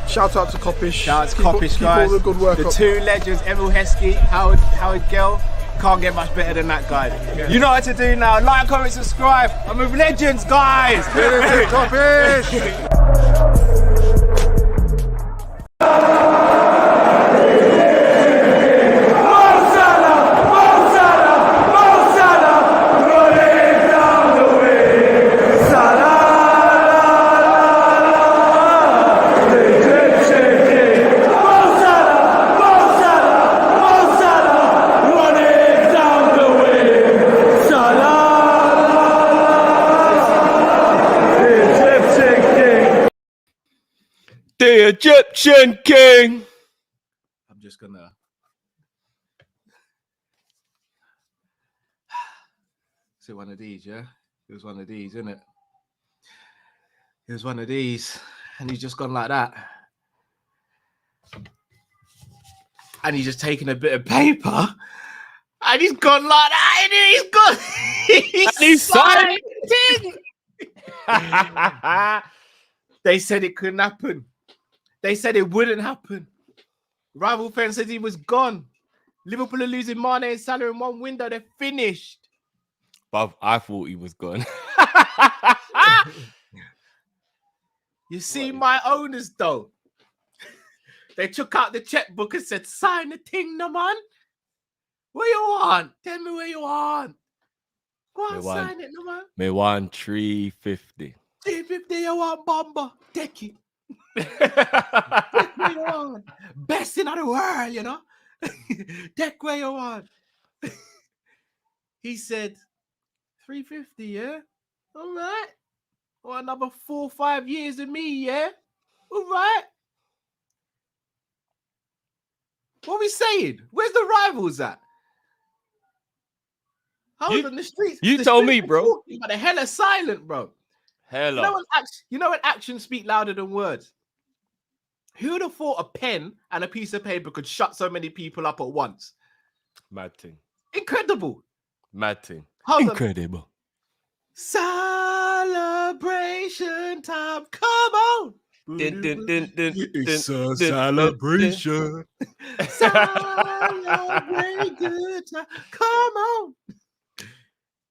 Shout out to Kopish. Shout out to Kopish, keep guys. all the good work the up. two legends, Emil Heskey, Howard Gill. Can't get much better than that, guys. Yeah. You know what to do now. Like, comment, subscribe. I'm with legends, guys. Kopish. The Egyptian king. I'm just gonna. Is it one of these, yeah? It was one of these, isn't it? It was one of these. And he's just gone like that. And he's just taken a bit of paper. And he's gone like that. And he's signed it. They said it couldn't happen. They said it wouldn't happen. Rival fans said he was gone. Liverpool are losing Mane and Salah in one window. They're finished. But I thought he was gone. You see, my owners, though. They took out the checkbook and said, sign the thing, no man. What you want? Tell me what you want. Go and sign it, no man. Me want 350. 350 you want, Bomber. Take it. Take what you want. Best in the world, you know. Take what you want. He said, 350, yeah? All right. Or another 4 or 5 years with me, yeah? All right. What are we saying? Where's the rivals at? I was on the streets. You told me, bro. But the hell are silent, bro. Hello. You know when actions speak louder than words? Who would have thought a pen and a piece of paper could shut so many people up at once? Mad thing. Incredible. Mad thing. Incredible. Celebration time. Come on. It's a celebration. Celebrate good time. Come on.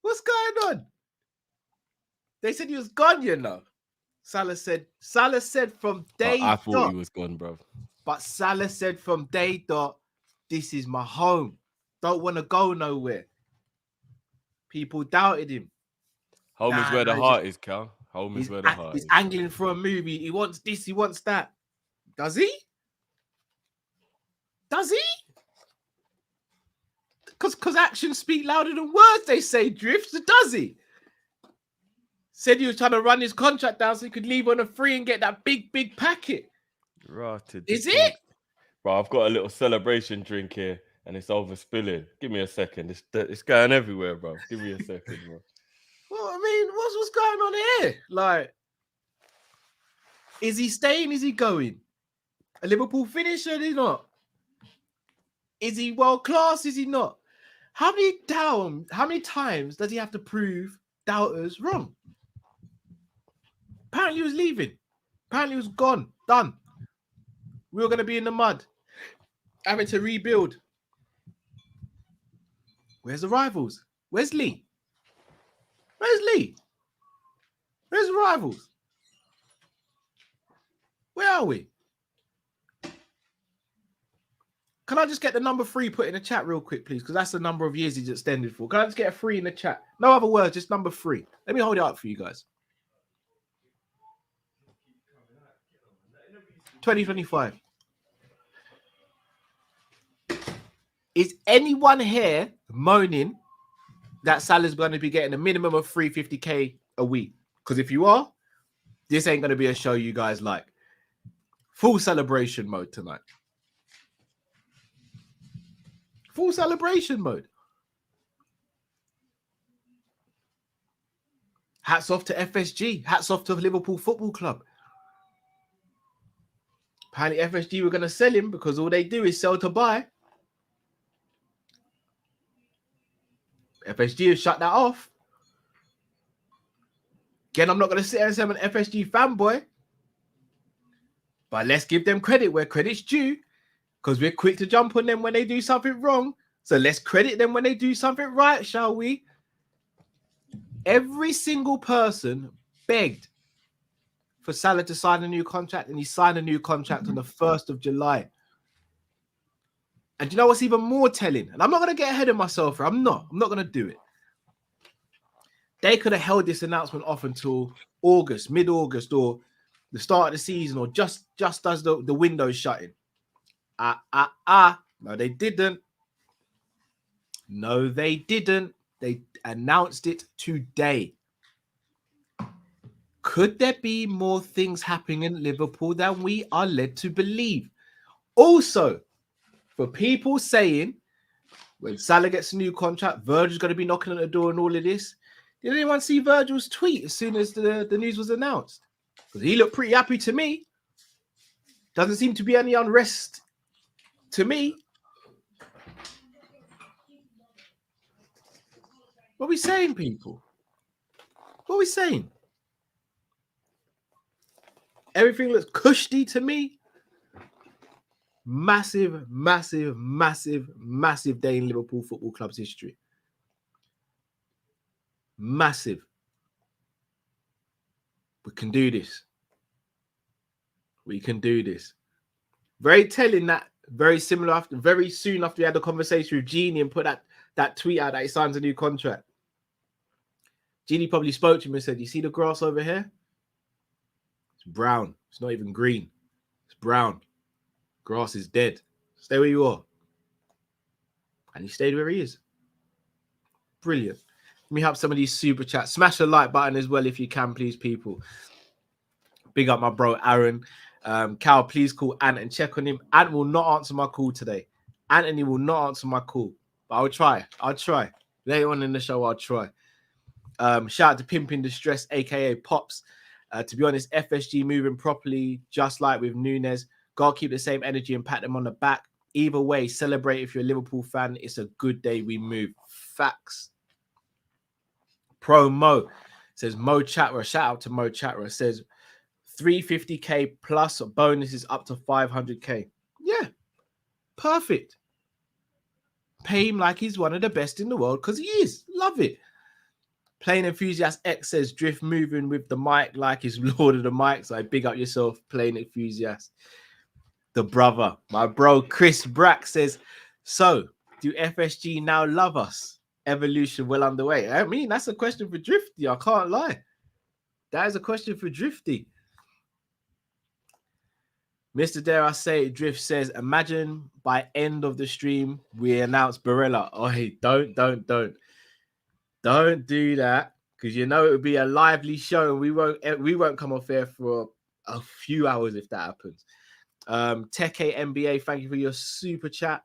What's going on? They said he was gone, you know. Salah said from day I thought dot. he was gone, bro. But Salah said from day dot, this is my home. Don't want to go nowhere. People doubted him. Home is where the heart is, Cal. Home is where the heart is. He's angling for a movie. He wants this, he wants that. Does he? Does he? Because actions speak louder than words, they say, Drifts. Does he? Said he was trying to run his contract down so he could leave on a free and get that big packet. Rotted. Is it? Bro, I've got a little celebration drink here and it's overspilling. Give me a second. It's going everywhere, bro. Give me a second, bro. Well, I mean, what's going on here? Like, is he staying? Is he going? A Liverpool finisher? Is he not? Is he world class? Is he not? How many times does he have to prove doubters wrong? Apparently he was leaving. Apparently he was gone. Done. We were going to be in the mud. Having to rebuild. Where's the rivals? Where's Lee? Where's Lee? Where's the rivals? Where are we? Can I just get the number 3 put in the chat real quick, please? Because that's the number of years he's extended for. Can I just get a 3 in the chat? No other words, just number 3. Let me hold it up for you guys. 2025. Is anyone here moaning that Salah's going to be getting a minimum of 350k a week? Because if you are, this ain't going to be a show you guys like. Full celebration mode tonight. Full celebration mode. Hats off to FSG. Hats off to Liverpool Football Club. Apparently FSG were going to sell him because all they do is sell to buy. FSG has shut that off. Again, I'm not going to sit here and say I'm an FSG fanboy, but let's give them credit where credit's due, because we're quick to jump on them when they do something wrong. So let's credit them when they do something right, shall we? Every single person begged for Salah to sign a new contract, and he signed a new contract on the 1st of July. And you know what's even more telling? And I'm not going to get ahead of myself. I'm not going to do it. They could have held this announcement off until August, mid-August, or the start of the season, or just as the window's shutting. No, they didn't. No, they didn't. They announced it today. Could there be more things happening in Liverpool than we are led to believe? Also, for people saying when Salah gets a new contract, Virgil's going to be knocking at the door and all of this, did anyone see Virgil's tweet as soon as the news was announced? Because he looked pretty happy to me. Doesn't seem to be any unrest to me. What are we saying, people? What are we saying? Everything looks cushy to me. Massive, massive, massive, massive day in Liverpool Football Club's history. Massive. We can do this. We can do this. Very telling that very soon after we had a conversation with Genie and put that tweet out that he signs a new contract. Genie probably spoke to him and said, "You see the grass over here? It's brown. It's not even green. It's brown. Grass is dead. Stay where you are." And he stayed where he is. Brilliant. Let me help some of these super chats. Smash the like button as well if you can, please, people. Big up my bro, Aaron. Cal, please call Ant and check on him. Ant will not answer my call today. Anthony will not answer my call. But I'll try. Later on in the show, I'll try. Shout out to Pimpin' Distress, a.k.a. Pops. To be honest, FSG moving properly, just like with Nunes. Got to keep the same energy and pat them on the back. Either way, celebrate if you're a Liverpool fan. It's a good day we move. Facts. Pro Mo says Mo Chatra. Shout out to Mo Chatra. Says 350k plus bonuses up to 500k. Yeah, perfect. Pay him like he's one of the best in the world because he is. Love it. Playing Enthusiast X says Drift moving with the mic like he's Lord of the Mic. So I big up yourself, Playing Enthusiast. The brother, my bro Chris Brack says, so do FSG now love us? Evolution well underway. I mean, that's a question for Drifty. I can't lie. That is a question for Drifty. Mr. Dare I Say, Drift says, imagine by end of the stream, we announce Barella. Oh, hey, don't do that, because you know it would be a lively show and we won't come off air for a few hours if that happens. Teke NBA, thank you for your super chat.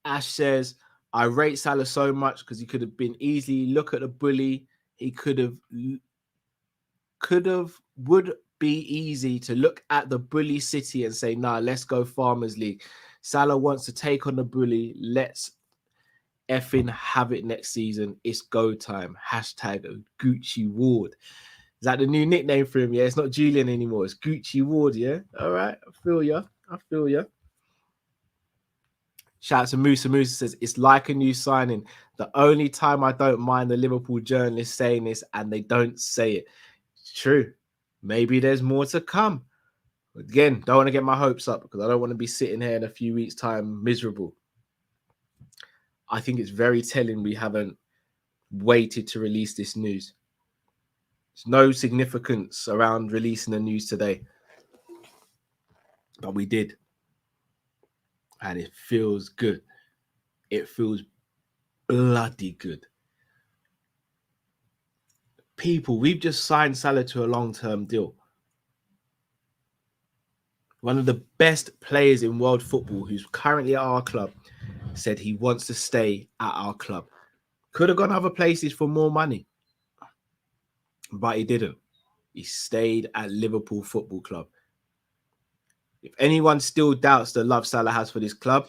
Ash says, I rate Salah so much because he could have been easily look at the bully. He would be easy to look at the bully city and say, nah, let's go Farmers League. Salah wants to take on the bully. Let's effing have it next season. It's go time. Hashtag Gucci Ward. Is that the new nickname for him? Yeah, it's not Julian anymore. It's Gucci Ward, yeah? All right, I feel ya. Shout out to Musa. Musa says, it's like a new signing. The only time I don't mind the Liverpool journalists saying this and they don't say it. It's true. Maybe there's more to come. Again, don't want to get my hopes up because I don't want to be sitting here in a few weeks' time miserable. I think it's very telling we haven't waited to release this news. There's no significance around releasing the news today. But we did. And it feels good. It feels bloody good. People, we've just signed Salah to a long-term deal. One of the best players in world football who's currently at our club said he wants to stay at our club. Could have gone other places for more money. But he didn't. He stayed at Liverpool Football Club. If anyone still doubts the love Salah has for this club,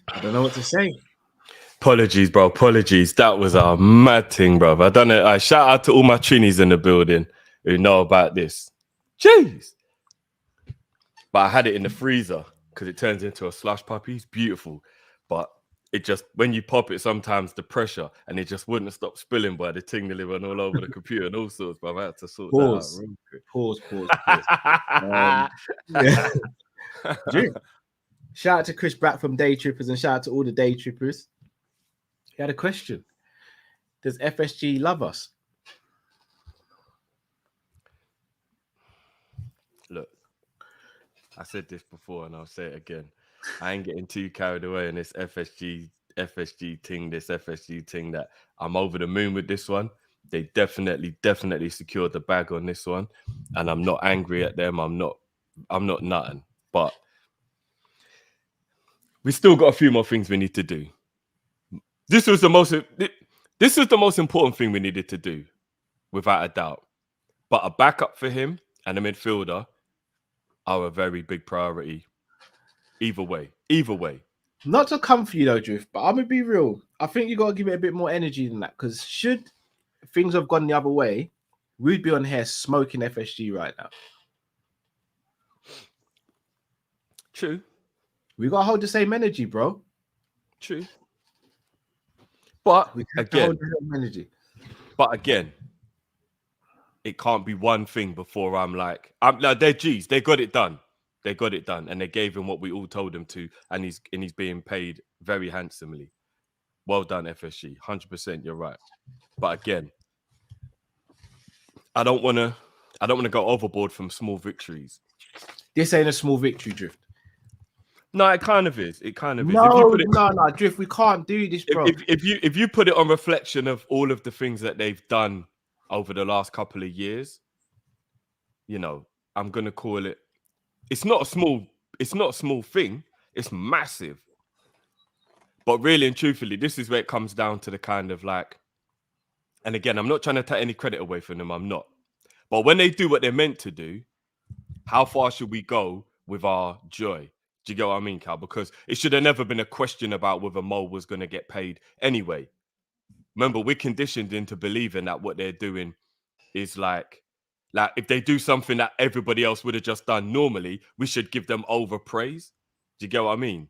I don't know what to say. Apologies, bro. Apologies. That was a mad thing, bro. I done it. I shout out to all my Trinis in the building who know about this. Jeez. But I had it in the freezer because it turns into a slush puppy. It's beautiful. But it just, when you pop it, sometimes the pressure and it just wouldn't stop spilling by the thing delivering all over the computer and all sorts. But I had to sort that out real quick. Pause. Yeah. Shout out to Chris Brack from Day Trippers and shout out to all the Day Trippers. He had a question. Does FSG love us? Look, I said this before and I'll say it again. I ain't getting too carried away in this FSG thing, this FSG thing that I'm over the moon with this one. They definitely secured the bag on this one. And I'm not angry at them. I'm not nothing. But we still got a few more things we need to do. This was the most important thing we needed to do, without a doubt. But a backup for him and a midfielder are a very big priority. Either way. Not to come for you though, Drift, but I'm gonna be real. I think you gotta give it a bit more energy than that. Because should things have gone the other way, we'd be on here smoking FSG right now. True. We gotta hold the same energy, bro. True. But again, it can't be one thing before I'm like, they're G's. They got it done. And they gave him what we all told him to, and he's being paid very handsomely. Well done, FSG. 100%, you're right. But again, I don't want to go overboard from small victories. This ain't a small victory, Drift. No, it kind of is. It kind of is. No, Drift. We can't do this, bro. If you put it on reflection of all of the things that they've done over the last couple of years, you know, I'm gonna call it. It's not a small thing. It's massive. But really and truthfully, this is where it comes down to the kind of like. And again, I'm not trying to take any credit away from them. I'm not. But when they do what they're meant to do, how far should we go with our joy? Do you get what I mean, Cal? Because it should have never been a question about whether Mo was going to get paid anyway. Remember, we're conditioned into believing that what they're doing is like if they do something that everybody else would have just done normally, we should give them overpraise. Do you get what I mean?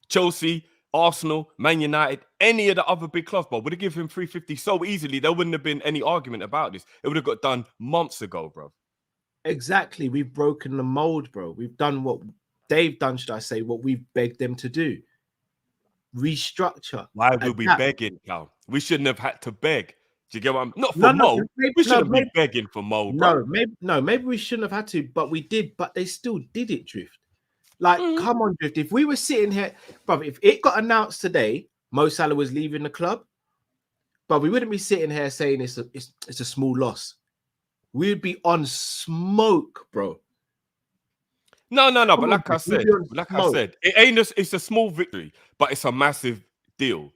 Chelsea, Arsenal, Man United, any of the other big clubs, bro, would have given him 350 so easily. There wouldn't have been any argument about this. It would have got done months ago, bro. Exactly. We've broken the mold, bro. We've done what they've done, should I say, what we've begged them to do. Restructure. Why were we begging, Cal? We shouldn't have had to beg. Do you get what I'm... Not for Mo. We shouldn't be begging for Mo, bro. Maybe we shouldn't have had to, but we did. But they still did it, Drift. Like, come on, Drift. If we were sitting here, bro, if it got announced today, Mo Salah was leaving the club, but we wouldn't be sitting here saying it's a small loss. We'd be on smoke, bro. No. But like I said, it's a small victory, but it's a massive deal.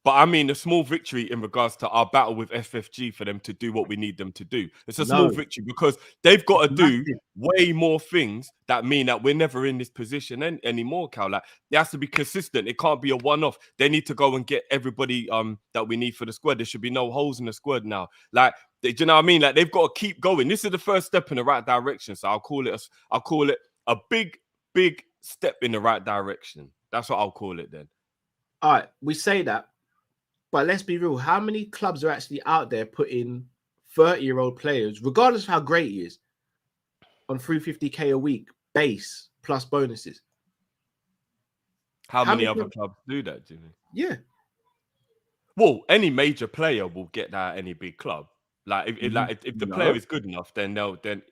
But I mean, a small victory in regards to our battle with FFG for them to do what we need them to do. It's a small victory because they've got to do way more things that mean that we're never in this position anymore, Cal. Like, it has to be consistent. It can't be a one-off. They need to go and get everybody that we need for the squad. There should be no holes in the squad now. Like, do you know what I mean? Like, they've got to keep going. This is the first step in the right direction. So I'll call it a big step in the right direction. That's what I'll call it then. All right, we say that. But let's be real. How many clubs are actually out there putting 30-year-old players, regardless of how great he is, on 350k a week base plus bonuses? How many other clubs do that, do you think? Yeah. Well, any major player will get that at any big club. Like if the player is good enough, then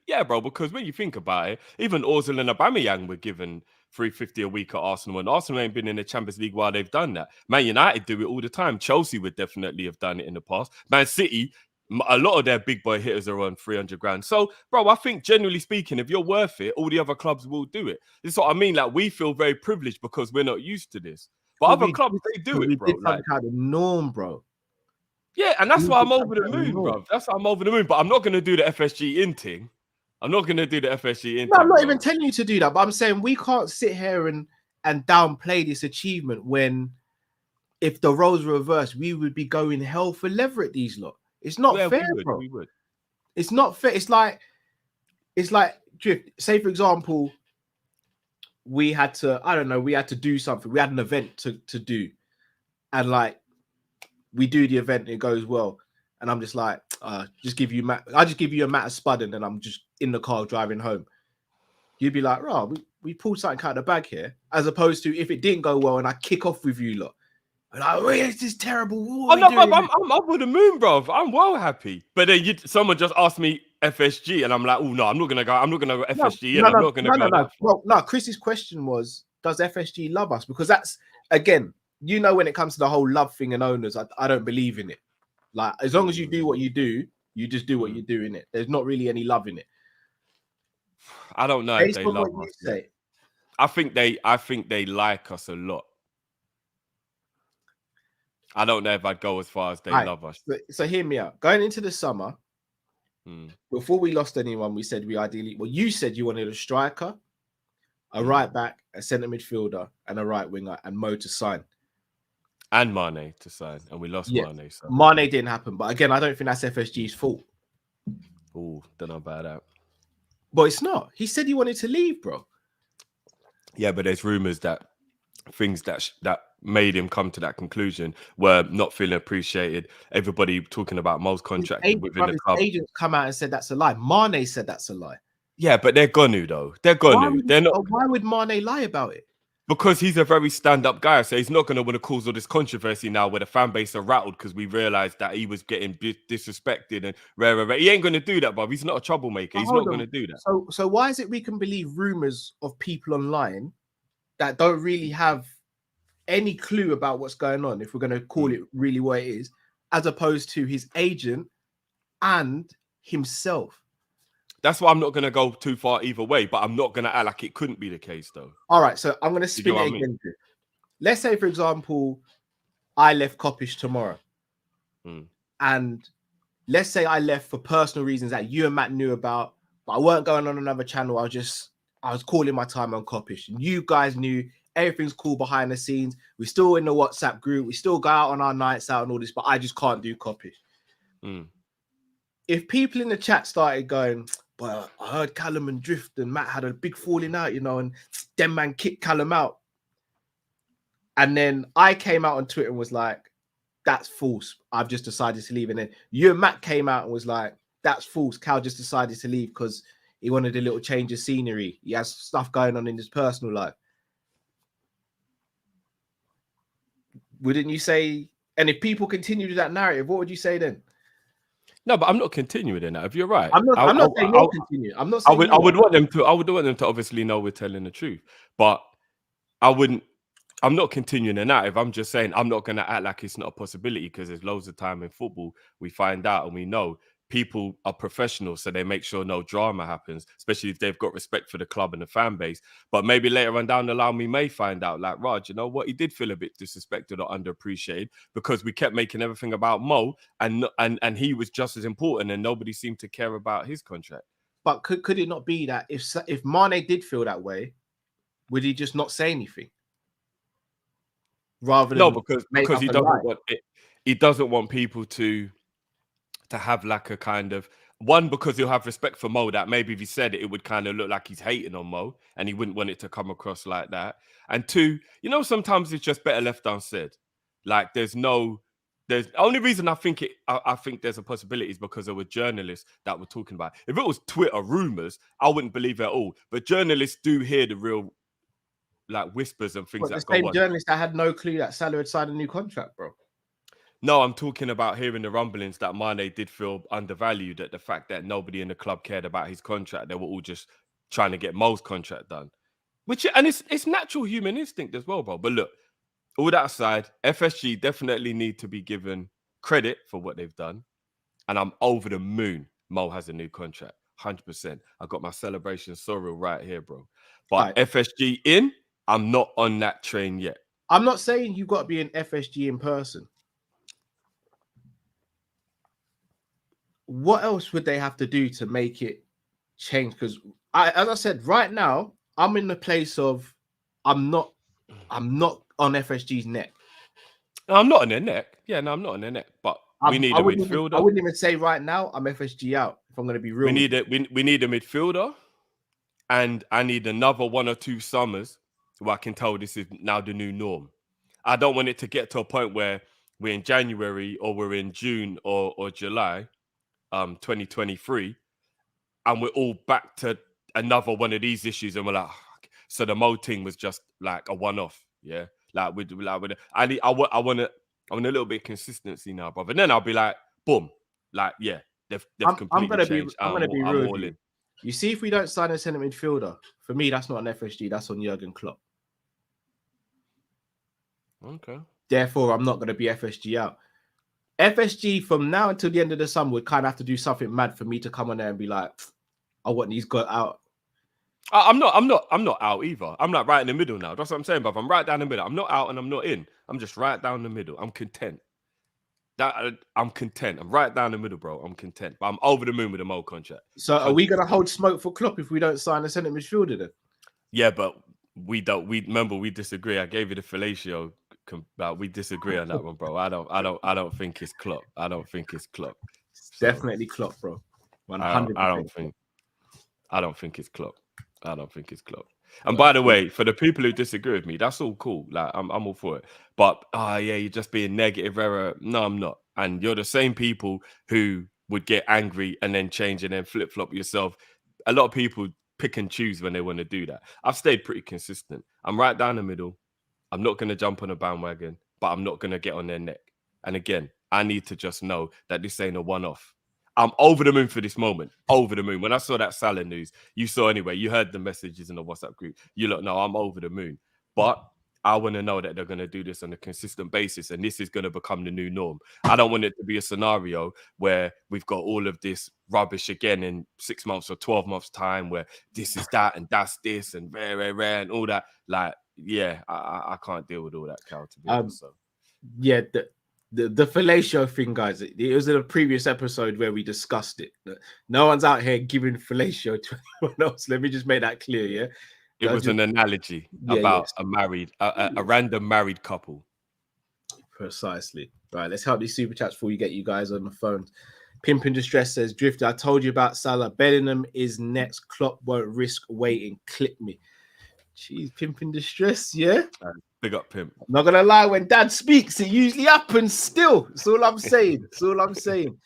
yeah, bro. Because when you think about it, even Ozil and Aubameyang were given 350 a week at Arsenal, and Arsenal ain't been in the Champions League while they've done that. Man United do it all the time. Chelsea would definitely have done it in the past. Man City, a lot of their big boy hitters are on 300 grand. So, bro, I think generally speaking, if you're worth it, all the other clubs will do it. This is what I mean. Like, we feel very privileged because we're not used to this. But other clubs, they do it, bro. Like, kind of norm, bro. Yeah, and that's why I'm over the moon, bro. That's why I'm over the moon. But I'm not going to do the FSG in thing. I'm not going to do the FSG in. No, I'm not even telling you to do that, but I'm saying we can't sit here and downplay this achievement when, if the roles were reversed, we would be going hell for leather at these lot. It's not fair, bro. We would. It's not fair. It's like Drift. Say, for example, we had to, I don't know, we had to do something. We had an event to do. And like, we do the event, it goes well. And I'm just like, just give you I just give you a mat of spud, and then I'm just in the car driving home. You'd be like, we pulled something out of the bag here. As opposed to if it didn't go well and I kick off with you lot. Like, this is terrible. I'm over the moon, bro. I'm well happy. But then someone just asked me FSG, and I'm like, oh no, I'm not gonna go FSG. No. Chris's question was, does FSG love us? Because that's, again, when it comes to the whole love thing and owners, I don't believe in it. Like, as long as you do what you do, you just do what you do in it. There's not really any love in it. I don't know if they love us. I think they like us a lot. I don't know if I'd go as far as they love us. So hear me out. Going into the summer, before we lost anyone, we said you said you wanted a striker, a right back, a centre midfielder, and a right winger, and Mo to sign. And Mane to sign. And we lost Mane. So. Mane didn't happen. But again, I don't think that's FSG's fault. Oh, don't know about that. But it's not. He said he wanted to leave, bro. Yeah, but there's rumours that things that made him come to that conclusion were not feeling appreciated. Everybody talking about Mo's contract within the club. Agents come out and said that's a lie. Mane said that's a lie. Yeah, but they're gonna though. They're gonna. They're not. Why would Mane lie about it? Because he's a very stand-up guy, so he's not going to want to cause all this controversy now where the fan base are rattled because we realised that he was getting disrespected and rare. He ain't going to do that, Bob. He's not a troublemaker. He's not going to do that. So why is it we can believe rumours of people online that don't really have any clue about what's going on, if we're going to call it really what it is, as opposed to his agent and himself? That's why I'm not going to go too far either way, but I'm not going to act like it couldn't be the case, though. All right, so I'm going to spin it again. Let's say, for example, I left Kopish tomorrow. And let's say I left for personal reasons that you and Matt knew about, but I weren't going on another channel. I was calling my time on Kopish. And you guys knew everything's cool behind the scenes. We're still in the WhatsApp group. We still go out on our nights out and all this, but I just can't do Kopish. If people in the chat started going, but I heard Callum and Drift and Matt had a big falling out, and them man kicked Callum out. And then I came out on Twitter and was like, that's false. I've just decided to leave. And then you and Matt came out and was like, that's false. Cal just decided to leave because he wanted a little change of scenery. He has stuff going on in his personal life. Wouldn't you say? And if people continue with that narrative, what would you say then? No, but I'm not continuing in that. If you're right, I'm not saying you'll continue. I'm not saying I would want them to. I would want them to obviously know we're telling the truth, but I wouldn't. I'm not continuing in that. If I'm just saying I'm not going to act like it's not a possibility, because there's loads of time in football we find out and we know people are professionals, so they make sure no drama happens, especially if they've got respect for the club and the fan base. But maybe later on down the line, we may find out, like, Raj, you know what? He did feel a bit disrespected or underappreciated because we kept making everything about Mo, and he was just as important, and nobody seemed to care about his contract. But could it not be that if Mane did feel that way, would he just not say anything? Rather than because he doesn't want it. He doesn't want people to have like a kind of one, because he'll have respect for Mo, that maybe if he said it, it would kind of look like he's hating on Mo, and he wouldn't want it to come across like that. And two, sometimes it's just better left unsaid. Like there's the only reason I think there's a possibility is because there were journalists that were talking about it. If it was Twitter rumors, I wouldn't believe it at all. But journalists do hear the real like whispers and things that go on. The same journalist that had no clue that Salah had signed a new contract, bro. No, I'm talking about hearing the rumblings that Mane did feel undervalued, at the fact that nobody in the club cared about his contract. They were all just trying to get Mo's contract done. And it's natural human instinct as well, bro. But look, all that aside, FSG definitely need to be given credit for what they've done. And I'm over the moon Mo has a new contract. 100%. I got my celebration sorrel right here, bro. But right. FSG in, I'm not on that train yet. I'm not saying you've got to be an FSG in person. What else would they have to do to make it change because as I said, right now I'm in the place of I'm not on FSG's neck. No, I'm not on their neck. Yeah, no, I'm not on their neck. But we need a midfielder. I wouldn't even say right now I'm FSG out. If I'm going to be real, we need a midfielder, and I need another 1 or 2 summers where I can tell this is now the new norm. I don't want it to get to a point where we're in January or we're in June or July, 2023, and we're all back to another one of these issues, and we're like, so the Mo thing was just like a one-off, yeah. Like I want a little bit of consistency now, brother. And then I'll be like, boom, like yeah, they've completely changed. I'm gonna be I'm real all with you. in. You see, if we don't sign a centre midfielder, for me, that's not an FSG. That's on Jurgen Klopp. Okay. Therefore, I'm not going to be FSG out. FSG from now until the end of the summer would kind of have to do something mad for me to come on there and be like, I want these guys out. I'm not out either. I'm like right in the middle now. That's what I'm saying, but I'm right down the middle. I'm not out and I'm not in. I'm just right down the middle. I'm content. I'm content. I'm right down the middle, bro. I'm content. But I'm over the moon with the Mo contract. So are we going to hold smoke for Klopp if we don't sign a centre midfielder then? Yeah, but we don't. We remember we disagree. I gave you the fellatio. We disagree on that one, bro. I don't think it's Klopp. I don't think it's Klopp. Definitely Klopp, bro. 100%. I don't think it's Klopp. I don't think it's Klopp. And by the way, for the people who disagree with me, that's all cool. Like I'm all for it. But yeah, you're just being negative error. No, I'm not. And you're the same people who would get angry and then change and then flip flop yourself. A lot of people pick and choose when they want to do that. I've stayed pretty consistent. I'm right down the middle. I'm not going to jump on a bandwagon, but I'm not going to get on their neck. And again, I need to just know that this ain't a one-off. I'm over the moon for this moment. Over the moon. When I saw that Salah news, you saw anyway, you heard the messages in the WhatsApp group. You look, no, I'm over the moon. But I want to know that they're going to do this on a consistent basis, and this is going to become the new norm. I don't want it to be a scenario where we've got all of this rubbish again in 6 months or 12 months' time, where this is that and that's this and rare and all that. Like, yeah, I can't deal with all that, Cal, to be honest. So. Yeah, the fellatio thing, guys, it was in a previous episode where we discussed it. No one's out here giving fellatio to anyone else. Let me just make that clear, yeah? It was an analogy about a random married couple. Precisely. Right, let's help these super chats before we get you guys on the phone. Pimp in Distress says, Drifter, I told you about Salah. Bellingham is next. Klopp won't risk waiting. Clip me. Jeez, Pimp in Distress, yeah? Big up, Pimp. I'm not going to lie, when Dad speaks, it usually happens still. That's all I'm saying. That's all I'm saying.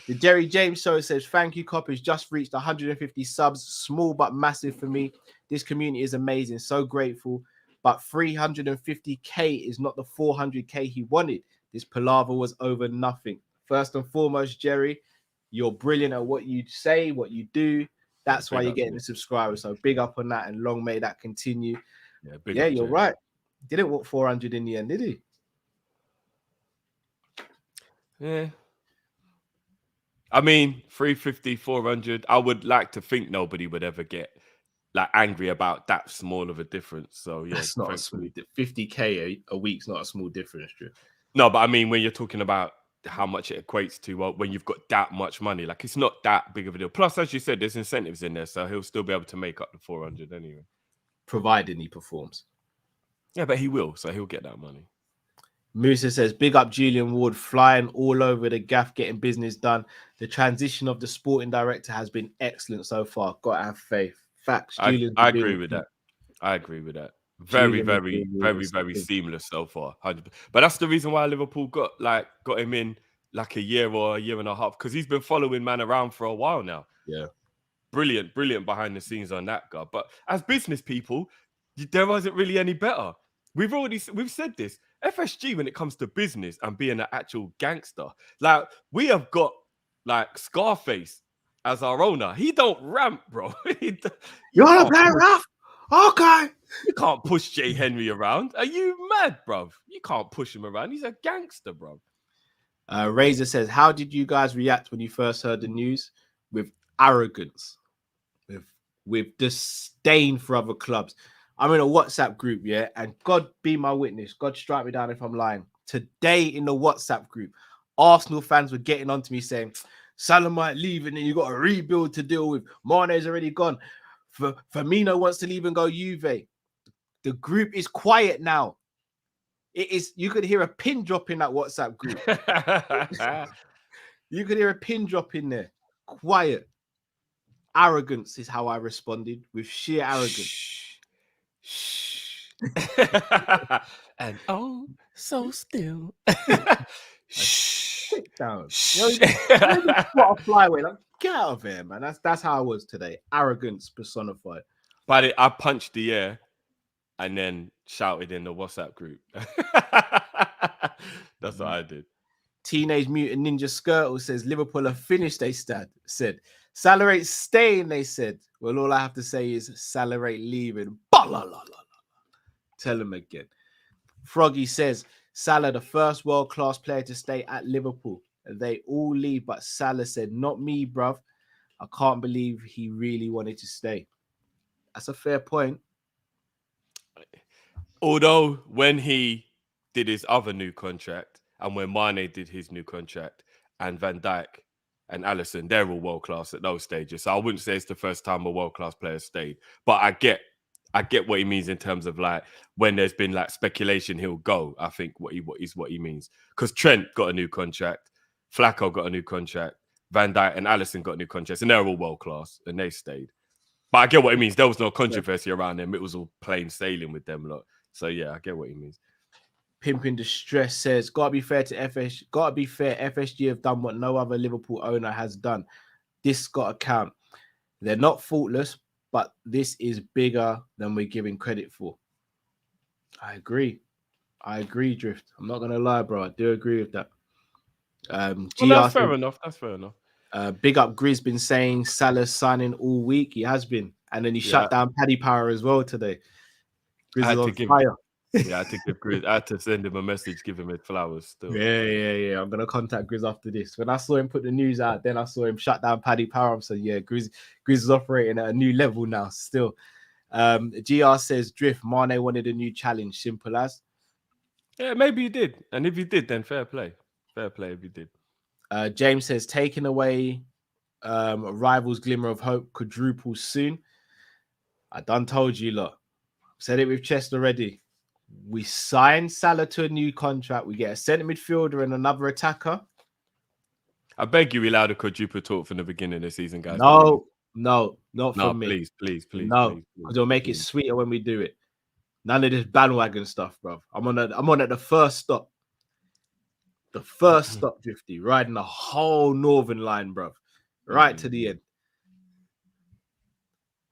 The Jerry James show says, thank you, Kopish. Just reached 150 subs. Small but massive for me. This community is amazing. So grateful. But 350k is not the 400k he wanted. This palaver was over nothing. First and foremost, Jerry, you're brilliant at what you say, what you do. That's why you're getting the subscribers. So big up on that, and long may that continue. Yeah, you're right. Didn't want 400 in the end, did he? Yeah. I mean, 350, 400. I would like to think nobody would ever get like angry about that small of a difference. So yeah, that's not a small 50k a week's not a small difference, Drew. No, but I mean, when you're talking about how much it equates to when you've got that much money, like it's not that big of a deal. Plus, as you said, there's incentives in there, so he'll still be able to make up the 400 anyway, providing he performs. Yeah, but he will, so he'll get that money. Musa says, big up Julian Ward, flying all over the gaff, getting business done. The transition of the sporting director has been excellent so far. Got to have faith. Facts. I agree with that. I agree with that. Very seamless so far. 100%. But that's the reason why Liverpool got him in like a year or a year and a half, because he's been following man around for a while now. Yeah. Brilliant behind the scenes on that guy. But as business people, there wasn't really any better. We've said this. FSG, when it comes to business and being an actual gangster, like we have got like Scarface as our owner. He don't ramp, bro. You want to play rough? Okay. You can't push Jay Henry around. Are you mad, bro? You can't push him around. He's a gangster, bro. Razor says, how did you guys react when you first heard the news? With arrogance, with disdain for other clubs. I'm in a WhatsApp group, yeah, and God be my witness. God strike me down if I'm lying. Today in the WhatsApp group, Arsenal fans were getting onto me saying, Salah might leave, and then you got a rebuild to deal with. Mane's already gone. Firmino wants to leave and go Juve. The group is quiet now. It is. You could hear a pin drop in that WhatsApp group. You could hear a pin drop in there. Quiet. Arrogance is how I responded, with sheer arrogance. Shh. And oh, so still. Shh. Sit down. You know, a flyway. Like, get out of here, man. That's how I was today. Arrogance personified. But I punched the air and then shouted in the WhatsApp group. That's what I did. Teenage Mutant Ninja Skirtle says Liverpool are finished. They said Salah ain't staying. They said. Well, all I have to say is Salah ain't leaving. Tell him again. Froggy says Salah, the first world-class player to stay at Liverpool. They all leave, but Salah said, "Not me, bruv. I can't believe he really wanted to stay." That's a fair point. Although when he did his other new contract, and when Mane did his new contract, and Van Dijk and Alisson, they're all world class at those stages. So I wouldn't say it's the first time a world class player stayed, but I get what he means in terms of like when there's been like speculation he'll go. I think what he means, because Trent got a new contract, Flacco got a new contract, Van Dijk and Alisson got new contracts, and they're all world class and they stayed. But I get what he means. There was no controversy around them. It was all plain sailing with them lot. So yeah, I get what he means. Pimpin' Distress says, gotta be fair, FSG have done what no other Liverpool owner has done. This gotta count. They're not faultless, but this is bigger than we're giving credit for. I agree, Drift. I'm not gonna lie, bro. I do agree with that. That's fair enough. That's fair enough. Big up Grizz been saying Salah's signing all week. He has been. And then he shut down Paddy Power as well today. Grizz is on fire. Yeah, I had to give Grizz. I had to send him a message, give him his flowers. Still. Yeah. I'm gonna contact Grizz after this. When I saw him put the news out, then I saw him shut down Paddy Power. So yeah, Grizz is operating at a new level now. Still, GR says Drift. Mane wanted a new challenge. Simple as. Yeah, maybe he did. And if he did, then fair play. Fair play if he did. James says taking away a rival's glimmer of hope quadruples soon. I done told you lot. Said it with chest already. We signed Salah to a new contract. We get a centre midfielder and another attacker. I beg you, allow the quadruple talk from the beginning of the season, guys. No, not from me. Please. No, because it'll make it sweeter when we do it. None of this bandwagon stuff, bro. I'm on at the first stop. The first stop, Drifty, riding the whole northern line, bro. Right to the end.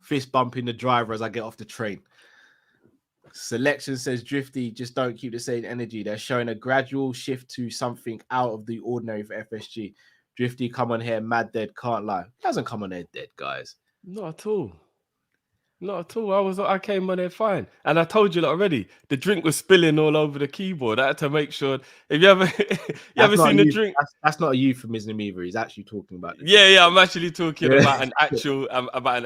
Fist bumping the driver as I get off the train. Selection says Drifty, just don't keep the same energy. They're showing a gradual shift to something out of the ordinary for FSG. Drifty, come on here, mad dead, can't lie. He hasn't come on here dead, guys. Not at all. I came on there fine. And I told you already, the drink was spilling all over the keyboard. I had to make sure. If you ever seen the drink, that's not a euphemism either. He's actually talking about it. Yeah, I'm actually talking about an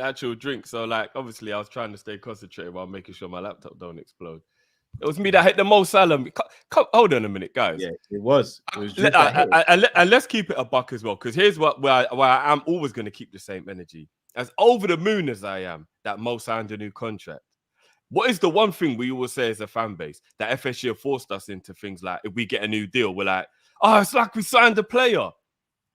actual drink. So like, obviously, I was trying to stay concentrated while making sure my laptop don't explode. It was me that hit the most Salah. Hold on a minute, guys. Yeah, it was. And let's keep it a buck as well, because here's where I am always going to keep the same energy. As over the moon as I am, that Mo signed a new contract. What is the one thing we always say as a fan base that FSG have forced us into things like, if we get a new deal, we're like, oh, it's like we signed a player.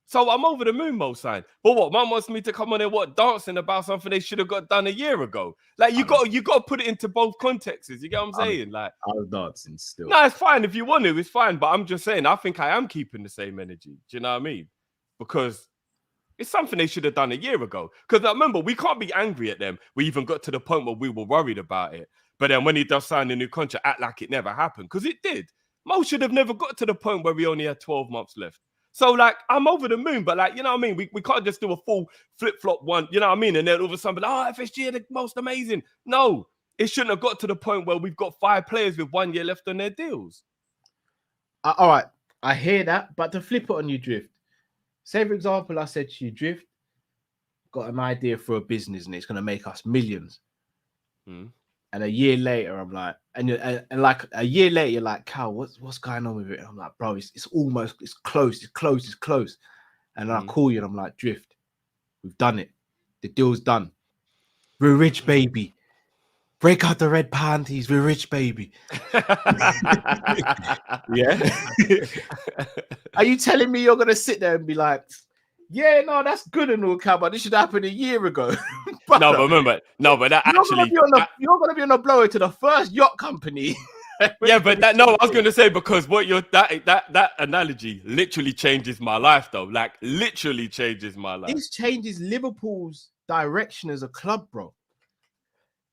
So I'm over the moon, Mo signed. But what, man wants me to come on there, dancing about something they should have got done a year ago? Like, you got to put it into both contexts. You get what I'm saying? Like, I was dancing still. No, it's fine. If you want to, it's fine. But I'm just saying, I think I am keeping the same energy. Do you know what I mean? Because it's something they should have done a year ago. Because remember, we can't be angry at them. We even got to the point where we were worried about it. But then when he does sign a new contract, act like it never happened. Because it did. Mo should have never got to the point where we only had 12 months left. So, like, I'm over the moon. But, like, you know what I mean? We can't just do a full flip-flop one. You know what I mean? And then all of a sudden, FSG are the most amazing. No, it shouldn't have got to the point where we've got 5 players with 1 year left on their deals. All right. I hear that. But to flip it on you, Drift. Say, for example, I said to you, Drift, got an idea for a business and it's going to make us millions. And a year later, I'm like, and like a year later, you're like, Cal, what's going on with it? And I'm like, bro, it's close. And I call you and I'm like, Drift, we've done it. The deal's done. We're rich, baby. Break out the red panties. We're rich, baby. Yeah. Are you telling me you're gonna sit there and be like, yeah, no, that's good and all, Cal, but this should happen a year ago? But that actually, you're gonna be on a blower to the first yacht company. Yeah, but I was gonna say, because what you're that analogy literally changes my life, though. Like, literally changes my life. This changes Liverpool's direction as a club, bro.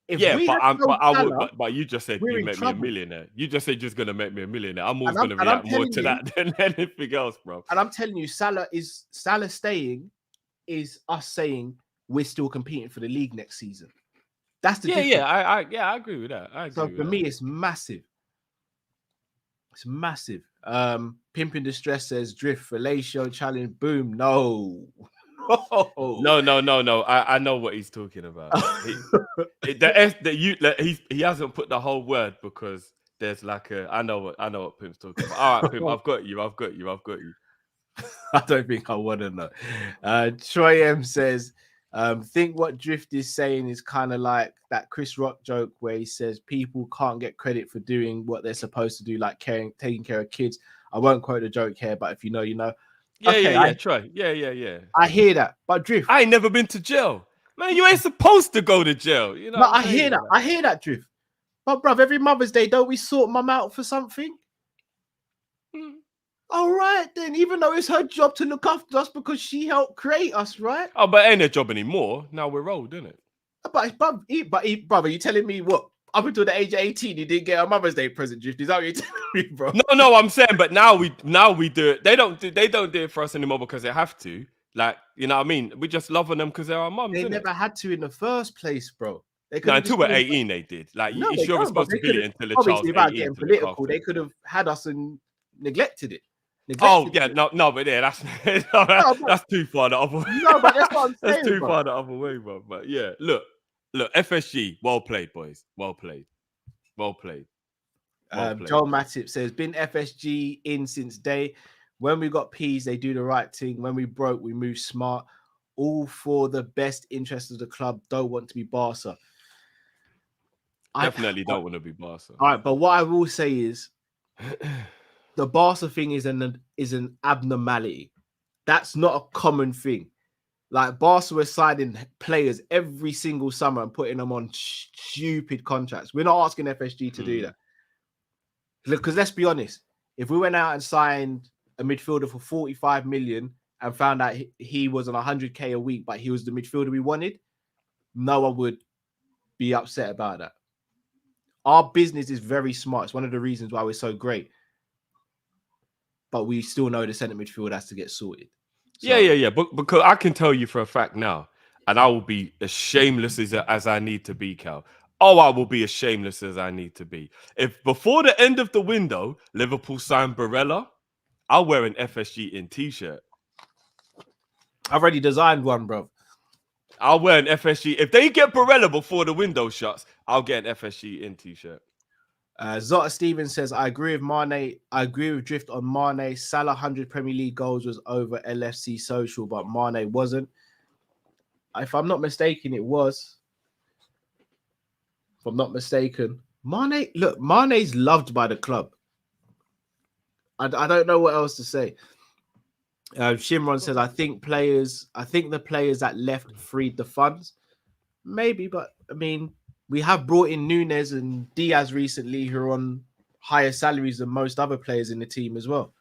But you just said you make me a millionaire. You just said you're just gonna make me a millionaire. I'm always gonna react more to that than anything else, bro. And I'm telling you, Salah staying is us saying we're still competing for the league next season. That's the difference. I agree with that. So for me, it's massive. It's massive. Pimp in Distress says Drift Fellatio challenge. Boom. No. No. I know what he's talking about. He hasn't put the whole word, because there's like I know what Pimp's talking about. All right, Pimp, I've got you. I don't think I want to know. Troy M says, think what Drift is saying is kind of like that Chris Rock joke where he says people can't get credit for doing what they're supposed to do, like taking care of kids. I won't quote the joke here, but if you know, you know. Troy. Yeah. I hear that, but Drift, I ain't never been to jail, man. You ain't supposed to go to jail. You know. No, I hear that. I hear that, Drift. But bruv, every Mother's Day, don't we sort mum out for something? All right, then. Even though it's her job to look after us because she helped create us, right? Oh, but it ain't her job anymore. Now we're old, isn't it? But brother, you telling me what? Up until the age of 18, you didn't get a Mother's Day present, Drift. Is that what you're telling me, bro? No, I'm saying, but now we do it. They don't do it for us anymore because they have to. Like, you know what I mean? We just love on them because they're our mums. They never had to in the first place, bro. Until we're 18, they did. Like, it's your responsibility until the child's 18. About getting political, they could have had us and neglected it. But that's that's too far the other way. No, but that's what I'm saying. That's too far the other way, bro. But yeah, look, FSG, well played, boys. Well played. Joel Matip says, been FSG in since day. When we got P's, they do the right thing. When we broke, we move smart. All for the best interest of the club. Don't want to be Barca. Definitely don't want to be Barca. All right, but what I will say is the Barca thing is an abnormality. That's not a common thing. Like, Barca were signing players every single summer and putting them on stupid contracts. We're not asking FSG to do that. Because let's be honest, if we went out and signed a midfielder for 45 million and found out he was on 100k a week, but he was the midfielder we wanted, no one would be upset about that. Our business is very smart. It's one of the reasons why we're so great. But we still know the centre midfield has to get sorted. So, yeah. But because I can tell you for a fact now, and I will be as shameless as I need to be, Cal. Oh, I will be as shameless as I need to be. If before the end of the window, Liverpool signed Barella, I'll wear an FSG in t-shirt. I've already designed one, bro. I'll wear an FSG. If they get Barella before the window shuts, I'll get an FSG in t-shirt. Zota Stevens says, I agree with Mane. I agree with Drift on Mane. Salah 100 Premier League goals was over LFC Social, but Mane wasn't. If I'm not mistaken, it was. If I'm not mistaken. Mane's loved by the club. I don't know what else to say. Shimron says, I think the players that left freed the funds. Maybe, but I mean, we have brought in Nunes and Diaz recently, who are on higher salaries than most other players in the team as well.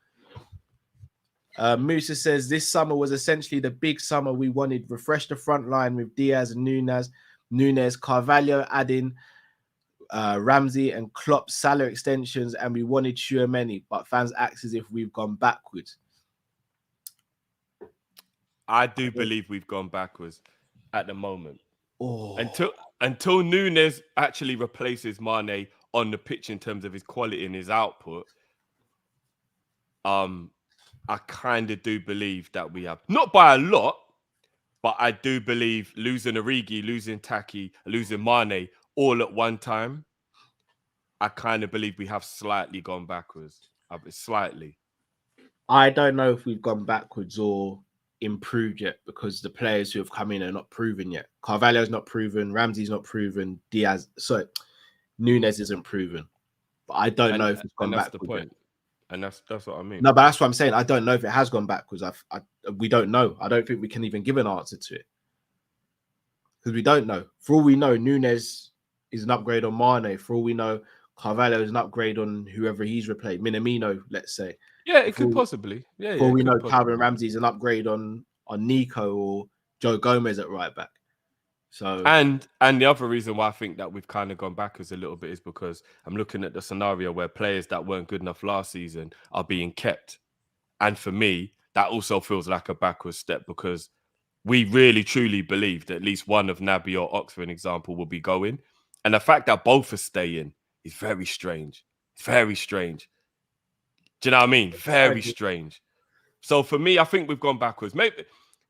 Musa says, this summer was essentially the big summer we wanted. Refresh the front line with Diaz and Nunes, Carvalho adding Ramsey and Klopp Salah extensions, and we wanted Tchouaméni, but fans act as if we've gone backwards. I do believe we've gone backwards at the moment. Until Nunes actually replaces Mane on the pitch in terms of his quality and his output, I kind of do believe that we have, not by a lot, but I do believe losing Origi, losing Taki, losing Mane all at one time, I kind of believe we have slightly gone backwards. Slightly. I don't know if we've gone backwards or improved yet because the players who have come in are not proven yet. Carvalho's not proven, Ramsey's not proven, Nunes isn't proven. But I don't know if it's gone back. That's the point. Yet. And that's what I mean. No, but that's what I'm saying. I don't know if it has gone backwards. We don't know. I don't think we can even give an answer to it. Because we don't know. For all we know, Nunes is an upgrade on Mane. For all we know, Carvalho is an upgrade on whoever he's replaced. Minamino, let's say. Yeah, it could possibly. Yeah, for all we know, Calvin Ramsey is an upgrade on Nico or Joe Gomez at right back. So and the other reason why I think that we've kind of gone backwards a little bit is because I'm looking at the scenario where players that weren't good enough last season are being kept. And for me, that also feels like a backwards step because we really, truly believe that at least one of Naby or Ox, for an example, will be going. And the fact that both are staying is very strange. It's very strange. Do you know what I mean? Very strange. So for me, I think we've gone backwards. Maybe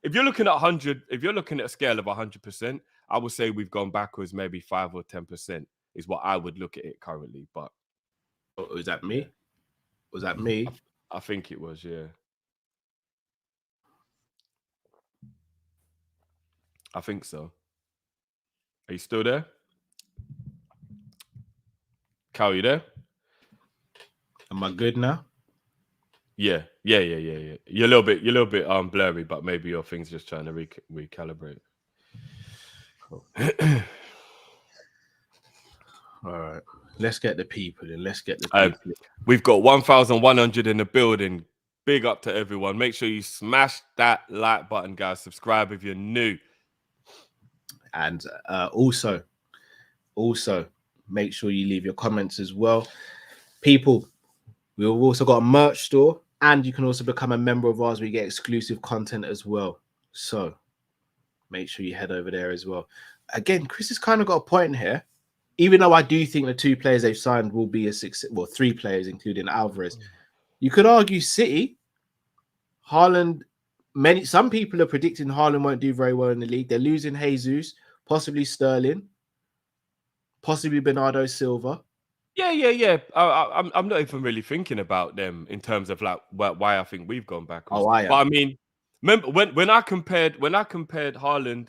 if you're looking at 100, if you're looking at a scale of 100%, I would say we've gone backwards maybe 5 or 10% is what I would look at it currently. But was that me? Was that me? I think it was, yeah. I think so. Are you still there? Cal, you there? Am I good now? Yeah. You're a little bit blurry, but maybe your thing's just trying to recalibrate. Cool. All right. Let's get the people in. We've got 1,100 in the building. Big up to everyone. Make sure you smash that like button, guys. Subscribe if you're new. And also, make sure you leave your comments as well. People, we've also got a merch store, and you can also become a member of ours. We get exclusive content as well. So make sure you head over there as well. Again, Chris has kind of got a point here. Even though I do think the 2 players they've signed will be a 3 players, including Alvarez. You could argue City, Haaland. Some people are predicting Haaland won't do very well in the league. They're losing Jesus, possibly Sterling, possibly Bernardo Silva. Yeah. I'm not even really thinking about them in terms of like why I think we've gone backwards. But I mean, remember when I compared Haaland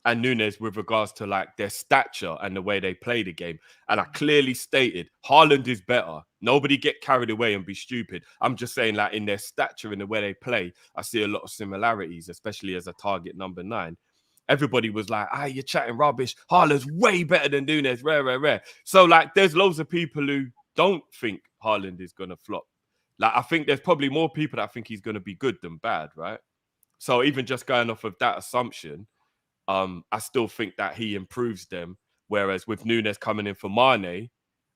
and Nunes with regards to like their stature and the way they play the game, and I clearly stated Haaland is better. Nobody get carried away and be stupid. I'm just saying like in their stature and the way they play, I see a lot of similarities, especially as a target number 9. Everybody was like, you're chatting rubbish. Haaland's way better than Nunes. Rare. So like there's loads of people who don't think Haaland is going to flop. Like I think there's probably more people that think he's going to be good than bad, right? So even just going off of that assumption, I still think that he improves them. Whereas with Nunes coming in for Mane,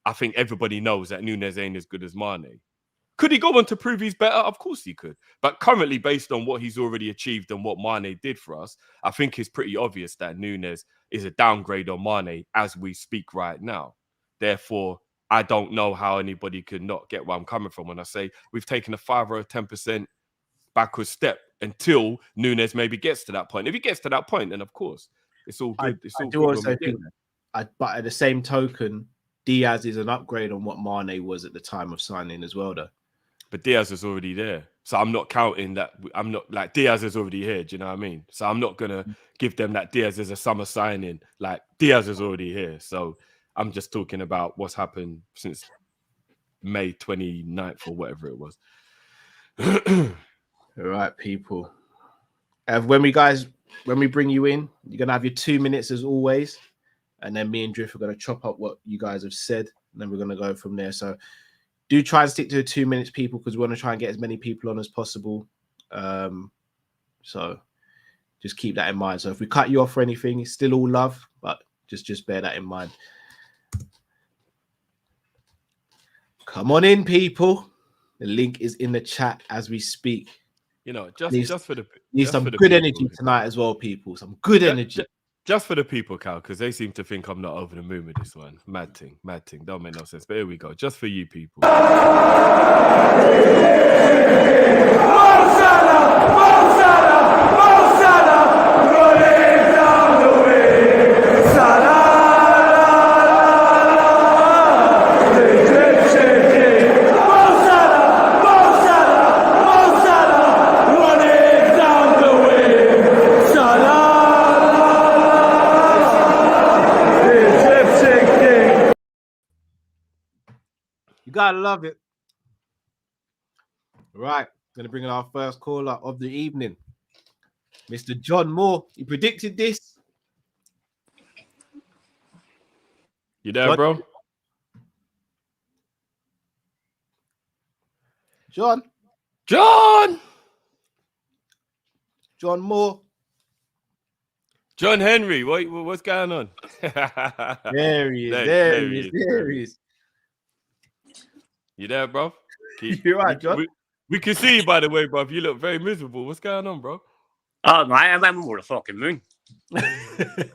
I think everybody knows that Nunes ain't as good as Mane. Could he go on to prove he's better? Of course he could. But currently, based on what he's already achieved and what Mane did for us, I think it's pretty obvious that Nunes is a downgrade on Mane as we speak right now. Therefore, I don't know how anybody could not get where I'm coming from when I say we've taken a 5 or a 10% backward step until Nunes maybe gets to that point. If he gets to that point, then of course it's all good. I do also think but at the same token, Diaz is an upgrade on what Mane was at the time of signing as well, though. But Diaz is already there, so I'm not counting that. I'm not like Diaz is already here. Do you know what I mean? So I'm not gonna give them that Diaz is a summer signing. Like Diaz is already here, so I'm just talking about what's happened since May 29th or whatever it was. All right, people. When we bring you in, you're gonna have your 2 minutes as always, and then me and Drift are gonna chop up what you guys have said, and then we're gonna go from there. So do try and stick to the 2 minutes, people, because we want to try and get as many people on as possible. So just keep that in mind. So if we cut you off for anything, it's still all love, but just bear that in mind. Come on in, people. The link is in the chat as we speak. You know, just for the good energy tonight as well, people. Some good energy. Just for the people, Cal, because they seem to think I'm not over the moon with this one. Mad thing. Don't make no sense. But here we go. Just for you people. You gotta love it. Right, gonna bring in our first caller of the evening, Mr. John Moore. He predicted this. You there, John? bro? John John Moore. John Henry, what's going on? There he is. There There he is. You there, bro? You're right, John. We can see you, by the way, bro. You look very miserable. What's going on, bro? Oh, no, I'm over the fucking moon.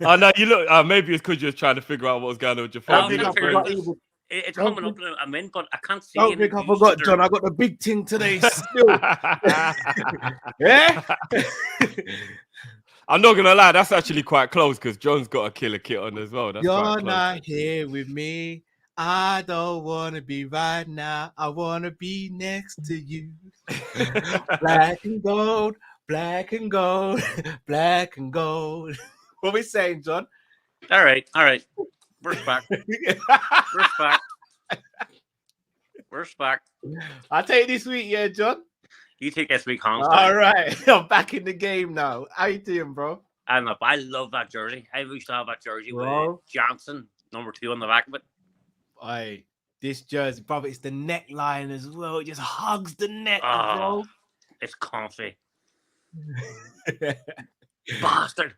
Oh, no, you look. Maybe it's because you're trying to figure out what's going on with your Don't family. think I forgot forgot. either. It's coming up. I'm in, but I can't see. Don't think I forgot, John. I got the big thing today still. Yeah? I'm not gonna lie, that's actually quite close because John's got a killer kit on as well. That's You're quite close, not actually. here with me. I don't want to be right now. I want to be next to you. Black and gold, black and gold, black and gold. What we saying, John? All right. Respect. Respect. I'll take this week, yeah, John. You take this week, Hans. All right. I'm back in the game now. How you doing, bro? I love that jersey. I used to have that jersey Bro. with Johnson, number 2 on the back of it. Aye, this jersey, brother, it's the neckline as well. It just hugs the neck, Oh, it's comfy. Bastard.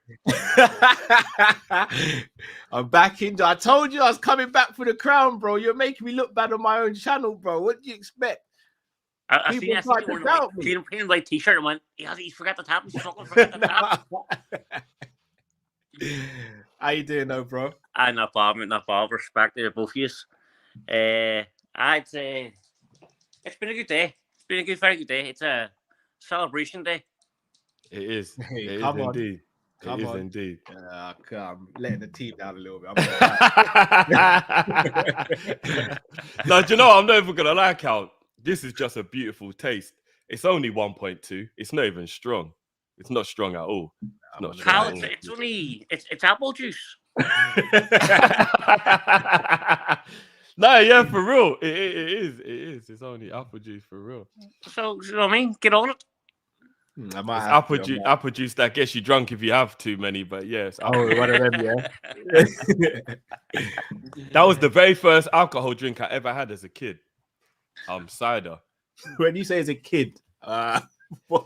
I'm back in. I told you I was coming back for the crown, bro. You're making me look bad on my own channel, bro. What do you expect? I People seen tried you to wearing doubt a me. plain white t-shirt and went, he's forgot the top. He's fucking forgot the top. How you doing, though, bro? Not bad. Respect to both of you. I'd say it's been a good day. It's been a very good day. It's a celebration day. It is. Hey, It is come on. indeed. Come It is on. indeed. I'm letting the team down a little bit. No, do you know what? I'm not even gonna lie, Cal. This is just a beautiful taste. It's only 1.2. It's not even strong. It's not strong at all. It's not strong Cal, at all. it's only it's apple juice. No, yeah, for real. It is. It's only apple juice for real. So you know what I mean? Get on it. I might It's have to, apple juice that gets you drunk if you have too many, but yes. Oh, one of them, yeah. That was the very first alcohol drink I ever had as a kid. Cider. When you say as a kid, what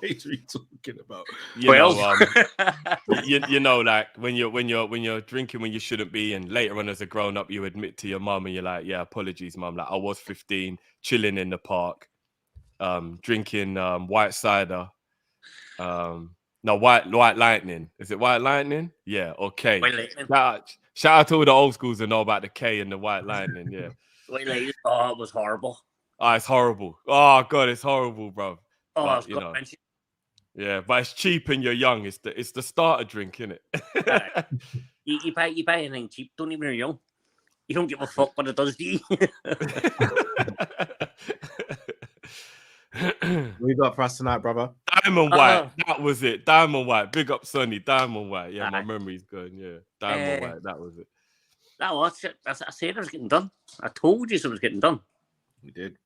age are you talking about? You know, like when you're drinking when you shouldn't be, and later on as a grown up, you admit to your mum and you're like, yeah, apologies, mum. Like I was 15, chilling in the park, drinking white cider. No, white lightning. Is it white lightning? Yeah, okay. Shout out to all the old schools that know about the K and the white lightning. Yeah. White lightning. Oh, it was horrible. Oh, it's horrible. Oh god, it's horrible, bro. Oh, But, you know. Yeah, but it's cheap and you're young. It's the starter drink, innit? You buy anything cheap. Don't even know you're young. You don't give a fuck what it does to you. What you got for us tonight, brother? Diamond White. That was it. Diamond White. Big up Sonny. Diamond White. Yeah, my memory's good. Yeah. Diamond White. That was it. That was it. I said it was getting done. I told you it was getting done. You did.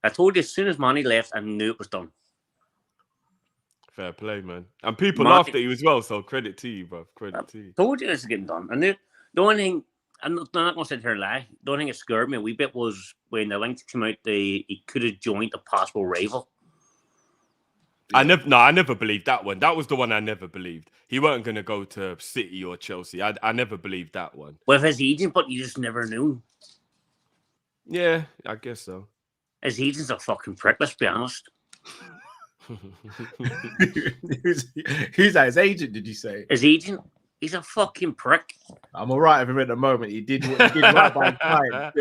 I told you as soon as Manny left, I knew it was done. Fair play, man. And people laughed at you as well, so credit to you, bro. Credit to you. I told you this was getting done. I knew. The only thing, I'm not going to sit here and lie. The only thing that scared me a wee bit was when the links came out, he could have joined a possible rival. I never believed that one. That was the one I never believed. He weren't going to go to City or Chelsea. I never believed that one. With his agent, but you just never knew. Yeah, I guess so. His agent's a fucking prick, let's be honest. Who's that? His agent, did you say? His agent? He's a fucking prick. I'm all right with him at the moment. He did right by his client.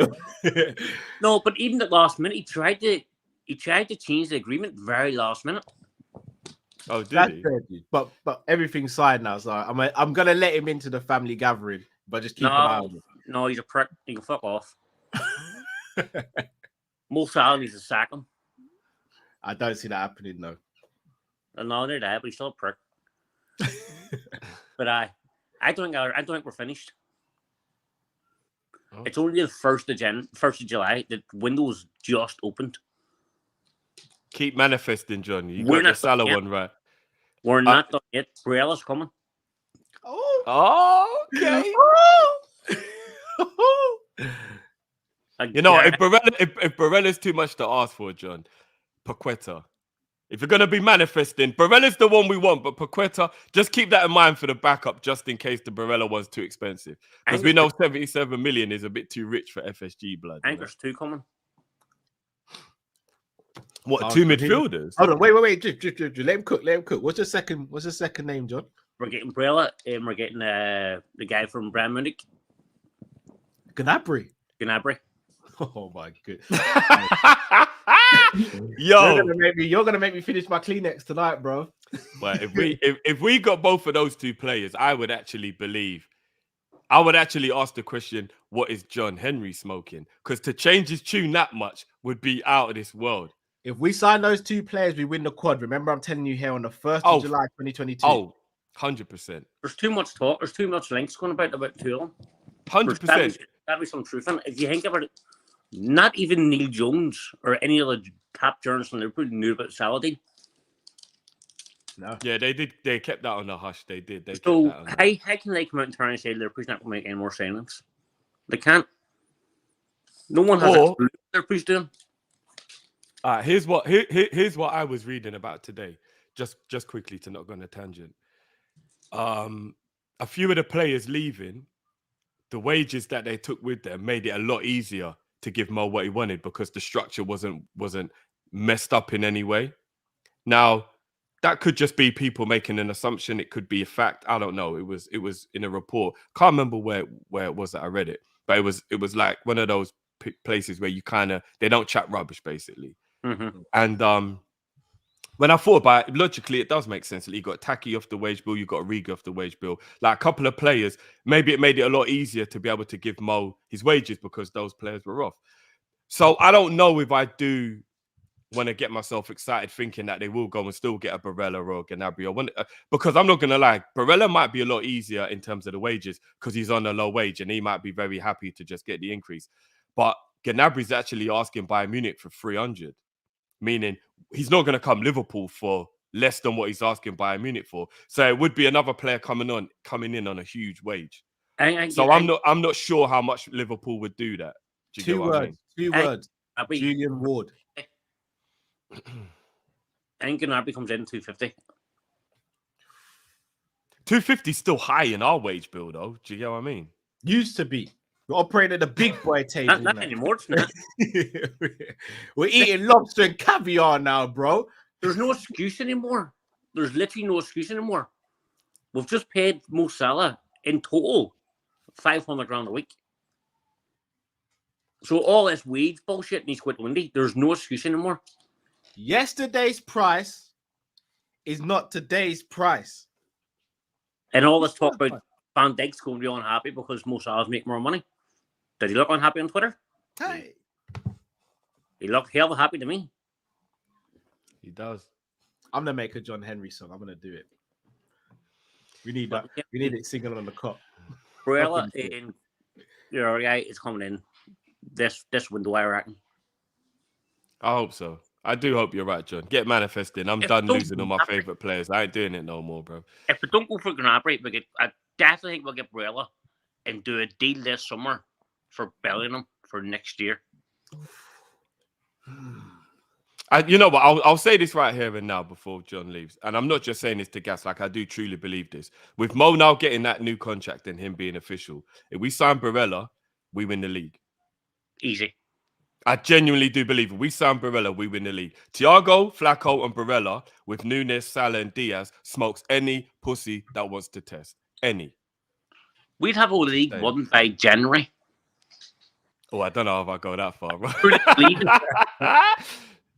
No, but even at last minute, he tried to change the agreement very last minute. Oh, did he? But everything's signed now, so I'm gonna let him into the family gathering, but just keep an eye on him. No, he's a prick. He can fuck off. Mo Salah needs to sack him. I don't see that happening though. No, they're that, but he's still a prick. But I don't think we're finished. It's only the 1st of July. The window's just opened. Keep manifesting, John. You We're got the not Salah done yet. one right. We're not done yet. Barella's coming. Oh, okay. You know, if Barella's too much to ask for, John, Paqueta. If you're gonna be manifesting, Barella's the one we want, but Paqueta, just keep that in mind for the backup, just in case the Barella one's too expensive. Because we know 77 million is a bit too rich for FSG blood. I think there's 2 coming. What, 2 midfielders? Hold on, wait. Just let him cook. What's the second name, John? We're getting Barella, and we're getting the guy from Bayern Munich, Gnabry. Oh my goodness. Yo, you're gonna make me finish my Kleenex tonight, bro. But if we got both of those 2 players, I would actually ask the question, what is John Henry smoking? Because to change his tune that much would be out of this world. If we sign those 2 players, we win the quad. Remember, I'm telling you here on the 1st of July 2022. Oh, 100%. There's too much talk. There's too much links going about 2 of them. 100%. That'd be some truth in it. If you think about it, not even Neil Jones or any other top journalists in Liverpool knew about Salah. No. Yeah, they did. They kept that on the hush. They did. So how can they come out and turn and say Liverpool's not going to make any more signings? They can't. No one has a clue what Liverpool's doing. Here's what I was reading about today. Just quickly to not go on a tangent. A few of the players leaving, the wages that they took with them made it a lot easier to give Mo what he wanted because the structure wasn't messed up in any way. Now, that could just be people making an assumption. It could be a fact. I don't know. It was in a report. Can't remember where it was that I read it, but it was like one of those places where you they don't chat rubbish basically. Mm-hmm. And when I thought about it, logically, it does make sense. You got Taki off the wage bill, you got Riga off the wage bill. Like a couple of players, maybe it made it a lot easier to be able to give Mo his wages because those players were off. So I don't know if I do want to get myself excited thinking that they will go and still get a Barella or a Gnabry. Because I'm not going to lie, Barella might be a lot easier in terms of the wages because he's on a low wage and he might be very happy to just get the increase. But Gnabry's actually asking Bayern Munich for 300. Meaning he's not going to come Liverpool for less than what he's asking Bayern Munich for. So it would be another player coming in on a huge wage. I'm not sure how much Liverpool would do that. Do you 2 get what words. I mean? 2 words. Julian Ward. I think Gnabry comes in 250. 250 is still high in our wage bill, though. Do you get what I mean? Used to be. We're operating at the big boy table. Not anymore. It's not. We're eating lobster and caviar now, bro. There's no excuse anymore. There's literally no excuse anymore. We've just paid Mo Salah in total 500 grand a week. So all this wage bullshit needs to quit windy. There's no excuse anymore. Yesterday's price is not today's price. And all this talk about Van Dijk's going to be unhappy because Mo Salah's making more money. Did he look unhappy on Twitter? Hey. He looked hell happy to me. He does. I'm gonna make a John Henry song. I'm gonna do it. We need that. We need it singing on the cop. Barella in your guy is coming in this window, I reckon. I hope so. I do hope you're right, John. Get manifesting. I'm done losing all my favourite players. I ain't doing it no more, bro. If we don't go for Gnabry, I definitely think we'll get Barella and do a deal this summer for Bellingham for next year. You know what? I'll say this right here and now before John leaves. And I'm not just saying this to gas. Like, I do truly believe this. With Mo now getting that new contract and him being official, if we sign Barella, we win the league. Easy. I genuinely do believe if we sign Barella, we win the league. Thiago, Flacco, and Barella with Nunes, Salah, and Diaz smokes any pussy that wants to test. Any. We'd have a league won by January. Oh, I don't know if I go that far, bro.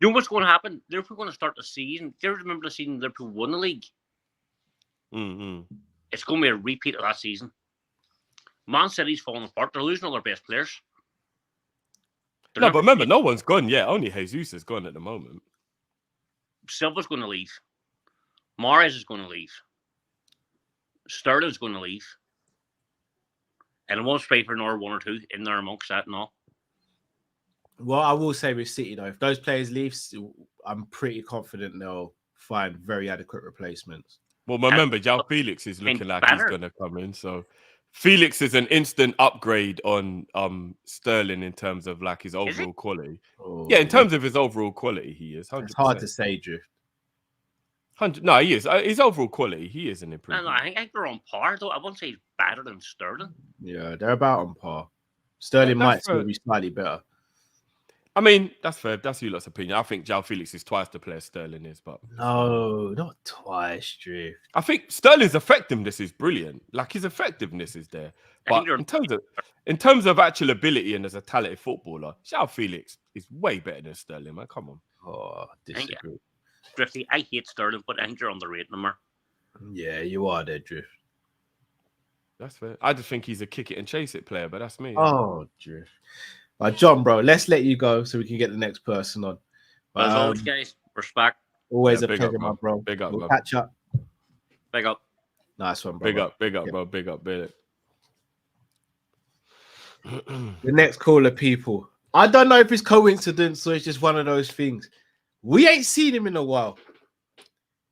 You know what's going to happen? Liverpool going to start the season. Do you remember the season Liverpool won the league? Mm-hmm. It's going to be a repeat of that season. Man City's falling apart. They're losing all their best players. But remember, no one's gone yet. Only Jesus is gone at the moment. Silva's going to leave. Mahrez is going to leave. Sterling's going to leave. And one striker or one or two in there amongst that and all. Well, I will say with City though, if those players leave, I'm pretty confident they'll find very adequate replacements. Well, remember, João Felix is looking like he's better. going to come in. So Felix is an instant upgrade on Sterling in terms of like his overall quality. Oh, Yeah, in terms of his overall quality, he is 100%. It's hard to say, Drift. 100. No, he is. His overall quality, he is an improvement. No, I think they're on par though. I wouldn't say he's better than Sterling. Yeah, they're about on par. Sterling might still be slightly better. I mean, that's fair. That's you lot's opinion. I think João Felix is twice the player Sterling is, but no, not twice, Drift. I think Sterling's effectiveness is brilliant. Like his effectiveness is there, but in terms of actual ability and as a talented footballer, João Felix is way better than Sterling. Man, come on. Oh, disagree. Drifty, I hate Sterling, but I think you're underrating him. Yeah, you are there, Drift. That's fair. I just think he's a kick it and chase it player, but that's me. Oh, Drift. John, bro, let's let you go so we can get the next person on. As always, guys, respect. Always a pleasure, my bro. Big up, we'll catch up. Big up. Nice one, bro. Big up, bro. Big up, Billy. The next caller, people. I don't know if it's coincidence or it's just one of those things. We ain't seen him in a while.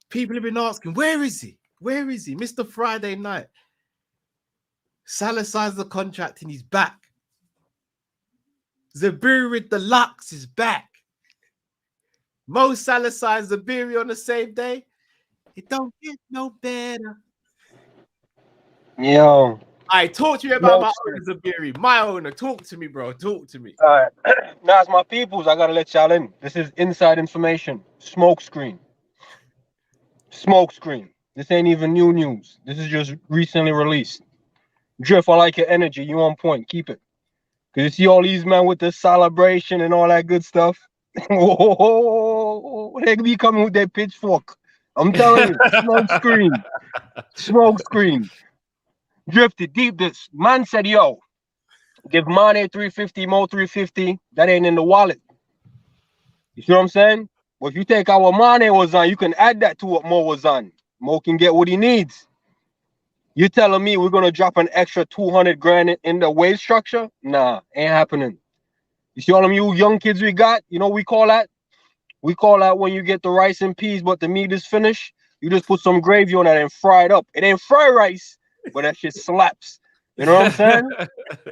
People have been asking, where is he? Where is he? Mr. Friday Night. Salah signs the contract and he's back. Zabiri with the Lux is back. Mo Salah signs Zabiri on the same day. It don't get no better. Yo. All right, talk to me about my owner, Zabiri. My owner. Talk to me, bro. Talk to me. All right. Now, it's my peoples. I got to let y'all in. This is inside information. Smoke screen. Smoke screen. This ain't even new news. This is just recently released. Drift, I like your energy. You on point. Keep it. Because you see all these men with the celebration and all that good stuff. They be coming with their pitchfork. I'm telling you, smoke screen. Smoke screen. Drifted deep this. Man said, yo, give Mane 350, Mo 350. That ain't in the wallet. You see what I'm saying? Well, if you take out what Mane was on, you can add that to what Mo was on. Mo can get what he needs. You telling me we're going to drop an extra 200 grand in the wage structure? Nah, ain't happening. You see all them you young kids we got? You know what we call that? We call that when you get the rice and peas, but the meat is finished. You just put some gravy on that and fry it up. It ain't fried rice, but that shit slaps. You know what I'm saying?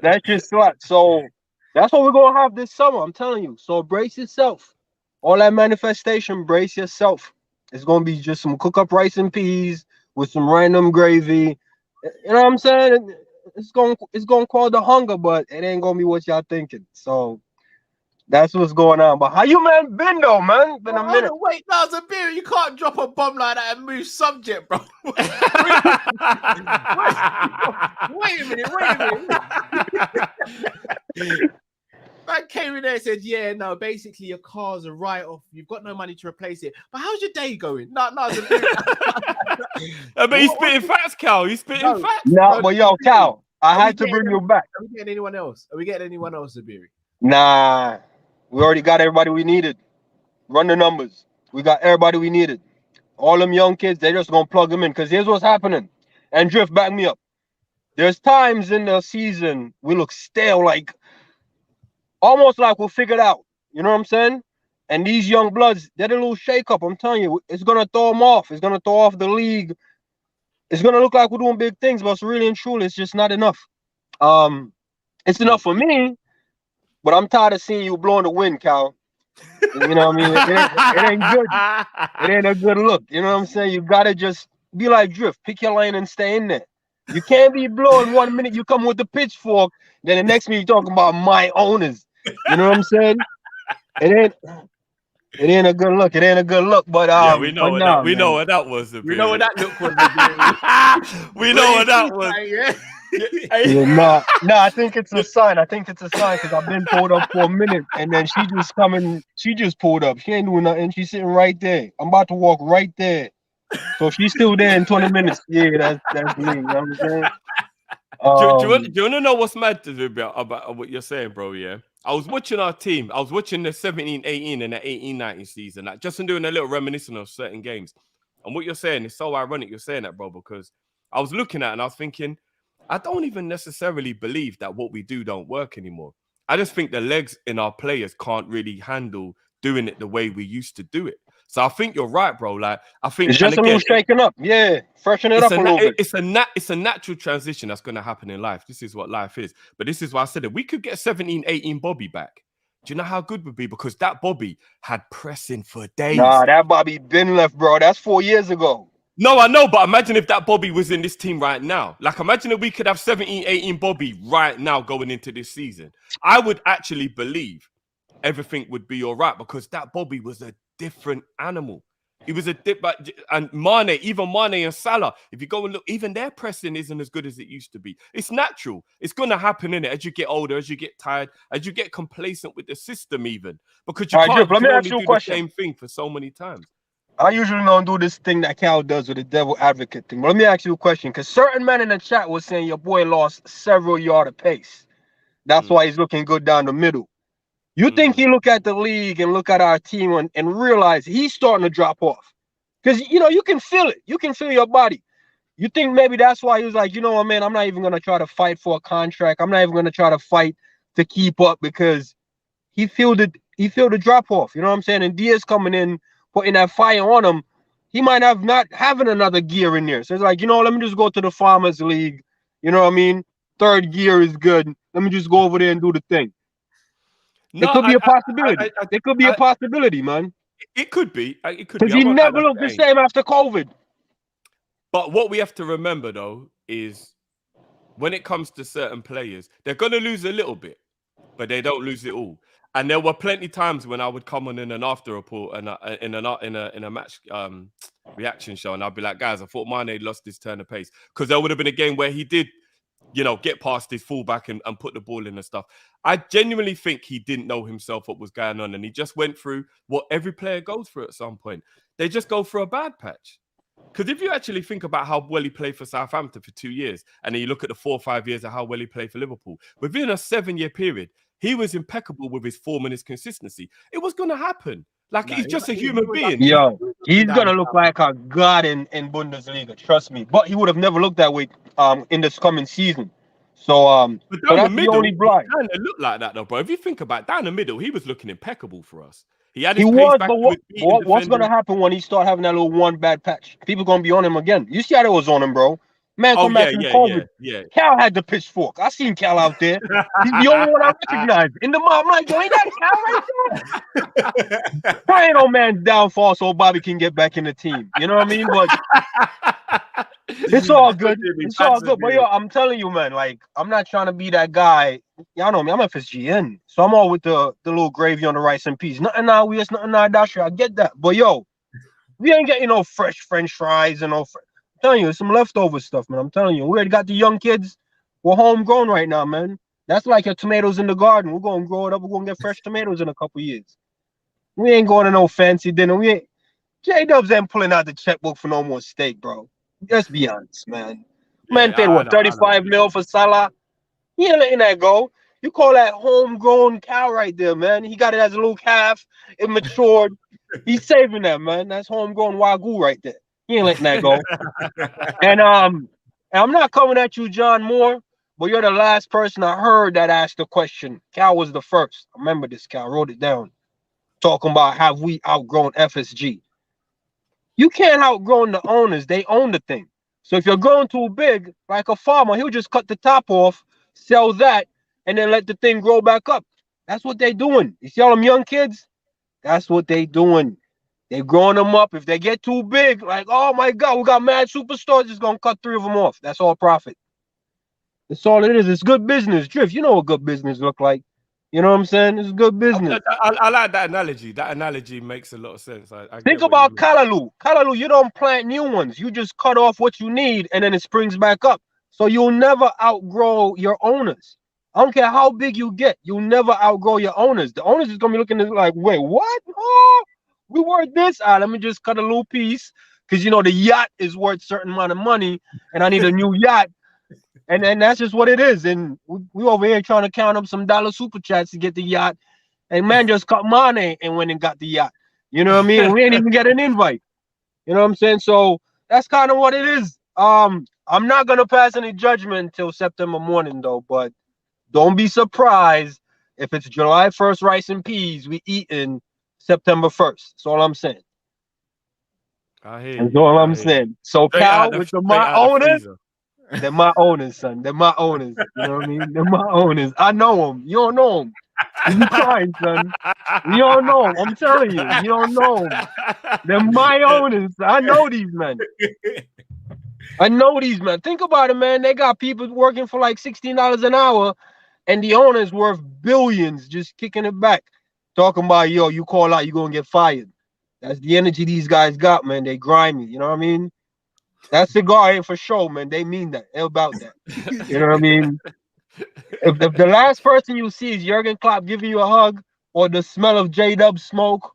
That shit slaps. So that's what we're going to have this summer, I'm telling you. So brace yourself. All that manifestation, brace yourself. It's going to be just some cook up rice and peas with some random gravy. You know what I'm saying? It's going to call the hunger, but it ain't going to be what y'all thinking. So that's what's going on. But how you man been though, man? Been a minute. Wait, no, Zabiri, you can't drop a bomb like that and move subject, bro. Wait a minute. Man came in there and said, yeah, no, basically your car's a write-off. You've got no money to replace it. But how's your day going? No, Zabiri. But he's spitting facts, Cal. He's spitting facts. No, but yo, Cal, I had to bring you back. Are we getting anyone else? Zabiri? Nah. We already got everybody we needed. Run the numbers. We got everybody we needed. All them young kids, they just gonna plug them in. Because here's what's happening. And Drift, back me up. There's times in the season we look stale, like almost like we'll figure it out. You know what I'm saying? And these young bloods, they're a little shake-up. I'm telling you, it's gonna throw them off. It's gonna throw off the league. It's gonna look like we're doing big things, but it's really and truly, it's just not enough. It's enough for me. But I'm tired of seeing you blowing the wind, Cal. You know what I mean? It ain't good. It ain't a good look. You know what I'm saying? You got to just be like Drift. Pick your lane and stay in there. You can't be blowing 1 minute. You come with the pitchfork. Then the next minute you're talking about my owners. You know what I'm saying? It ain't a good look. It ain't a good look. But yeah, we know what that was. We know what that look was. We know what that was. Yeah, I think it's a sign. Because I've been pulled up for a minute, and then she just pulled up. She ain't doing nothing. She's sitting right there. I'm about to walk right there. So if she's still there in 20 minutes, yeah, that's me. You know what I'm saying? Do you want to know what's mad about what you're saying, bro? Yeah, I was watching our team. I was watching the 17-18 and the 18-19 season, like just doing a little reminiscing of certain games. And what you're saying is so ironic. You're saying that, bro, because I was looking at it and I was thinking, I don't even necessarily believe that what we do don't work anymore. I just think the legs in our players can't really handle doing it the way we used to do it. So I think you're right, bro. Like I think It's just a little shaking up. Yeah, freshen it up a little bit. It's a natural transition that's going to happen in life. This is what life is. But this is why I said it. We could get 17, 18 Bobby back. Do you know how good would be? Because that Bobby had pressing for days. Nah, that Bobby been left, bro. That's 4 years ago. No, I know, but imagine if that Bobby was in this team right now. Like, imagine if we could have 17, 18 Bobby right now going into this season. I would actually believe everything would be all right because that Bobby was a different animal. He was and Mane, even Mane and Salah, if you go and look, even their pressing isn't as good as it used to be. It's natural. It's going to happen, innit? As you get older, as you get tired, as you get complacent with the system even. Because you can't only do the same thing for so many times. I usually don't do this thing that Cal does with the devil advocate thing. But let me ask you a question. Because certain men in the chat was saying your boy lost several yards of pace. That's why he's looking good down the middle. You think he look at the league and look at our team and realize he's starting to drop off? Because, you know, you can feel it. You can feel your body. You think maybe that's why he was like, you know what, man, I'm not even going to try to fight for a contract. I'm not even going to try to fight to keep up because he feel the drop off. You know what I'm saying? And Diaz coming in, putting that fire on him, he might have not having another gear in there. So it's like, you know, let me just go to the Farmers League. You know what I mean? Third gear is good. Let me just go over there and do the thing. No, it could be a possibility. It could be a possibility, man. It could be. It could be. Because he never looked the same after COVID. But what we have to remember, though, is when it comes to certain players, they're going to lose a little bit, but they don't lose it all. And there were plenty times when I would come on in an after report and in a match reaction show, and I'd be like, guys, I thought Mane lost his turn of pace because there would have been a game where he did, you know, get past his fullback and put the ball in and stuff. I genuinely think he didn't know himself what was going on, and he just went through what every player goes through at some point. They just go through a bad patch. Because if you actually think about how well he played for Southampton for 2 years, and then you look at the 4 or 5 years of how well he played for Liverpool, within a 7-year period, he was impeccable with his form and his consistency. It was going to happen. Like, he's just a human being. Yo, he's going to look like a god in Bundesliga, trust me. But he would have never looked that way in this coming season. So, but down the middle, only blind. He kind of looked like that, though, bro. If you think about it, down the middle, he was looking impeccable for us. He had his pace was, back. But what's going to happen when he start having that little one bad patch? People going to be on him again. You see how it was on him, bro. Man, come back from COVID. Yeah. Cal had the pitchfork. I seen Cal out there. He's the only one I recognize. In the mob, I'm like, yo, ain't that Cal right there? Praying on man's downfall so Bobby can get back in the team. You know what I mean? But it's all good. It's all good. But yo, I'm telling you, man, like, I'm not trying to be that guy. Y'all know me. I'm FSGN. So I'm all with the little gravy on the rice and peas. Nothing now, we just nothing now, that's I get that. But yo, we ain't getting no fresh French fries and no I'm telling you, it's some leftover stuff, man. I'm telling you, we already got the young kids. We're homegrown right now, man. That's like your tomatoes in the garden. We're gonna grow it up. We're gonna get fresh tomatoes in a couple years. We ain't going to no fancy dinner. We ain't. J-Dubs ain't pulling out the checkbook for no more steak, bro. Let's be honest, man. Man paid what, 35 mil for Salah? He ain't letting that go. You call that homegrown cow right there, man. He got it as a little calf. It matured. He's saving that, man. That's homegrown Wagyu right there. He ain't letting that go. And I'm not coming at you, John Moore, but you're the last person I heard that asked the question. Cal was the first. I remember this, Cal. Wrote it down. Talking about have we outgrown FSG. You can't outgrow the owners. They own the thing. So if you're growing too big, like a farmer, he'll just cut the top off, sell that, and then let the thing grow back up. That's what they doing. You see all them young kids? That's what they doing. They growing them up. If they get too big, like, oh my God, we got mad superstars, just gonna cut 3 of them off. That's all profit. That's all it is. It's good business. Drift, you know what good business look like. You know what I'm saying? It's good business. I like that analogy. That analogy makes a lot of sense. I think about Callaloo. Callaloo, you don't plant new ones. You just cut off what you need, and then it springs back up. So you'll never outgrow your owners. I don't care how big you get. You'll never outgrow your owners. The owners is going to be looking at it like, wait, what? Oh, we worth this. Let me just cut a little piece because, you know, the yacht is worth a certain amount of money, and I need a new yacht. And that's just what it is. And we over here trying to count up some dollar super chats to get the yacht. And man just cut money and went and got the yacht. You know what I mean? And we ain't even get an invite. You know what I'm saying? So that's kind of what it is. I I'm not gonna pass any judgment until September morning though, but don't be surprised if it's July 1st rice and peas we eating September 1st. That's all I'm saying. I hear That's you. all I I'm hear you. saying. So Straight Cal, out with the, the straight my out the owners, freezer. they're my owners, son. They're my owners. You know what I mean? They're my owners. I know them. You don't know them. You be crying, son. You don't know them. I'm telling you. You don't know them. They're my owners. I know these men. I know these men. Think about it, man. They got people working for like $16 an hour, and the owner's worth billions just kicking it back. Talking about, yo, you call out, you're going to get fired. That's the energy these guys got, man. They grimy. You know what I mean? That cigar ain't for show, man. They mean that. They're about that. You know what I mean? If the last person you see is Jurgen Klopp giving you a hug, or the smell of J-Dub smoke,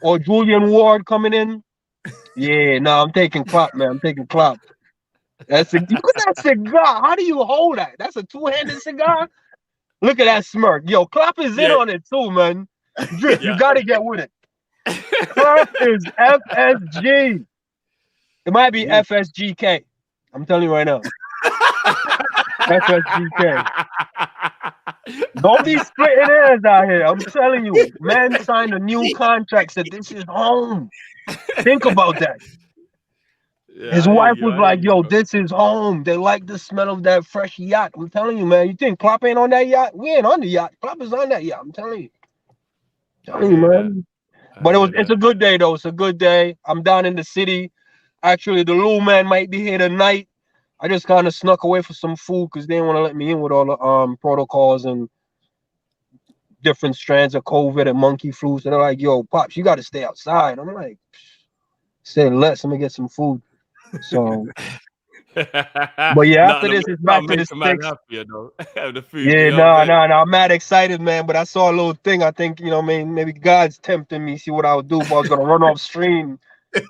or Julian Ward coming in, yeah, no, I'm taking Klopp, man. I'm taking Klopp. Look at that cigar. How do you hold that? That's a two-handed cigar. Look at that smirk. Yo, Klopp is in on it too, man. Drip, you gotta get with it. Klopp is FSG. It might be FSGK. I'm telling you right now. FSGK. Don't be splitting hairs out here. I'm telling you, man signed a new contract, said this is home. Think about that. Yeah, His I hear wife you, was I hear like, you, yo, bro. this is home. They like the smell of that fresh yacht. I'm telling you, man. You think Klopp ain't on that yacht? We ain't on the yacht. Klopp is on that yacht. I'm telling you. I hear Man. that. But I hear it's that. a good day, though. It's a good day. I'm down in the city. Actually, the little man might be here tonight. I just kind of snuck away for some food because they didn't want to let me in with all the protocols and different strands of COVID and monkey flu. So they're like, yo, Pops, you got to stay outside. I'm like, say less. Let me get some food. So, but yeah, after this, it's back to the make a man sticks. happier though. The food, Yeah, you know what I'm saying? no. I'm mad excited, man. But I saw a little thing. I think, you know, maybe God's tempting me. See what I'll do. But I was gonna run off stream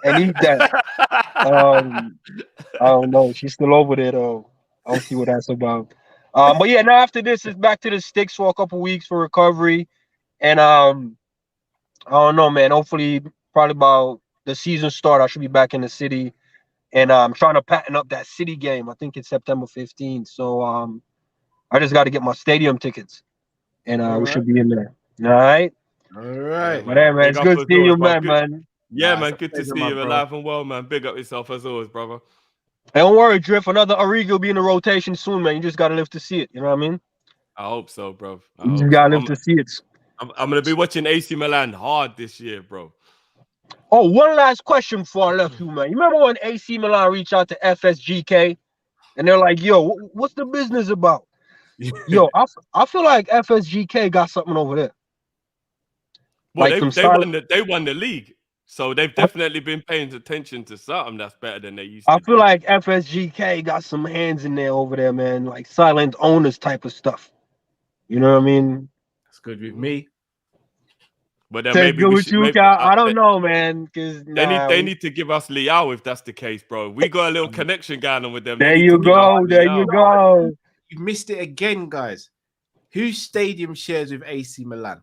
and eat that. I don't know. She's still over there though. I'll see what that's about. But yeah, now after this, it's back to the sticks for a couple weeks for recovery. And I don't know, man. Hopefully, probably about the season start, I should be back in the city. And I'm trying to pattern up that city game. I think it's September 15th. So I just got to get my stadium tickets, and we should be in there. All right. All Yeah, right. But hey, man, Big it's up good as seeing always, you, bro. man. Yeah, Nah, man. it's a Good to pleasure, see my you bro. alive and well, man. Big up yourself as always, brother. Hey, don't worry, Drift. Another Origi will be in the rotation soon, man. You just got to live to see it. You know what I mean? I hope so, bro. I You just hope got so. to live to see it. I'm gonna be watching AC Milan hard this year, bro. Oh, one last question before I left you, man. You remember when AC Milan reached out to FSGK and they're like, yo, what's the business about? Yo, I feel like FSGK got something over there. Well, Like some they won the league, so they've definitely been paying attention to something that's better than they used I to feel do. like FSGK got some hands in there over there, man. Like silent owners type of stuff. You know what I mean? That's good with me. But then Says maybe good we with should you, maybe Cal. I don't know, man. Cause they need to give us Liao if that's the case, bro. We got a little connection going on with them. They there need you to give us go. There Liao. you go. You missed it again, guys. Whose stadium shares with AC Milan?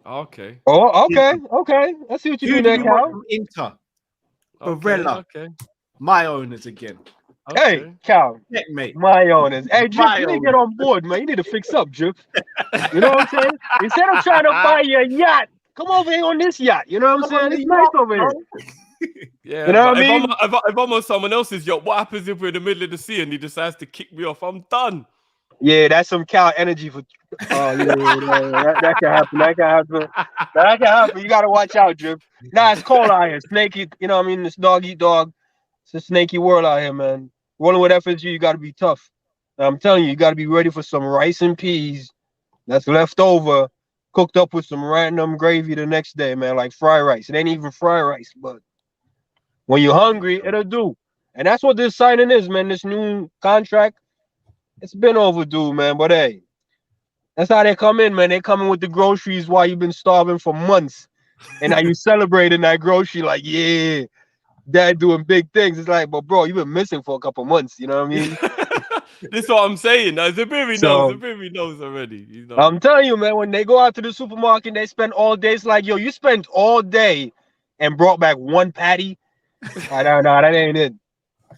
Okay. Oh, okay. Let's see what you Who do do there, we want Cal. from Inter? Okay. Barella. Okay. My owners again. Hey, Okay. Cal. Checkmate. My owners. Hey, Drip, My you need to owners. get on board, man. You need to fix up, Drip. You know what I'm saying? Instead of trying to buy your yacht, come over here on this yacht. You know what I'm Come on saying? the It's nice yacht, over here. bro. Yeah, You know but what I mean? if I'm on someone else's yacht, what happens if we're in the middle of the sea and he decides to kick me off? I'm done. Yeah, that's some Cal energy for. Oh yeah, that can happen. That can happen. That can happen. You gotta watch out, Drip. Nah, it's cold out here. Snaky. You know what I mean? It's dog eat dog. It's a snaky world out here, man. Rolling with FSG, you gotta be tough. And I'm telling you, you gotta be ready for some rice and peas that's left over, cooked up with some random gravy the next day, man. Like fried rice. It ain't even fried rice, but when you're hungry, it'll do. And that's what this signing is, man. This new contract. It's been overdue, man. But hey, that's how they come in, man. They come in with the groceries while you've been starving for months. And now you celebrating that grocery like, yeah, dad doing big things. It's like, but bro, you've been missing for a couple months. You know what I mean? This is what I'm saying. Zabiri knows. So Zabiri knows already. You know. I'm telling you, man, when they go out to the supermarket, they spend all day. It's like, yo, you spent all day and brought back one patty. I don't know. That ain't it.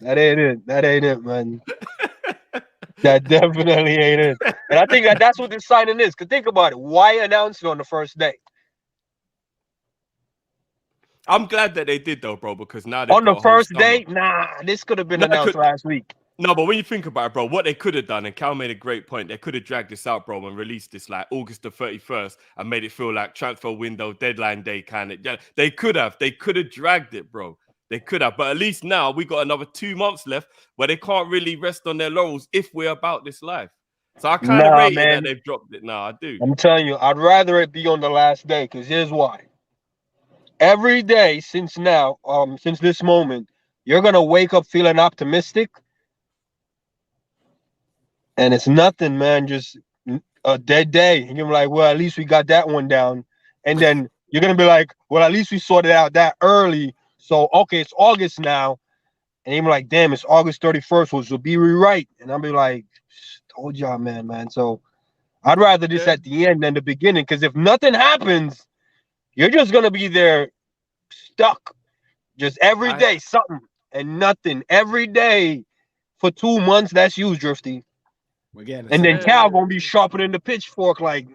That ain't it. That ain't it, man. That definitely ain't it. And I think that's what this signing is. Cause think about it. Why announce it on the first day? I'm glad that they did though, bro, because now they've On the got a whole first summer. day? Nah, this could have been No, announced last week. No, but when you think about it, bro, what they could have done, and Cal made a great point, they could have dragged this out, bro, and released this like August the 31st and made it feel like transfer window, deadline day kind of. Yeah, they could have dragged it, bro. They could have, but at least now we got another 2 months left where they can't really rest on their laurels if we're about this life. So I kind of rate it that they've dropped it now. I do. I'm telling you, I'd rather it be on the last day, because here's why. Every day since now, since this moment, you're gonna wake up feeling optimistic. And it's nothing, man, just a dead day. And you're like, well, at least we got that one down. And then you're going to be like, well, at least we sorted out that early. So, okay, it's August now. And you're like, damn, it's August 31st, which will be rewrite. And I'll be like, told y'all, man. So I'd rather this at the end than the beginning. Because if nothing happens, you're just going to be there stuck. Just every day, something and nothing. Every day for 2 months, that's you, Drifty. And then Cal gonna be sharpening the pitchfork like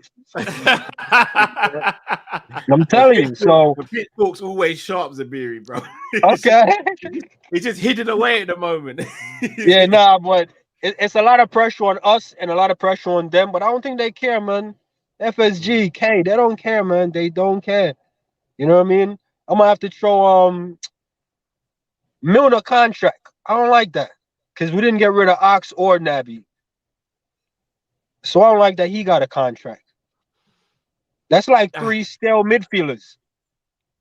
I'm telling you. So the pitchfork's always sharp, Zabiri, bro. Okay. He's just hidden away at the moment. Yeah, nah, but it's a lot of pressure on us and a lot of pressure on them. But I don't think they care, man. FSG, K, they don't care, man. They don't care. You know what I mean? I'm gonna have to throw Milner contract. I don't like that because we didn't get rid of Ox or Naby. So I don't like that he got a contract. That's like 3 stale midfielders.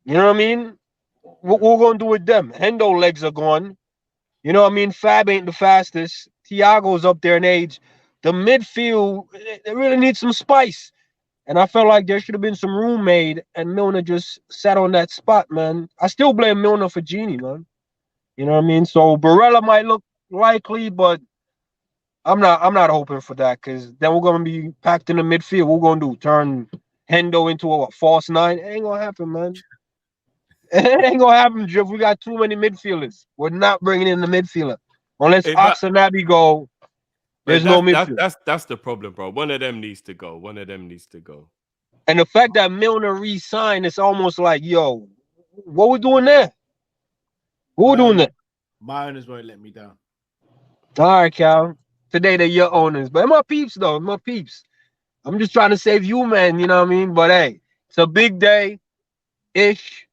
You know what I mean? What we're going to do with them? Hendo legs are gone. You know what I mean? Fab ain't the fastest. Thiago's up there in age. The midfield, they really need some spice. And I felt like there should have been some room made, and Milner just sat on that spot, man. I still blame Milner for Genie, man. You know what I mean? So Barella might look likely, but I'm not hoping for that, because then we're gonna be packed in the midfield. What we're gonna do? Turn Hendo into a false 9? It ain't gonna happen, man. It ain't gonna happen, Jeff. We got too many midfielders. We're not bringing in the midfielder unless Ox and Naby go. There's no midfield. That's the problem, bro. One of them needs to go. And the fact that Milner re-signed, it's almost like, yo, what we doing there? What we doing there? My owners won't let me down. All right, Cal. Today they're your owners, but my peeps though, my peeps. I'm just trying to save you, man. You know what I mean? But hey, it's a big day, ish,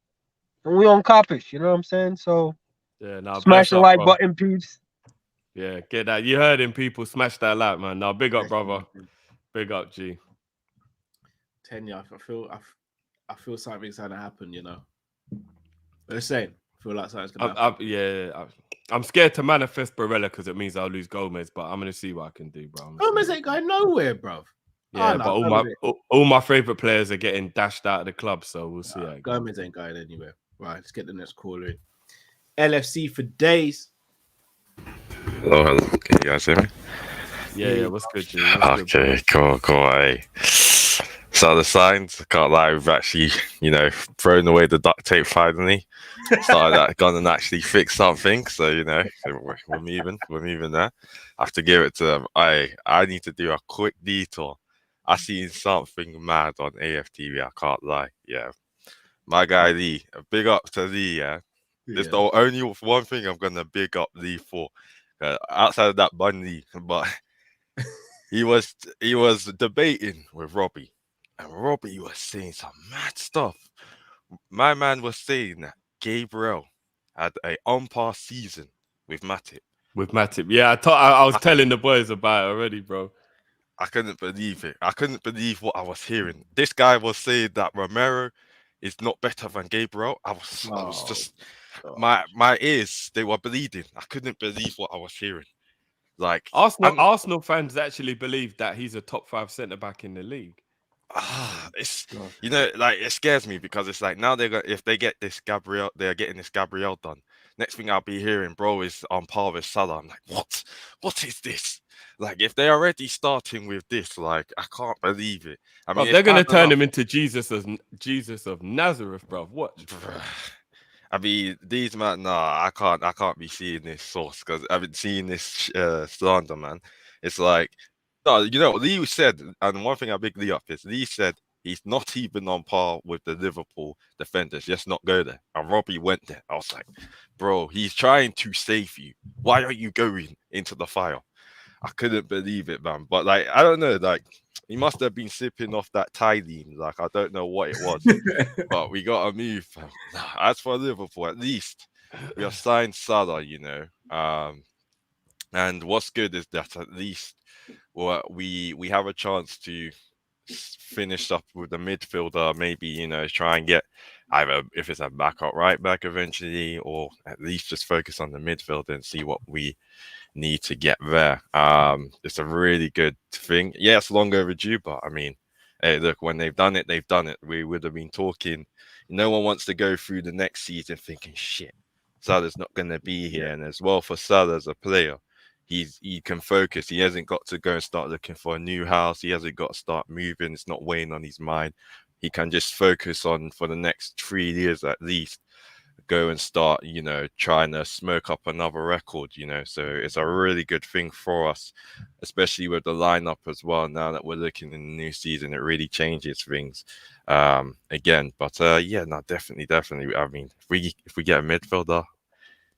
and we on Kopish. You know what I'm saying? So yeah, now smash the like button, peeps. Yeah, get that. You heard him, people. Smash that like, man. Now, big up, brother. Big up, G. Tenya, I feel something's gonna happen. You know, they're saying. I feel like something's gonna happen. I'm scared to manifest Barella because it means I'll lose Gomez, but I'm gonna see what I can do, bro. Gomez ain't going nowhere, bro. Yeah, but all my favorite players are getting dashed out of the club, so we'll see. Gomez ain't going anywhere. Right, let's get the next caller in. LFC for days. Hello. Can you guys hear me? Yeah. What's good, G? Okay, cool. Hey. So the signs, I can't lie, we've actually, thrown away the duct tape finally. Started that gun and actually fix something. So, we're moving there. I have to give it to them. I need to do a quick detour. I seen something mad on AFTV, I can't lie. Yeah. My guy Lee, big up to Lee, yeah. There's the only one thing I'm gonna big up Lee for. Outside of that Bundy, but he was debating with Robbie. And Robbie was saying some mad stuff. My man was saying that Gabriel had a on-par season with Matip. Yeah, I was telling the boys about it already, bro. I couldn't believe it. I couldn't believe what I was hearing. This guy was saying that Romero is not better than Gabriel. I was just my ears, they were bleeding. I couldn't believe what I was hearing. Like Arsenal fans actually believe that he's a top 5 centre back in the league. It's it scares me because it's like now if they get this Gabriel, they're getting this Gabriel done. Next thing I'll be hearing, bro, is on par with Salah. I'm like, what is this? Like, if they're already starting with this, like, I can't believe it. I mean, they're gonna turn him into Jesus of Nazareth, bro. What? I mean, these man, nah, I can't be seeing this source because I've been seeing this slander, man. It's like, no, you know, Lee said, and one thing I big Lee up is Lee said he's not even on par with the Liverpool defenders. Just not go there. And Robbie went there. I was like, bro, he's trying to save you. Why are you going into the fire? I couldn't believe it, man. But like, I don't know, like he must have been sipping off that Tylenol. Like, I don't know what it was, but we got to move. As for Liverpool, at least we have signed Salah, you know. And what's good is that at least we have a chance to finish up with the midfielder. Maybe, you know, try and get either if it's a backup right back eventually, or at least just focus on the midfield and see what we need to get there. It's a really good thing. Yeah, it's long overdue, but I mean, hey, look, when they've done it, they've done it. We would have been talking. No one wants to go through the next season thinking, shit, Salah's not going to be here. And as well for Salah as a player, he can focus. He hasn't got to go and start looking for a new house. He hasn't got to start moving. It's not weighing on his mind. He can just focus on, for the next 3 years at least, go and start, you know, trying to smoke up another record, you know. So it's a really good thing for us, especially with the lineup as well. Now that we're looking in the new season, it really changes things again. But yeah, no, definitely. I mean, if we get a midfielder,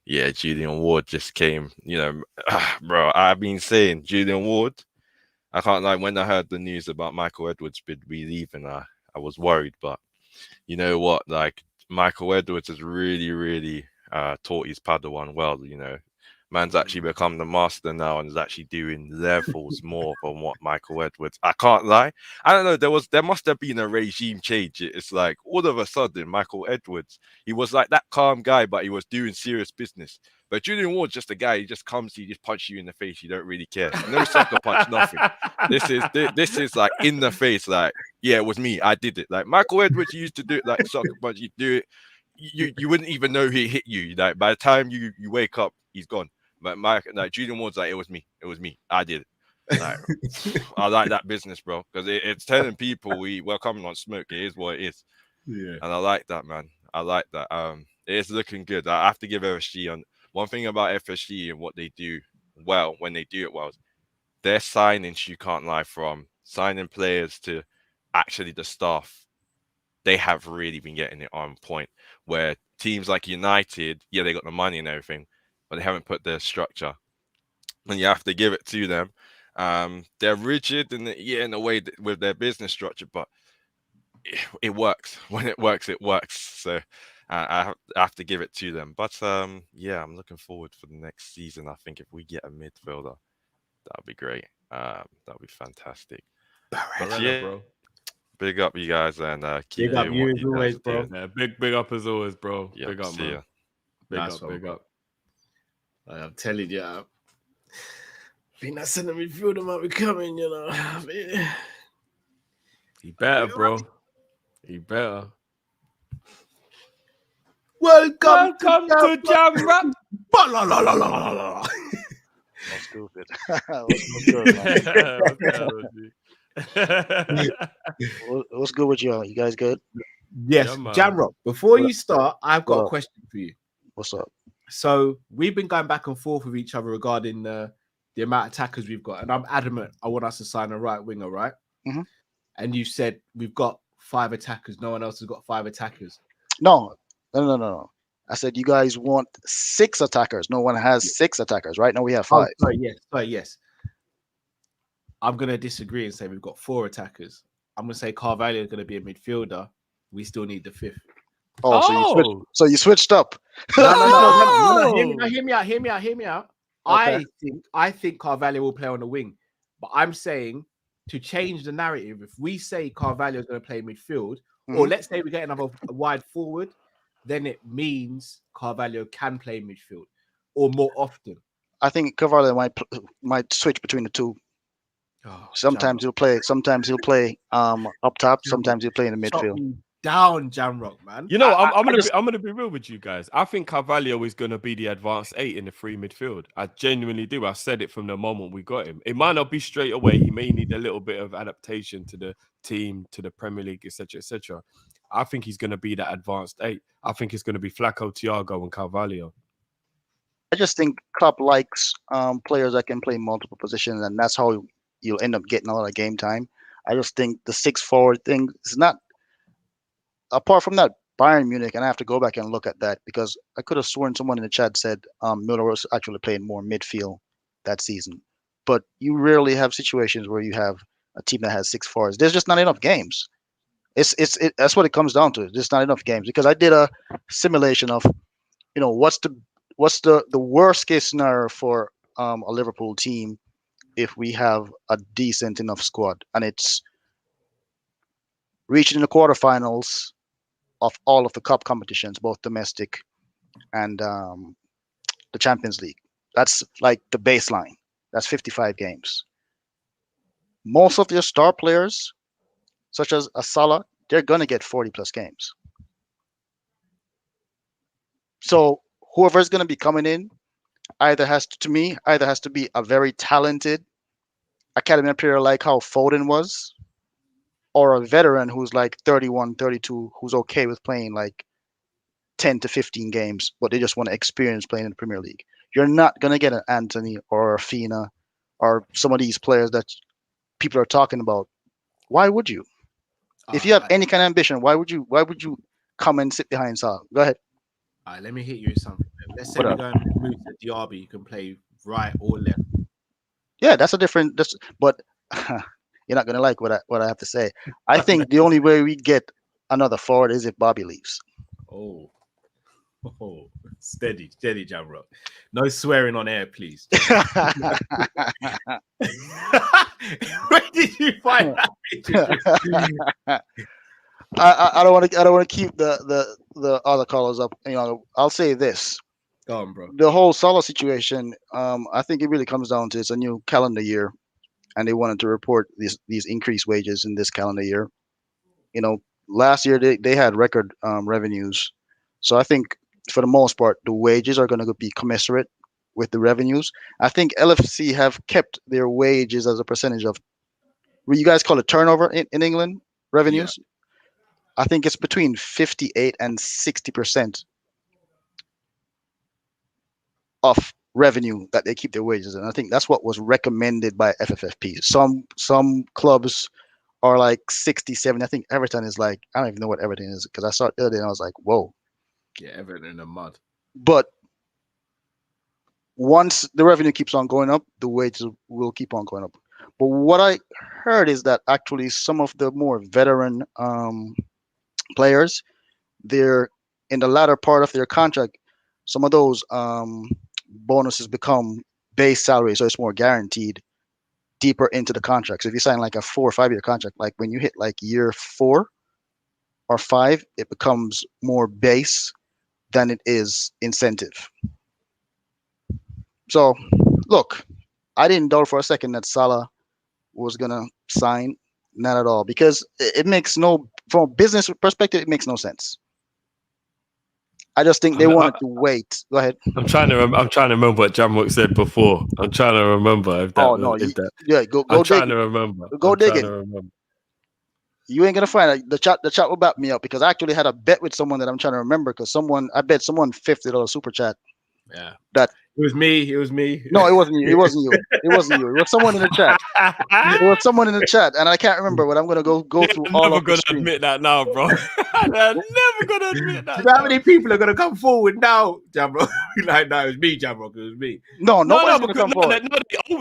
yeah, Julian Ward just came, you know, bro. I've been saying Julian Ward. I can't lie, when I heard the news about Michael Edwards be leaving, I was worried, but you know what, like, Michael Edwards has really taught his Padawan well, you know. Man's actually become the master now and is actually doing levels more than what Michael Edwards. I can't lie. I don't know. There must have been a regime change. It's like all of a sudden, Michael Edwards, he was like that calm guy, but he was doing serious business. But Julian Ward's just a guy. He just comes, he just punches you in the face. You don't really care. No sucker punch, nothing. This is like in the face. Like, yeah, it was me. I did it. Like Michael Edwards used to do it like sucker punch. You do it. You wouldn't even know he hit you. Like by the time you wake up, he's gone. But like Julian Ward's like, it was me. I did it. Like, I like that business, bro, because it's telling people we're coming on smoke. It is what it is. Yeah. And I like that, man. I like that. It is looking good. I have to give FSG on one thing about FSG and what they do well when they do it well. Their signings, you can't lie, from signing players to actually the staff, they have really been getting it on point. Where teams like United, yeah, they got the money and everything, but they haven't put their structure. And you have to give it to them. They're rigid in a way with their business structure, but it works. When it works, it works. So I have to give it to them. But yeah, I'm looking forward for the next season. I think if we get a midfielder, that'll be great. That'll be fantastic. But yeah, bro. Big up you guys and keep Big up doing you what as you guys always, are bro. doing. Yeah, big up as always, bro. Yeah, Big up, see man. ya. Big Nice up, one, big bro. up. I'm telling you, I think that centre midfielder might be coming, you know. He better, bro. He better. Welcome to Jam Rap. That's stupid. What's good, man? What's good with y'all? You guys good? Yes, Yeah, man. Jamrock, before you start, I've got a What? question for you. What's up? So we've been going back and forth with each other regarding the amount of attackers we've got, and I'm adamant I want us to sign a right winger, right? Mhm. And you said we've got 5 attackers. No one else has got 5 attackers. No. I said you guys want 6 attackers. No one has 6 attackers. Right now we have 5. Yes. I'm gonna disagree and say we've got 4 attackers. I'm gonna say Carvalho is gonna be a midfielder. We still need the 5th. Oh, so you switched up. No. Hear me out. Okay. I think Carvalho will play on the wing, but I'm saying to change the narrative. If we say Carvalho is going to play midfield, or let's say we get another wide forward, then it means Carvalho can play midfield or more often. I think Carvalho might switch between the two. Oh, Sometimes he'll play up top. Sometimes he'll play in the midfield. down, Jamrock, man. You know, I'm gonna be real with you guys. I think Carvalho is gonna be the advanced 8 in the free midfield. I genuinely do. I said it from the moment we got him. It might not be straight away. He may need a little bit of adaptation to the team, to the Premier League, etc., etc. I think he's gonna be that advanced 8. I think it's gonna be Flacco, Thiago, and Carvalho. I just think Klopp likes players that can play multiple positions, and that's how you'll end up getting a lot of game time. I just think the 6 forward thing is not. Apart from that, Bayern Munich, and I have to go back and look at that because I could have sworn someone in the chat said Miller was actually playing more midfield that season. But you rarely have situations where you have a team that has 6 forwards. There's just not enough games. That's what it comes down to. There's not enough games because I did a simulation of, what's the worst case scenario for a Liverpool team if we have a decent enough squad, and it's reaching the quarterfinals of all of the cup competitions, both domestic and the Champions League. That's like the baseline. That's 55 games. Most of your star players, such as a Salah, they're going to get 40 plus games. So whoever's going to be coming in either has to be a very talented academy player like how Foden was, or a veteran who's like 31, 32, who's okay with playing like 10 to 15 games, but they just want to experience playing in the Premier League. You're not going to get an Anthony or a Fina or some of these players that people are talking about. Why would you? If you have any kind of ambition, why would you come and sit behind Salah? Go ahead. All right, let me hit you with something. Let's say we're going to move to Diaby. You can play right or left. Yeah, that's a different. But you're not gonna like what I have to say. I think the only way we get another forward is if Bobby leaves. Oh, steady, Jamrock. No swearing on air, please. Where did you find that? I don't want to keep the other callers up. I'll say this. Go on, bro. The whole Salah situation, I think it really comes down to it's a new calendar year, and they wanted to report these increased wages in this calendar year. Last year they had record revenues, so I think for the most part the wages are going to be commensurate with the revenues. I think LFC have kept their wages as a percentage of what you guys call it turnover in England revenues. Yeah. I think it's between 58 and 60% of revenue that they keep their wages, and I think that's what was recommended by FFFP. Some clubs are like 67. I think Everton is like, I don't even know what Everton is because I saw it the other day and I was like, whoa. Yeah, Everton in the mud. But once the revenue keeps on going up, the wages will keep on going up. But what I heard is that actually some of the more veteran players, they're in the latter part of their contract, some of those bonuses become base salary, so it's more guaranteed deeper into the contract. So if you sign like a 4 or 5 year contract, like when you hit like year 4 or 5, it becomes more base than it is incentive. So look, I didn't doubt for a second that Salah was gonna sign, not at all, because it makes no, from a business perspective, it makes no sense. I just think they wanted to wait. Go ahead. I'm trying to remember what Jamrock said before. I'm trying to remember if that. Oh no! Go. I'm trying to remember. Go dig it. You ain't gonna find it. The chat will back me up because I actually had a bet with someone that I'm trying to remember because I bet someone $50 super chat. Yeah. That it was me. No, it wasn't you. It wasn't you. It was someone in the chat. It was someone in the chat, and I can't remember. But I'm gonna go through all of the never gonna admit that now, bro. I'm never gonna admit that. You know how many people are gonna come forward now, Jamrock? Like, no, it was me, Jamrock. It was me. No, nobody's gonna come forward.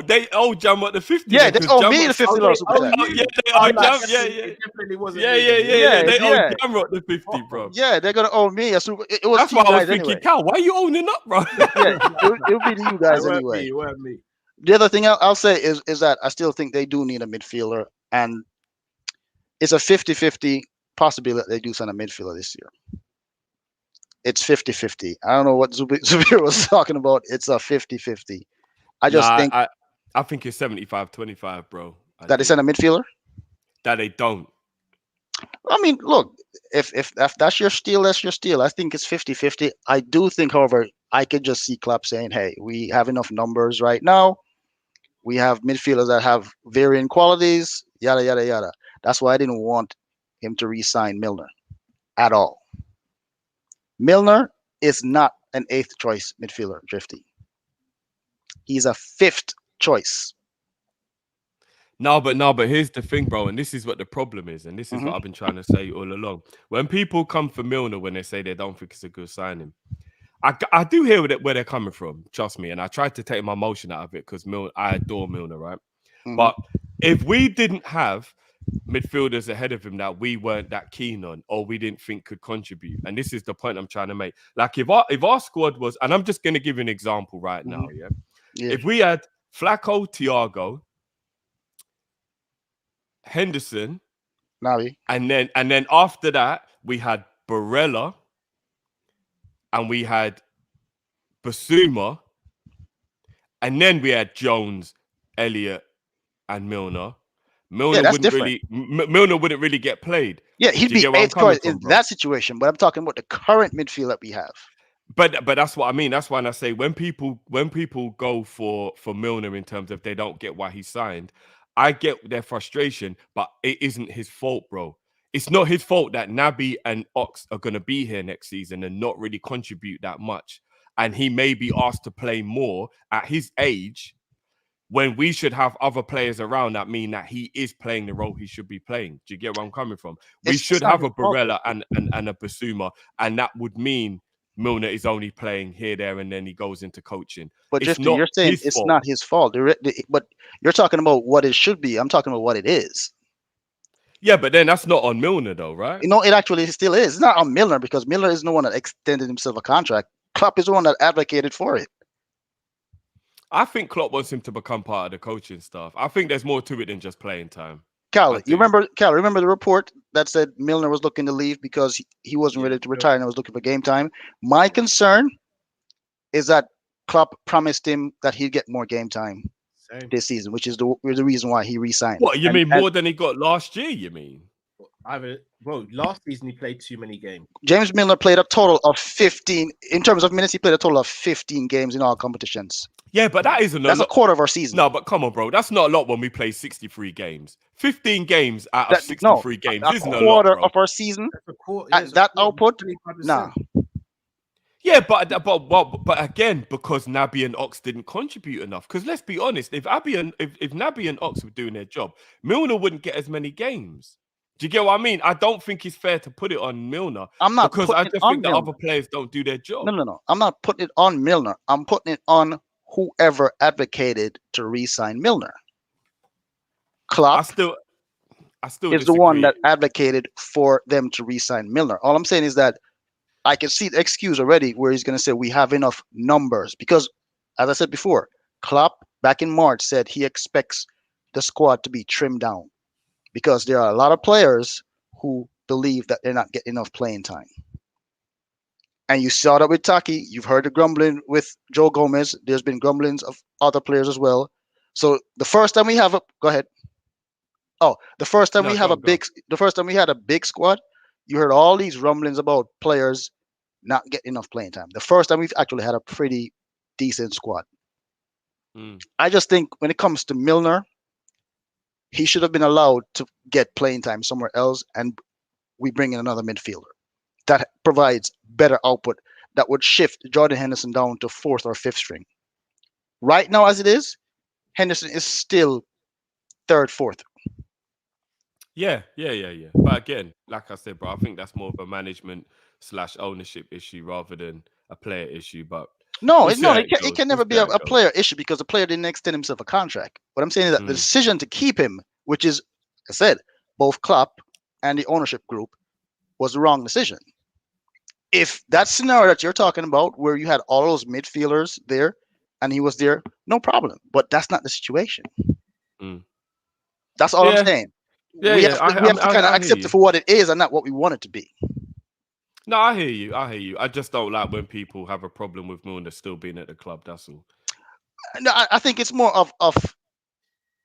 They owe Jamrock the 50. Yeah, they owe me the $50 super chat. Yeah, they owe Jamrock. Yeah. It definitely wasn't. Yeah. They owe Jamrock the 50, bro. Yeah, they're gonna owe me a super. It was that's why I was thinking, Cal, why are you owning up, bro? Yeah, it'll be to you guys anyway. It weren't me. The other thing I'll say is that I still think they do need a midfielder, and it's a 50-50 possibility that they do sign a midfielder this year. It's 50-50. I don't know what Zubir was talking about. It's a 50-50. I think it's 75-25, bro. That they sign a midfielder? That they don't. I mean, look, if that's your steal, that's your steal. I think it's 50-50. I do think, however, I could just see Klopp saying, "Hey, we have enough numbers right now. We have midfielders that have varying qualities, yada yada yada." That's why I didn't want him to re-sign Milner at all. Milner is not an eighth choice midfielder, Drifty. He's a fifth choice. No, but here's the thing, bro, and this is what the problem is, and this is Mhm. what I've been trying to say all along. When people come for Milner when they say they don't think it's a good signing, I do hear where they're coming from, trust me, and I tried to take my emotion out of it because I adore Milner, right? Mhm. But if we didn't have midfielders ahead of him that we weren't that keen on or we didn't think could contribute, and this is the point I'm trying to make. Like if our squad was, and I'm just going to give you an example right now, yeah? If we had Flacco, Thiago, Henderson, Navi. and then after that we had Barella and we had Basuma, and then we had Jones, Elliott, and Milner. That's different. Milner wouldn't really get played. Yeah, he'd Do you be get where I'm eighth choice coming in from, bro? that situation. But I'm talking about the current midfield that we have. But that's what I mean. That's why I say when people go for Milner in terms of they don't get why he signed, I get their frustration, but it isn't his fault, bro. It's not his fault that Naby and Ox are going to be here next season and not really contribute that much. And he may be asked to play more at his age when we should have other players around that mean that he is playing the role he should be playing. Do you get where I'm coming from? We should have a Barella and a Basuma, and that would mean Milner is only playing here, there, and then he goes into coaching. But It's Drifty, not you're saying his it's fault. not his fault. But you're talking about what it should be. I'm talking about what it is. Yeah, but then that's not on Milner, though, right? You know, it actually still is. It's not on Milner because Milner is the one that extended himself a contract. Klopp is the one that advocated for it. I think Klopp wants him to become part of the coaching staff. I think there's more to it than just playing time. Cal, remember the report that said Milner was looking to leave because he wasn't ready to retire and was looking for game time? My concern is that Klopp promised him that he'd get more game time this season, which is the reason why he re-signed. What, you mean more than he got last year, you mean? Bro, last season he played too many games. James Milner played a total of 15, in terms of minutes, he played a total of 15 games in all competitions. Yeah, but that's a quarter of our season. No, but come on, bro. That's not a lot when we play 63 games. 15 games out of 63 games isn't a lot, bro. A quarter of our season at that output? Nah. Yeah, but again, because Naby and Ox didn't contribute enough. Because let's be honest, if Naby and Ox were doing their job, Milner wouldn't get as many games. Do you get what I mean? I don't think it's fair to put it on Milner. I'm not, because I just think that other players don't do their job. No. I'm not putting it on Milner. I'm putting it on whoever advocated to re-sign Milner. Klopp I still is disagree. the one that advocated for them to re-sign Milner. All I'm saying is that I can see the excuse already where he's going to say we have enough numbers because, as I said before, Klopp back in March said he expects the squad to be trimmed down because there are a lot of players who believe that they're not getting enough playing time. And you saw that with Taki. You've heard the grumbling with Joe Gomez. There's been grumblings of other players as well. So the first time we have go ahead. Oh, the first time we had a big squad, you heard all these rumblings about players not getting enough playing time. The first time we've actually had a pretty decent squad. I just think when it comes to Milner, he should have been allowed to get playing time somewhere else, and we bring in another midfielder that provides better output that would shift Jordan Henderson down to fourth or fifth string. Right now, as it is, Henderson is still third, fourth. Yeah. But again, like I said, bro, I think that's more of a management / ownership issue rather than a player issue. But it can never be a player issue because the player didn't extend himself a contract. What I'm saying is that the decision to keep him, which is, like I said, both Klopp and the ownership group, was the wrong decision. If that scenario that you're talking about, where you had all those midfielders there and he was there, no problem. But that's not the situation. That's all I'm saying. We have to kind of accept it for what it is and not what we want it to be. No, I hear you. I just don't like when people have a problem with Milner still being at the club. That's all. No, I think it's more of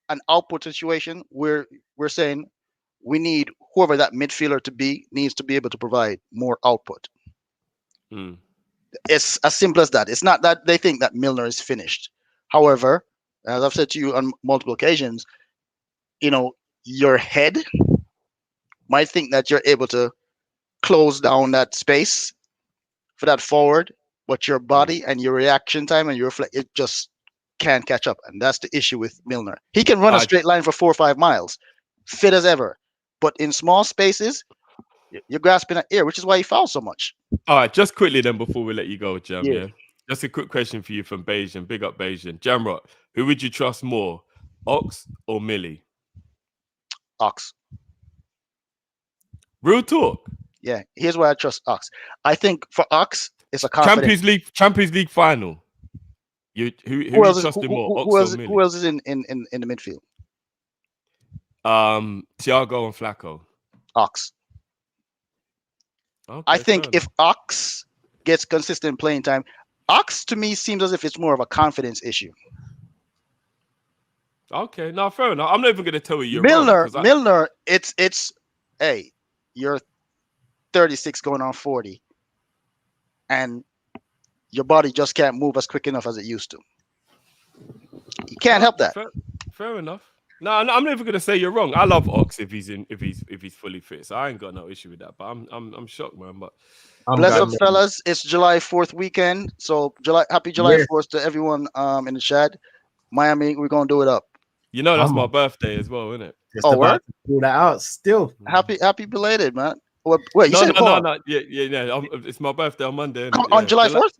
an output situation where we're saying we need whoever that midfielder to be needs to be able to provide more output. Hmm. It's as simple as that. It's not that they think that Milner is finished. However, as I've said to you on multiple occasions, your head might think that you're able to close down that space for that forward, but your body and your reaction time and your it just can't catch up. And that's the issue with Milner. He can run a straight line for 4 or 5 miles, fit as ever. But in small spaces, you're grasping at air, which is why he fouls so much. All right, just quickly then before we let you go, Jam, Yeah. yeah? Just a quick question for you from Bayesian. Big up Bayesian. Jamrock, who would you trust more, Ox or Millie? Ox. Real talk. Yeah, here's why I trust Ox. I think for Ox, it's a confidence. Champions League final. Who you trusting more, Ox or Millie? Who else is in the midfield? Thiago and Flacco. Ox. Okay, I think if Ox gets consistent playing time, Ox to me seems as if it's more of a confidence issue. Okay, no, fair enough. I'm not even going to tell you you're Milner, wrong. Milner, it's hey, you're 36 going on 40, and your body just can't move as quick enough as it used to. You can't help that. Fair enough. No, I'm never going to say you're wrong. I love Ox if he's fully fit, so I ain't got no issue with that. But I'm shocked, man. But bless up, fellas. It's July 4th weekend, so happy July 4th to everyone in the chat. Miami, we're gonna do it up. You know that's my birthday as well, isn't it? Just about to pull that out still. Happy belated, man. Wait, you said no. Yeah. It's my birthday on Monday. On July 4th?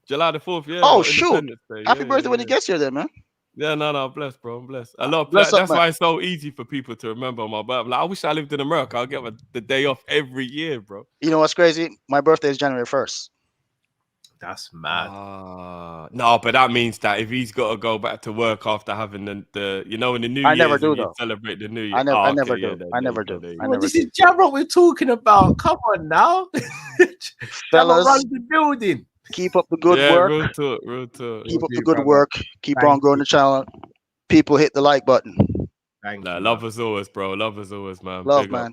July the 4th, yeah. Oh, shoot. Happy birthday when he gets here then, man. Yeah, no, I'm blessed, bro. I'm blessed. That's why it's so easy for people to remember my birthday. Like, I wish I lived in America. I'll get the day off every year, bro. You know what's crazy? My birthday is January 1st. That's mad. No, but that means that if he's got to go back to work after having the in the New Year, I never do though. Celebrate the New Year. I never do. I never do. This is Jamrock we're talking about. Come on now, fellas. Run the building. Keep up the good work. Real talk. Keep up the good work. Keep on growing the channel. People hit the like button. Love as always, bro. Love as always, man. Love, man.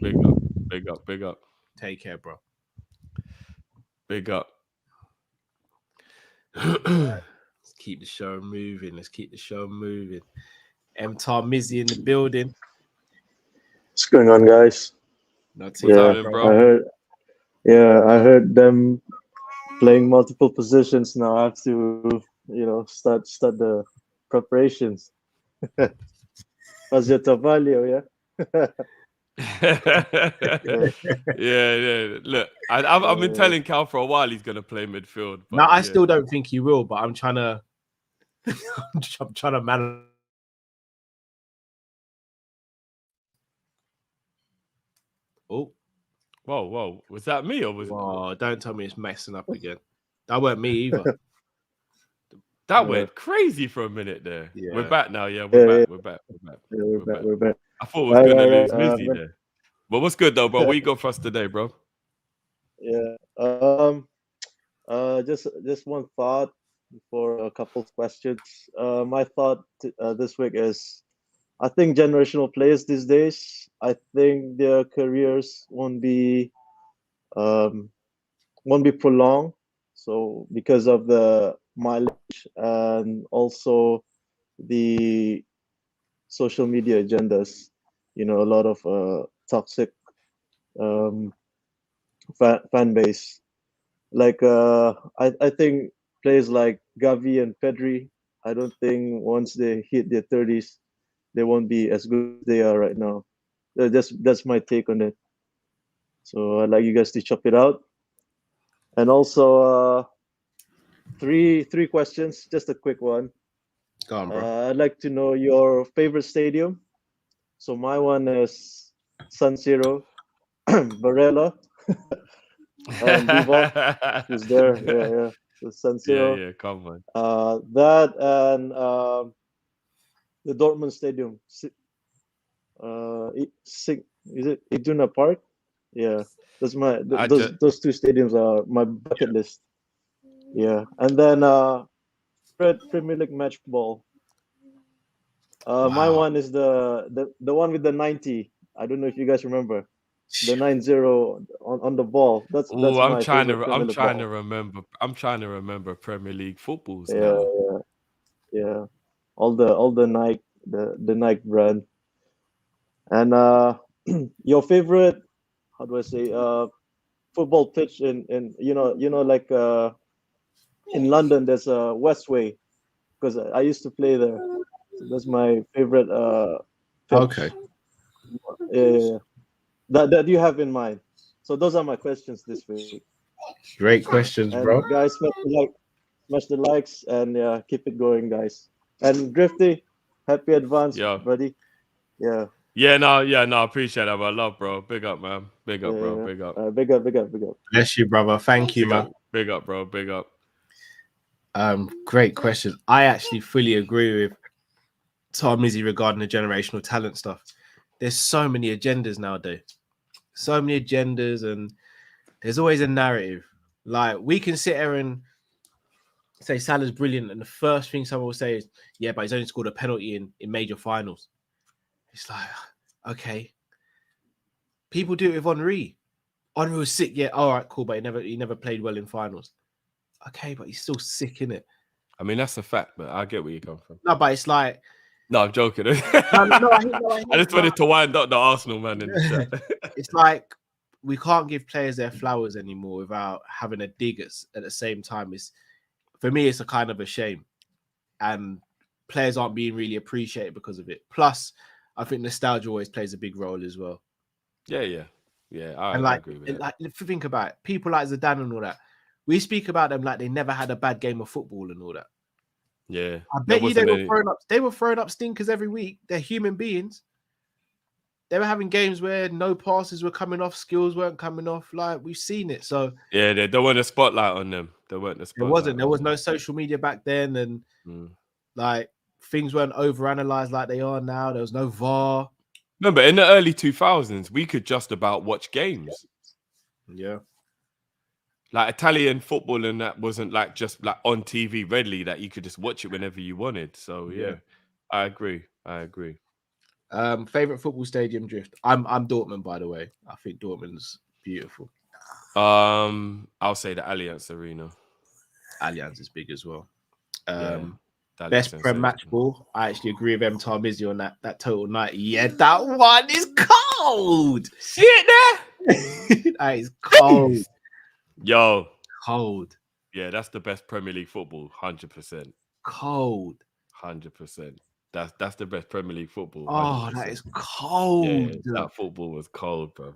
Big up. Take care, bro. Big up. Let's keep the show moving. M-Tar Mizzy in the building. What's going on, guys? Bro. I heard them playing multiple positions. Now I have to, start the preparations. Fazia Trabalho, yeah. Look, I've been telling Cal for a while he's gonna play midfield. But no, I still don't think he will. But I'm trying to, I'm trying to manage. Oh, whoa! Was that me or was? Oh, don't tell me it's messing up again. That weren't me either. That went crazy for a minute there. Yeah. We're back now. Yeah, we're back. We're back. I thought we was gonna lose Mizzy there. But what's good though, bro? What you got for us today, bro? Yeah. Just one thought for a couple of questions. My thought this week is, I think generational players these days, I think their careers won't be prolonged. So because of the mileage and also the social media agendas, a lot of toxic fan base. Like I think players like Gavi and Pedri, I don't think once they hit their 30s, they won't be as good as they are right now. That's my take on it. So I'd like you guys to chop it out. And also three questions, just a quick one. Go on, bro. I'd like to know your favorite stadium. So my one is San Siro, Varela, and Divock is there. Yeah. So San Siro. Yeah, come on. That and the Dortmund Stadium. Is it Iduna Park? Yeah, that's those two stadiums are my bucket list. Yeah, and then Premier League match ball. My one is the one with the 90 I don't know if you guys remember the 9-0 on the ball. That's Oh, my favorite Premier I'm League trying to ball. remember. I'm trying to remember Premier League footballs Yeah, now. yeah. All the Nike the Nike brand. And your favorite, how do I say, football pitch in like in London there's a Westway because I used to play there. So that's my favorite pitch. Okay. Yeah. That you have in mind. So those are my questions this week. Great questions, And bro. guys, smash the likes, and keep it going, guys. And Drifty, happy advance, Yeah. buddy. Yeah. Yeah, no, appreciate that, man. Love, bro. Big up, man. Big up, bro. Big up. Big up, big up, big up. Bless you, brother. Thank you, man. Big up, bro. Big up. Great question. I actually fully agree with Tom Izzy regarding the generational talent stuff. There's so many agendas nowadays. So many agendas, and there's always a narrative. Like, we can sit here and say Salah's brilliant, and the first thing someone will say is, yeah, but he's only scored a penalty in major finals. It's like, okay. People do it with Henry. Henry was sick, yeah, all right, cool, but he never played well in finals. Okay, but he's still sick, innit? I mean, that's a fact, but I get where you come from. No, but it's like... No, I'm joking. I just wanted to wind up the Arsenal man in the chat. It's like we can't give players their flowers anymore without having a dig at the same time. For me, it's a kind of a shame. And players aren't being really appreciated because of it. Plus, I think nostalgia always plays a big role as well. Yeah. I agree with that. Like, if you think about it, people like Zidane and all that, we speak about them like they never had a bad game of football and all that. Yeah. I bet you they were throwing up stinkers every week. They're human beings. They were having games where no passes were coming off, skills weren't coming off. Like, we've seen it. So yeah, there weren't a spotlight on them. There wasn't. There was no social media back then, and like things weren't overanalyzed like they are now. There was no VAR. Remember, in the early 2000s, we could just about watch games. Yeah. Like Italian football, and that wasn't like just like on TV readily that you could just watch it whenever you wanted. So yeah. I agree. Favorite football stadium, Drift. I'm Dortmund, by the way. I think Dortmund's beautiful. I'll say the Allianz Arena. Allianz is big as well. Best Prem match ball. I actually agree with Tom Izzy on that total 90. Yeah, that one is cold. See it there? That is cold. Yo, cold. Yeah, that's the best Premier League football. 100%. Cold. 100%. That's the best Premier League football. 100%. Oh, that is cold. Yeah, that football was cold, bro.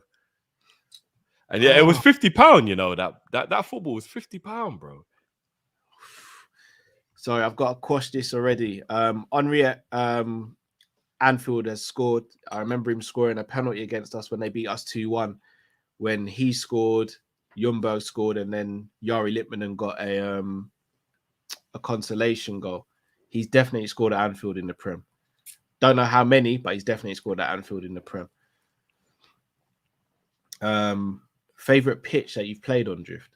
And yeah, it was £50. You know that football was £50, bro. Sorry, I've got to quash this already. Henry at Anfield has scored. I remember him scoring a penalty against us when they beat us 2-1. When he scored, Ljungberg scored, and then Jari Litmanen got a consolation goal. He's definitely scored at Anfield in the Prem. Don't know how many, but he's definitely scored at Anfield in the Prem. Favorite pitch that you've played on, Drift?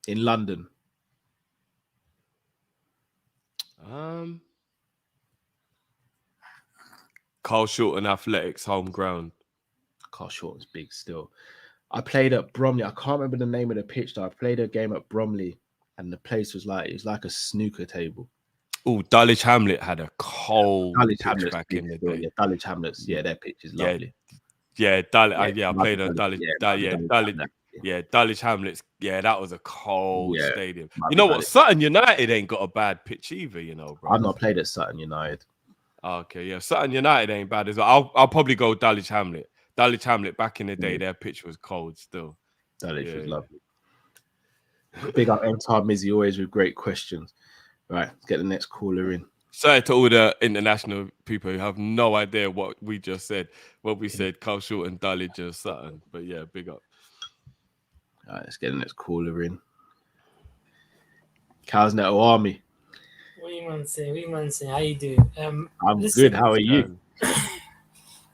In London. Carl Shorten Athletics home ground. Carl Shorten's big still. I played at Bromley. I can't remember the name of the pitch though. I played a game at Bromley, and the place was like a snooker table. Oh, Dulwich Hamlet had a cold pitch back in the day. Yeah, Dulwich Hamlets. Yeah, their pitch is lovely. Yeah, I played on Dulwich. Dulwich Hamlets. Yeah, that was a cold stadium. You know what? Sutton United ain't got a bad pitch either. You know, bro. I've not played at Sutton United. Okay, yeah, Sutton United ain't bad as well. I'll probably go Dulwich Hamlet. Dulwich Hamlet back in the day, their pitch was cold still. Dulwich was lovely. Big up Tom Izzy, always with great questions. Right, let's get the next caller in. Sorry to all the international people who have no idea what we just said. What we said, Carl Shorten, Dulwich, and Sutton. But yeah, big up. All right, let's get the next caller in. Cal's Nettle Army. What you man say? How you doing? I'm good. How are you?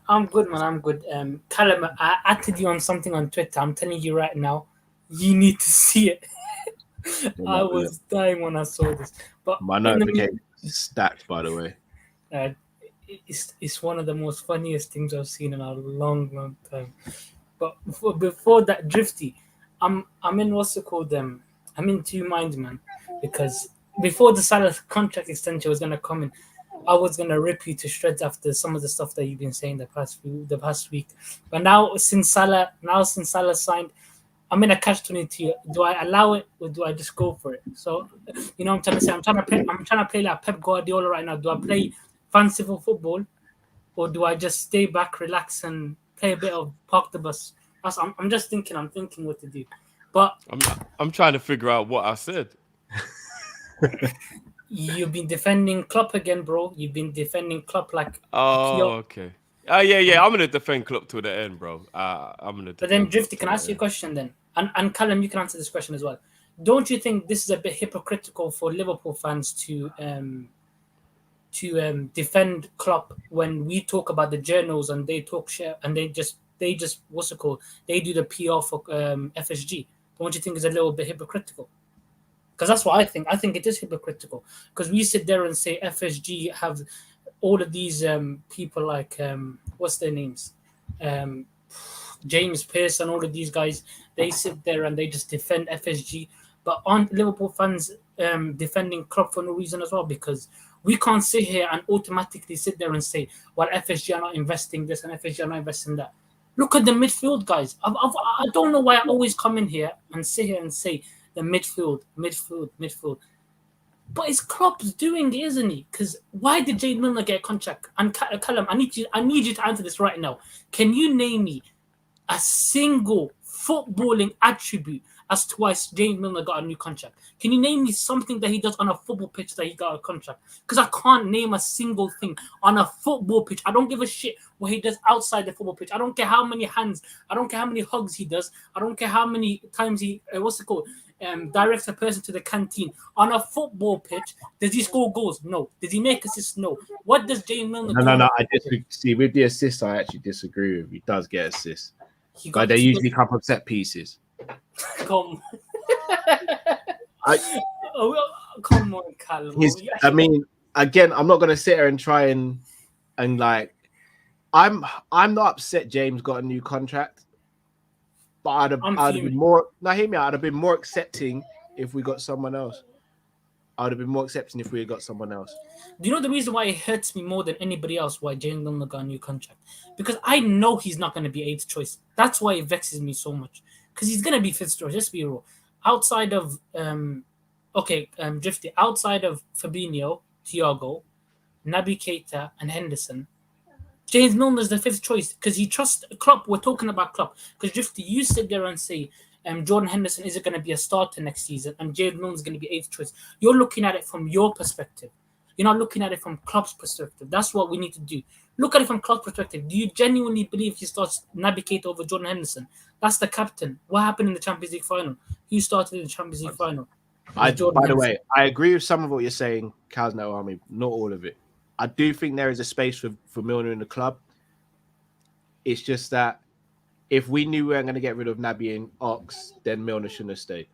I'm good, man. I'm good. Callum, I added you on something on Twitter. I'm telling you right now, you need to see it. I was dying when I saw this. But my notification is stacked, by the way. it's one of the most funniest things I've seen in a long time. But before that, Drifty, I'm in what's it called? I'm in two minds, man, because before the Salah contract extension was gonna come in, I was gonna rip you to shreds after some of the stuff that you've been saying the past week. But now since Salah signed, I'm in a catch-22. Do I allow it or do I just go for it? So, you know, what I'm trying to say, I'm trying to play like Pep Guardiola right now. Do I play fanciful football, or do I just stay back, relax, and play a bit of park the bus? I'm just thinking. I'm thinking what to do. But I'm trying to figure out what I said. you've been defending Klopp again, bro. You've been defending Klopp like. Oh, okay. Yeah. I'm gonna defend Klopp to the end, bro. I'm gonna. But then, Drifty, can I ask you a question then? And Callum, you can answer this question as well. Don't you think this is a bit hypocritical for Liverpool fans to defend Klopp when we talk about the journals and they talk shit and they just what's it called? They do the PR for FSG. Don't you think it's a little bit hypocritical? Because that's what I think. I think it is hypocritical because we sit there and say FSG have all of these people like what's their names, James Pearce and all of these guys. They sit there and they just defend FSG, but aren't Liverpool fans defending Klopp for no reason as well? Because we can't sit here and automatically sit there and say, well, FSG are not investing this and FSG are not investing that. Look at the midfield, guys. I don't know why I always come in here and sit here and say the midfield. But it's Klopp's doing, isn't he? Because why did Jade Milner get a contract? And Callum, I need you to answer this right now. Can you name me a single footballing attribute as to why James Milner got a new contract? Can you name me something that he does on a football pitch that he got a contract? Because I can't name a single thing on a football pitch. I don't give a shit what he does outside the football pitch. I don't care how many hands, I don't care how many hugs he does. I don't care how many times he, directs a person to the canteen. On a football pitch, does he score goals? No. Does he make assists? No. What does James Milner do? No. I disagree. See, with the assists, I actually disagree with. He does get assists. But they usually come from set pieces. Come on, Callum. I mean, again, I'm not gonna sit here and try and like I'm not upset James got a new contract, but I'd have been more. Now hear me out. I'd have been more accepting if we got someone else. I would have been more accepting if we had got someone else. Do you know the reason why it hurts me more than anybody else why James Milner got a new contract? Because I know he's not going to be eighth choice. That's why it vexes me so much. Because he's going to be fifth choice. Let's be real. Outside of Drifty, outside of Fabinho, Thiago, Naby Keita, and Henderson, James Milner is the fifth choice because he trusts Klopp. We're talking about Klopp. Because Drifty, you sit there and say Jordan Henderson isn't going to be a starter next season and James Milner is going to be eighth choice. You're looking at it from your perspective. You're not looking at it from Klopp's perspective. That's what we need to do. Look at it from Klopp's perspective. Do you genuinely believe he starts Naby Keita over Jordan Henderson? That's the captain. What happened in the Champions League final? Who started in the Champions League final? By the way, I agree with some of what you're saying, Kaz No Army, not all of it. I do think there is a space for Milner in the club. It's just that if we knew we weren't going to get rid of Naby and Ox, then Milner shouldn't have stayed.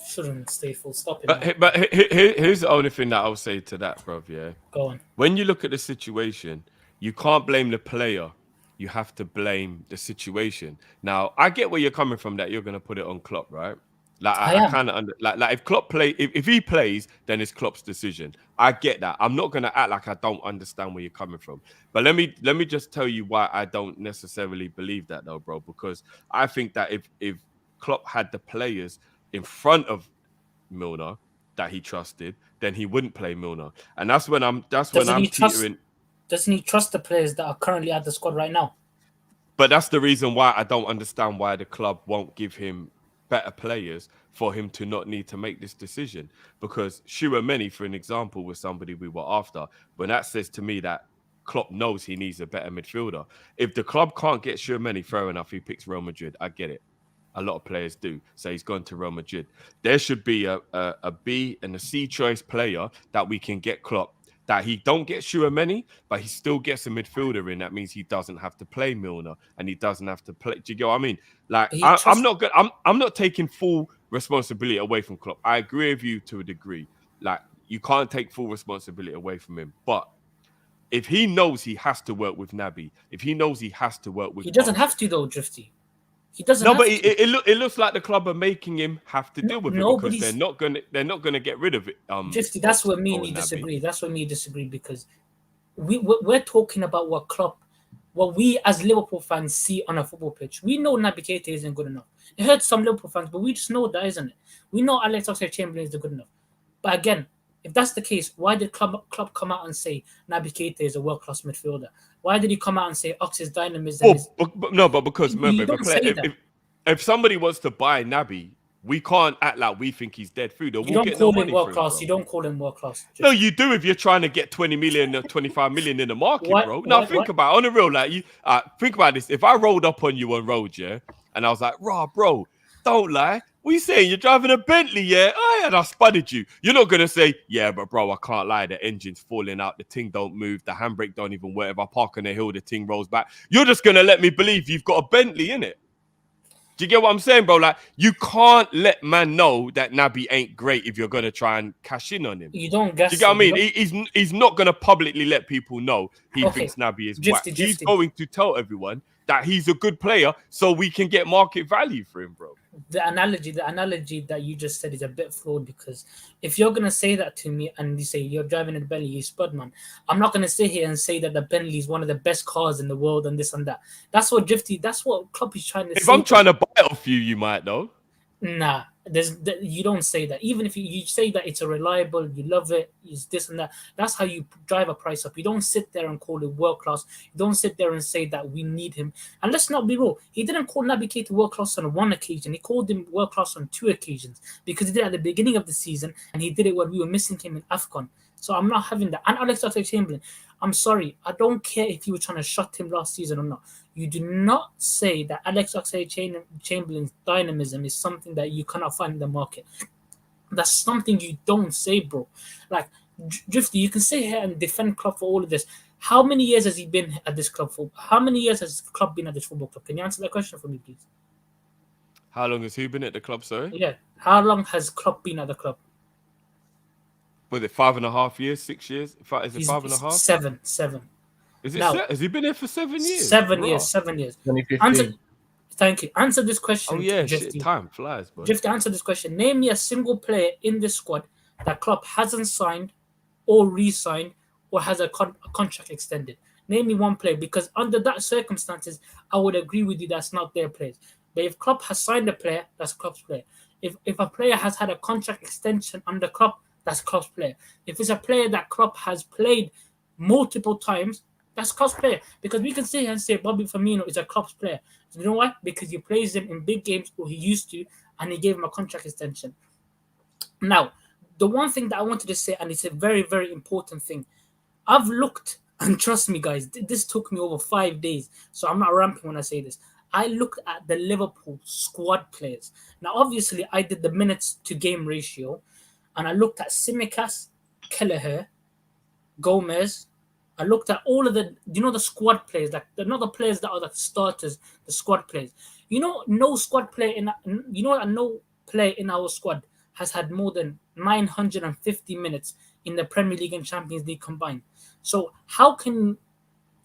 Shouldn't stay, full stop. But here's the only thing that I'll say to that, bruv, yeah? Go on. When you look at the situation, you can't blame the player. You have to blame the situation. Now, I get where you're coming from that you're going to put it on Klopp, right? Like I kind of like if Klopp if he plays, then it's Klopp's decision. I get that. I'm not gonna act like I don't understand where you're coming from. But let me just tell you why I don't necessarily believe that though, bro. Because I think that if Klopp had the players in front of Milner that he trusted, then he wouldn't play Milner. And that's when I'm teetering. Doesn't he trust the players that are currently at the squad right now? But that's the reason why I don't understand why the club won't give him better players for him to not need to make this decision. Because Tchouaméni, for an example, was somebody we were after. But that says to me that Klopp knows he needs a better midfielder. If the club can't get Tchouaméni, fair enough, he picks Real Madrid. I get it. A lot of players do. So he's gone to Real Madrid. There should be a B and a C choice player that we can get Klopp. That he don't get Tchouaméni, but he still gets a midfielder in. That means he doesn't have to play Milner and he doesn't have to play. Do you get what I mean? Like I'm not good. I'm not taking full responsibility away from Klopp. I agree with you to a degree. Like you can't take full responsibility away from him, but if he knows he has to work with Naby, if he knows he has to work with, He doesn't have to though, Drifty. He doesn't. No, have but to. it looks like the club are making him have to deal with it because they're not gonna get rid of it. Drifty, that's where me and you disagree. That's where me disagree because we're talking about what we as Liverpool fans see on a football pitch. We know Naby Keita isn't good enough. It hurts some Liverpool fans, but we just know that, isn't it? We know Alex Oxlade-Chamberlain is good enough. But again, if that's the case, why did club come out and say Naby Keita is a world-class midfielder? Why did he come out and say Ox's dynamism is... But because remember, if somebody wants to buy Naby, we can't act like we think he's dead food. Or you don't call him world-class. You don't call him world-class. No, you do if you're trying to get 20 million or 25 million in the market, bro. Now, think about it. On the real, like, think about this. If I rolled up on you on road, yeah, and I was like, bro, don't lie. What are you saying? You're driving a Bentley, yeah? Oh, yeah, and I spudded you. You're not going to say, yeah, but bro, I can't lie. The engine's falling out. The ting don't move. The handbrake don't even work. If I park on the hill, the ting rolls back. You're just going to let me believe you've got a Bentley, innit? Do you get what I'm saying, bro? Like, you can't let man know that Naby ain't great if you're going to try and cash in on him. You don't guess. Do you get what I mean? He's not going to publicly let people know he thinks Naby is whack. He's going to tell everyone that he's a good player so we can get market value for him, bro. The analogy that you just said is a bit flawed because if you're gonna say that to me and you say you're driving a Bentley, you spud man, I'm not gonna sit here and say that the Bentley is one of the best cars in the world and this and that. That's what Klopp is trying to say. If I'm trying to buy it off you, you might though. Nah, you don't say that. Even if you say that it's a reliable, you love it, it's this and that. That's how you drive a price up. You don't sit there and call it world class. You don't sit there and say that we need him. And let's not be wrong. He didn't call Naby Keita world class on one occasion. He called him world class on 2 occasions because he did it at the beginning of the season and he did it when we were missing him in AFCON. So I'm not having that. And Alex Oxlade-Chamberlain, I'm sorry. I don't care if you were trying to shut him last season or not. You do not say that Alex Oxlade-Chamberlain's dynamism is something that you cannot find in the market. That's something you don't say, bro. Like, Drifty, you can sit here and defend Klopp for all of this. How many years has he been at this club for? How many years has Klopp been at this football club? Can you answer that question for me, please? How long has he been at the club, sorry? Yeah. How long has Klopp been at the club? Was it 5.5 years, 6 years? Is it 5.5? Seven. Is it has he been here for 7 years? 7 years. 7 years. Thank you. Answer this question. Oh yeah, shit, time flies, bro. Just to answer this question, name me a single player in this squad that Klopp hasn't signed or re-signed or has a contract extended. Name me one player, because under that circumstances, I would agree with you that's not their players. But if Klopp has signed a player, that's Klopp's player. If a player has had a contract extension under Klopp, that's Klopp's player. If it's a player that Klopp has played multiple times, that's Klopp's player. Because we can sit here and say Bobby Firmino is a Klopp's player. So you know why? Because he plays him in big games, or he used to, and he gave him a contract extension. Now, the one thing that I wanted to say, and it's a very, very important thing, I've looked, and trust me, guys, this took me over 5 days, so I'm not ramping when I say this. I looked at the Liverpool squad players. Now, obviously, I did the minutes to game ratio, and I looked at Tsimikas, Kelleher, Gomez. I looked at all of the squad players, like not the players that are the starters, the squad players. No player in our squad has had more than 950 minutes in the Premier League and Champions League combined. So how can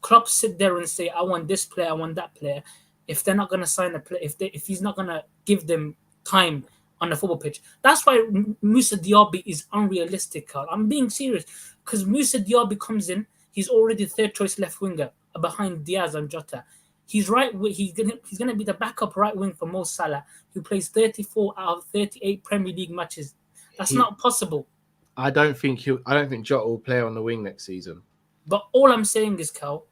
Klopp sit there and say, I want this player, I want that player, if they're not going to sign a player, if he's not going to give them time on the football pitch? That's why Moussa Diaby is unrealistic, Carl. I'm being serious, because Moussa Diaby comes in, he's already third choice left winger behind Diaz and Jota. He's gonna be the backup right wing for Mo Salah, who plays 34 out of 38 Premier League matches. That's not possible. I don't think Jota will play on the wing next season. But all I'm saying is, Cal,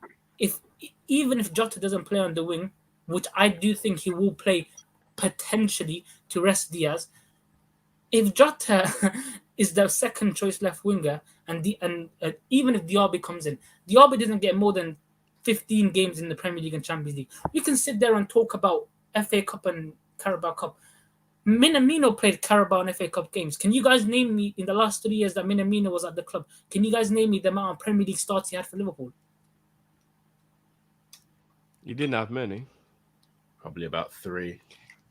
even if Jota doesn't play on the wing, which I do think he will play potentially to rest Diaz, if Jota is the second choice left winger, and even if Diaby comes in, Diaby doesn't get more than 15 games in the Premier League and Champions League. We can sit there and talk about FA Cup and Carabao Cup. Minamino played Carabao and FA Cup games. Can you guys name me, in the last 3 years that Minamino was at the club, can you guys name me the amount of Premier League starts he had for Liverpool? You didn't have many. Probably about 3.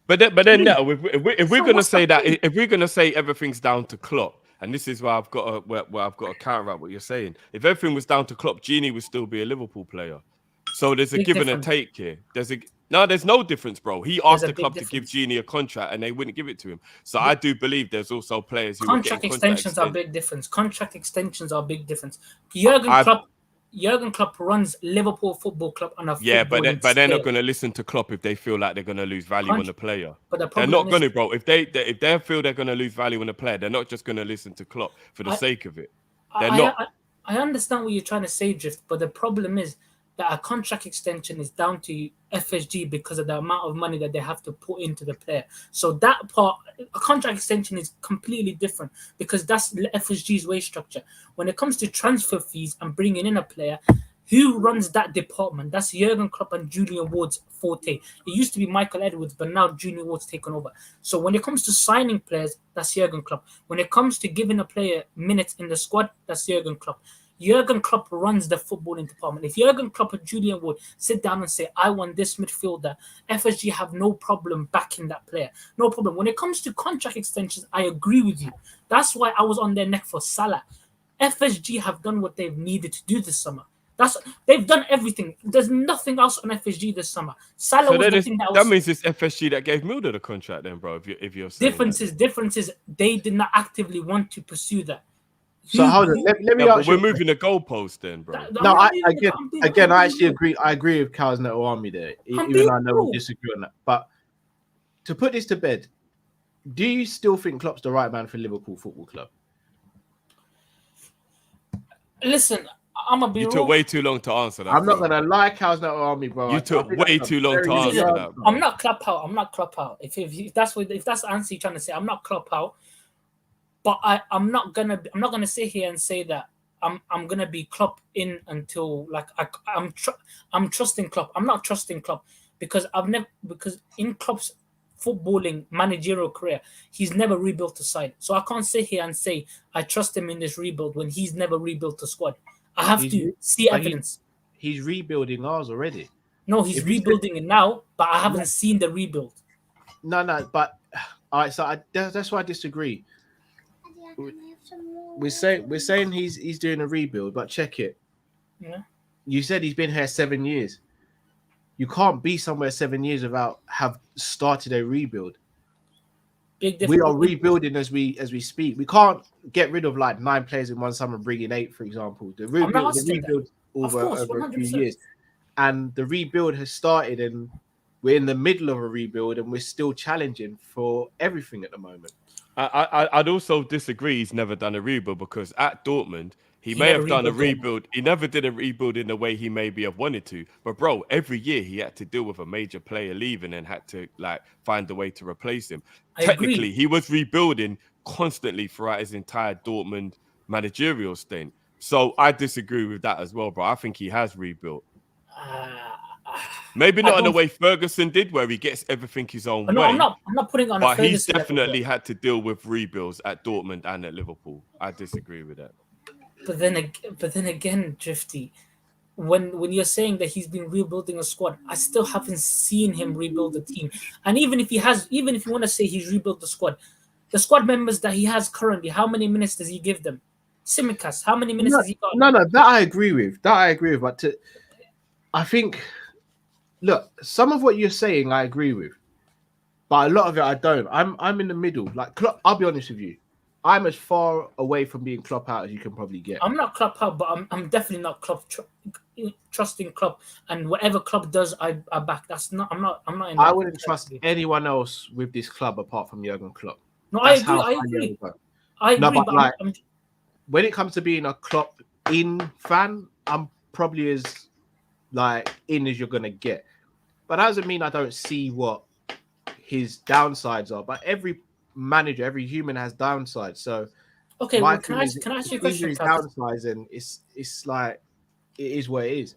But then, no, if we're gonna say that, if we're gonna say everything's down to Klopp, and this is where I've got to counteract what you're saying. If everything was down to Klopp, Genie would still be a Liverpool player. So there's a Big give and difference. a take here. There's no difference, bro. He There's asked a the big club to give difference. Genie a contract, and they wouldn't give it to him. So I do believe there's also players who Contract are getting extensions are a big difference. Contract extensions are a big difference. Jurgen Klopp runs Liverpool Football Club on a yeah, but footballing they're not scale. going to listen to Klopp if they feel like they're going to lose value on the player. But the They're problem not is, going to, bro. If they feel they're going to lose value on the player, they're not just going to listen to Klopp for the sake of it. They're not. I understand what you're trying to say, Drift, but the problem is that a contract extension is down to FSG because of the amount of money that they have to put into the player. So that part, a contract extension is completely different because that's FSG's wage structure. When it comes to transfer fees and bringing in a player, who runs that department? That's Jurgen Klopp and Julian Ward's forte. It used to be Michael Edwards, but now Julian Ward's taken over. So when it comes to signing players, that's Jurgen Klopp. When it comes to giving a player minutes in the squad, that's Jurgen Klopp. Jurgen Klopp runs the footballing department. If Jurgen Klopp and Julian Ward sit down and say, I want this midfielder, FSG have no problem backing that player. No problem. When it comes to contract extensions, I agree with you. That's why I was on their neck for Salah. FSG have done what they've needed to do this summer. They've done everything. There's nothing else on FSG this summer. Salah was the thing that means it's FSG that gave Milner the contract, then, bro. If you're saying differences, they did not actively want to pursue that. So hold on, let me ask you. We're moving the goalpost then, bro. I actually agree. I agree with Cal's Nettle Army there, even though I know we disagree on that. But to put this to bed, do you still think Klopp's the right man for Liverpool Football Club? Listen, I'm gonna be. You took way too long to answer that. I'm not gonna lie, Cal's Nettle Army, bro. You took way too long to answer that. Bro. I'm not Klopp out. I'm not Klopp out. If that's the answer you're trying to say, I'm not Klopp out. But I'm not gonna sit here and say that I'm gonna be Klopp in until like I'm trusting Klopp. I'm not trusting Klopp because in Klopp's footballing managerial career, he's never rebuilt a side. So I can't sit here and say I trust him in this rebuild when he's never rebuilt a squad. I have to see evidence. He's rebuilding ours already. No, he's rebuilding it now, but I haven't seen the rebuild. No, but all right. So that's why I disagree. We're saying he's doing a rebuild, but check it. Yeah. You said he's been here 7 years. You can't be somewhere 7 years without have started a rebuild. We are rebuilding as we speak. We can't get rid of like 9 players in one summer, bring in 8, for example. The rebuild over a few years, and the rebuild has started, and we're in the middle of a rebuild, and we're still challenging for everything at the moment. I'd also disagree. He's never done a rebuild because at Dortmund, he may have done a rebuild. He never did a rebuild in the way he maybe have wanted to. But bro, every year he had to deal with a major player leaving and had to like find a way to replace him. Technically, he was rebuilding constantly throughout his entire Dortmund managerial stint. So I disagree with that as well, bro. I think he has rebuilt. Maybe not in the way Ferguson did, where he gets everything his own way. I'm not putting on. But he's definitely had to deal with rebuilds at Dortmund and at Liverpool. I disagree with that. But then again, Drifty, when you're saying that he's been rebuilding a squad, I still haven't seen him rebuild the team. And even if you want to say he's rebuilt the squad members that he has currently, how many minutes does he give them? Simicast, how many minutes has he got? No, that I agree with. But I think. Look, some of what you're saying, I agree with, but a lot of it I don't. I'm in the middle. Like Klopp, I'll be honest with you, I'm as far away from being Klopp out as you can probably get. I'm not Klopp out, but I'm definitely not Klopp trusting Klopp, and whatever Klopp does, I back. That's not. I'm not. In I wouldn't trust anyone else with this club apart from Jurgen Klopp. No, I agree. But like, when it comes to being a Klopp in fan, I'm probably as like in as you're gonna get. But that doesn't mean I don't see what his downsides are. But every manager, every human has downsides. So okay, well, can I ask you a question? Downsides, and it's like it is what it is.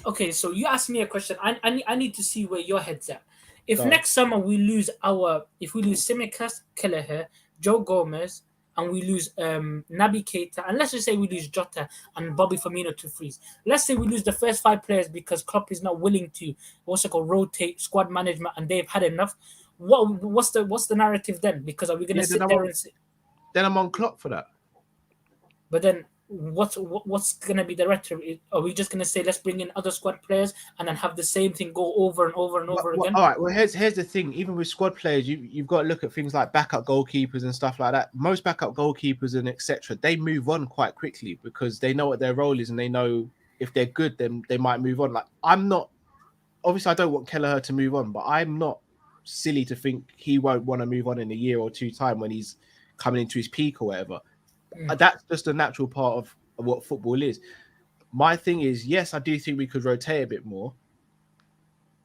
Okay, so you asked me a question. I need to see where your head's at. If next summer we lose Simicast, Kelleher, Joe Gomez, and we lose Naby Keita, and let's just say we lose Jota and Bobby Firmino to freeze. Let's say we lose the first 5 players because Klopp is not willing to rotate squad management, and they've had enough. What's the narrative then? Because are we going to sit there and say? Then I'm on Klopp for that. But then what's gonna be the rhetoric? Are we just gonna say let's bring in other squad players and then have the same thing go over and over and over again? All right. Well, here's the thing. Even with squad players, you've got to look at things like backup goalkeepers and stuff like that. Most backup goalkeepers and etc. They move on quite quickly because they know what their role is and they know if they're good, then they might move on. Like I'm not. Obviously, I don't want Kelleher to move on, but I'm not silly to think he won't want to move on in a year or two time when he's coming into his peak or whatever. That's just a natural part of what football is. My thing is, yes, I do think we could rotate a bit more,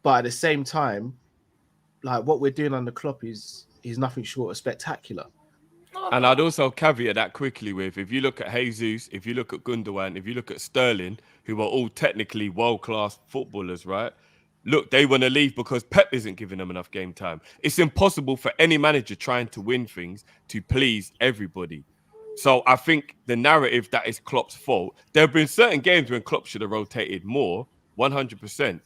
but at the same time, like what we're doing on the Klopp is nothing short of spectacular. And I'd also caveat that quickly with, if you look at Jesus, if you look at Gundogan, if you look at Sterling, who are all technically world-class footballers, right? Look, they want to leave because Pep isn't giving them enough game time. It's impossible for any manager trying to win things to please everybody. So I think the narrative that is Klopp's fault, there have been certain games when Klopp should have rotated more, 100%.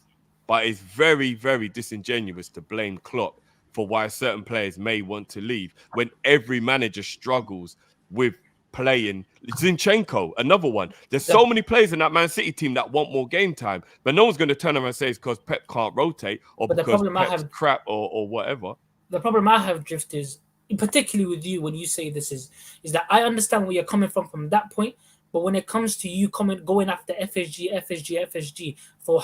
But it's very, very disingenuous to blame Klopp for why certain players may want to leave when every manager struggles with playing. Zinchenko, another one. There's so many players in that Man City team that want more game time, but no one's going to turn around and say it's because Pep can't rotate or But because Pep's crap or whatever. The problem I have, Drift, is particularly with you when you say this is that I understand where you're coming from that point, but when it comes to you going after FSG for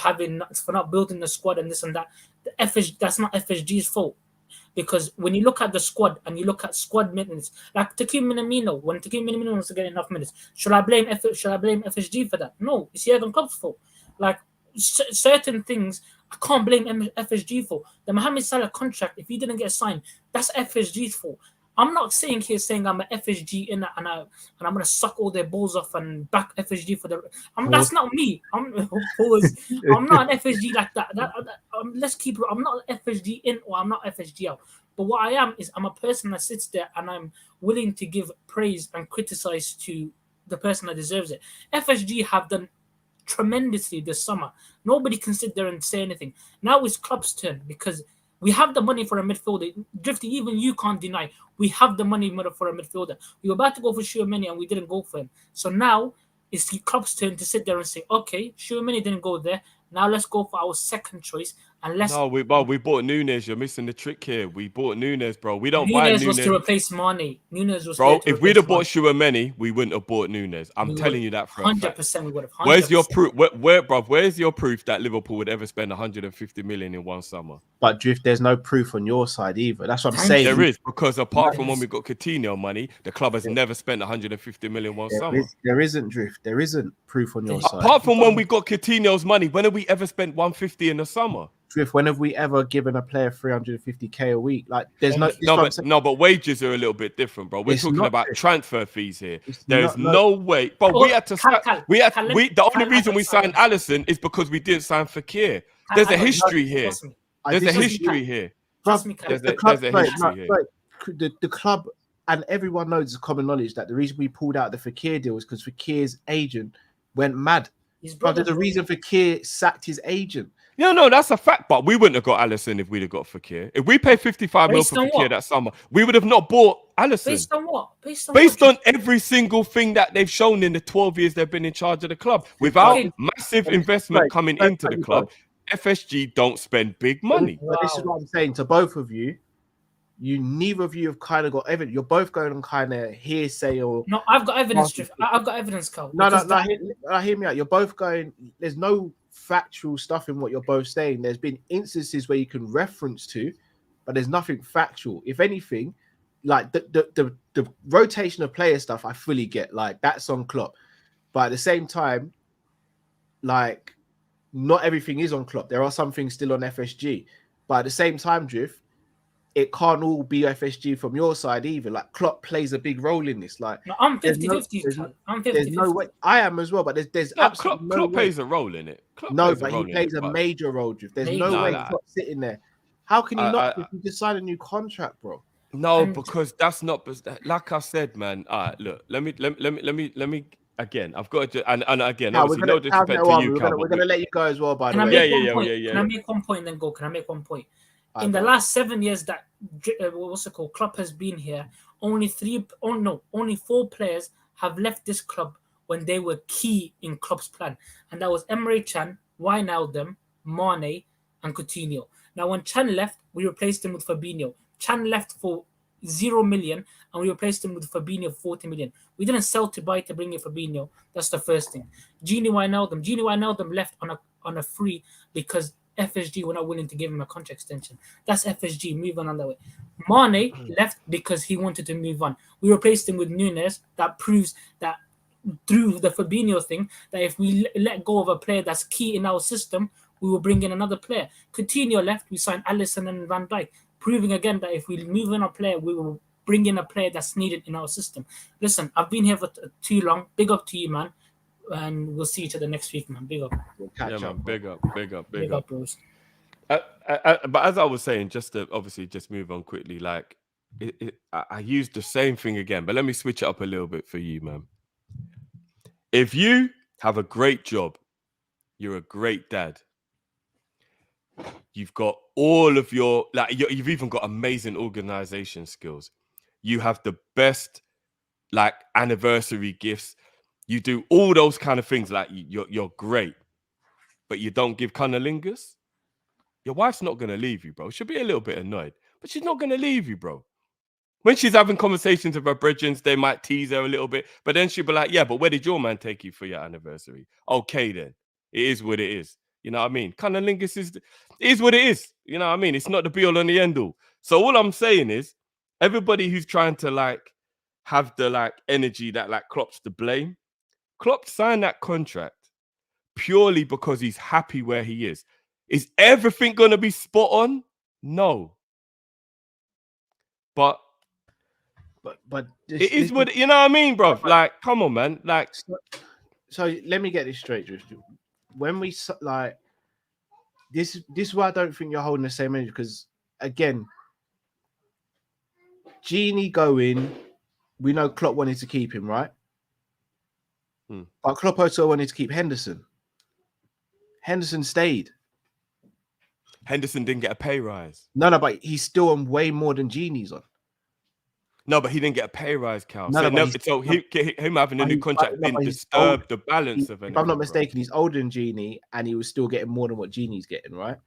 not building the squad and this and that, the FSG, that's not FSG's fault. Because when you look at the squad and you look at squad minutes, like Takim Minamino, when Takim Minamino wants to get enough minutes, should I blame FSG for that? No, it's Jurgen Klopp's fault. Like certain things, I can't blame FSG for. The Mohamed Salah contract, if he didn't get signed, that's FSG's fault. I'm not saying I'm an FSG in and I'm gonna suck all their balls off and back FSG for the. That's not me. I'm not an FSG like that. Let's keep it. I'm not FSG in or I'm not FSG out. But what I am is I'm a person that sits there and I'm willing to give praise and criticize to the person that deserves it. FSG have done tremendously this summer. Nobody can sit there and say anything. Now it's Klopp's turn because we have the money for a midfielder. Drifty, even you can't deny we have the money for a midfielder. We were about to go for Tchouaméni and we didn't go for him. So now it's the Klopp's turn to sit there and say, okay, Tchouaméni didn't go there. Now let's go for our second choice. And let's. No, we bought Nunes. You're missing the trick here. We bought Nunes, bro. We don't buy Nunes. Nunes was to replace Mane. Nunes was. Bro, if we'd have bought Tchouaméni, we wouldn't have bought Nunes. I'm telling you that for 100%. We would have. 100%. Where's your proof? Where's your proof that Liverpool would ever spend 150 million in one summer? But Drift, there's no proof on your side either. That's what I'm saying. There is, because apart from when we got Coutinho money, the club has never spent 150 million one summer. There isn't, Drift. There isn't proof on your side. Apart from when we got Coutinho's money, when have we ever spent 150 in the summer? Drift, when have we ever given a player 350k a week? Like, there's but wages are a little bit different, bro. We're talking about transfer fees here. There's no way, but we had to. The only reason we signed Alisson is because we didn't sign Fekir. There's a history here. There's a history here. There's a history here. The club and everyone knows it's common knowledge that the reason we pulled out the Fekir deal is because Fekir's agent went mad. But there's a reason Fekir sacked his agent. Yeah, no, that's a fact. But we wouldn't have got Alisson if we'd have got Fekir. If we paid 55 mil for Fekir that summer, we would have not bought Alisson. Based on what? Based on every single thing that they've shown in the 12 years they've been in charge of the club. Without massive investment coming into the club, FSG don't spend big money. But this is what I'm saying to both of you. Neither of you have kind of got evidence. You're both going on kind of hearsay or. No, I've got evidence. I've got evidence, Carl. No. Hear me out. You're both going. There's no factual stuff in what you're both saying. There's been instances where you can reference to, but there's nothing factual. If anything, like the rotation of player stuff, I fully get. Like that's on Klopp, but at the same time, like not everything is on Klopp. There are some things still on FSG, but at the same time, Drift. It can't all be FSG from your side either. Like Klopp plays a big role in this. Like no, I'm 50-50. I'm 50-50. There's no way. I am as well, but there's absolutely no Klopp way. plays a role in it. He plays a major role. There's no way Klopp's sitting there. How can you not? If you just sign a new contract, bro. No, because that's not. Like I said, man. Look, let me. Again, I've got to, and again, obviously, no disrespect to you, We're gonna let you go as well. By the way, yeah. Can I make one point and then go? Can I make one point? In the last 7 years that Klopp has been here, only 4 players have left this club when they were key in Klopp's plan, and that was Emre Can, Wijnaldum, Mane, and Coutinho. Now, when Chan left, we replaced him with Fabinho. Chan left for 0 million, and we replaced him with Fabinho for 40 million. We didn't sell to buy to bring in Fabinho. That's the first thing. Gini Wijnaldum left on a free because FSG were not willing to give him a contract extension. That's FSG. Move on that way. Mane left because he wanted to move on. We replaced him with Nunes. That proves that through the Fabinho thing, that if we let go of a player that's key in our system, we will bring in another player. Coutinho left. We signed Alisson and Van Dijk, proving again that if we move in a player, we will bring in a player that's needed in our system. Listen, I've been here for too long. Big up to you, man. And we'll see each other next week, man. Big up. Big up, bros. But as I was saying, just to obviously just move on quickly, like I used the same thing again, but let me switch it up a little bit for you, man. If you have a great job, you're a great dad. You've got all of your, like, you've even got amazing organization skills. You have the best, like, anniversary gifts. You do all those kind of things. Like, you're great, but you don't give cunnilingus. Your wife's not going to leave you, bro. She'll be a little bit annoyed, but she's not going to leave you, bro. When she's having conversations with her brethren, they might tease her a little bit, but then she'll be like, yeah, but where did your man take you for your anniversary? Okay, then. It is what it is. You know what I mean? Cunnilingus is what it is. You know what I mean? It's not the be all and the end all. So all I'm saying is, everybody who's trying to, like, have the, like, energy that, like, Klopp's to blame, Klopp signed that contract purely because he's happy where he is. Is everything going to be spot on? No. But it is what, you know what I mean, bro? Like, come on, man. Like, so let me get this straight, Drift. When we, like, this is why I don't think you're holding the same energy, because, again, Gini going, we know Klopp wanted to keep him, right? But Klopp also wanted to keep Henderson. Henderson stayed. Henderson didn't get a pay rise. No, but he's still on way more than Gini's on. No, but he didn't get a pay rise, Cal. No, so him having a new contract didn't disturb the balance of anything. If I'm not mistaken, he's older than Gini, and he was still getting more than what Gini's getting, right?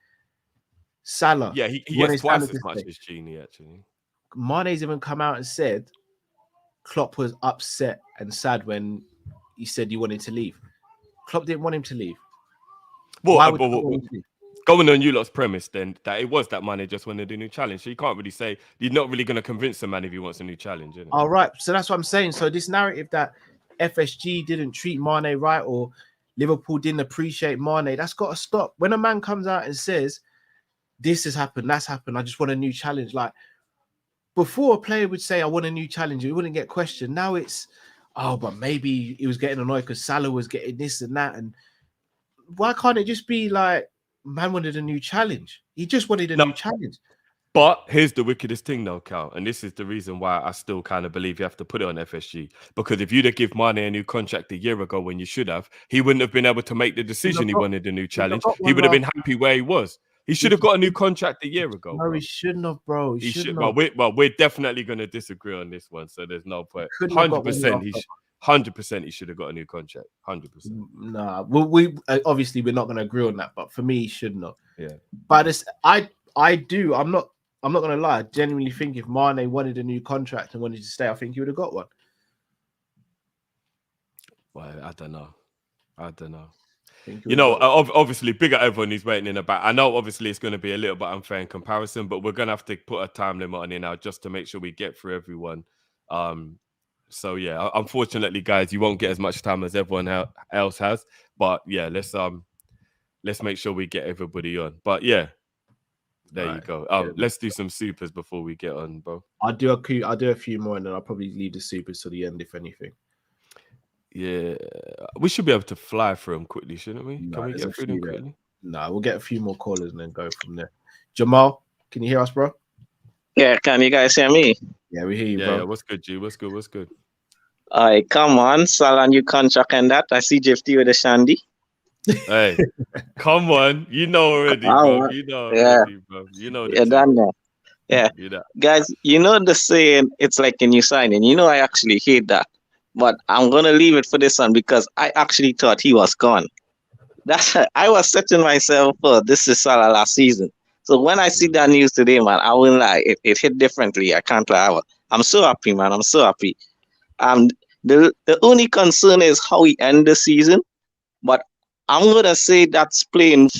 Salah. Yeah, he gets twice as much as Gini, actually. Mane's even come out and said Klopp was upset and sad when he said he wanted to leave. Klopp didn't want him to leave. Going on you lot's premise, then, that it was that Mane just wanted a new challenge. So you can't really say, you're not really going to convince a man if he wants a new challenge. Isn't it? All right. So that's what I'm saying. So this narrative that FSG didn't treat Mane right, or Liverpool didn't appreciate Mane, that's got to stop. When a man comes out and says, this has happened, that's happened, I just want a new challenge. Like, before, a player would say, I want a new challenge, it wouldn't get questioned. Now it's, oh, but maybe he was getting annoyed because Salah was getting this and that. And why can't it just be like, man wanted a new challenge? He just wanted a new challenge. But here's the wickedest thing, though, Cal, and this is the reason why I still kind of believe you have to put it on FSG. Because if you'd have given Mane a new contract a year ago when you should have, he wouldn't have been able to make the decision he wanted a new challenge. He would have been happy where he was. He should have got a new contract a year ago. No, he shouldn't have, bro. He should. Well, we're definitely going to disagree on this one, so there's no point. 100%. 100% he should have got a new contract. 100%. Nah, we obviously we're not going to agree on that, but for me, he should not. Yeah. But it's, I do. I'm not going to lie. I genuinely think if Mane wanted a new contract and wanted to stay, I think he would have got one. Well, I don't know. You know, obviously, bigger everyone who's waiting in the back. I know, obviously, it's going to be a little bit unfair in comparison, but we're going to have to put a time limit on it now just to make sure we get through everyone. So yeah, unfortunately, guys, you won't get as much time as everyone else has. But yeah, let's make sure we get everybody on. But yeah, there you go. Let's do some supers before we get on, bro. I'll do a few more, and then I'll probably leave the supers to the end, if anything. Yeah, we should be able to fly through them quickly, shouldn't we? Can we get through them quickly? No, we'll get a few more callers and then go from there. Jamal, can you hear us, bro? Yeah, can you guys hear me? Yeah, we hear you, bro. Yeah, what's good, G? What's good? All right, come on, Salah, new contract and that. I see Jifty with a shandy. Hey, come on. You know already, bro. You know already, bro. You know the done that. Yeah. Guys, you know the saying, it's like a new signing. You know, I actually hate that. but I'm gonna leave it for this one because I actually thought he was gone. I was setting myself for this is Salah last season. So when I see that news today, man, I won't lie, it hit differently. I can't lie. I'm so happy, man. I'm so happy. Um, the only concern is how he end the season, but I'm gonna say that's playing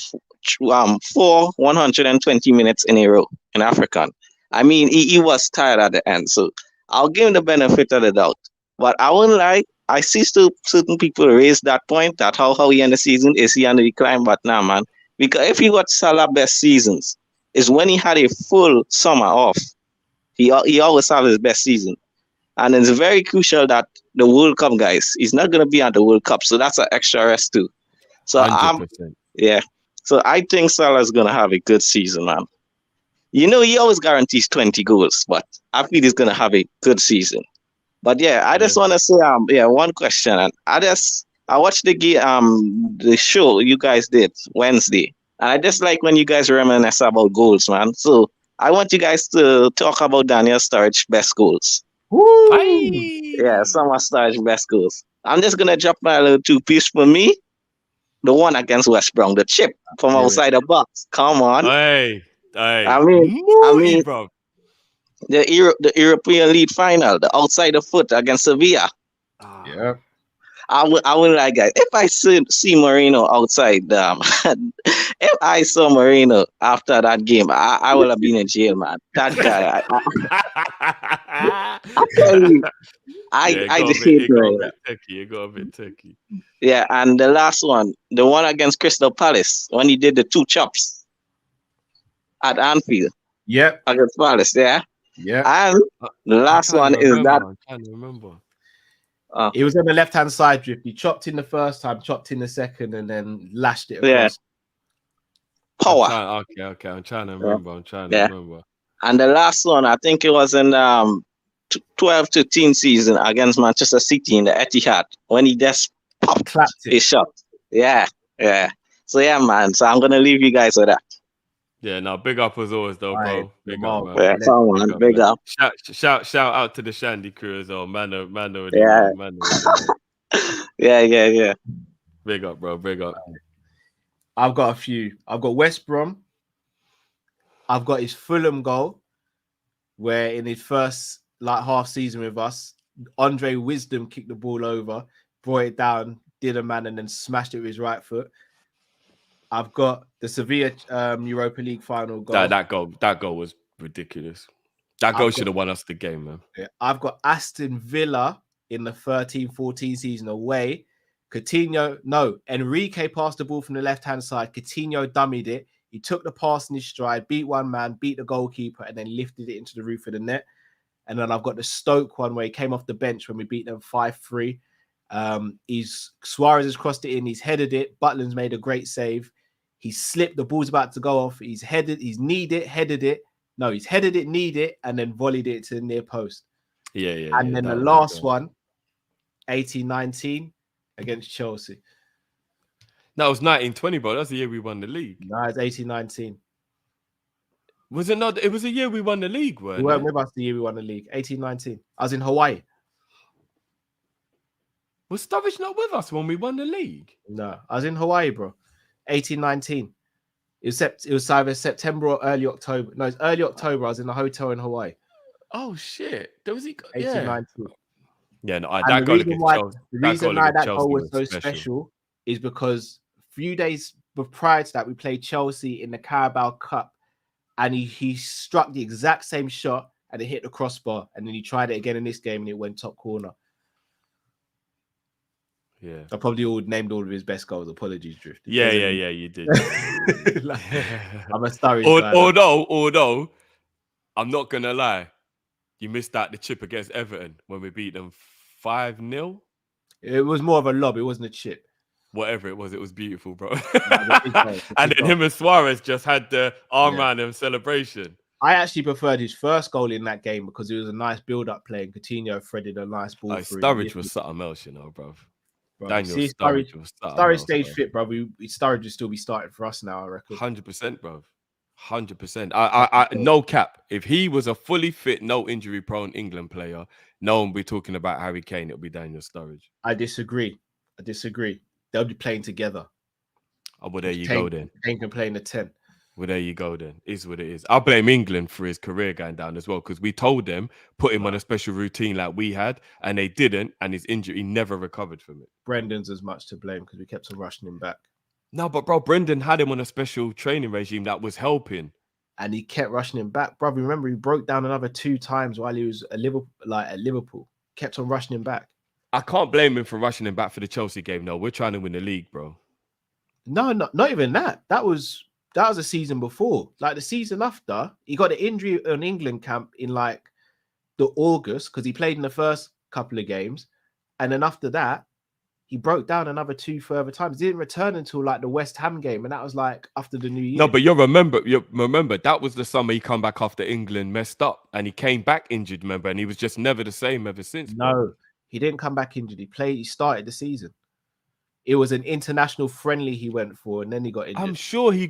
120 minutes in a row in African. I mean, he was tired at the end, so I'll give him the benefit of the doubt. But I won't lie, I see still certain people raise that point that how he end the season is he on the decline, but nah, man. Because if you watch Salah best seasons, is when he had a full summer off. He always have his best season, and it's very crucial that the World Cup guys, he's not gonna be at the World Cup, so that's an extra rest too. So 100%. yeah. So I think Salah's gonna have a good season, man. You know, he always guarantees 20 goals, but I feel he's gonna have a good season. But yeah, I just want to say one question, and I watched the show you guys did Wednesday, and I just like when you guys reminisce about goals, man. So I want you guys to talk about Daniel Sturridge best goals. Yeah, Summer Sturridge best goals. I'm just gonna drop my little 2-piece for me. The one against West Brom, the chip from outside the box. Come on. Hey. I mean, bro. The European League final, the outside the foot against Sevilla. Yeah. I would like guys. If I see Moreno outside, if I saw Moreno after that game, I would have been in jail, man. That guy, I tell you, I just hate him. It got a bit techie. Yeah, and the last one, the one against Crystal Palace, when he did the 2 chops at Anfield. Yep. Against Palace, yeah. Yeah. And the last one is that. I'm trying to remember. It was on the left-hand side drift. He chopped in the first time, chopped in the second, and then lashed it across. Yeah. Power. Okay. I'm trying to remember. And the last one, I think it was in 12-13 season against Manchester City in the Etihad when he just popped his shot. Yeah. So yeah, man. So I'm gonna leave you guys with that. Yeah, no, big up as always, though, bro. Big up, man. Yeah, someone, big up. Shout out to the Shandy crew as well, man. Yeah. Yeah. Big up, bro. Big up. I've got a few. I've got West Brom. I've got his Fulham goal, where in his first half season with us, Andre Wisdom kicked the ball over, brought it down, did a man, and then smashed it with his right foot. I've got the Sevilla Europa League final goal. That goal was ridiculous. That goal should have won us the game, man. Yeah, I've got Aston Villa in the 13-14 season away. Enrique passed the ball from the left-hand side. Coutinho dummied it. He took the pass in his stride, beat one man, beat the goalkeeper, and then lifted it into the roof of the net. And then I've got the Stoke one where he came off the bench when we beat them 5-3. Suarez has crossed it in. He's headed it. Butland's made a great save. He slipped. The ball's about to go off. He's headed it, kneed it, and then volleyed it to the near post. Yeah. And then the last one, 18-19 against Chelsea. That was 1920, bro. That's the year we won the league. No, it's 18-19. Was it not? It was the year we won the league, weren't You weren't with us the year we won the league. 18-19. I was in Hawaii. Was Sturridge not with us when we won the league? No, I was in Hawaii, bro. 18-19. It was either September or early October. No, it's early October. I was in a hotel in Hawaii. Oh shit! There was 18-19. Yeah, no, the reason why that goal was so special is because a few days prior to that, we played Chelsea in the Carabao Cup, and he struck the exact same shot and it hit the crossbar, and then he tried it again in this game and it went top corner. Yeah, I probably named all of his best goals. Apologies, Drift. Yeah, you did. I'm a Sturridge guy. Although, I'm not gonna lie, you missed out the chip against Everton when we beat them 5-0. It was more of a lob. It wasn't a chip. Whatever it was beautiful, bro. And then him and Suarez just had the arm around him celebration. I actually preferred his first goal in that game because it was a nice build-up play and Coutinho threaded a nice ball through. Sturridge was something else, bro. Daniel Sturridge stayed fit, bro. Sturridge will still be starting for us now, I reckon. 100%, bro. 100%. I no cap. If he was a fully fit, no injury prone England player, no one would be talking about Harry Kane. It'll be Daniel Sturridge. I disagree. They'll be playing together. Oh, well, there you go then. Kane can play in the 10. Well, there you go then. Is what it is. I blame England for his career going down as well, because we told them, put him on a special routine like we had, and they didn't, and his injury, he never recovered from it. Brendan's as much to blame because we kept on rushing him back. No, but bro, Brendan had him on a special training regime that was helping. And he kept rushing him back. Bro, remember he broke down another 2 times while he was at Liverpool. Kept on rushing him back. I can't blame him for rushing him back for the Chelsea game. No, we're trying to win the league, bro. No, not even that. That was a season before. Like the season after, he got an injury on England camp in like the August because he played in the first couple of games. And then after that, he broke down another 2 further times. He didn't return until like the West Ham game. And that was like after the new year. No, but you remember that was the summer he come back after England messed up and he came back injured, remember? And he was just never the same ever since. No, bro. he didn't come back injured. He started the season. It was an international friendly he went for, and then he got injured. I'm sure he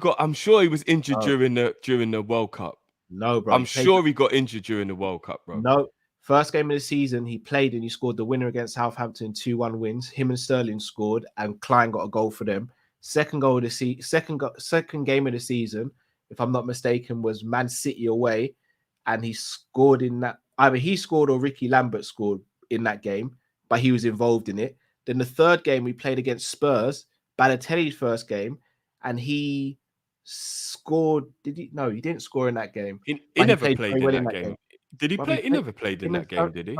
was injured during the World Cup. No, bro. I'm sure he got injured during the World Cup, bro. No. First game of the season, he played and he scored the winner against Southampton, 2-1 wins. Him and Sterling scored, and Klein got a goal for them. Second game of the season, if I'm not mistaken, was Man City away, and he scored in that. Either he scored or Ricky Lambert scored in that game, but he was involved in it. Then the third game we played against Spurs, Balotelli's first game, and he scored. Did he? No, he didn't score in that game. He never played in that game. Did he play? He never played in that game, did he?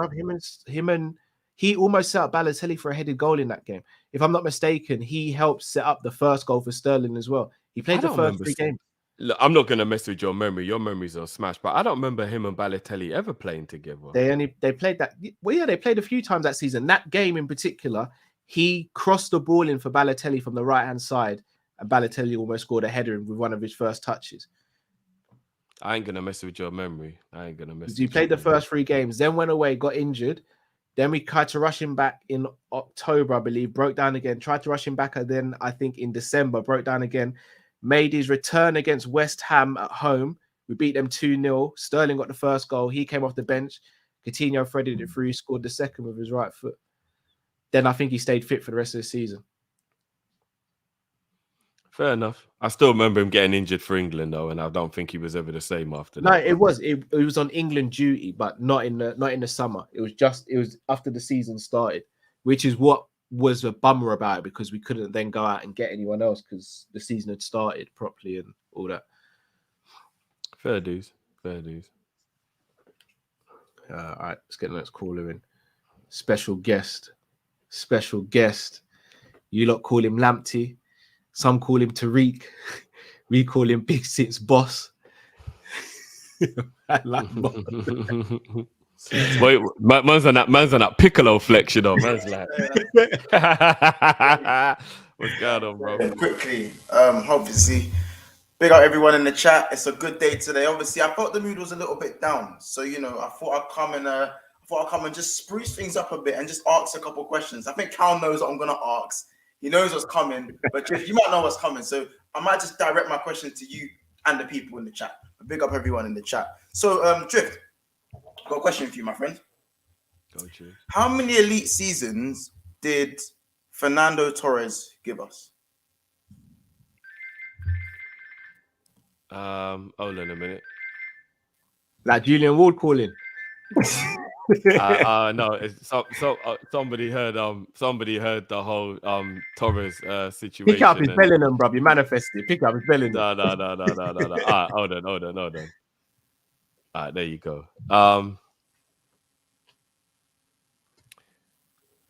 He almost set up Balotelli for a headed goal in that game. If I'm not mistaken, he helped set up the first goal for Sterling as well. He played the first 3 games. Look, I'm not gonna mess with your memory. Your memories are smashed, but I don't remember him and Balotelli ever playing together. They played that. Well, yeah, they played a few times that season. That game in particular, he crossed the ball in for Balotelli from the right hand side, and Balotelli almost scored a header with one of his first touches. I ain't gonna mess with your memory. He played the first 3 games, then went away, got injured. Then we tried to rush him back in October, I believe, broke down again. Tried to rush him back, and then I think in December, broke down again. Made his return against West Ham at home. We beat them 2-0. Sterling got the first goal. He came off the bench. Coutinho threaded it through. He scored the second with his right foot. Then I think he stayed fit for the rest of the season. Fair enough. I still remember him getting injured for England though, and I don't think he was ever the same after that. No, it was on England duty, but not in the summer. It was after the season started, which is what was a bummer about it, because we couldn't then go out and get anyone else because the season had started properly and all that. Fair dues. All right, let's get the next caller in. Special guest. You lot call him Lamptey. Some call him Tariq. We call him Big Six Boss. Wait, man's on that piccolo flex, you know. Man's like, what's going on, bro? Quickly, obviously, big up everyone in the chat. It's a good day today. Obviously, I thought the mood was a little bit down, so I thought I'd come and just spruce things up a bit and just ask a couple questions. I think Cal knows what I'm gonna ask. He knows what's coming, but Drift, you might know what's coming, so I might just direct my questions to you and the people in the chat. But big up everyone in the chat. So, Drift, I've got a question for you, my friend. Go to. How many elite seasons did Fernando Torres give us? Hold on a minute. Like Julian Ward calling. No, somebody heard the whole Torres situation. Pick up his Bellingham, bro. You manifested. Pick up his Bellingham. No. Hold on. All right, there you go.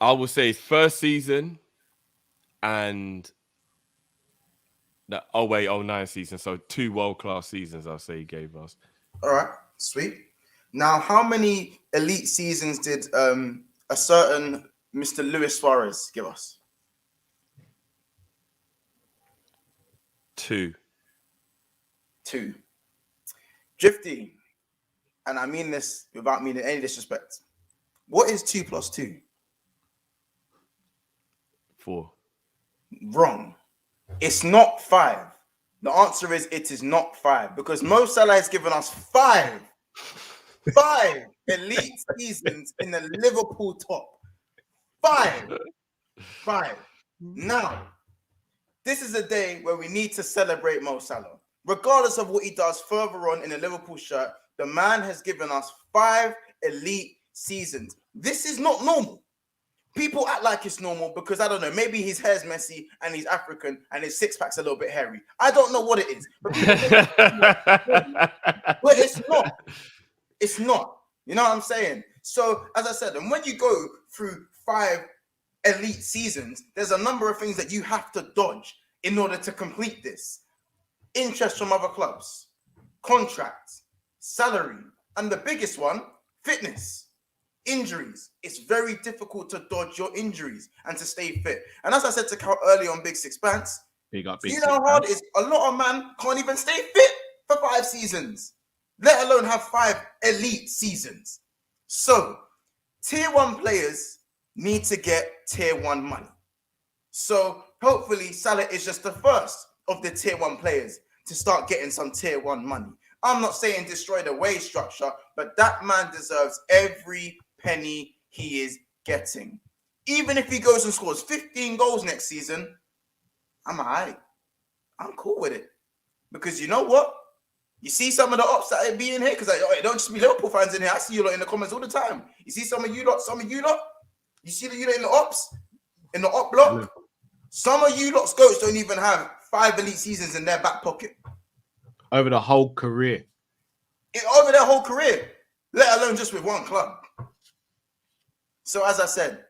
I will say his first season and the 08-09 season, so 2 world-class seasons, I'll say he gave us. All right, sweet. Now, how many elite seasons did a certain Mr. Luis Suarez give us? 2. Drifty, and I mean this without meaning any disrespect. What is 2 + 2? 4. Wrong. It's not 5. The answer is it is not 5 because Mo Salah has given us 5 elite seasons in the Liverpool top. 5. Now, this is a day where we need to celebrate Mo Salah. Regardless of what he does further on in a Liverpool shirt, the man has given us 5 elite seasons. This is not normal. People act like it's normal because, I don't know, maybe his hair's messy and he's African and his six-pack's a little bit hairy. I don't know what it is. But it's not. It's not. You know what I'm saying? So, as I said, and when you go through 5 elite seasons, there's a number of things that you have to dodge in order to complete this. Interest from other clubs, contracts, salary, and the biggest one, fitness, injuries. It's very difficult to dodge your injuries and to stay fit. And as I said to Cal earlier on Big Six Pants, Big up, you know how hard it is? A lot of man can't even stay fit for 5 seasons, let alone have 5 elite seasons. So, tier 1 players need to get tier 1 money. So, hopefully, Salah is just the first of the tier 1 players to start getting some tier 1 money. I'm not saying destroy the wage structure, but that man deserves every penny he is getting. Even if he goes and scores 15 goals next season, I'm all right. I'm cool with it. Because you know what? You see some of the ops that are being here, because it don't just be Liverpool fans in here. I see you lot in the comments all the time. You see some of you lot, you see you lot in the ops, in the op block. Some of you lot scopes don't even have 5 elite seasons in their back pocket. Over the whole career. Over their whole career, let alone just with one club. So as I said,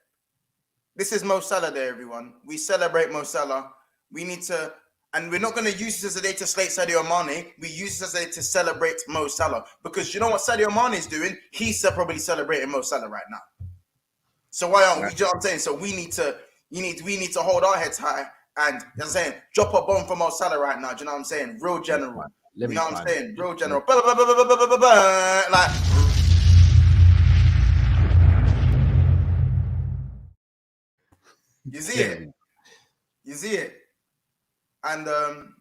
this is Mo Salah Day, everyone. We celebrate Mo Salah. We need to, and we're not going to use this as a day to slate Sadio Mane. We use this as a day to celebrate Mo Salah. Because you know what Sadio Mane is doing? He's probably celebrating Mo Salah right now. So why aren't we? You know what I'm saying? So we need to hold our heads high and, you know what I'm saying, drop a bomb for Mo Salah right now. Do you know what I'm saying? Real general. You know what I'm saying? Real general. Like, you see it. You see it. And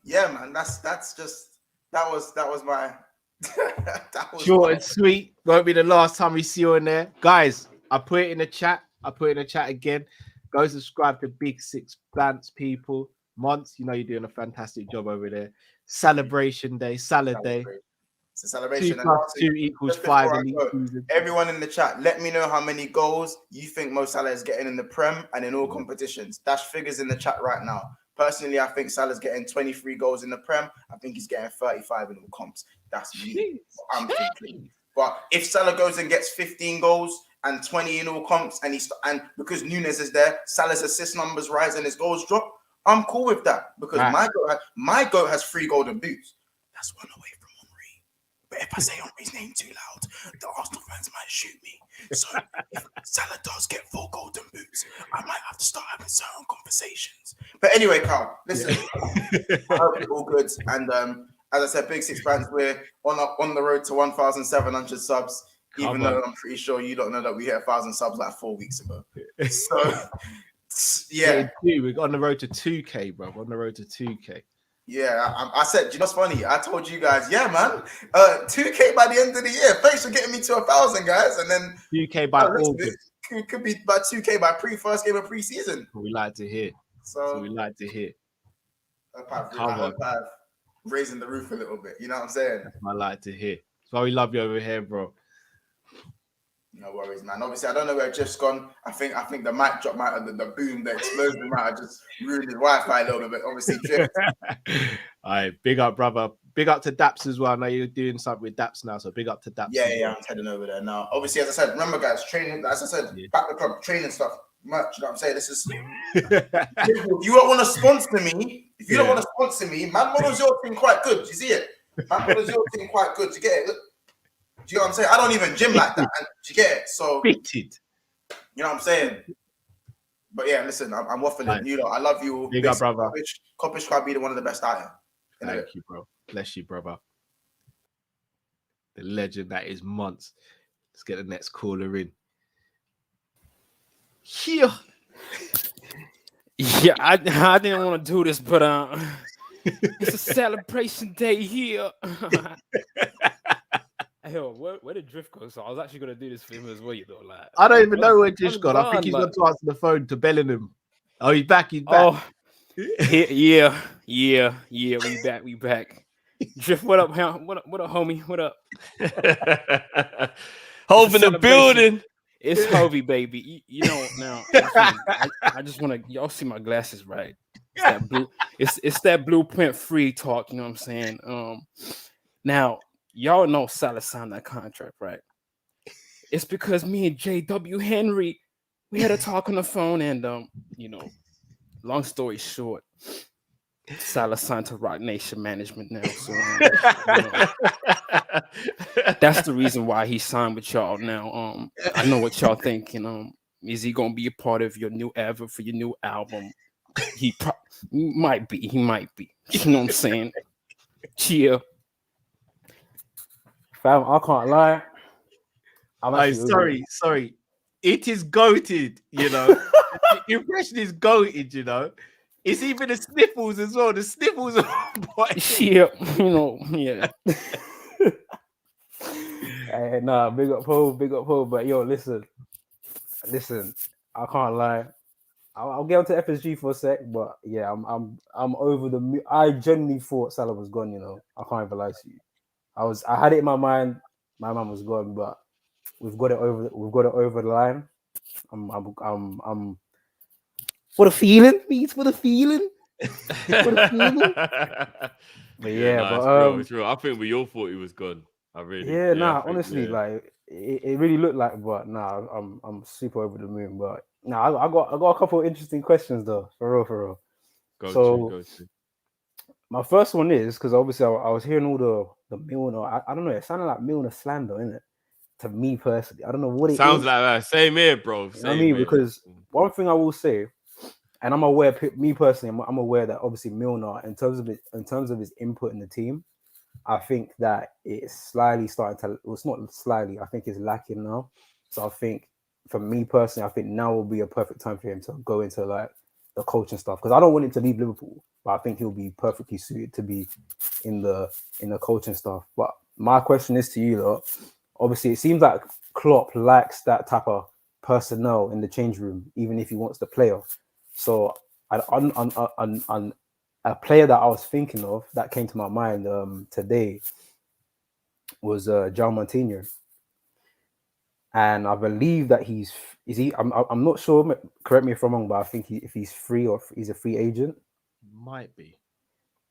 yeah, man, that was my that was short and sweet. Won't be the last time we see you in there. Guys, I put it in the chat. I put it in the chat again. Go subscribe to Big Six Bants, people. Monts, you know you're doing a fantastic job over there. Celebration day, Salah Day. It's a celebration. 2 + 2 equals 5. Everyone in the chat, let me know how many goals you think Mo Salah is getting in the Prem and in all competitions. Dash figures in the chat right now. Personally, I think Salah's getting 23 goals in the Prem. I think he's getting 35 in all comps. That's me. I'm thinking. But if Salah goes and gets 15 goals and 20 in all comps, and because Nunes is there, Salah's assist numbers rise and his goals drop, I'm cool with that because my goat has 3 golden boots. That's one away from Henry. But if I say Henry's name too loud, the Arsenal fans might shoot me. So if Salah does get 4 golden boots, I might have to start having certain conversations. But anyway, Carl, listen, I hope it's all good. And as I said, Big Six Fans, we're on the road to 1,700 subs. Even though I'm pretty sure you don't know that we hit 1,000 subs like 4 weeks ago. So. Yeah, we're on the road to 2K, bro. On the road to 2K. Yeah, I said, you know what's funny? I told you guys, yeah, man, 2K by the end of the year. Thanks for getting me to 1,000, guys. And then 2K by August. It could be by 2K by first game of preseason. We like to hear. So we like to hear. I hope I've raising the roof a little bit. You know what I'm saying? That's what I like to hear. That's why we love you over here, bro. No worries, man. Obviously, I don't know where Jeff's gone. I think the mic drop might have, the boom, the explosion might have just ruined his Wi-Fi a little bit. Obviously, Jeff. All right, big up, brother. Big up to Daps as well. I know you're doing something with Daps now, so big up to Daps. Yeah, I'm heading over there now. Obviously, as I said, remember, guys, training. As I said, back to the club, training stuff. Merch, you know what I'm saying? This is. If you don't want to sponsor me, Man Models your thing quite good. You see it? Man Models your thing quite good. You get it? Look. Do you know what I'm saying? I don't even gym like that. Do you get it? So, fitted. You know what I'm saying? But yeah, listen, I'm waffling. Right. You know, I love you all. Big up, brother. Kopish Kall be one of the best out here. Thank you, bro. Bless you, brother. The legend that is Monts. Let's get the next caller in. Here. Yeah, I didn't want to do this, but It's a celebration day here. Hell, where did Drift go? So I was actually gonna do this for him as well, you know. Like I don't even know where on Jish gone. I think God, he's like, gone to answer the phone to Bellingham. Oh, he's back. He's back. oh, yeah. We back. Drift, what up, what up, homie? What up? Hove in the celebration. building. It's Hovey, baby. You know now. Listen, I just want to. Y'all see my glasses, right? It's that blue. It's that blueprint free talk. You know what I'm saying? Now y'all know Salah signed that contract, right? It's because me and J.W. Henry, we had a talk on the phone, and you know, long story short, Salah signed to Rock Nation Management now. So you know, that's the reason why he signed with y'all now. I know what y'all thinking. Is he gonna be a part of your new ever for your new album? He might be. He might be. You know what I'm saying? Cheer. Fam, I can't lie. Sorry. It is goated, you know. The impression is goated, you know. It's even the sniffles as well. The sniffles are yeah, you know, yeah. Nah, big up Ho. But yo, listen. I can't lie. I'll get onto FSG for a sec, but yeah, I'm over the. I genuinely thought Salah was gone. You know, I can't even lie to you. I had it in my mind. My man was gone, but we've got it over. We've got it over the line. I'm. For the feeling, means for the feeling. But it's real. I think we all thought he was gone. Honestly, like it really looked like, but I'm super over the moon. But I got a couple of interesting questions though, for real. Go to. My first one is because obviously I was hearing all the Milner. I don't know. It sounded like Milner slander, innit? To me personally, I don't know what it sounds is. like that. Same here, bro. You know what I mean? Because one thing I will say, and I'm aware, me personally, I'm aware that obviously Milner, in terms of his input in the team, I think that it's slightly starting to. Well, it's not slightly. I think it's lacking now. So I think, for me personally, I think now will be a perfect time for him to go into like the coaching stuff, because I don't want him to leave Liverpool, but I think he'll be perfectly suited to be in the coaching stuff. But my question is to you, though. Obviously, it seems like Klopp likes that type of personnel in the change room, even if he wants the player. So, a player that I was thinking of that came to my mind today was João Moutinho, and I believe that I'm not sure. Correct me if I'm wrong, but I think if he's free or he's a free agent. Might be.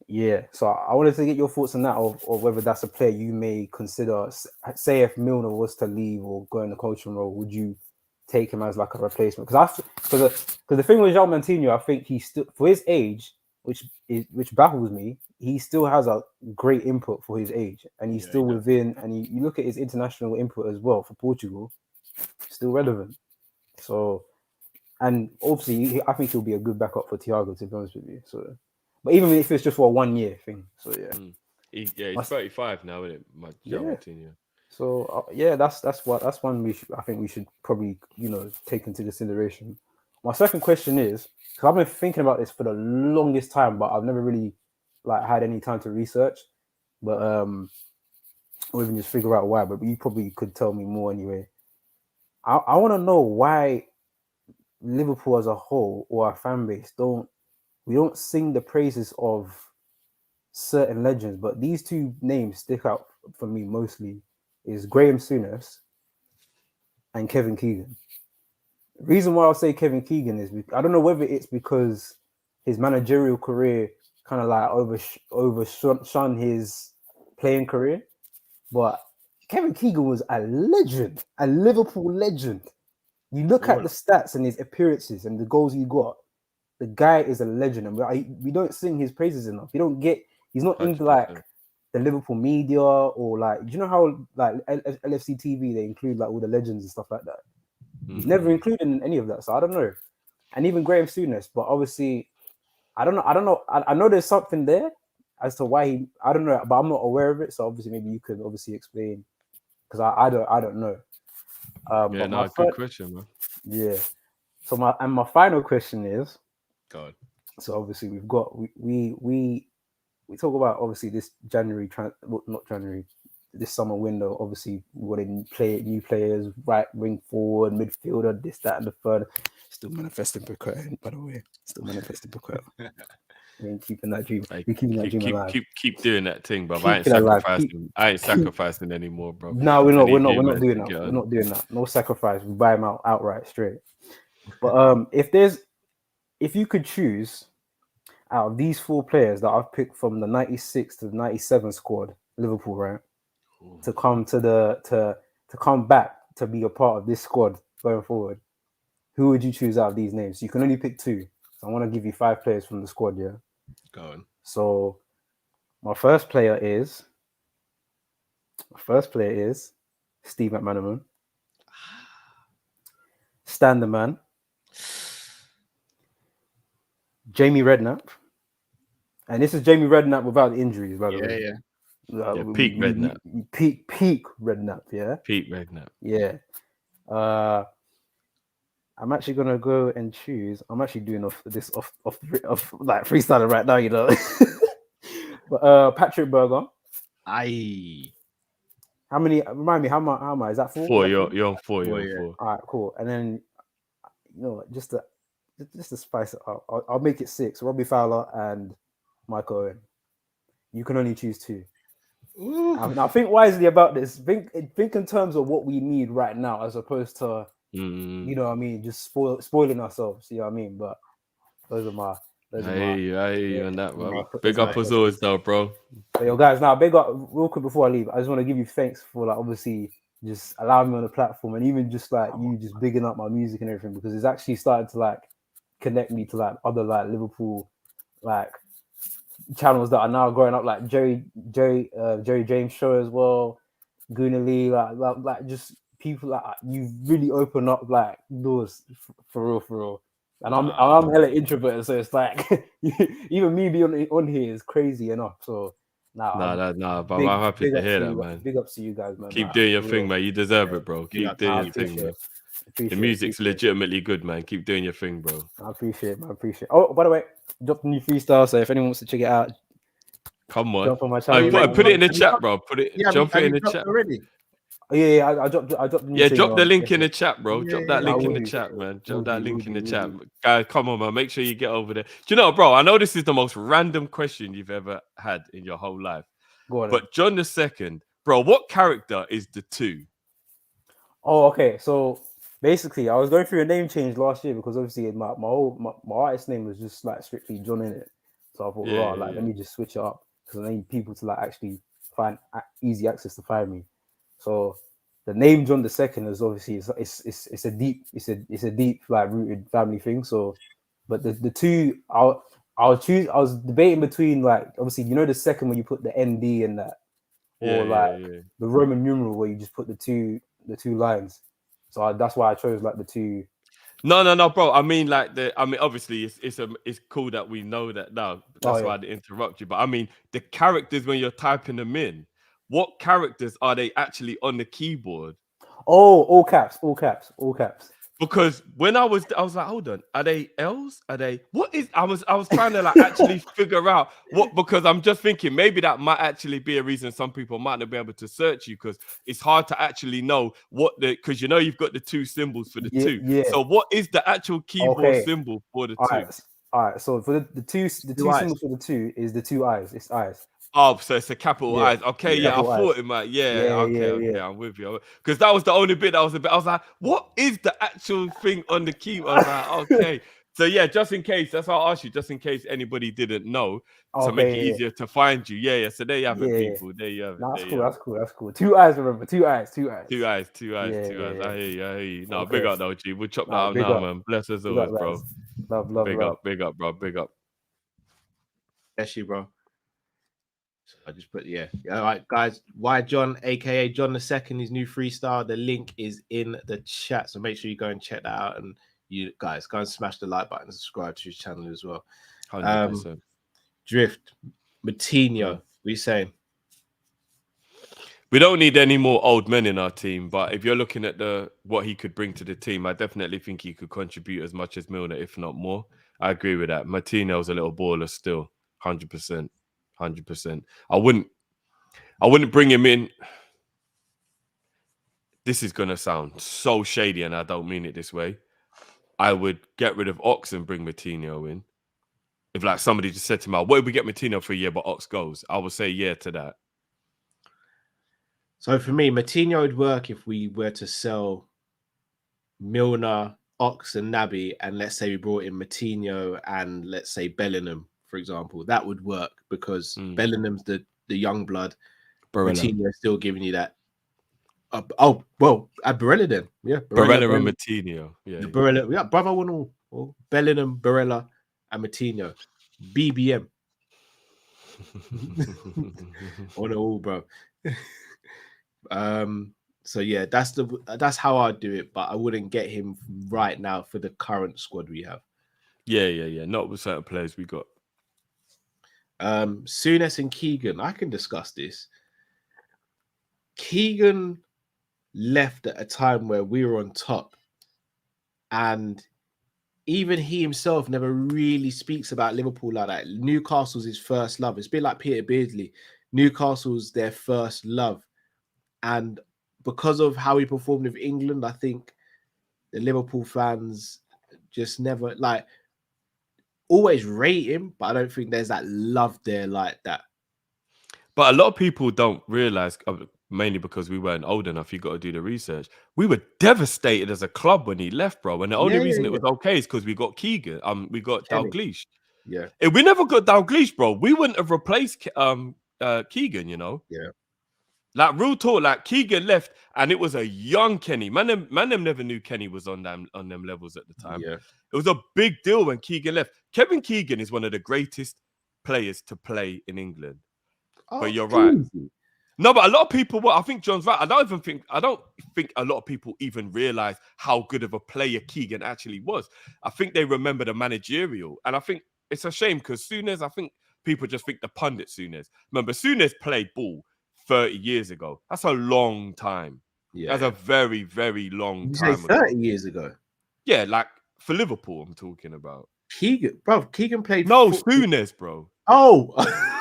Yeah, so I wanted to get your thoughts on that, or whether that's a player you may consider. Say if Milner was to leave or go in the coaching role, would you take him as like a replacement? Because the thing with João Moutinho, I think he still, for his age, which baffles me, he still has a great input for his age, and he's still within. And you look at his international input as well for Portugal, still relevant. So, and obviously, I think he'll be a good backup for Thiago, to be honest with you. So. But even if it's just for a 1 year thing, so yeah, he's 35 now, isn't it? Moutinho. So that's one I think we should probably take into consideration. My second question is, because I've been thinking about this for the longest time, but I've never really had any time to research, but or even just figure out why. But you probably could tell me more anyway. I want to know why Liverpool as a whole, or our fan base, we don't sing the praises of certain legends, but these two names stick out for me mostly is Graham Souness and Kevin Keegan. The reason why I'll say Kevin Keegan is I don't know whether it's because his managerial career kind of overshone his playing career, but Kevin Keegan was a legend, a Liverpool legend. You look at the stats and his appearances and the goals he got. The guy is a legend, and we don't sing his praises enough. He's not in the Liverpool media, or do you know how LFC TV they include all the legends and stuff like that? He's never included in any of that, so I don't know. And even Graham Souness, but obviously, I don't know. I know there's something there as to why I don't know, but I'm not aware of it. So obviously, maybe you could explain, because I don't know. Good question, man. Yeah. So my final question is. God. So obviously we've got we we talk about obviously this January, not January, this summer window. Obviously, we got new players, right wing forward, midfielder, this, that, and the third. Still manifesting Paqueta, by the way. Still manifesting Paqueta. We ain't keeping that dream. Hey, We're keeping that dream alive. Keep doing that thing, bro. Keep it alive. I ain't sacrificing anymore, bro. No, we're not. We're not man, doing that. We're not doing that. No sacrifice. We buy them outright straight. But if you could choose out of these 4 players that I've picked from the 96 to the 97 squad, Liverpool, right, to come to come back to be a part of this squad going forward, who would you choose out of these names? You can only pick 2. So I want to give you 5 players from the squad, yeah? Go on. So my first player is Steve McManaman. Stan the Man. Jamie Redknapp. And this is Jamie Redknapp without injuries, by the way. Yeah, peak Redknapp. Peak Redknapp, yeah? Peak Redknapp. Yeah. I'm actually gonna go and choose. I'm actually doing off like freestyling right now, you know. But Patrick Berger. Aye. How many? Remind me. How am I? Is that 4? 4. You're on 4. You're on 4. All right, cool. And then, just to spice it up, I'll make it 6. Robbie Fowler and Michael Owen. You can only choose 2. Now think wisely about this. Think in terms of what we need right now, as opposed to you know what I mean, just spoiling ourselves. You know what I mean? But those are my. I hear you on that, bro. Big up as always, though, bro. So, yo, guys, now big up real quick before I leave. I just want to give you thanks for like obviously just allowing me on the platform, and even just like you just bigging up my music and everything, because it's actually started to like connect me to like other like Liverpool like channels that are now growing up, like Jerry James show as well, Guna Lee, like just people like you've really opened up like doors for real. And I'm hella introverted, so it's like even me being on here is crazy enough. So but I'm happy to hear that, man. Big ups to you guys, man. Keep doing your thing, man. You deserve it, bro. Keep doing your thing, man. The music's legitimately good, man. Keep doing your thing, bro. I appreciate it, man. Oh, by the way, dropped a new freestyle, so if anyone wants to check it out, come on. Jump on my channel. Put it in the chat, bro. Jump it in the chat already. Yeah, I dropped the drop the link in the chat, bro. Drop that link in the chat, man. Drop that link in the chat. Guys, come on, man. Make sure you get over there. Do you know, bro? I know this is the most random question you've ever had in your whole life. Go on, but John II, bro, what character is the 2? Oh, okay. So basically, I was going through a name change last year because obviously my artist name was just like strictly John in it. So I thought, let me just switch it up because I need people to like actually find easy access to find me. So the name John II is obviously it's a deep like rooted family thing. So, but the 2 I'll choose. I was debating between like obviously the second when you put the ND in that, or the Roman numeral where you just put the two lines. So that's why I chose like the 2. No, bro. I mean, obviously, it's cool that we know that now. That's why I didn't interrupt you. But I mean, the characters when you're typing them in, what characters are they actually on the keyboard? Oh, all caps. Because when I was like, hold on, are they L's? Are they what is? I was trying to like actually figure out what, because I'm just thinking maybe that might actually be a reason some people might not be able to search you, because it's hard to actually know what because you've got the 2 symbols for the 2. Yeah. So what is the actual keyboard symbol for the 2? All right. So for the two symbols for the 2 is the 2 eyes. It's eyes. Oh, so it's a capital eyes. Okay, I thought it might. Okay, I'm with you. Because that was the only bit that was a bit. I was like, what is the actual thing on the key? I was like, okay. So just in case, that's why I asked you, just in case anybody didn't know, to make it easier to find you. Yeah. So there you have it, people. There you have it. That's cool. 2 eyes, remember. 2 eyes. 2 eyes. I hear you. No, big up though, G. We'll chop that out now, man. Bless us always, bro. Love. Big up, bro. Big up. Bless you, bro. So I just put all right, guys. Why John, aka John II, his new freestyle. The link is in the chat, so make sure you go and check that out. And you guys go and smash the like button and subscribe to his channel as well. 100%. Drift, Matinho, what are you saying? We don't need any more old men in our team, but if you're looking at what he could bring to the team, I definitely think he could contribute as much as Milner, if not more. I agree with that. Matinho's a little baller still, 100%. 100%. I wouldn't bring him in. This is gonna sound so shady, and I don't mean it this way. I would get rid of Ox and bring Matinho in. If like somebody just said to me, "What if we get Matinho for a year, but Ox goes?" I would say yeah to that. So for me, Matinho would work if we were to sell Milner, Ox, and Naby, and let's say we brought in Matinho and let's say Bellingham, for example. That would work because Bellingham's the young blood. Matinho is still giving you that. Add Barella then. Yeah, Barella and Matinho. Yeah, Barella. Yeah, brother one all. Bellingham, Barella, and Matinho. BBM. On all, bro. So yeah, that's how I'd do it, but I wouldn't get him right now for the current squad we have. Yeah. Not with certain players we got. Souness and Keegan, I can discuss this. Keegan left at a time where we were on top, and even he himself never really speaks about Liverpool like that. Newcastle's his first love. It's a bit like Peter Beardsley. Newcastle's their first love. And because of how he performed with England, I think the Liverpool fans just never always rate him, but I don't think there's that love there like that. But a lot of people don't realize, mainly because we weren't old enough, you got to do the research. We were devastated as a club when he left, bro. And the only reason it was okay is because we got Keegan. We got Dalglish. Yeah. If we never got Dalglish, bro, we wouldn't have replaced Keegan, you know? Yeah. Like real talk, like Keegan left and it was a young Kenny. Man, them never knew Kenny was on them levels at the time. Yeah. It was a big deal when Keegan left. Kevin Keegan is one of the greatest players to play in England. But you're right. No, but a lot of people, I think John's right. I don't think a lot of people even realize how good of a player Keegan actually was. I think they remember the managerial. And I think it's a shame because Souness, I think people just think the pundit Souness. Remember, Souness played ball 30 years ago. That's a long time. Yeah. That's a very, very long You time say 30 years ago? Yeah, like for Liverpool, I'm talking about. Keegan played. No, Souness, bro. Oh,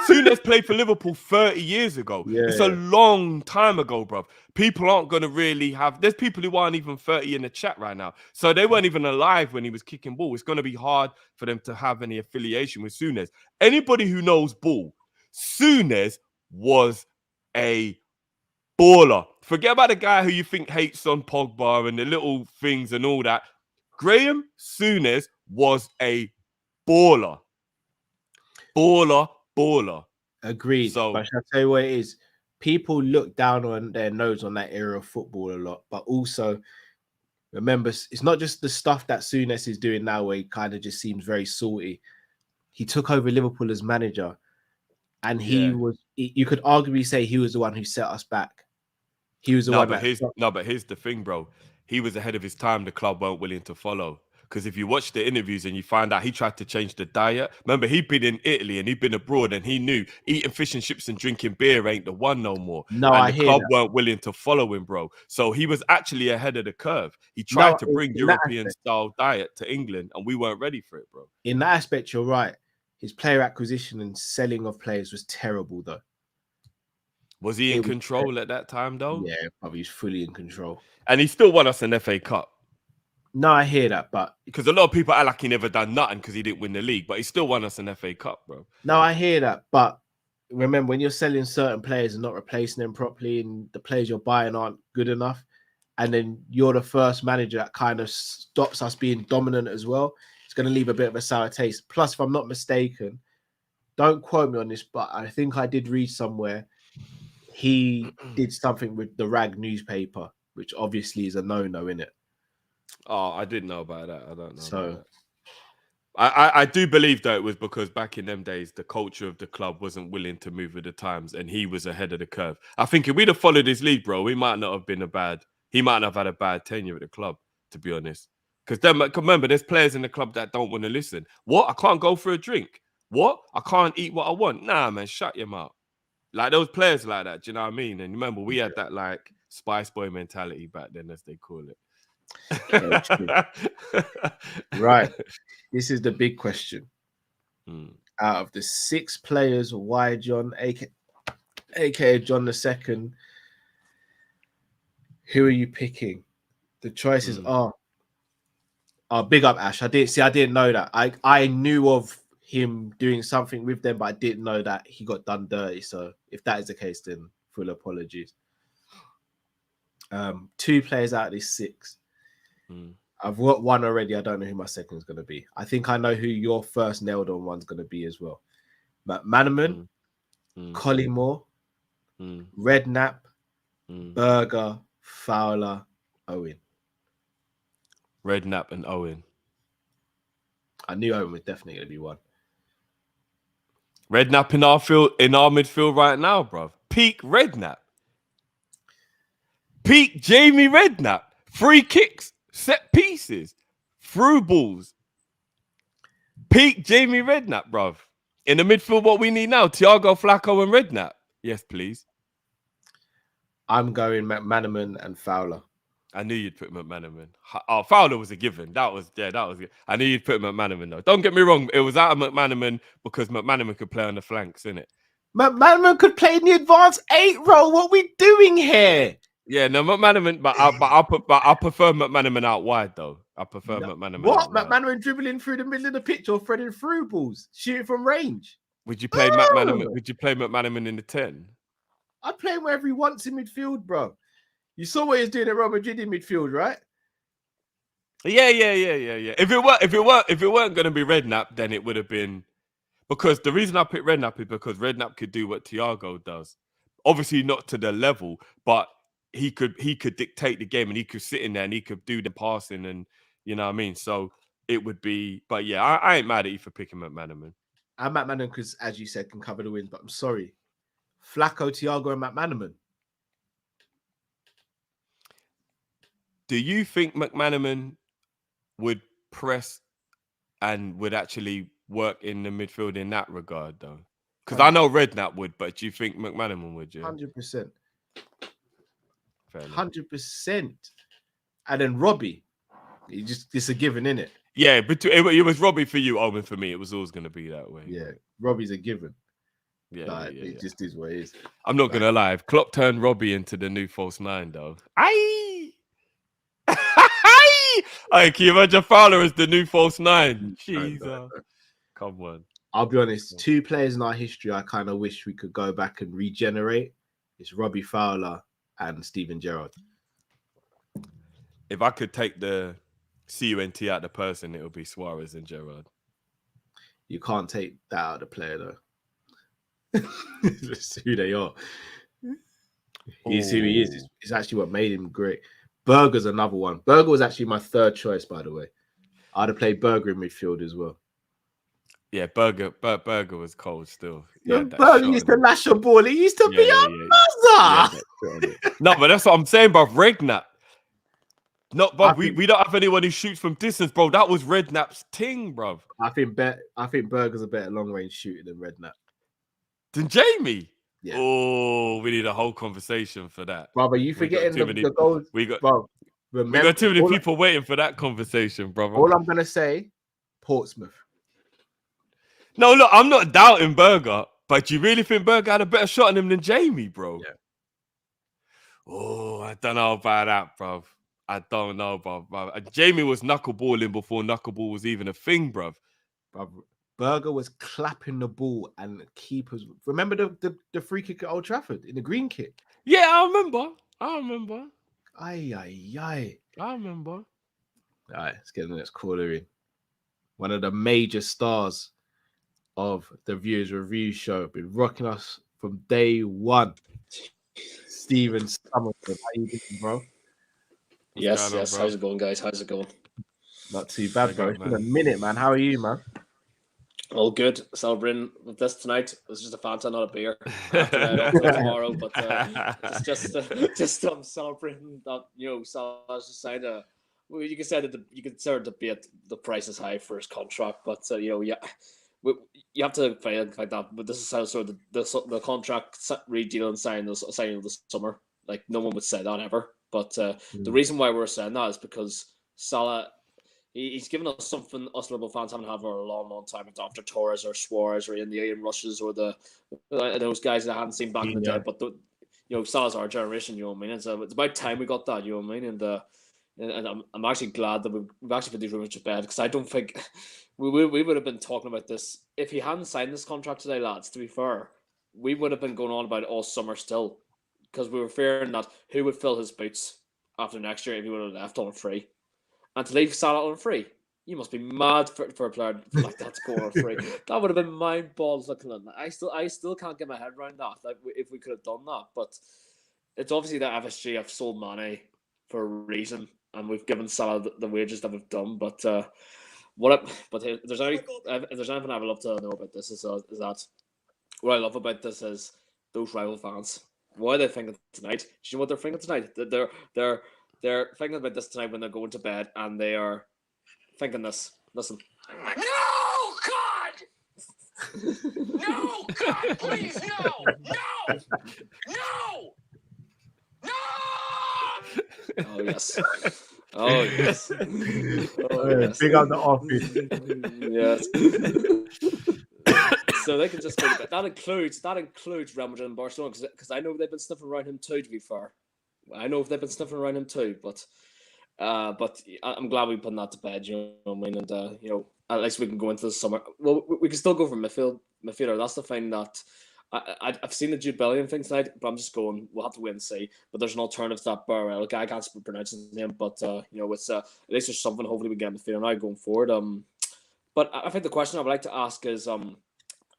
Souness played for Liverpool 30 years ago. Yeah. It's a long time ago, bro. People aren't going to really have... There's people who aren't even 30 in the chat right now. So they weren't even alive when he was kicking ball. It's going to be hard for them to have any affiliation with Souness. Anybody who knows ball, Souness was a baller. Forget about the guy who you think hates on Pogba and the little things and all that. Graham Souness was a baller. Baller. Agreed. So, but shall I tell you what it is? People look down on their nose on that era of football a lot, but also remember, it's not just the stuff that Souness is doing now where he kind of just seems very salty. He took over Liverpool as manager, and you could arguably say he was the one who set us back. He was the one but here's the thing, bro. He was ahead of his time. The club weren't willing to follow. Because if you watch the interviews and you find out he tried to change the diet, remember he'd been in Italy and he'd been abroad and he knew eating fish and chips and drinking beer ain't the one no more. No, and the club weren't willing to follow him, bro. So he was actually ahead of the curve. He tried to bring European style diet to England and we weren't ready for it, bro. In that aspect, you're right. His player acquisition and selling of players was terrible, though. Was he in control at that time, though? Yeah, probably he's fully in control. And he still won us an FA Cup. No, I hear that, but... Because a lot of people act like he never done nothing because he didn't win the league, but he still won us an FA Cup, bro. No, I hear that, but remember, when you're selling certain players and not replacing them properly and the players you're buying aren't good enough, and then you're the first manager that kind of stops us being dominant as well, it's going to leave a bit of a sour taste. Plus, if I'm not mistaken, don't quote me on this, but I think I did read somewhere he did something with the Rag newspaper, which obviously is a no-no, innit? Oh, I didn't know about that. I don't know. So I do believe that it was because back in them days, the culture of the club wasn't willing to move with the times and he was ahead of the curve. I think if we'd have followed his lead, bro, he might not have had a bad tenure at the club, to be honest. Because remember, there's players in the club that don't want to listen. What? I can't go for a drink. What? I can't eat what I want. Nah, man, shut your mouth. Like those players like that, do you know what I mean? And remember, we had that like Spice Boy mentality back then, as they call it. Right. This is the big question. out of the 6 players, why John, aka John II, who are you picking? The choices are big up Ash. I didn't know that. I knew of him doing something with them, but I didn't know that he got done dirty. So if that is the case, then full apologies. 2 players out of these 6. I've got one already. I don't know who my second is going to be. I think I know who your first nailed on one's going to be as well. McManaman, Collymore, Redknapp, Berger, Fowler, Owen. Redknapp and Owen. I knew Owen was definitely going to be one. Redknapp in our midfield right now, bro. Peak Redknapp. Peak Jamie Redknapp. Free kicks, set pieces, through balls. Peak Jamie Redknapp, bro. In the midfield, what we need now, Thiago, Flacco, and Redknapp. Yes, please. I'm going McManaman and Fowler. I knew you'd put McManaman. Oh, Fowler was a given. That was good. I knew you'd put McManaman, though. Don't get me wrong. It was out of McManaman because McManaman could play on the flanks, innit? McManaman could play in the advanced 8 role. What are we doing here? Yeah, no, McManaman, but I prefer McManaman out wide, though. I prefer McManaman. What? McManaman dribbling through the middle of the pitch or threading through balls, shooting from range. Would you play McManaman? Would you play McManaman in the 10? I'd play him wherever he wants in midfield, bro. You saw what he was doing at Real Madrid in midfield, right? Yeah. If it weren't going to be Redknapp, then it would have been, because the reason I picked Redknapp is because Redknapp could do what Thiago does. Obviously not to the level, but he could dictate the game and he could sit in there and he could do the passing and you know what I mean. So it would be, but yeah, I ain't mad at you for picking McManaman. I'm McManaman because, as you said, can cover the wins. But I'm sorry, Flacco, Thiago, and McManaman. Do you think McManaman would press and would actually work in the midfield in that regard, though? Because I know Redknapp would, but do you think McManaman would? Yeah, 100%. 100%. And then Robbie, it's a given, innit? Yeah, but it was Robbie for you, Owen for me. It was always going to be that way. Yeah, Robbie's a given. Yeah, it just is what it is. I'm not gonna lie. If Klopp turned Robbie into the new false 9, though. Hey, can you imagine Fowler as the new false 9? Jesus. Come on. I'll be honest, 2 players in our history I kind of wish we could go back and regenerate. It's Robbie Fowler and Steven Gerrard. If I could take the CUNT out of the person, it would be Suarez and Gerrard. You can't take that out of the player, though. That's who they are. He's who he is. It's actually what made him great. Berger's another one. Berger was actually my 3rd choice, by the way. I'd have played Berger in midfield as well. Yeah, Berger was cold still. Yeah, Berger used to lash a ball. He used to be a mother. No, but that's what I'm saying, bro. Redknapp. Not, bro. We don't have anyone who shoots from distance, bro. That was Redknapp's ting, bro. I think Berger's a better long range shooter than Redknapp. Than Jamie. Yeah. Oh, we need a whole conversation for that. Brother, you forgetting the goals. We got too many people waiting for that conversation, brother. All I'm gonna say, Portsmouth. No, look, I'm not doubting Berger, but you really think Berger had a better shot on him than Jamie, bro? Yeah. Oh, I don't know about that, bro. I don't know, bro. Jamie was knuckleballing before knuckleball was even a thing, bro. Berger was clapping the ball and keepers. Remember the free kick at Old Trafford in the green kit? Yeah, I remember. Aye. I remember. All right, let's get the next caller in. One of the major stars of the Viewers Review show, been rocking us from day one. Steven Summerford, how you doing, bro? Yes. How's it going, guys? How's it going? Not too bad, bro. It's been a minute, man. How are you, man? All good. Celebrating with this tonight. It's just a Fanta, not a beer. Tomorrow, but it's just celebrating that Salah's just signed a. Well, you can say that you can say debate the price is high for his contract, but you have to find like that. But this is how sort of the contract redeal and signing of the summer. Like no one would say that ever. But the reason why we're saying that is because Salah He's given us something us Liverpool fans haven't had for a long, long time. After Torres or Suarez or in the Ian Rushes or those guys that I hadn't seen back in the day. But Salah's our generation. You know what I mean? It's about time we got that. You know what I mean? And I'm actually glad that we've actually put these rumors to bed, because I don't think we would have been talking about this if he hadn't signed this contract today, lads. To be fair, we would have been going on about it all summer still, because we were fearing that who would fill his boots after next year if he would have left on free. And to leave Salah on free, you must be mad for a player like that to go on free. That would have been mind balls looking at that. I still can't get my head around that. Like, if we could have done that, but it's obviously that FSG have sold Mane for a reason, and we've given Salah the wages that we've done. But if there's anything I would love to know about this is that what I love about this is those rival fans. What are they thinking tonight? Do you know what they're thinking tonight? They're thinking about this tonight when they're going to bed, and they are thinking this. Listen. No, God! No, God, please, no! No! No! No! Oh, yes. Oh, yes. Oh, yes. Big up the office. Yes. So they can just go to bed. That includes Real Madrid and Barcelona, because I know they've been sniffing around him too, to be fair. I know they've been sniffing around him too, but I'm glad we put that to bed. You know what I mean? And at least we can go into the summer. Well, we can still go for midfielder. That's the thing that I've seen the Jude Bellingham thing tonight, but I'm just going. We'll have to wait and see. But there's an alternative to that Burrell guy. I can't pronounce his name, but it's at least there's something. Hopefully, we get midfielder now going forward. But I think the question I would like to ask is and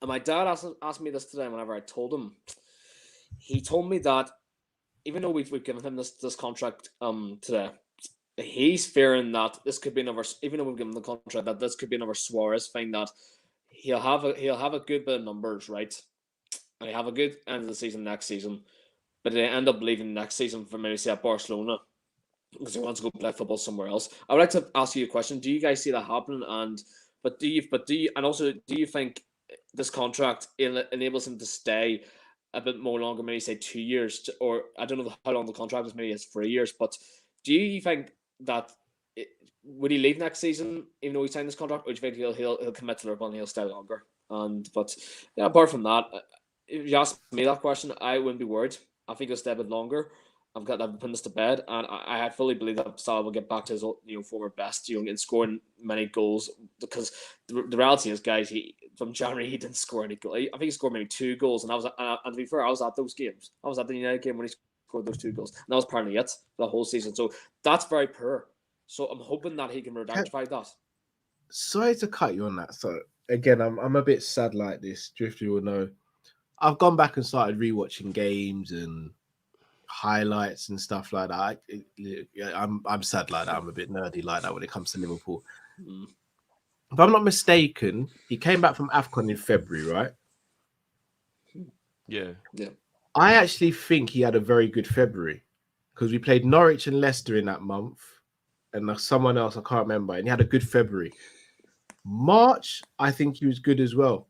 my dad asked me this today. Whenever I told him, he told me that, even though we've given him this contract today, he's fearing that this could be another. Even though we've given him the contract, that this could be another Suarez thing, that he'll have a good bit of numbers, right, and he'll have a good end of the season next season, but they end up leaving next season for maybe say at Barcelona because he wants to go play football somewhere else. I would like to ask you a question: do you guys see that happening? Do you think this contract enables him to stay a bit more longer, maybe say 2 years, or I don't know how long the contract is, maybe it's 3 years, but do you think that would he leave next season even though he signed this contract, or do you think he'll commit to Liverpool and he'll stay longer? Apart from that, if you ask me that question, I wouldn't be worried. I think he'll stay a bit longer. I've put this to bed, and I fully believe that Salah will get back to his former best, in scoring many goals, because the reality is, guys, from January he didn't score any goals. I think he scored maybe 2 goals, and to be fair, I was at those games. I was at the United game when he scored those 2 goals, and that was apparently it for the whole season. So that's very poor. So I'm hoping that he can rectify that. Sorry to cut you on that. So again, I'm a bit sad like this. Drifty will know. I've gone back and started rewatching games and highlights and stuff like that. I'm sad like that. I'm a bit nerdy like that when it comes to Liverpool. If I'm not mistaken, he came back from AFCON in February, right? Yeah. I actually think he had a very good February, because we played Norwich and Leicester in that month, and someone else I can't remember, and he had a good February. March, I think he was good as well.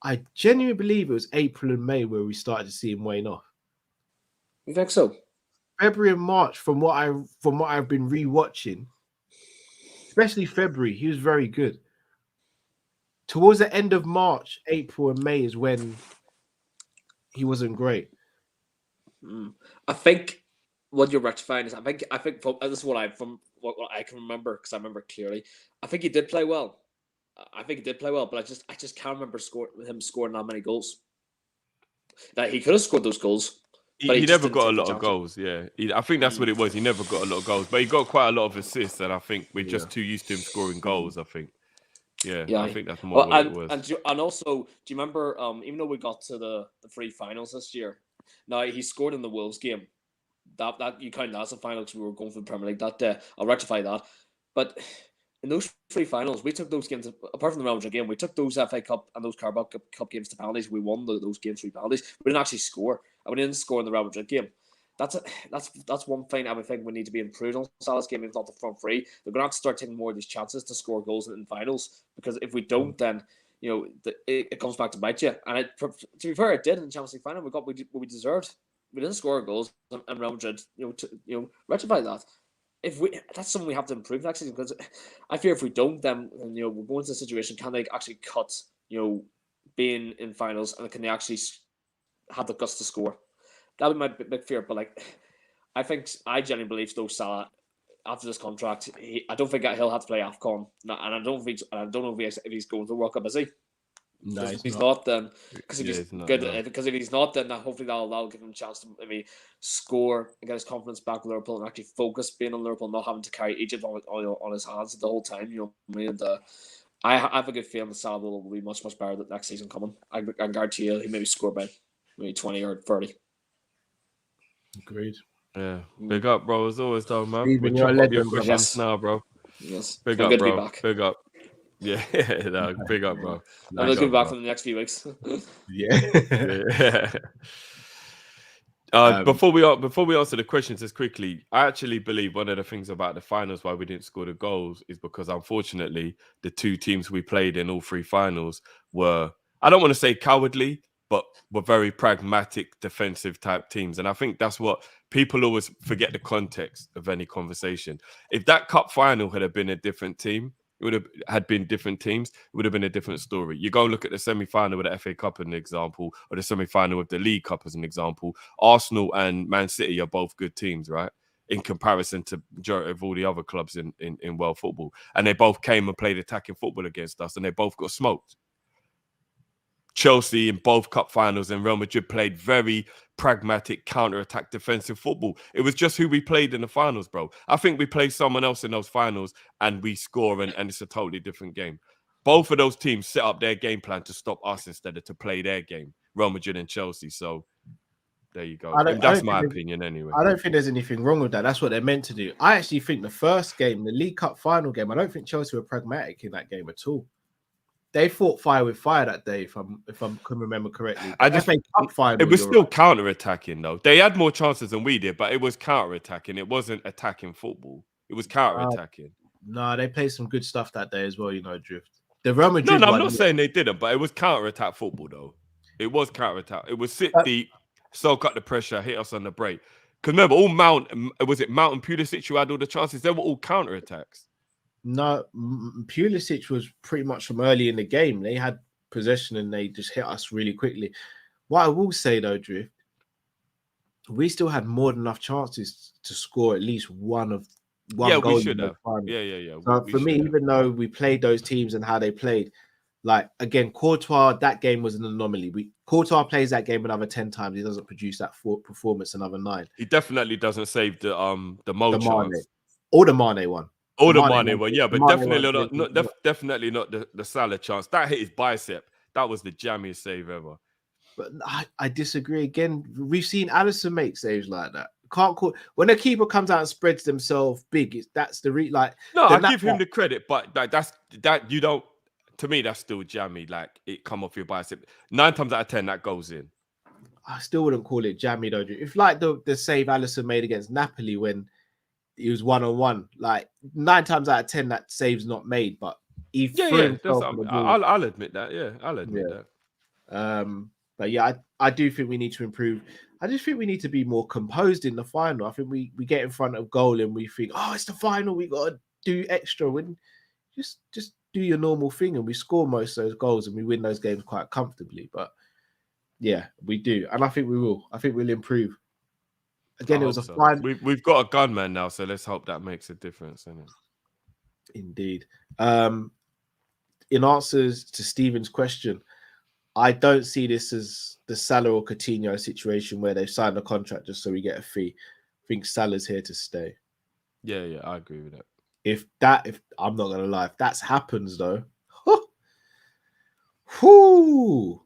I genuinely believe it was April and May where we started to see him wane off. You think so? February and March, from what I've been rewatching, especially February, he was very good. Towards the end of March, April and May is when he wasn't great. I think what you're rectifying is I think this is what I can remember, because I remember clearly. I think he did play well. But I just can't remember him scoring that many goals. That he could have scored those goals. He never got a lot of goals, yeah. I think that's what it was. He never got a lot of goals, but he got quite a lot of assists, and I think we're just too used to him scoring goals, I think. Yeah, I think that's more what it was. And also, do you remember, even though we got to the 3 finals this year, now he scored in the Wolves game. That you count that as a final because we were going for the Premier League that day. I'll rectify that. But in those 3 finals, we took those games, apart from the Real Madrid game, we took those FA Cup and those Carabao Cup games to penalties. We won those games 3 penalties. We didn't actually score. And we didn't score in the Real Madrid game. That's one thing I would think we need to be improved on Salah's game, if not the front 3. They're going to have to start taking more of these chances to score goals in finals, because if we don't, then it comes back to bite you. And to be fair, it did in the Champions League final. We got what we deserved. We didn't score goals, and Real Madrid, rectify that. that's something we have to improve next season, because I fear if we don't, then we'll go into a situation, can they actually cut being in finals, and can they actually have the guts to score? That would be my big fear. But I genuinely believe though Salah, after this contract, I don't think he'll have to play AFCON, and I don't know if he's going to the World Cup, is he? No, If he's not, then because if he's not, good, no. because if he's not, then hopefully that'll give him a chance to maybe score and get his confidence back with Liverpool and actually focus being on Liverpool, not having to carry Egypt on his hands the whole time. You know what I mean? And, I have a good feeling that Salah will be much better the next season coming. I guarantee you he maybe score by maybe 20 or 30. Agreed. Yeah, big up, bro. As always, though, man. Steven, We'll you're a chop up your legend, bro. questions Yes. now, bro. Yes. Big I'm up, good to be bro. back. Big up. Yeah, no, big up, bro. I'm looking back for the next few weeks. Yeah. Before we answer the questions just quickly, I actually believe one of the things about the finals why we didn't score the goals is because, unfortunately, the two teams we played in all three finals were, I don't want to say cowardly, but were very pragmatic, defensive type teams. And I think that's what people always forget, the context of any conversation. If that cup final had been a different team, had been different teams, it would have been a different story. You go and look at the semi-final with the FA Cup as an example, or the semi-final with the League Cup as an example. Arsenal and Man City are both good teams, right? In comparison to majority of all the other clubs in world football. And they both came and played attacking football against us, and they both got smoked. Chelsea in both cup finals and Real Madrid played very pragmatic counter-attack defensive football. It was just who we played in the finals, bro. I think we played someone else in those finals and we score and it's a totally different game. Both of those teams set up their game plan to stop us instead of to play their game, Real Madrid and Chelsea. So there you go. That's my opinion anyway. I don't think there's anything wrong with that. That's what they're meant to do. I actually think the first game, the League Cup final game, I don't think Chelsea were pragmatic in that game at all. They fought fire with fire that day, if I can remember correctly. It was still counter-attacking though. They had more chances than we did, but it was counter-attacking. It wasn't attacking football. It was counter-attacking. No, they played some good stuff that day as well, Drift. The Real Madrid I'm not saying they didn't, but it was counter-attack football though. It was counter-attack. It was sit deep, soak up the pressure, hit us on the break. Because remember, all Mount and Pulisic who had all the chances, they were all counter-attacks. No, Pulisic was pretty much from early in the game. They had possession and they just hit us really quickly. What I will say though, Drift, we still had more than enough chances to score at least one goal. We should have. Yeah. So for me, even though we played those teams and how they played, like again, Courtois, that game was an anomaly. Courtois plays that game another 10 times. He doesn't produce that performance another 9. He definitely doesn't save the Mo chance. Or the Mane one. Oh, the Mane one, yeah, but definitely not the Salah chance. That hit his bicep. That was the jammiest save ever. But I disagree again. We've seen Alisson make saves like that. Can't call when a keeper comes out and spreads themselves big. That's the No, I give him the credit, but that you don't. To me, that's still jammy. Like it come off your bicep. 9 times out of 10, that goes in. I still wouldn't call it jammy though. If like the save Alisson made against Napoli when he was 1-on-1, like 9 times out of 10 that save's not made, but he I'll admit that. Yeah, I'll admit that. But yeah, I do think we need to improve. I just think we need to be more composed in the final. I think we get in front of goal and we think, oh, it's the final, we got to do extra. When just do your normal thing, and we score most of those goals and we win those games quite comfortably. But yeah, we do, and I think we will. I think we'll improve. Again, it was a fine. We've got a gunman now, so let's hope that makes a difference. Innit? Indeed. In answers to Stephen's question, I don't see this as the Salah or Coutinho situation where they've signed a contract just so we get a fee. I think Salah's here to stay. Yeah, I agree with that. If I'm not gonna lie, if that happens though, whoo,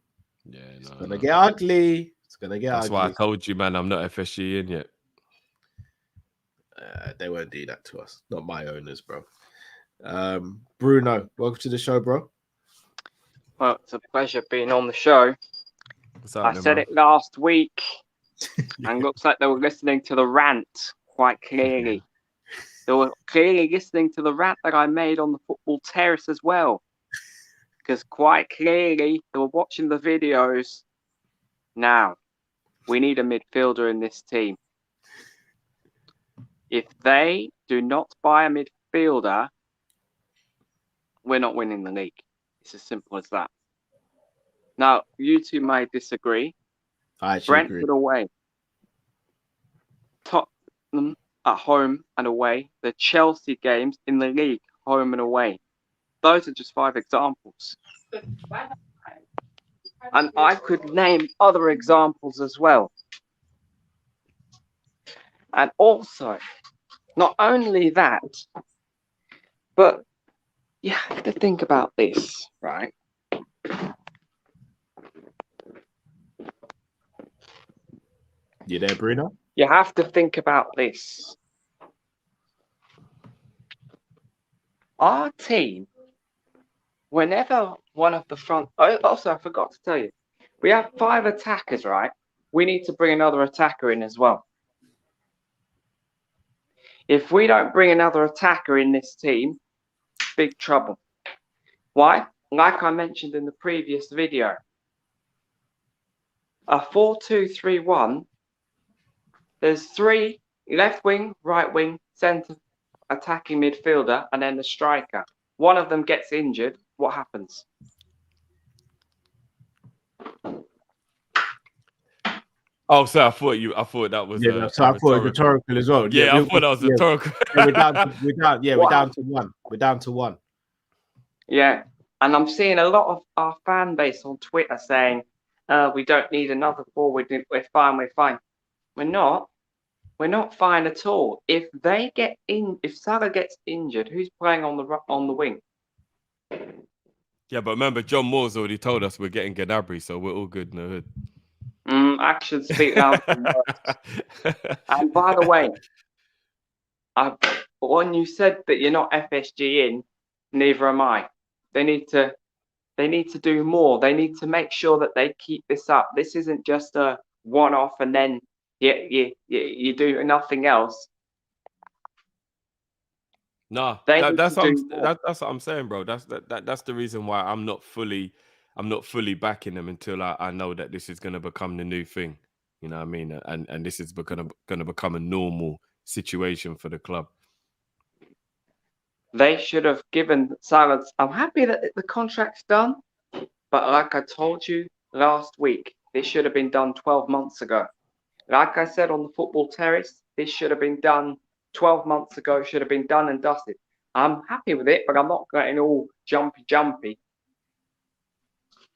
yeah, it's gonna get ugly. It's gonna get ugly. That's why I told you, man, I'm not FSG in yet. They won't do that to us. Not my owners, bro. Bruno, welcome to the show, bro. Well, it's a pleasure being on the show. I said it last week, and looks like they were listening to the rant quite clearly. They were clearly listening to the rant that I made on the football terrace as well, because quite clearly they were watching the videos. Now, we need a midfielder in this team. If they do not buy a midfielder, we're not winning the league. It's as simple as that. Now, you two may disagree. I actually agree. Brentford away, Tottenham at home and away, the Chelsea games in the league, home and away. Those are just 5 examples. And I could name other examples as well. And also, not only that, but you have to think about this, right? You there, Bruno? You have to think about this. Our team, whenever one of the front... Oh, also, I forgot to tell you. We have 5 attackers, right? We need to bring another attacker in as well. If we don't bring another attacker in this team, big trouble. Why? Like I mentioned in the previous video, a 4-2-3-1, there's 3 left wing, right wing, centre, attacking midfielder, and then the striker. One of them gets injured. What happens? Oh, so I thought that was yeah. So I thought it was rhetorical as well. Yeah, I thought that was rhetorical. We're down to one. We're down to 1. Yeah, and I'm seeing a lot of our fan base on Twitter saying, we don't need another forward. We're fine. We're fine. We're not. We're not fine at all. If they get in, if Salah gets injured, who's playing on the wing? Yeah, but remember, John Moore's already told us we're getting Gnabry, so we're all good in the hood. Actions speak loud. And by the way, when you said that you're not FSG in, neither am I. They need to do more. They need to make sure that they keep this up. This isn't just a one-off and then you do nothing else. No, that's what I'm saying, bro. That's the reason why I'm not fully backing them until I know that this is going to become the new thing. You know what I mean? And this is going to become a normal situation for the club. They should have given Salah. I'm happy that the contract's done, but like I told you last week, this should have been done 12 months ago. Like I said on the football terrace, this should have been done 12 months ago. Should have been done and dusted. I'm happy with it, but I'm not getting all jumpy.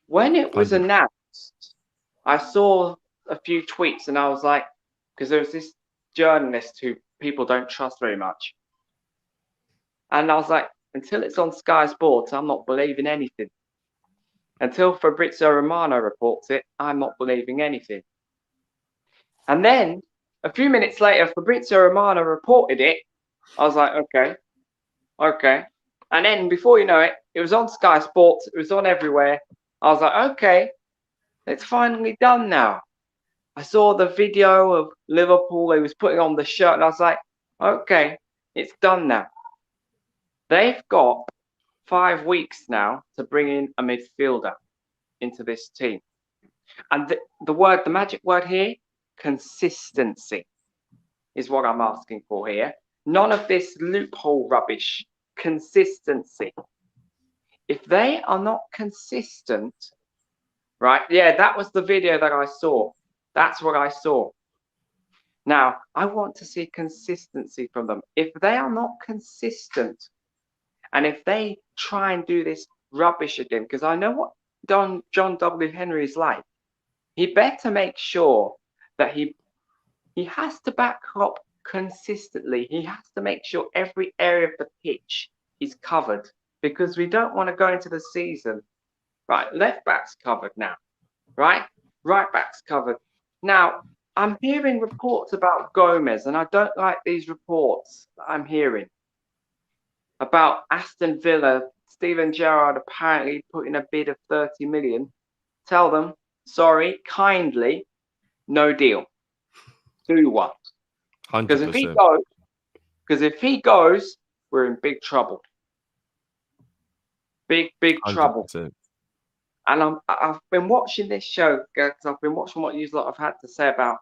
When it was announced, I saw a few tweets and I was like, because there was this journalist who people don't trust very much. And I was like, until it's on Sky Sports, I'm not believing anything. Until Fabrizio Romano reports it, I'm not believing anything. And then a few minutes later, Fabrizio Romano reported it. I was like, okay. And then before you know it, it was on Sky Sports. It was on everywhere. I was like, okay, it's finally done now. I saw the video of Liverpool. They was putting on the shirt, and I was like, okay, it's done now. They've got 5 weeks now to bring in a midfielder into this team. And the magic word here, consistency, is what I'm asking for here. None of this loophole rubbish. Consistency. If they are not consistent, right? Yeah, that was the video that I saw. That's what I saw. Now, I want to see consistency from them. If they are not consistent, and if they try and do this rubbish again, because I know what John W. Henry is like, he better make sure that he has to back up consistently. He has to make sure every area of the pitch is covered, because we don't want to go into the season, right? Left back's covered now, right? Right back's covered. Now, I'm hearing reports about Gomez, and I don't like these reports that I'm hearing about Aston Villa. Steven Gerrard apparently put in a bid of 30 million. Tell them, sorry, kindly, no deal. Do one. Because if he goes, we're in big trouble. Big trouble. 100%. And I've been watching this show because I've been watching what you lot have had to say about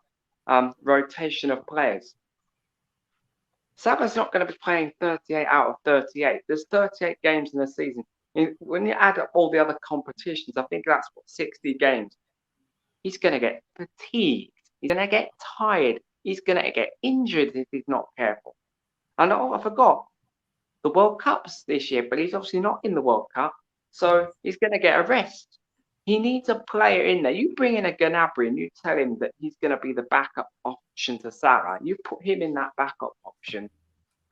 rotation of players. Salah's not going to be playing 38 out of 38. There's 38 games in the season. When you add up all the other competitions, I think that's what, 60 games. He's going to get fatigued. He's going to get tired. He's going to get injured if he's not careful. And oh, I forgot, the World Cup's this year, but he's obviously not in the World Cup, so he's going to get a rest. He needs a player in there. You bring in a Gnabry and you tell him that he's going to be the backup option to Salah. You put him in that backup option,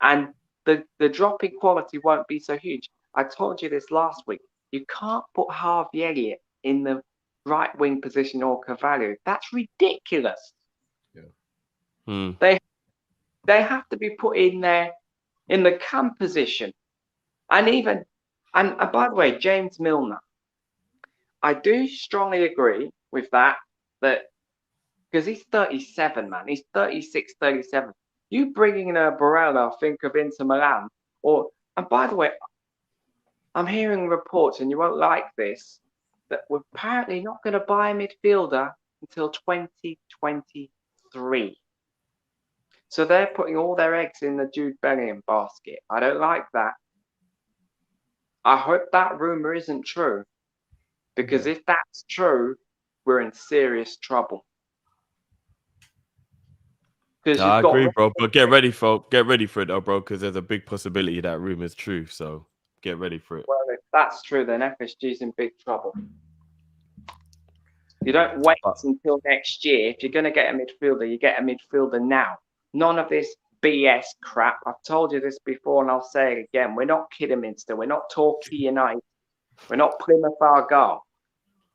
and the drop in quality won't be so huge. I told you this last week. You can't put Harvey Elliott in the right wing position or Carvalho. That's ridiculous. Hmm. They have to be put in there in the cam position. And by the way, James Milner, I do strongly agree with that because he's 37, man. He's 36, 37. You bringing in a Barella, think of Inter Milan, and by the way, I'm hearing reports, and you won't like this, that we're apparently not going to buy a midfielder until 2023. So they're putting all their eggs in the Jude Bellingham basket. I don't like that. I hope that rumor isn't true. Because if that's true, we're in serious trouble. I agree, bro. But get ready for it, though, bro, because there's a big possibility that rumor's true. So get ready for it. Well, if that's true, then FSG's in big trouble. You don't wait until next year. If you're going to get a midfielder, you get a midfielder now. None of this BS crap. I've told you this before, and I'll say it again. We're not Kidderminster. We're not Torquay United. We're not Plymouth Argyle.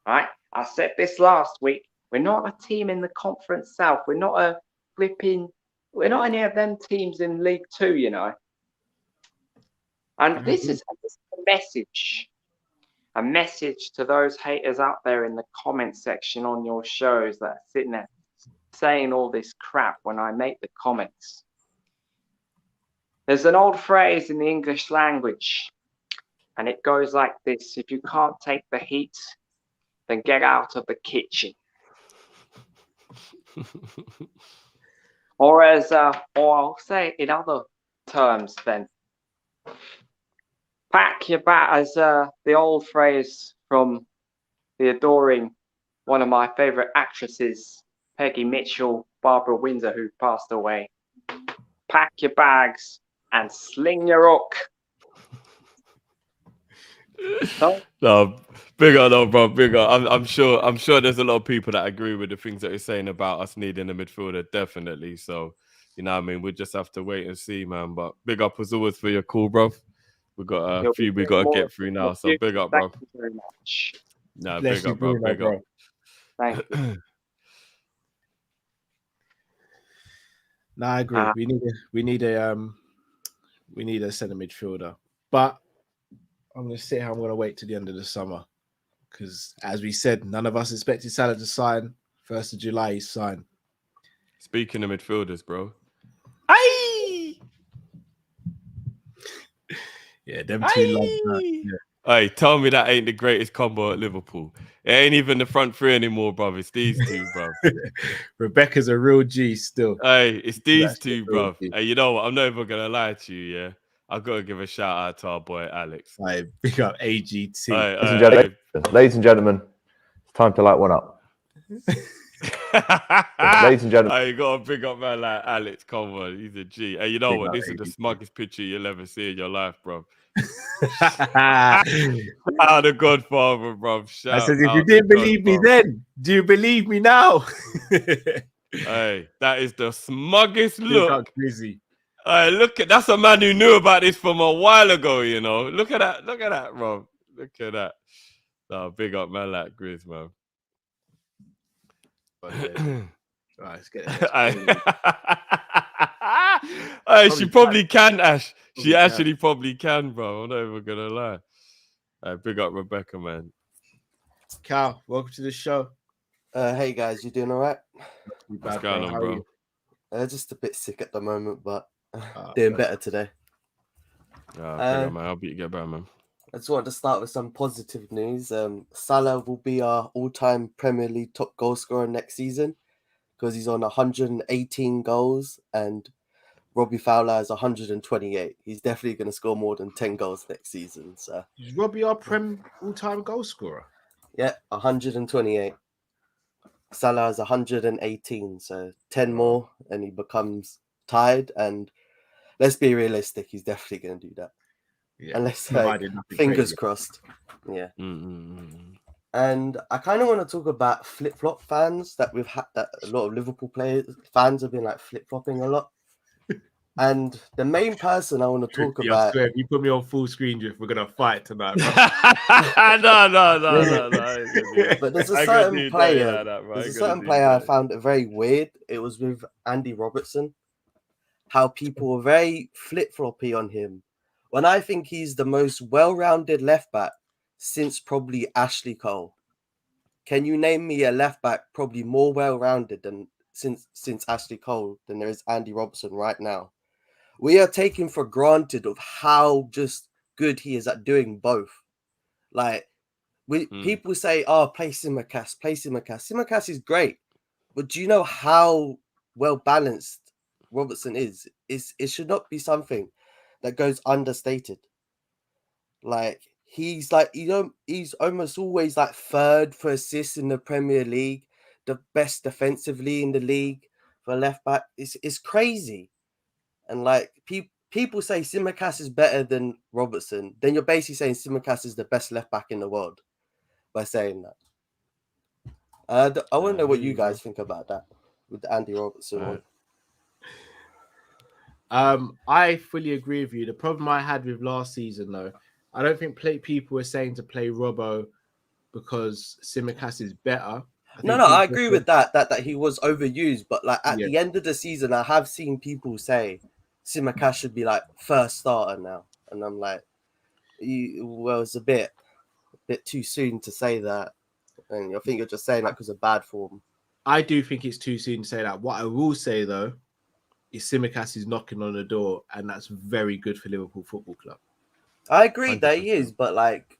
Right? I said this last week. We're not a team in the Conference South. We're not we're not any of them teams in League Two, you know. And this is a message to those haters out there in the comment section on your shows that are sitting there saying all this crap when I make the comments. There's an old phrase in the English language, and it goes like this: if you can't take the heat, then get out of the kitchen. Or I'll say it in other terms then. Pack your bag, as the old phrase from the adoring, one of my favorite actresses, Peggy Mitchell, Barbara Windsor, who passed away. Pack your bags and sling your hook. No, big up, no, bro. Big up. I'm sure there's a lot of people that agree with the things that you're saying about us needing a midfielder, definitely. So, you know what I mean? We just have to wait and see, man. But big up as always for your call, bro. We've got a few we got to get through now. So big up, bro. Thank you very much. No, big up, bro. Big up. Thank you. No, I agree. We need a centre midfielder. But I'm going to say how I'm going to wait till the end of the summer. Because as we said, none of us expected Salah to sign. 1st of July, he's signed. Speaking of midfielders, bro. Aye! Yeah, them two love that. Yeah. Hey, tell me that ain't the greatest combo at Liverpool. It ain't even the front three anymore, bro. It's these two, bro. Rebecca's a real G still. Hey, it's these two, bro. Hey, you know what? I'm not even going to lie to you, yeah? I've got to give a shout out to our boy, Alex. Hey, big up AGT. Ladies and gentlemen, it's time to light one up. Ladies and gentlemen. Hey, you got to big up man like Alex. Come on, he's a G. Hey, you know what? This is the smuggest picture you'll ever see in your life, bro. Shout the Godfather, bro. I said, if you didn't believe me then, do you believe me now? Hey, that is the smuggest look. Crazy. Hey, look at that's a man who knew about this from a while ago, you know. Look at that, bro. Look at that. No, big up man like Grizz, man. Right, let's get it. Hey, she probably can, Ash. She actually probably can, bro. I'm not even gonna lie. Big up Rebecca, man. Cal, welcome to the show. Hey guys, you doing all right? What's going on, bro? Just a bit sick at the moment, but doing better today. Big up, man. I'll beat you get better, man. I just wanted to start with some positive news. Salah will be our all-time Premier League top goal scorer next season because he's on 118 goals and Robbie Fowler is 128. He's definitely going to score more than 10 goals next season. So Is Robbie our Prem all-time goal scorer? yeah, 128. Salah is 118, so 10 more, and he becomes tied. And let's be realistic, he's definitely going to do that. Yeah, Unless, provided nothing fingers crazy. crossed. Yeah. And I kind of want to talk about flip-flop fans that we've had, that a lot of Liverpool fans have been like flip-flopping a lot. And the main person I want to talk I about. swear, if you put me on full screen, Drift, we're gonna fight tonight. Bro. no. But there's a I certain gotta player. do that, bro. There's I a gotta certain do player I that. found it very weird. It was with Andy Robertson. How people were very flip-floppy on him, when I think he's the most well-rounded left back since probably Ashley Cole. Can you name me a left back probably more well-rounded than since Ashley Cole than there is Andy Robertson right now? We are taking for granted of how just good he is at doing both. Like people say, "Oh, play Simicast, play Simicast." Simicast is great, but do you know how well balanced Robertson is? It should not be something that goes understated. Like he's almost always like third for assists in the Premier League, the best defensively in the league for left back. It's crazy. And like people say Simicast is better than Robertson, then you're basically saying Simicast is the best left back in the world by saying that. I want to know what you guys think about that with the Andy Robertson one. I fully agree with you. The problem I had with last season, though, I don't think people were saying to play Robbo because Simicast is better. I agree with that he was overused, but like at the end of the season, I have seen people say Simicast should be like first starter now, and I'm like, it's a bit too soon to say that, and I think you're just saying that because of bad form. I do think it's too soon to say that. What I will say though is Simicast is knocking on the door, and that's very good for Liverpool Football Club. I agree that he is, but like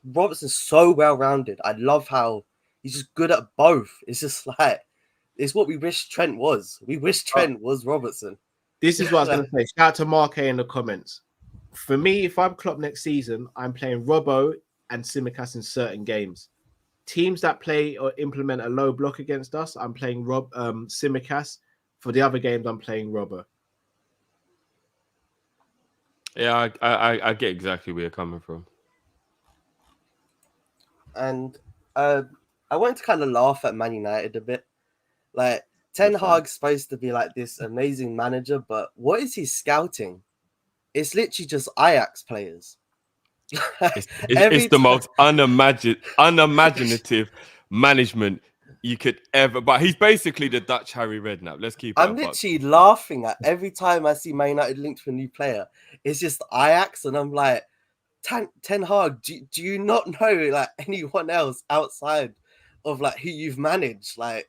Robertson's so well rounded. I love how he's just good at both. It's just like it's what we wish Trent was. We wish Trent was Robertson. This is what I was going to say. Shout out to Mark A in the comments. For me, if I'm Klopp next season, I'm playing Robbo and Simicast in certain games. Teams that play or implement a low block against us, I'm playing Simicast. For the other games, I'm playing Robbo. Yeah, I get exactly where you're coming from. And I wanted to kind of laugh at Man United a bit. Like Ten Hag's supposed to be like this amazing manager, but what is he scouting? It's literally just Ajax players. It's the most unimaginative management you could ever. But he's basically the Dutch Harry Redknapp. Let's keep it. I'm literally laughing at every time I see Man United linked to a new player. It's just Ajax, and I'm like, Ten Hag, do you not know like anyone else outside of like who you've managed? Like,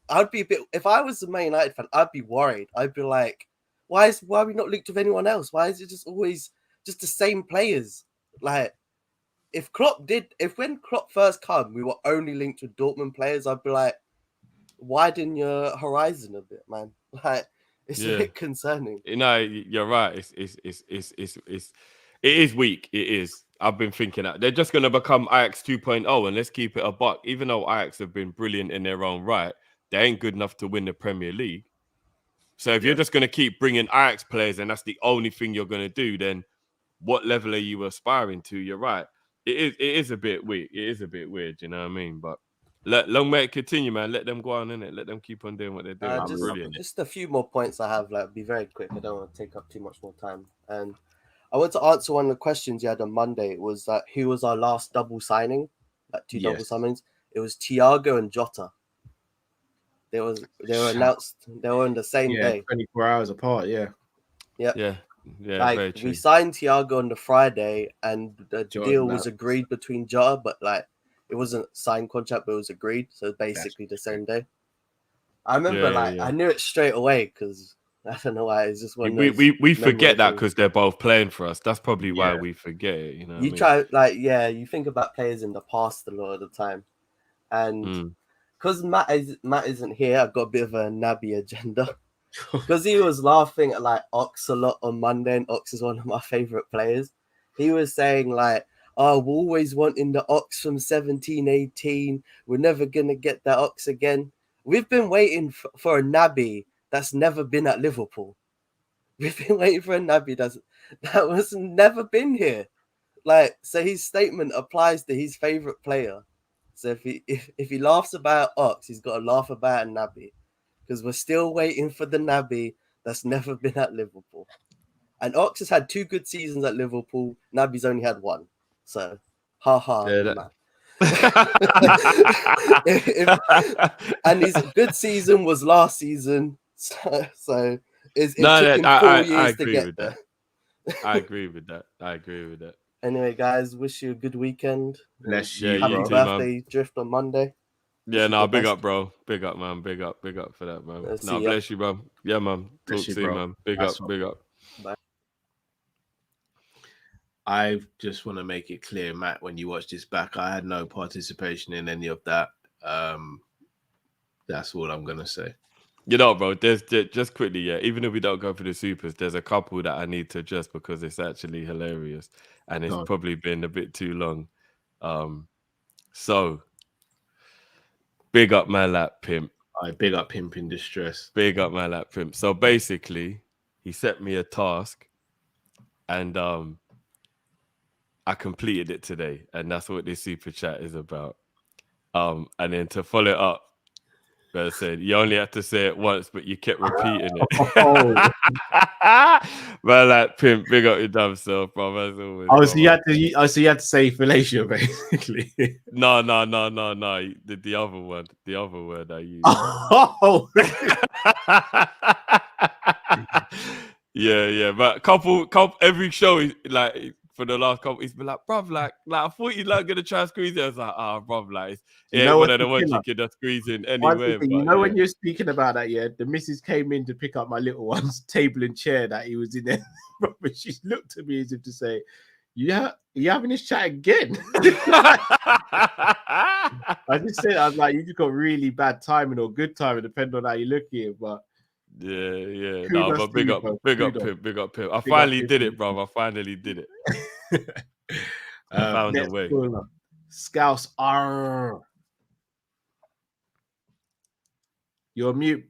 I'd be a bit. If I was a Man United fan, I'd be worried. I'd be like, why are we not linked with anyone else? Why is it just always just the same players? Like, when Klopp first come, we were only linked with Dortmund players. I'd be like, widen your horizon a bit, man. Like, it's a bit concerning. You're right. It is weak. It is. I've been thinking that they're just going to become Ajax 2.0, and let's keep it a buck. Even though Ajax have been brilliant in their own right, they ain't good enough to win the Premier League. So if you're just going to keep bringing Ajax players and that's the only thing you're going to do, then what level are you aspiring to? You're right. It is a bit weak. It is a bit weird, you know what I mean? But long may it continue, man. Let them go on, innit? Let them keep on doing what they're doing. Brilliant. Just a few more points I have. Like, be very quick. I don't want to take up too much more time. And I want to answer one of the questions you had on Monday. It was that who was our last double signing? Like double signings. It was Thiago and Jota. They were announced. They were on the same day, 24 hours apart. Yeah. Like we signed Thiago on the Friday, and the deal was agreed between Jota, but like it wasn't signed contract, but it was agreed. So basically the same day. I remember, I knew it straight away because I don't know why. It's just one. We forget that because they're both playing for us. That's probably why we forget it. You know. You think about players in the past a lot of the time, and because Matt isn't here, I've got a bit of a Naby agenda. because he was laughing at like Ox a lot on Monday, and Ox is one of my favorite players. He was saying like, "Oh, we're always wanting the Ox from 17-18. We're never gonna get that Ox again." We've been waiting for a Naby that's never been at Liverpool. We've been waiting for a Naby that was never been here. Like, so his statement applies to his favorite player. So if he laughs about Ox, he's got to laugh about a Naby, because we're still waiting for the Naby that's never been at Liverpool. And Ox has had 2 good seasons at Liverpool. Naby's only had 1. So, man. And his good season was last season. So it took him 4 years to get there. I agree with that. I agree with that. Anyway, guys, wish you a good weekend. Bless Yeah, you, Happy you too, birthday, man. Drift, on Monday. Yeah, Wish you no, the big best. up, bro. Big up, man. Big up for that, man. Let's No, see ya. bless you, bro. Yeah, man. Talk Bless you, soon, bro. man. Big That's up, what- big up. Bye. I just want to make it clear, Matt, when you watch this back, I had no participation in any of that. That's all I'm gonna say. You know, bro, there's just quickly, yeah. Even if we don't go for the supers, there's a couple that I need to adjust because it's actually hilarious and it's Go on. probably been a bit too long. So big up my lap pimp. I big up Pimp in Distress. Big up my lap pimp. So basically, he set me a task, and I completed it today, and that's what this super chat is about. And then to follow it up, I said you only had to say it once, but you kept repeating it. Man, like pimp, big up your damn self, bro. As always. Oh, so you had to say fellatio, basically. No. The other one, the other word I used. Oh. yeah. But couple every show is like for the last couple, he's been like, bruv, like I thought you'd like gonna try and squeeze it. I was like, bruv, like it ain't one of the ones you can just squeeze in anywhere. When you're speaking about that, yeah, the missus came in to pick up my little one's table and chair that he was in there. But she looked at me as if to say, "Yeah, you having this chat again?" I just said, I was like, "You just got really bad timing or good timing, depending on how you look at it." But yeah. No, kudos but to big you, up, bro. big up, Kudos. pimp, big up, pimp. I Big up finally Pimp. did it, bro. I finally did it. I found a next way. caller, Scouse R. You're mute.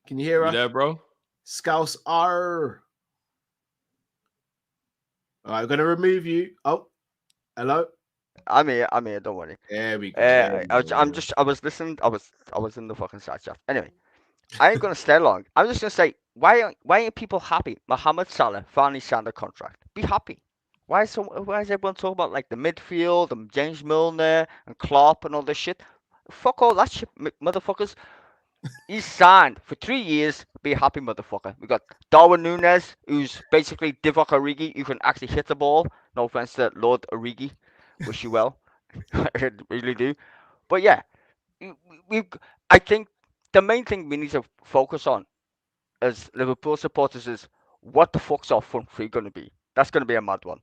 Can you hear You us? there, bro? Scouse R. All right, I'm gonna remove you. Oh, hello. I'm here. Don't worry. There we go. I was listening. I was in the fucking side chat. Anyway, I ain't gonna stay long. I'm just gonna say, why ain't people happy? Mohamed Salah finally signed a contract. Be happy. Why is everyone talking about like the midfield and James Milner and Klopp and all this shit? Fuck all that shit, motherfuckers. He's signed for 3 years. Be a happy motherfucker. We got Darwin Núñez, who's basically Divock Origi, who can actually hit the ball. No offense to Lord Origi. Wish you well. I really do. But yeah, I think the main thing we need to focus on as Liverpool supporters is what the fuck's our front three going to be? That's going to be a mad one.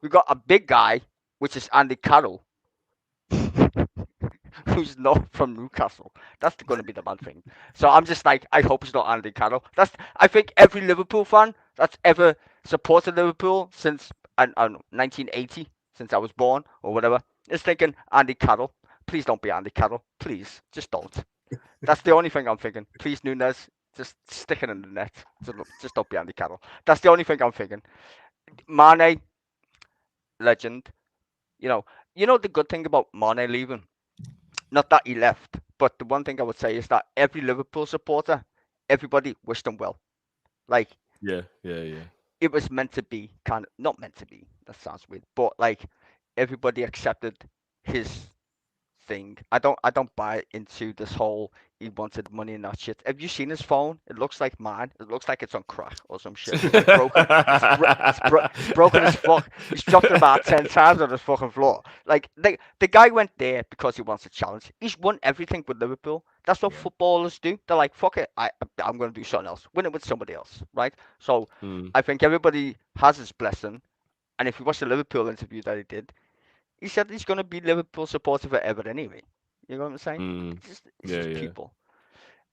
We got a big guy, which is Andy Carroll, who's not from Newcastle. That's going to be the bad thing. So I'm just like, I hope it's not Andy Carroll. I think every Liverpool fan that's ever supported Liverpool since 1980, since I was born or whatever, is thinking Andy Carroll. Please don't be Andy Carroll. Please, just don't. That's the only thing I'm thinking. Please, Núñez, just stick it in the net. Just don't be Andy Carroll. That's the only thing I'm thinking. Mane, legend. You know the good thing about Mane leaving? Not that he left, but the one thing I would say is that every Liverpool supporter, everybody wished him well. Like, Yeah. it was meant to be, kind of not meant to be. That sounds weird, but like everybody accepted his thing. I don't buy into this whole he wanted money and that shit. Have you seen his phone? It looks like mine. It looks like it's on crack or some shit. It's broken. It's broken as fuck. He's dropped it about 10 times on his fucking floor. Like the guy went there because he wants a challenge. He's won everything with Liverpool. That's what footballers do. They're like, fuck it, I'm gonna do something else. Win it with somebody else, right? So I think everybody has his blessing. And if you watch the Liverpool interview that he did, he said he's going to be Liverpool supporter forever anyway. You know what I'm saying? It's just people.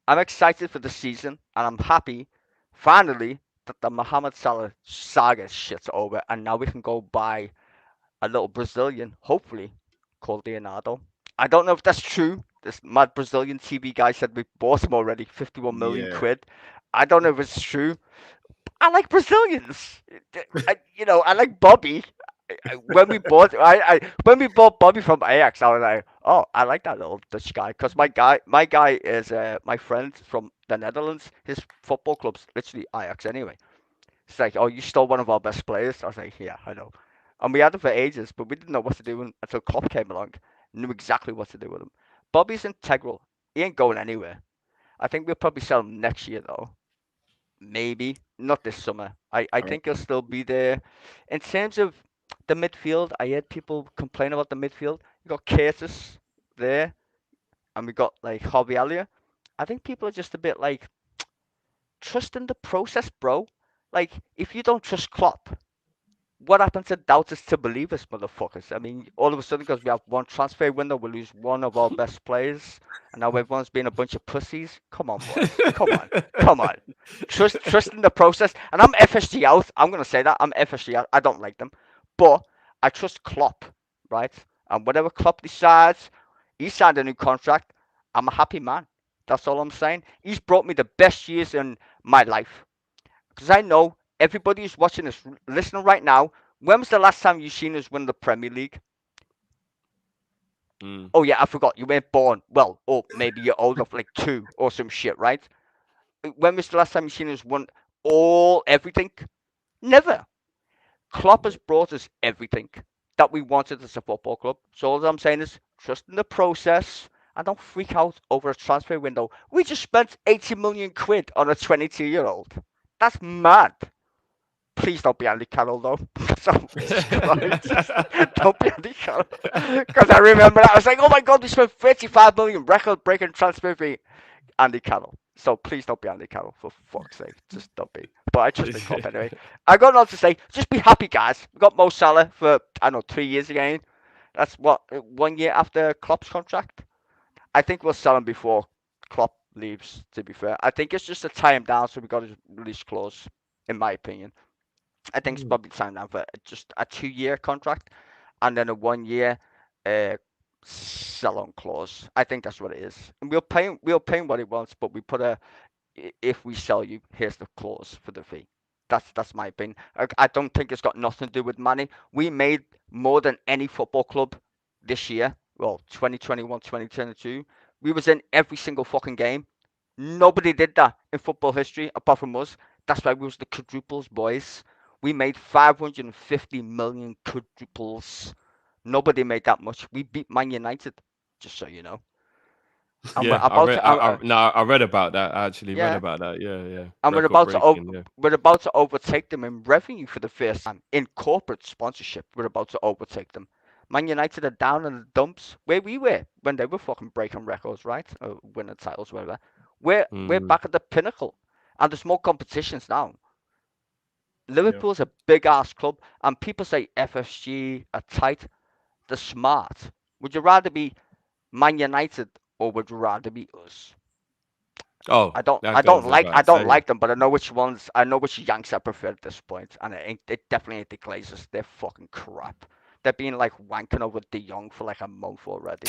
I'm excited for the season, and I'm happy, finally, that the Mohamed Salah saga shit's over, and now we can go buy a little Brazilian, hopefully, called Leonardo. I don't know if that's true. This mad Brazilian TV guy said we bought him already, 51 million Yeah. quid. I don't know if it's true. I like Brazilians. I like Bobby. When we bought Bobby from Ajax, I was like, oh, I like that little Dutch guy, because my guy is my friend from the Netherlands. His football club's literally Ajax anyway. It's like, oh, you stole one of our best players. I was like, yeah, I know. And we had him for ages, but we didn't know what to do until Klopp came along. Knew exactly what to do with him. Bobby's integral. He ain't going anywhere. I think we'll probably sell him next year though. Maybe not this summer. I think he'll still be there. In terms of the midfield, I heard people complain about the midfield. You got Curtis there, and we got like Javier. I think people are just a bit like, trust in the process, bro. Like, if you don't trust Klopp, what happened to doubters to believers, motherfuckers? I mean, all of a sudden, because we have one transfer window, we lose one of our best players, and now everyone's being a bunch of pussies. Come on, boys. Come on. Come on. Trust in the process. And I'm FSG out. I'm going to say that. I'm FSG out. I don't like them. But I trust Klopp, right? And whatever Klopp decides, he signed a new contract. I'm a happy man. That's all I'm saying. He's brought me the best years in my life. Because I know everybody who's watching this, listening right now, when was the last time you seen us win the Premier League? Oh, yeah, I forgot. You weren't born. Well, or maybe you're old enough, like 2 or some shit, right? When was the last time you seen us win everything? Never. Klopp has brought us everything that we wanted as a football club. So all I'm saying is trust in the process and don't freak out over a transfer window. We just spent 80 million quid on a 22-year-old. That's mad. Please don't be Andy Carroll, though. Don't be Andy Carroll. Because I remember that. I was like, oh my God, we spent 35 million record-breaking transfer fee. Andy Carroll. So please don't be Andy Carroll, for fuck's sake. Just don't be. But I trust the Klopp anyway. I got on to say, just be happy, guys. We got Mo Salah for, I don't know, 3 years again. That's what, 1 year after Klopp's contract? I think we'll sell him before Klopp leaves, to be fair. I think it's just to tie him down so we got his release clause, in my opinion. I think it's probably signed down for just a 2-year contract and then a 1 year sell-on clause. I think that's what it is. And we'll pay him what he wants, but we put if we sell you, here's the clause for the fee. That's my opinion. I don't think it's got nothing to do with money. We made more than any football club this year. Well, 2021, 2022. We was in every single fucking game. Nobody did that in football history apart from us. That's why we was the quadruples, boys. We made 550 million quadruples. Nobody made that much. We beat Man United, just so you know. And Yeah, I read about that. I actually read Yeah. about that. Yeah. And we're about to overtake them in revenue for the first time in corporate sponsorship. We're about to overtake them. Man United are down in the dumps where we were when they were fucking breaking records, right? Or winning titles, whatever. We're back at the pinnacle, and there's more competitions now. Liverpool's a big ass club, and people say FSG are tight. They're smart. Would you rather be Man United or would you rather be us? Oh, I don't like them, but I know which ones. I know which Yanks I prefer at this point, and it definitely ain't the Glazers. They're fucking crap. They're being like wanking over De Jong for like a month already.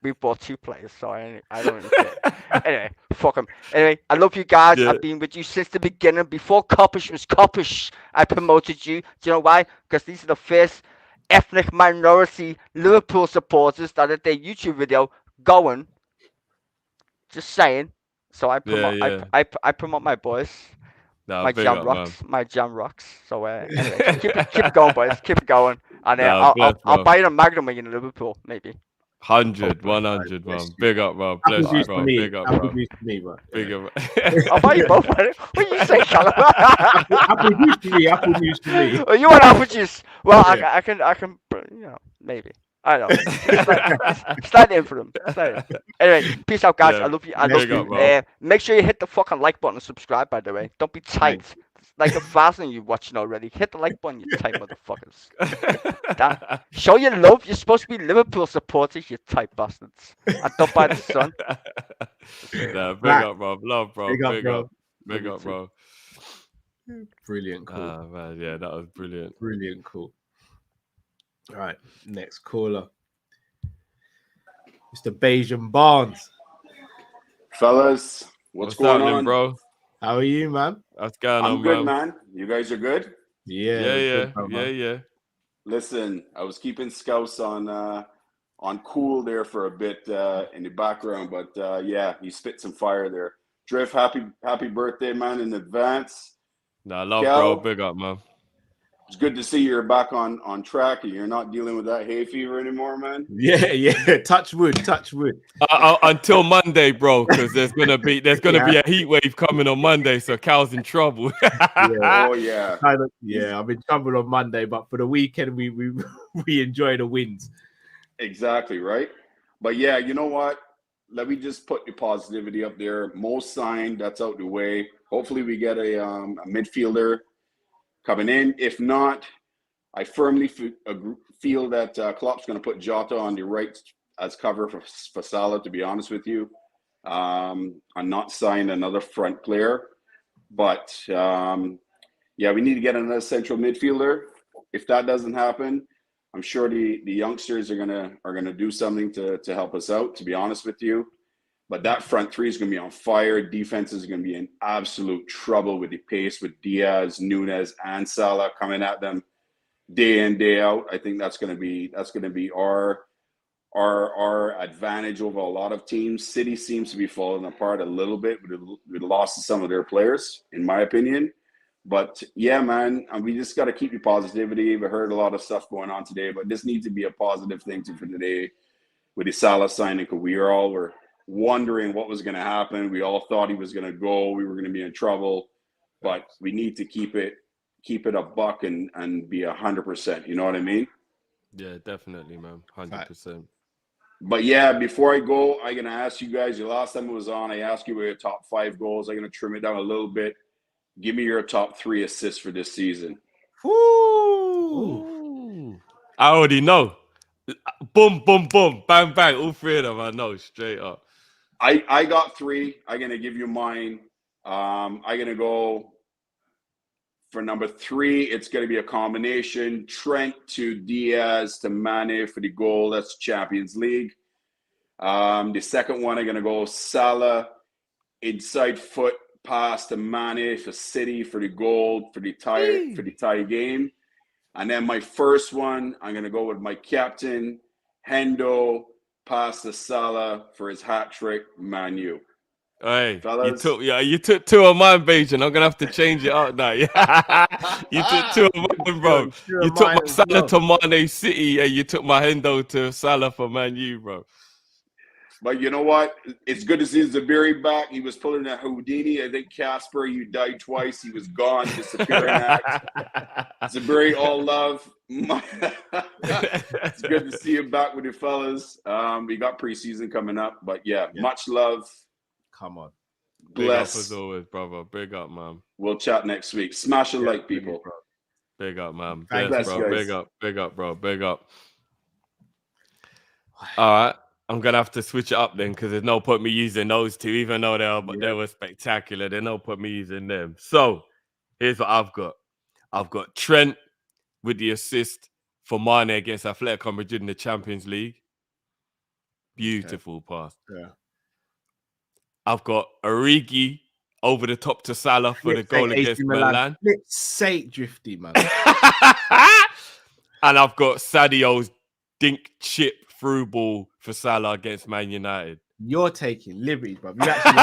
we bought 2 players, so I don't even care. Anyway, fuck them. Anyway, I love you guys. Yeah. I've been with you since the beginning. Before Kopish was Kopish, I promoted you. Do you know why? Because these are the first ethnic minority Liverpool supporters that had their YouTube video going. Just saying. So I promote. Yeah. I promote my boys. Nah, My big jam up, rocks. My jam rocks. So anyway, keep it going, boys. Keep it going. And Nah, bless, I'll bro. buy you a Magnum when you're in Liverpool, maybe. 100, 100, man. Big up, bro. Bless you, bro. Big up, bro. Big up. I'll buy you both. What do you say, Callum? Apple juice to me. Apple juice to me. Oh, you want apple juice? Well, Yeah. I can, maybe. I don't know. Slide in for them. Anyway, peace out, guys. Yeah, I love you. I big love up, you. bro. Make sure you hit the fucking like button and subscribe, by the way. Don't be tight. like 1,000 you watching already. Hit the like button, you tight motherfuckers. Show your love. You're supposed to be Liverpool supporters, you tight bastards. And don't buy the sun. Nah, big up, bro. Love, bro. Big up, Big bro. up. Big up, bro. Brilliant call. Ah, man, yeah, that was brilliant. Brilliant call. All right, next caller. Mr. Bajan Barnes. Fellas, what's going happening, on, bro? How are you, man? What's going I'm on, good, man. You guys are good? Yeah, yeah. Listen, I was keeping Scouts on cool there for a bit in the background, but yeah, you spit some fire there. Drift, happy birthday, man, in advance. Nah, love, Kel, bro. Big up, man. it's good to see you're back on track and you're not dealing with that hay fever anymore, man. Yeah. Touch wood. Until Monday, bro, because there's gonna be a heat wave coming on Monday, so Cal's in trouble. Oh yeah. I'm in trouble on Monday, but for the weekend we we enjoy the wins. Exactly, right? But yeah, you know what? Let me just put the positivity up there. Mo signed, that's out the way. Hopefully we get a midfielder coming in. If not, I firmly feel that Klopp's going to put Jota on the right as cover for Salah, to be honest with you. I'm not signing another front player. But, yeah, we need to get another central midfielder. If that doesn't happen, I'm sure the youngsters are gonna do something to help us out, to be honest with you. But that front three is gonna be on fire. Defense is gonna be in absolute trouble with the pace with Diaz, Nunes, and Salah coming at them day in, day out. I think that's gonna be our advantage over a lot of teams. City seems to be falling apart a little bit with the loss of some of their players, in my opinion. But yeah, man, we just got to keep the positivity. We heard a lot of stuff going on today, but this needs to be a positive thing for today with the Salah signing, because we were wondering what was going to happen. We all thought he was going to go. We were going to be in trouble, but we need to keep it a buck and be 100%. You know what I mean? Yeah, definitely, man. 100%. But yeah, before I go, I'm going to ask you guys, the last time it was on, I asked you what your top 5 goals. I'm going to trim it down a little bit. Give me your top 3 assists for this season. Ooh. I already know. Boom, boom, boom. Bang, bang. All 3 of them, I know, straight up. I got 3. I'm going to give you mine. I'm going to go for number 3. It's going to be a combination. Trent to Diaz to Mane for the goal. That's Champions League. The second one, I'm going to go Salah, inside foot pass to Mane for City for the goal for the tie game. And then my first one, I'm gonna go with my captain, Hendo, pass to Salah for his hat trick, Man U. Hey, fellas. you took 2 of mine, Bajan. I'm gonna have to change it up now. You took 2 of mine, bro. You took my Salah to Mane City, and you took my Hendo to Salah for Man U, bro. But you know what? It's good to see Zabiri back. He was pulling a Houdini. I think Casper, you died twice. He was gone, disappearing act. Zabiri, all love. It's good to see him back with you fellas. We got preseason coming up, but yeah, much love. Come on. Big up Bless. as always, brother. Big up, man. We'll chat next week. Smash a like, people. Big up, man. Thanks, bro. guys. Big up, bro. Big up. All right. I'm gonna have to switch it up then, because there's no point me using those 2, even though they were spectacular. There's no point me using them. So here's what I've got. I've got Trent with the assist for Mane against Atletico Madrid in the Champions League. Beautiful pass. Yeah. I've got Origi over the top to Salah for the goal against Milan. Flip's sake, Drifty, man. And I've got Sadio's dink chip through ball for Salah against Man United. You're taking liberties, bro. You actually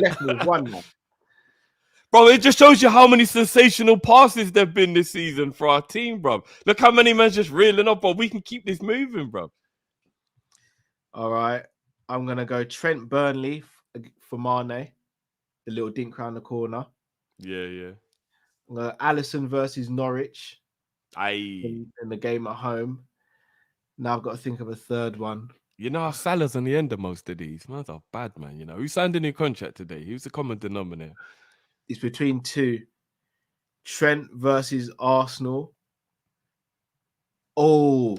left me with one, man. Bro, it just shows you how many sensational passes there've been this season for our team, bro. Look how many men just reeling up, bro. We can keep this moving, bro. All right. I'm going to go Trent Burnley for Mane. The little dink round the corner. Yeah. I'm going to Alisson versus Norwich. Aye. In the game at home. Now I've got to think of a third one. You know how Salah's on the end of most of these. Man's are bad, man. You know, who signed a new contract today? Who's the common denominator? It's between two. Trent versus Arsenal. Oh,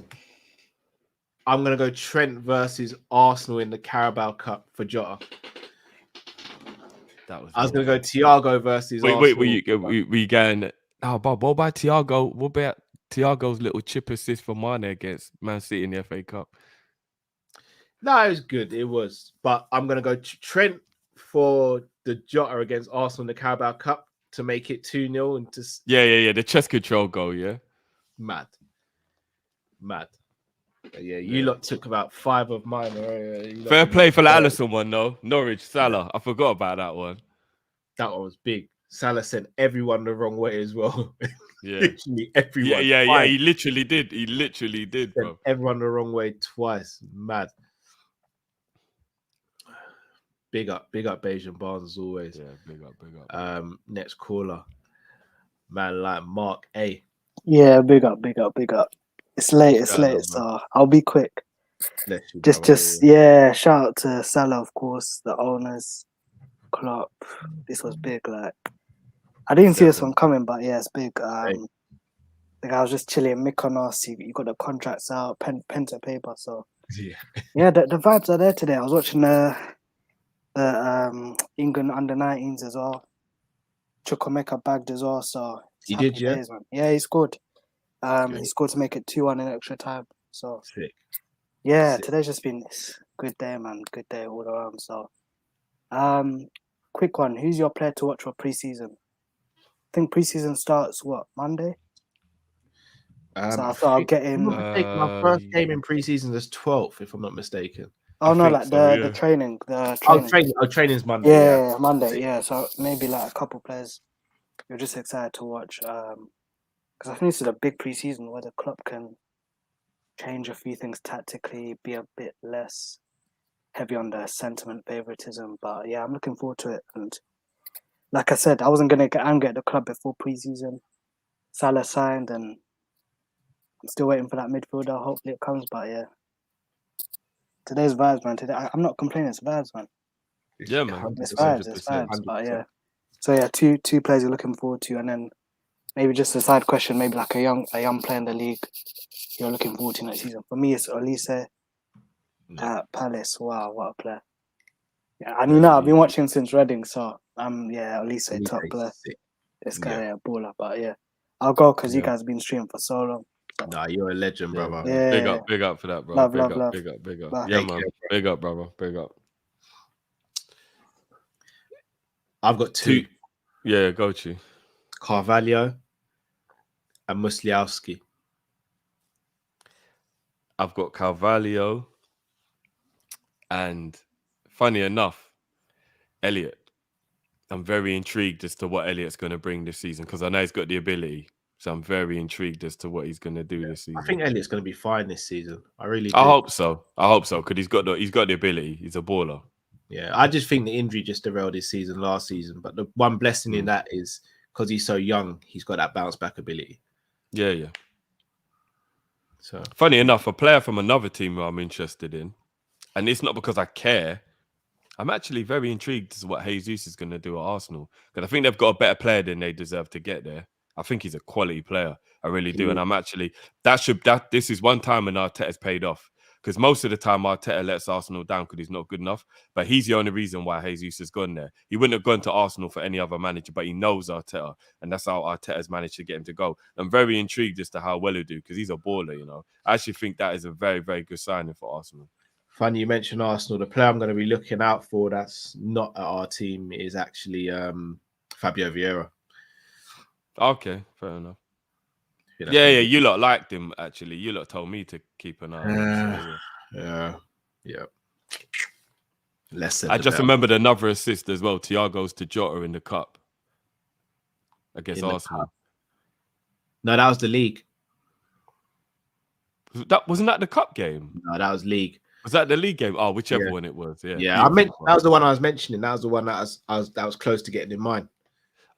I'm gonna go Trent versus Arsenal in the Carabao Cup for Jota. That was. I was gonna go Thiago versus Arsenal. Were you going? Oh, Bob, what about Thiago? What about Thiago's little chip assist for Mane against Man City in the FA Cup? No, it was good. It was, but I'm gonna go Trent for the Jota against Arsenal in the Carabao Cup to make it 2-0 and to Yeah. The chest control goal. Yeah. Mad. Yeah, you lot took about 5 of mine. Fair play for the Alisson one, though. Norwich, Salah. I forgot about that one. That one was big. Salah sent everyone the wrong way as well. Yeah. Literally everyone. Yeah. He literally did, bro. Everyone the wrong way twice. Mad. Big up Bayesian Barnes as always. Yeah, big up. Next caller. Man like Mark A. Yeah, big up. It's late, so I'll be quick. Yeah, shout out to Salah, of course, the owners, Klopp. This was big. Like, I didn't see this one coming, but yeah, it's big. Like, I was just chilling, Mykonos. You got the contracts out, pen to paper. So yeah, the vibes are there today. I was watching the England under-19s as well. Chukwemeka bagged as well. So he did, yeah. Days, man. Yeah, he scored. He scored to make it 2-1 in extra time. So sick. Yeah, today's just been a good day, man. Good day all around. So, quick one. Who's your player to watch for preseason? I think preseason starts Monday. So I thought I'll get in. My first game in preseason is 12th, if I'm not mistaken. Oh no, like the training. Training's Monday. Yeah, Monday. Yeah, so maybe like a couple players you're just excited to watch. Because I think this is a big preseason where the club can change a few things tactically, be a bit less heavy on the sentiment favoritism. But yeah, I'm looking forward to it. And like I said, I wasn't gonna get angry at the club before preseason. Salah signed, and I'm still waiting for that midfielder. Hopefully it comes. But yeah, today's vibes, man. Today I'm not complaining. It's vibes, man. Yeah, man. It's vibes. It's vibes. But yeah, so yeah, two players you're looking forward to, and then maybe just a side question, maybe like a young player in the league you're looking forward to next season. For me, it's Olise at Palace. Wow, what a player! Yeah, and I've been watching since Reading, so Olise top player. This guy, a baller. But yeah, I'll go because you guys have been streaming for so long. So. Nah, you're a legend, brother. Yeah. Big up for that, bro. Love. Big up. Love. Yeah, man. Big up, brother. Big up. I've got 2. Yeah, go to Carvalho and Musliowski. I've got Carvalho, and funny enough, Elliot. I'm very intrigued as to what Elliot's going to bring this season because I know he's got the ability. So I'm very intrigued as to what he's going to do this season. I think Elliot's going to be fine this season. I really do. I hope so because he's got the ability. He's a baller. Yeah, I just think the injury just derailed his season last season. But the one blessing in that is because he's so young, he's got that bounce back ability. Yeah. So funny enough, a player from another team who I'm interested in, and it's not because I care. I'm actually very intrigued as to what Jesus is going to do at Arsenal because I think they've got a better player than they deserve to get there. I think he's a quality player. I really do, and I'm actually this is one time when Arteta's paid off. Because most of the time Arteta lets Arsenal down because he's not good enough. But he's the only reason why Jesus has gone there. He wouldn't have gone to Arsenal for any other manager, but he knows Arteta. And that's how Arteta's managed to get him to go. I'm very intrigued as to how well he'll do because he's a baller, I actually think that is a very, very good signing for Arsenal. Funny you mentioned Arsenal. The player I'm going to be looking out for that's not at our team is actually Fabio Vieira. Okay, fair enough. Yeah, you lot liked him, actually. You lot told me to keep an eye on him. Yeah. I just remembered another assist as well. Thiago's to Jota in the cup against Arsenal. No, that was the league. Wasn't that the cup game? No, that was league. Was that the league game? Oh, whichever one it was. Yeah. I meant that was the one I was mentioning. That was the one that was close to getting in mind.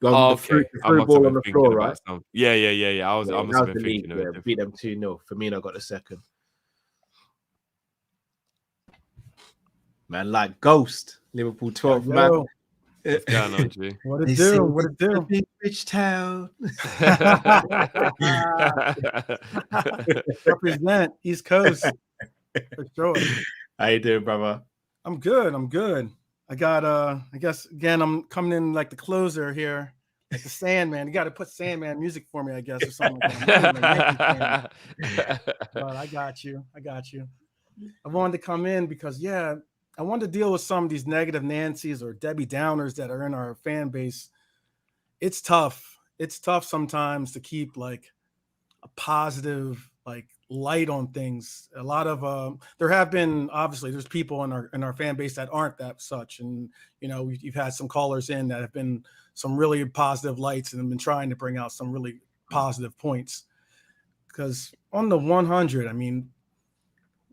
Okay. The through ball on the floor, right? Yeah. I must have been thinking of it. Beat them 2-0. Firmino got the second. Man, like Ghost. Liverpool 12, man. What's going on, G? What it They say do? What it A do? big rich town. Represent East Coast for sure. How you doing, brother? I'm good. I'm good. I got I guess again I'm coming in like the closer here, like the Sandman. You got to put Sandman music for me, I guess, or something like that. But I got you. I got you. I wanted to come in because I wanted to deal with some of these negative Nancy's or Debbie Downers that are in our fan base. It's tough. It's tough sometimes to keep like a positive like light on things. A lot of there have been obviously there's people in our fan base that aren't that such, and you know you've had some callers in that have been some really positive lights and have been trying to bring out some really positive points. Because on the 100, I mean,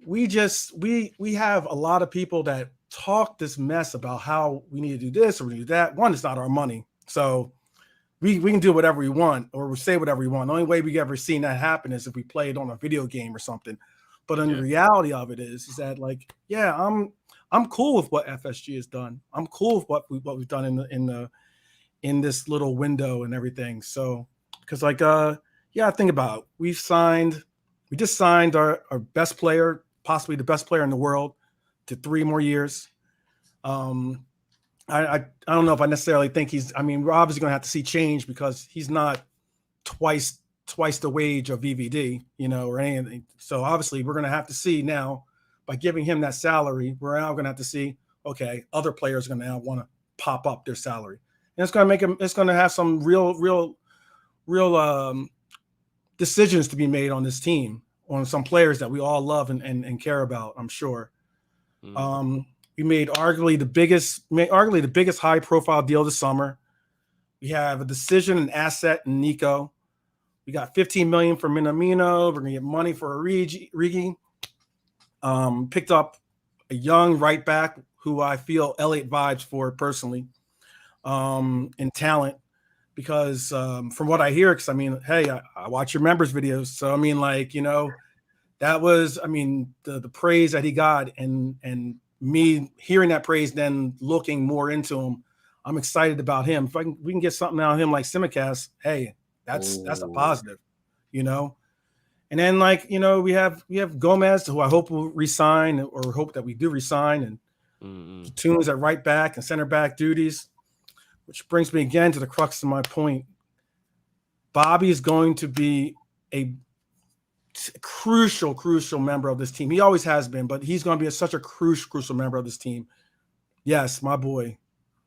we have a lot of people that talk this mess about how we need to do this or we need to do that. One, it's not our money, so we can do whatever we want or we say whatever we want. The only way we ever seen that happen is if we played on a video game or something. But in the reality of it is that like, I'm cool with what FSG has done. I'm cool with what we've done in this little window and everything. So because like think about it. We just signed our best player, possibly the best player in the world, to 3 more years. I don't know if I necessarily think we're obviously going to have to see change because he's not twice the wage of VVD, or anything. So obviously we're going to have to see now by giving him that salary, we're now going to have to see, okay, other players are going to now want to pop up their salary. And it's going to have some real decisions to be made on this team, on some players that we all love and care about, I'm sure. We made arguably the biggest high profile deal this summer. We have a decision and asset in Nico. We got $15 million for Minamino. We're gonna get money for Rigi. Picked up a young right back who I feel Elliott vibes for personally, in talent. Because from what I hear, because I watch your members videos, so that was the praise that he got, and me hearing that praise, then looking more into him, I'm excited about him. If we can get something out of him like Simicast, hey, that's a positive, And then we have Gomez, who I hope will resign, or hope that we do resign, and Tunes at right back and center back duties. Which brings me again to the crux of my point. Bobby is going to be a crucial member of this team. He always has been, but he's going to be such a crucial member of this team. Yes, my boy,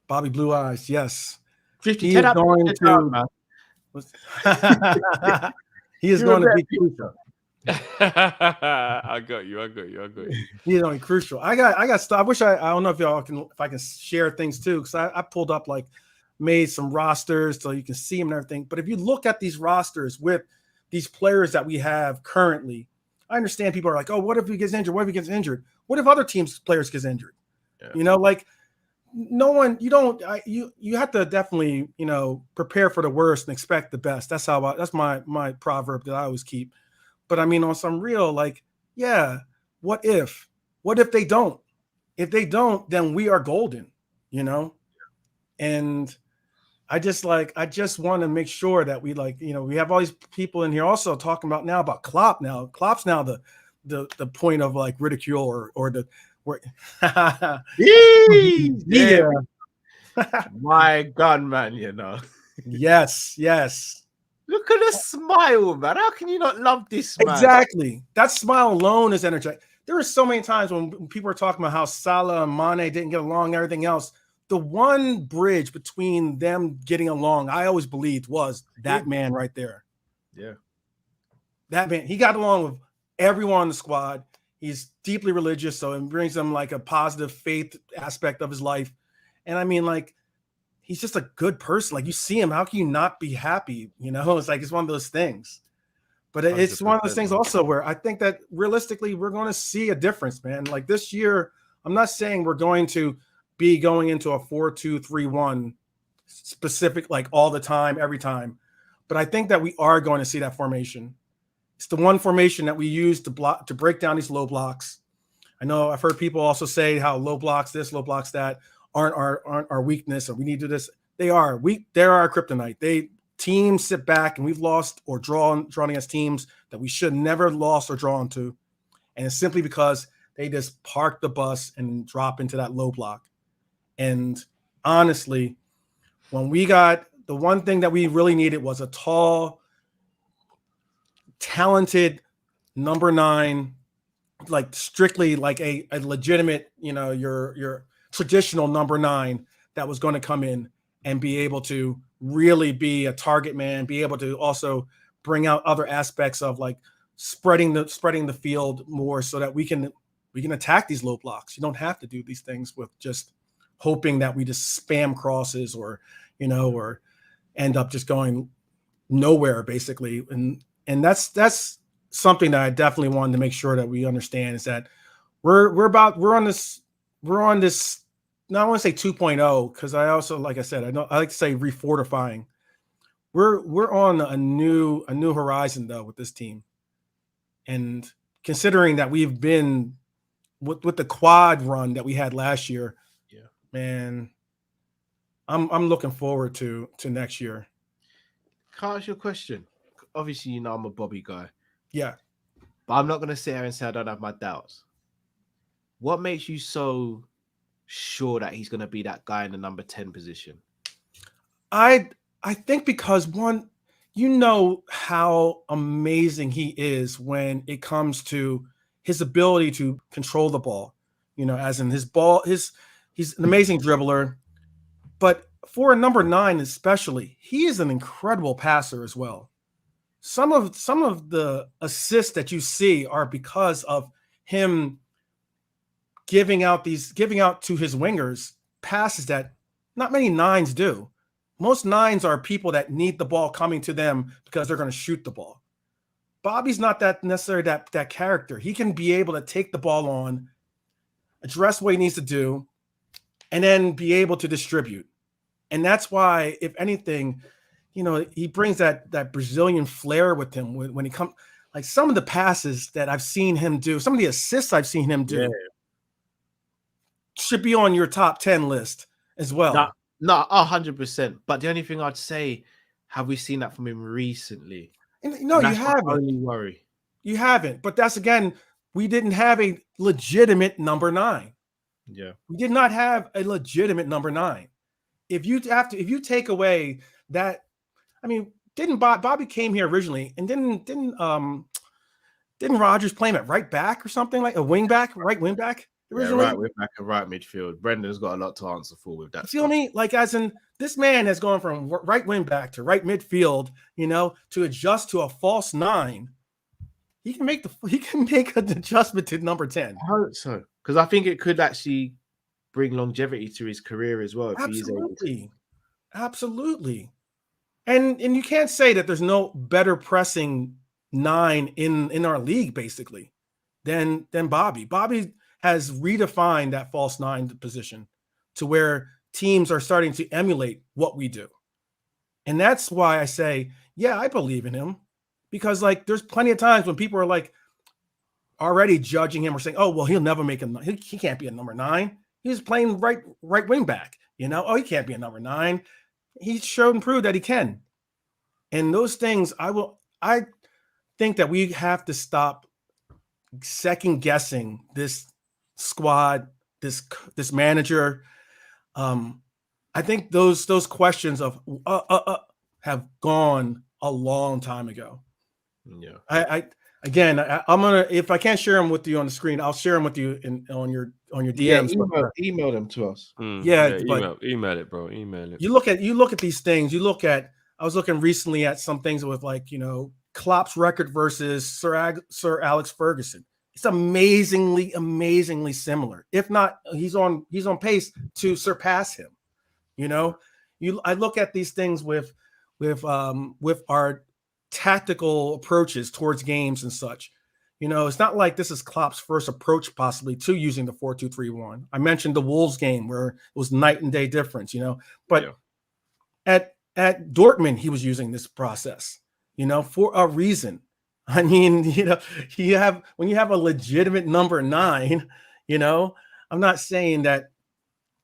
Bobby Blue Eyes. Yes, he is going to. He is going to be crucial. I got you. He's only crucial. I got stuff. I wish I don't know if I can share things too, because I pulled up made some rosters so you can see them and everything. But if you look at these rosters with these players that we have currently, I understand people are like, oh, what if he gets injured? What if he gets injured? What if other teams' players gets injured? Yeah. No one, you have to definitely, prepare for the worst and expect the best. That's my proverb that I always keep. But on some real, what if they don't? If they don't, then we are golden, And I just want to make sure that we we have all these people in here also talking about Klopp now. Klopp's now the point of ridicule or the where yeah. My God, man, Yes. Look at the smile, man. How can you not love this man? Exactly. That smile alone is energetic. There are so many times when people are talking about how Salah and Mane didn't get along and everything else. The one bridge between them getting along, I always believed, was that man right there. Yeah. That man, he got along with everyone on the squad. He's deeply religious, so it brings him a positive faith aspect of his life. And he's just a good person. You see him, how can you not be happy? It's one of those things. But it's one of those things also where I think that realistically we're going to see a difference, man. This year, I'm not saying we're going to be going into a 4-2-3-1 specific all the time, every time. But I think that we are going to see that formation. It's the one formation that we use to break down these low blocks. I know I've heard people also say how low blocks this, low blocks that. aren't our weakness, or we need to do this. They are weak. They're our kryptonite. Teams sit back, and we've lost or drawn against teams that we should never lost or drawn to, and it's simply because they just park the bus and drop into that low block. And honestly, when we got the one thing that we really needed was a tall, talented number 9, like strictly like a legitimate, your traditional number 9 that was going to come in and be able to really be a target man, be able to also bring out other aspects of like spreading the field more so that we can attack these low blocks. You don't have to do these things with just hoping that we just spam crosses or end up just going nowhere basically. And that's something that I definitely wanted to make sure that we understand, is that we're on this, not want to say 2.0, because I also, like I said, I like to say refortifying. We're on a new horizon though with this team. And considering that we've been with the quad run that we had last year, man, I'm looking forward to next year. Can I ask you a question? Obviously, I'm a Bobby guy. Yeah. But I'm not going to sit here and say I don't have my doubts. What makes you so sure that he's going to be that guy in the number 10 position? I think because one, how amazing he is when it comes to his ability to control the ball. As in his ball, he's an amazing dribbler. But for a number 9 especially, he is an incredible passer as well. Some of the assists that you see are because of him giving out to his wingers passes that not many 9s do. Most 9s are people that need the ball coming to them because they're going to shoot the ball. Bobby's not that necessarily that character. He can be able to take the ball on, address what he needs to do, and then be able to distribute. And that's why, if anything, he brings that Brazilian flair with him when he comes. Like some of the passes that I've seen him do, some of the assists I've seen him do, should be on your top 10 list as well. No, 100%. But the only thing I'd say, have we seen that from him recently? No, you haven't. Only worry. You haven't. But that's, again, we didn't have a legitimate number 9. Yeah. We did not have a legitimate number 9. If you take away that, I mean, didn't Bobby came here originally, and didn't Rodgers play him at right back or something, like a wing back, right wing back originally? Yeah, right wing back and right midfield. Brendan's got a lot to answer for with that. You feel me? Like, as in, this man has gone from right wing back to right midfield, to adjust to a false 9. He can make an adjustment to number 10. I hope so, because I think it could actually bring longevity to his career as well. If Absolutely. Absolutely. And you can't say that there's no better pressing 9 in our league, basically, than Bobby. Bobby has redefined that false 9 position to where teams are starting to emulate what we do. And that's why I say, yeah, I believe in him, because like there's plenty of times when people are like already judging him or saying, oh, well, he'll never make he can't be a number 9. He's playing right wing back, oh, he can't be a number 9. He showed and proved that he can. And those things, I think that we have to stop second guessing this squad, this manager. I think those questions of have gone a long time ago. Yeah. I'm gonna, if I can't share them with you on the screen, I'll share them with you on your DMs. Yeah, email them to us. But email it, bro. Email it. You look at these things. I was looking recently at some things with Klopp's record versus Sir Alex Ferguson. It's amazingly similar. If not, he's on pace to surpass him. I look at these things with our tactical approaches towards games and such. It's not like this is Klopp's first approach possibly to using the 4-2-3-1. I mentioned the Wolves game where it was night and day difference, but at Dortmund, he was using this process, for a reason. I mean, when you have a legitimate number 9, I'm not saying that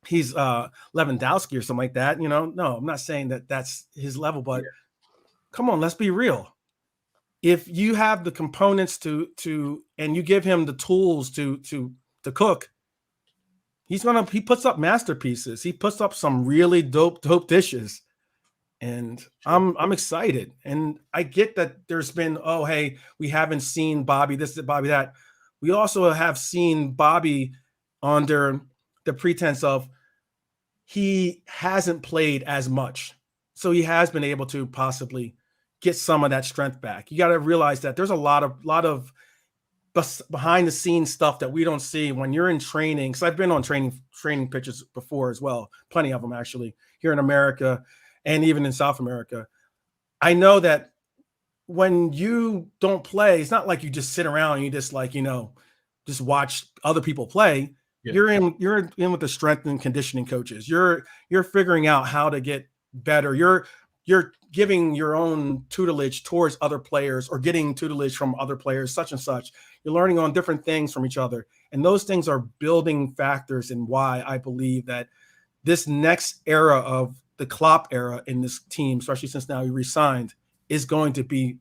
Lewandowski or something like that. No, I'm not saying that that's his level, but come on, let's be real. If you have the components to and you give him the tools to cook, he puts up masterpieces. He puts up some really dope dishes. And I'm excited. And I get that there's been, oh, hey, we haven't seen Bobby this, Bobby that. We also have seen Bobby under the pretense of he hasn't played as much. So he has been able to possibly get some of that strength back. You got to realize that there's a lot of behind the scenes stuff that we don't see when you're in training. Because I've been on training pitches before as well, plenty of them actually here in America and even in South America. I know that when you don't play, it's not like you just sit around and you just just watch other people play. Yeah. You're in with the strength and conditioning coaches. You're figuring out how to get better. You're giving your own tutelage towards other players or getting tutelage from other players, such and such. You're learning on different things from each other. And those things are building factors in why I believe that this next era of the Klopp era in this team, especially since now he resigned, is going to be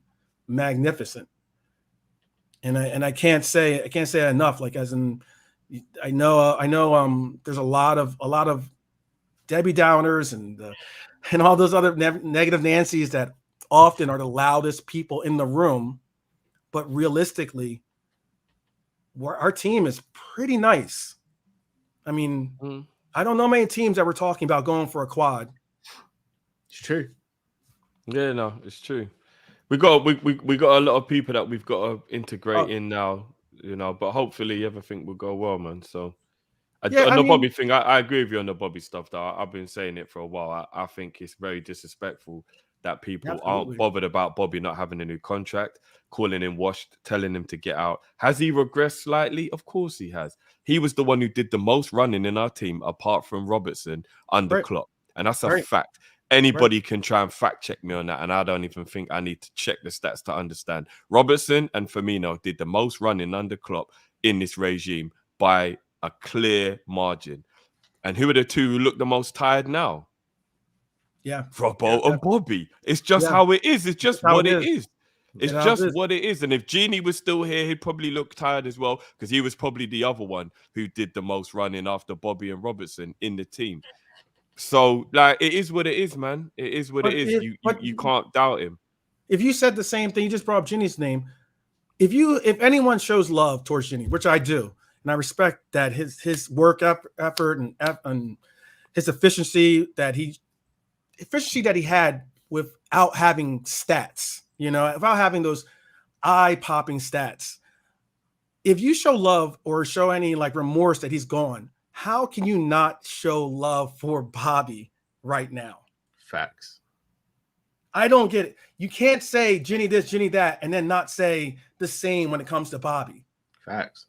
magnificent. And I can't say it enough. Like, as in, I know there's a lot of Debbie Downers and all those other negative Nancy's that often are the loudest people in the room. But realistically, our team is pretty nice. I mean, I don't know many teams that we're talking about going for a quad. It's true. Yeah, no, it's true. We got a lot of people that we've got to integrate in now, but hopefully everything will go well, man. So on the Bobby thing, I agree with you on the Bobby stuff, though. I've been saying it for a while. I think it's very disrespectful that people aren't bothered about Bobby not having a new contract, calling him washed, telling him to get out. Has he regressed slightly? Of course he has. He was the one who did the most running in our team, apart from Robertson, under Klopp. And that's a fact. Anybody can try and fact check me on that, and I don't even think I need to check the stats to understand. Robertson and Firmino did the most running under Klopp in this regime by a clear margin. And who are the two who look the most tired now? Yeah, Robbo and Bobby. It's just how it is. It's just what it is. It's just what it is. And if Genie was still here, he'd probably look tired as well, because he was probably the other one who did the most running after Bobby and Robertson in the team. So, like, it is what it is, man. It is what it is. You can't doubt him. If you said the same thing, you just brought up Ginny's name. If anyone shows love towards Ginny, which I do, and I respect that his work effort and his efficiency that he had without having stats, without having those eye-popping stats. If you show love or show any remorse that he's gone, how can you not show love for Bobby right now? Facts. I don't get it. You can't say Ginny this, Ginny that, and then not say the same when it comes to Bobby. Facts.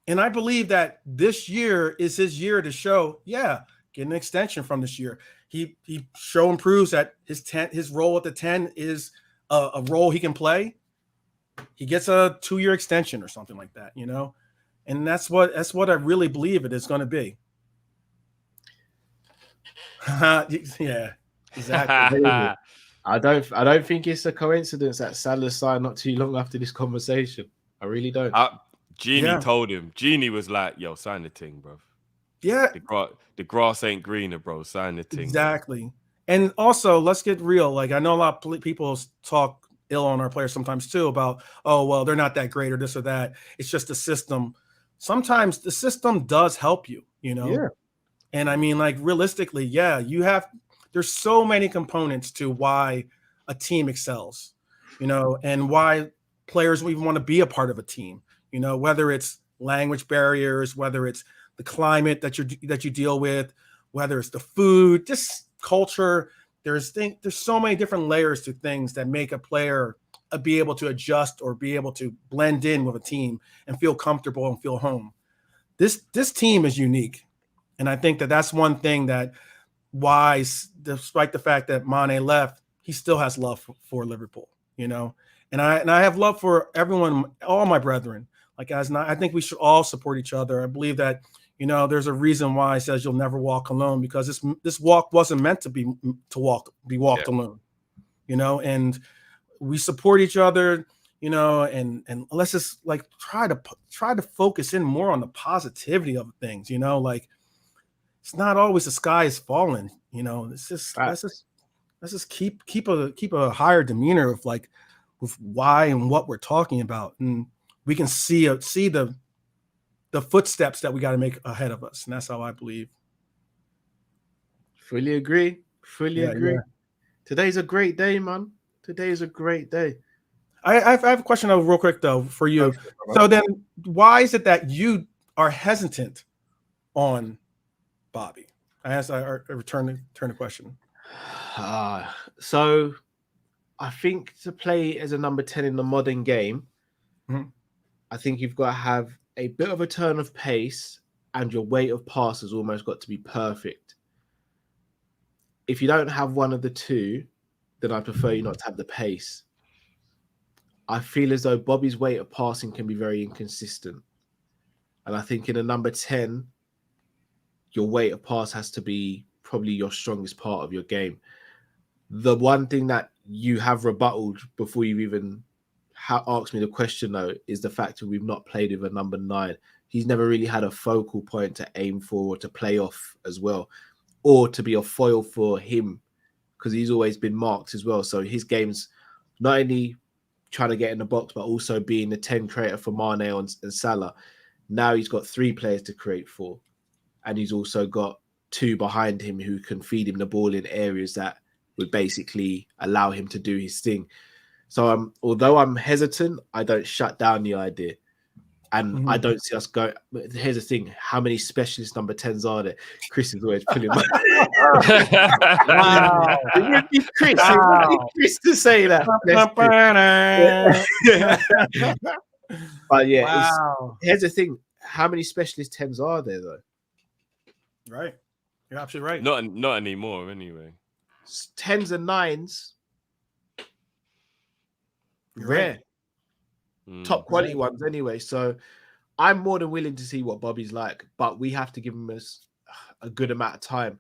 And I believe that this year is his year to show, get an extension from this year. He show and proves that his role at the 10 is a role he can play. He gets a 2-year extension or something like that, And that's what I really believe it is going to be. Yeah, exactly. I don't think it's a coincidence that Salah signed not too long after this conversation. I really don't. Genie told him. Genie was like, "Yo, sign the thing, bro." Yeah, the grass ain't greener, bro. Sign the thing. Exactly. Bro. And also, let's get real. Like, I know a lot of people talk ill on our players sometimes too about, oh, well, they're not that great or this or that. It's just the system. Sometimes the system does help you, Yeah. And I mean, realistically, there's so many components to why a team excels, and why players even want to be a part of a team, whether it's language barriers, whether it's the climate that you deal with, whether it's the food, just culture. There's so many different layers to things that make a player be able to adjust or be able to blend in with a team and feel comfortable and feel home. This team is unique. And I think that that's one thing that why, despite the fact that Mane left, he still has love for Liverpool, And I have love for everyone, all my brethren. I think we should all support each other. I believe that, You know, there's a reason why it says you'll never walk alone, because this walk wasn't meant to be walked alone. You know, and we support each other. You know, and let's just like try to focus in more on the positivity of things. You know, like it's not always the sky is falling. You know, it's just let's just keep a higher demeanor of like with why and what we're talking about, and we can see the footsteps that we got to make ahead of us, and that's how I believe. Fully agree. Fully Yeah, agree. yeah. Today's a great day, man. Today is a great day. I have a question real quick though for you. So then, why is it that you are hesitant on Bobby? I return the question. So I think to play as a number 10 in the modern game, I think you've got to have a bit of a turn of pace, and your weight of pass has almost got to be perfect. If you don't have one of the two, then I prefer you not to have the pace. I feel as though Bobby's weight of passing can be very inconsistent. And I think in a number 10, your weight of pass has to be probably your strongest part of your game. The one thing that you have rebutted before you've even asked me the question, though, is the fact that we've not played with a number 9. He's never really had a focal point to aim for or to play off as well, or to be a foil for him, because he's always been marked as well. So his game's not only trying to get in the box, but also being the 10 creator for Mane and Salah. Now he's got 3 players to create for, and he's also got 2 behind him who can feed him the ball in areas that would basically allow him to do his thing. So although I'm hesitant, I don't shut down the idea. And I don't see us go. Here's the thing: how many specialist number 10s are there? Chris is always pulling my. Wow. It would be Chris. It would be Chris to say that. But yeah, Wow. here's the thing: how many specialist 10s are there though? Right, you're absolutely right. Not anymore, anyway. 10s and 9s, You're rare. right. Top quality ones anyway. So I'm more than willing to see what Bobby's like, but we have to give him a good amount of time.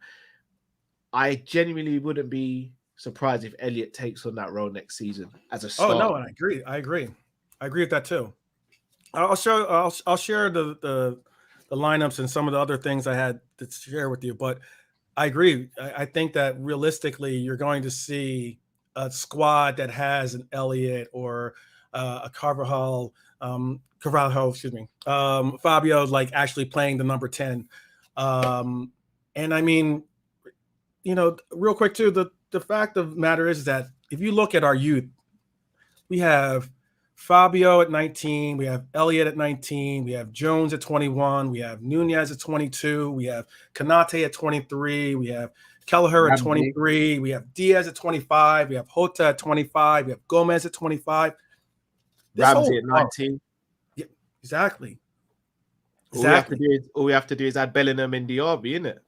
I genuinely wouldn't be surprised if Elliott takes on that role next season as a starter. Oh no, I agree with that too. I'll share the lineups and some of the other things I had to share with you, but I agree. I think that realistically, you're going to see a squad that has an Elliott or a Carvajal, excuse me, Fabio, like actually playing the number 10. And I mean, you know, real quick too, the fact of the matter is that if you look at our youth, we have Fabio at 19, we have Elliott at 19, we have Jones at 21, we have Nunez at 22, we have Kanate at 23, we have Kelleher at 23, we have Diaz at 25, we have Jota at 25, we have Gomez at 25. Ramsey at 19. Yeah, exactly. All we have to do is add Bellingham and Diaby, isn't it?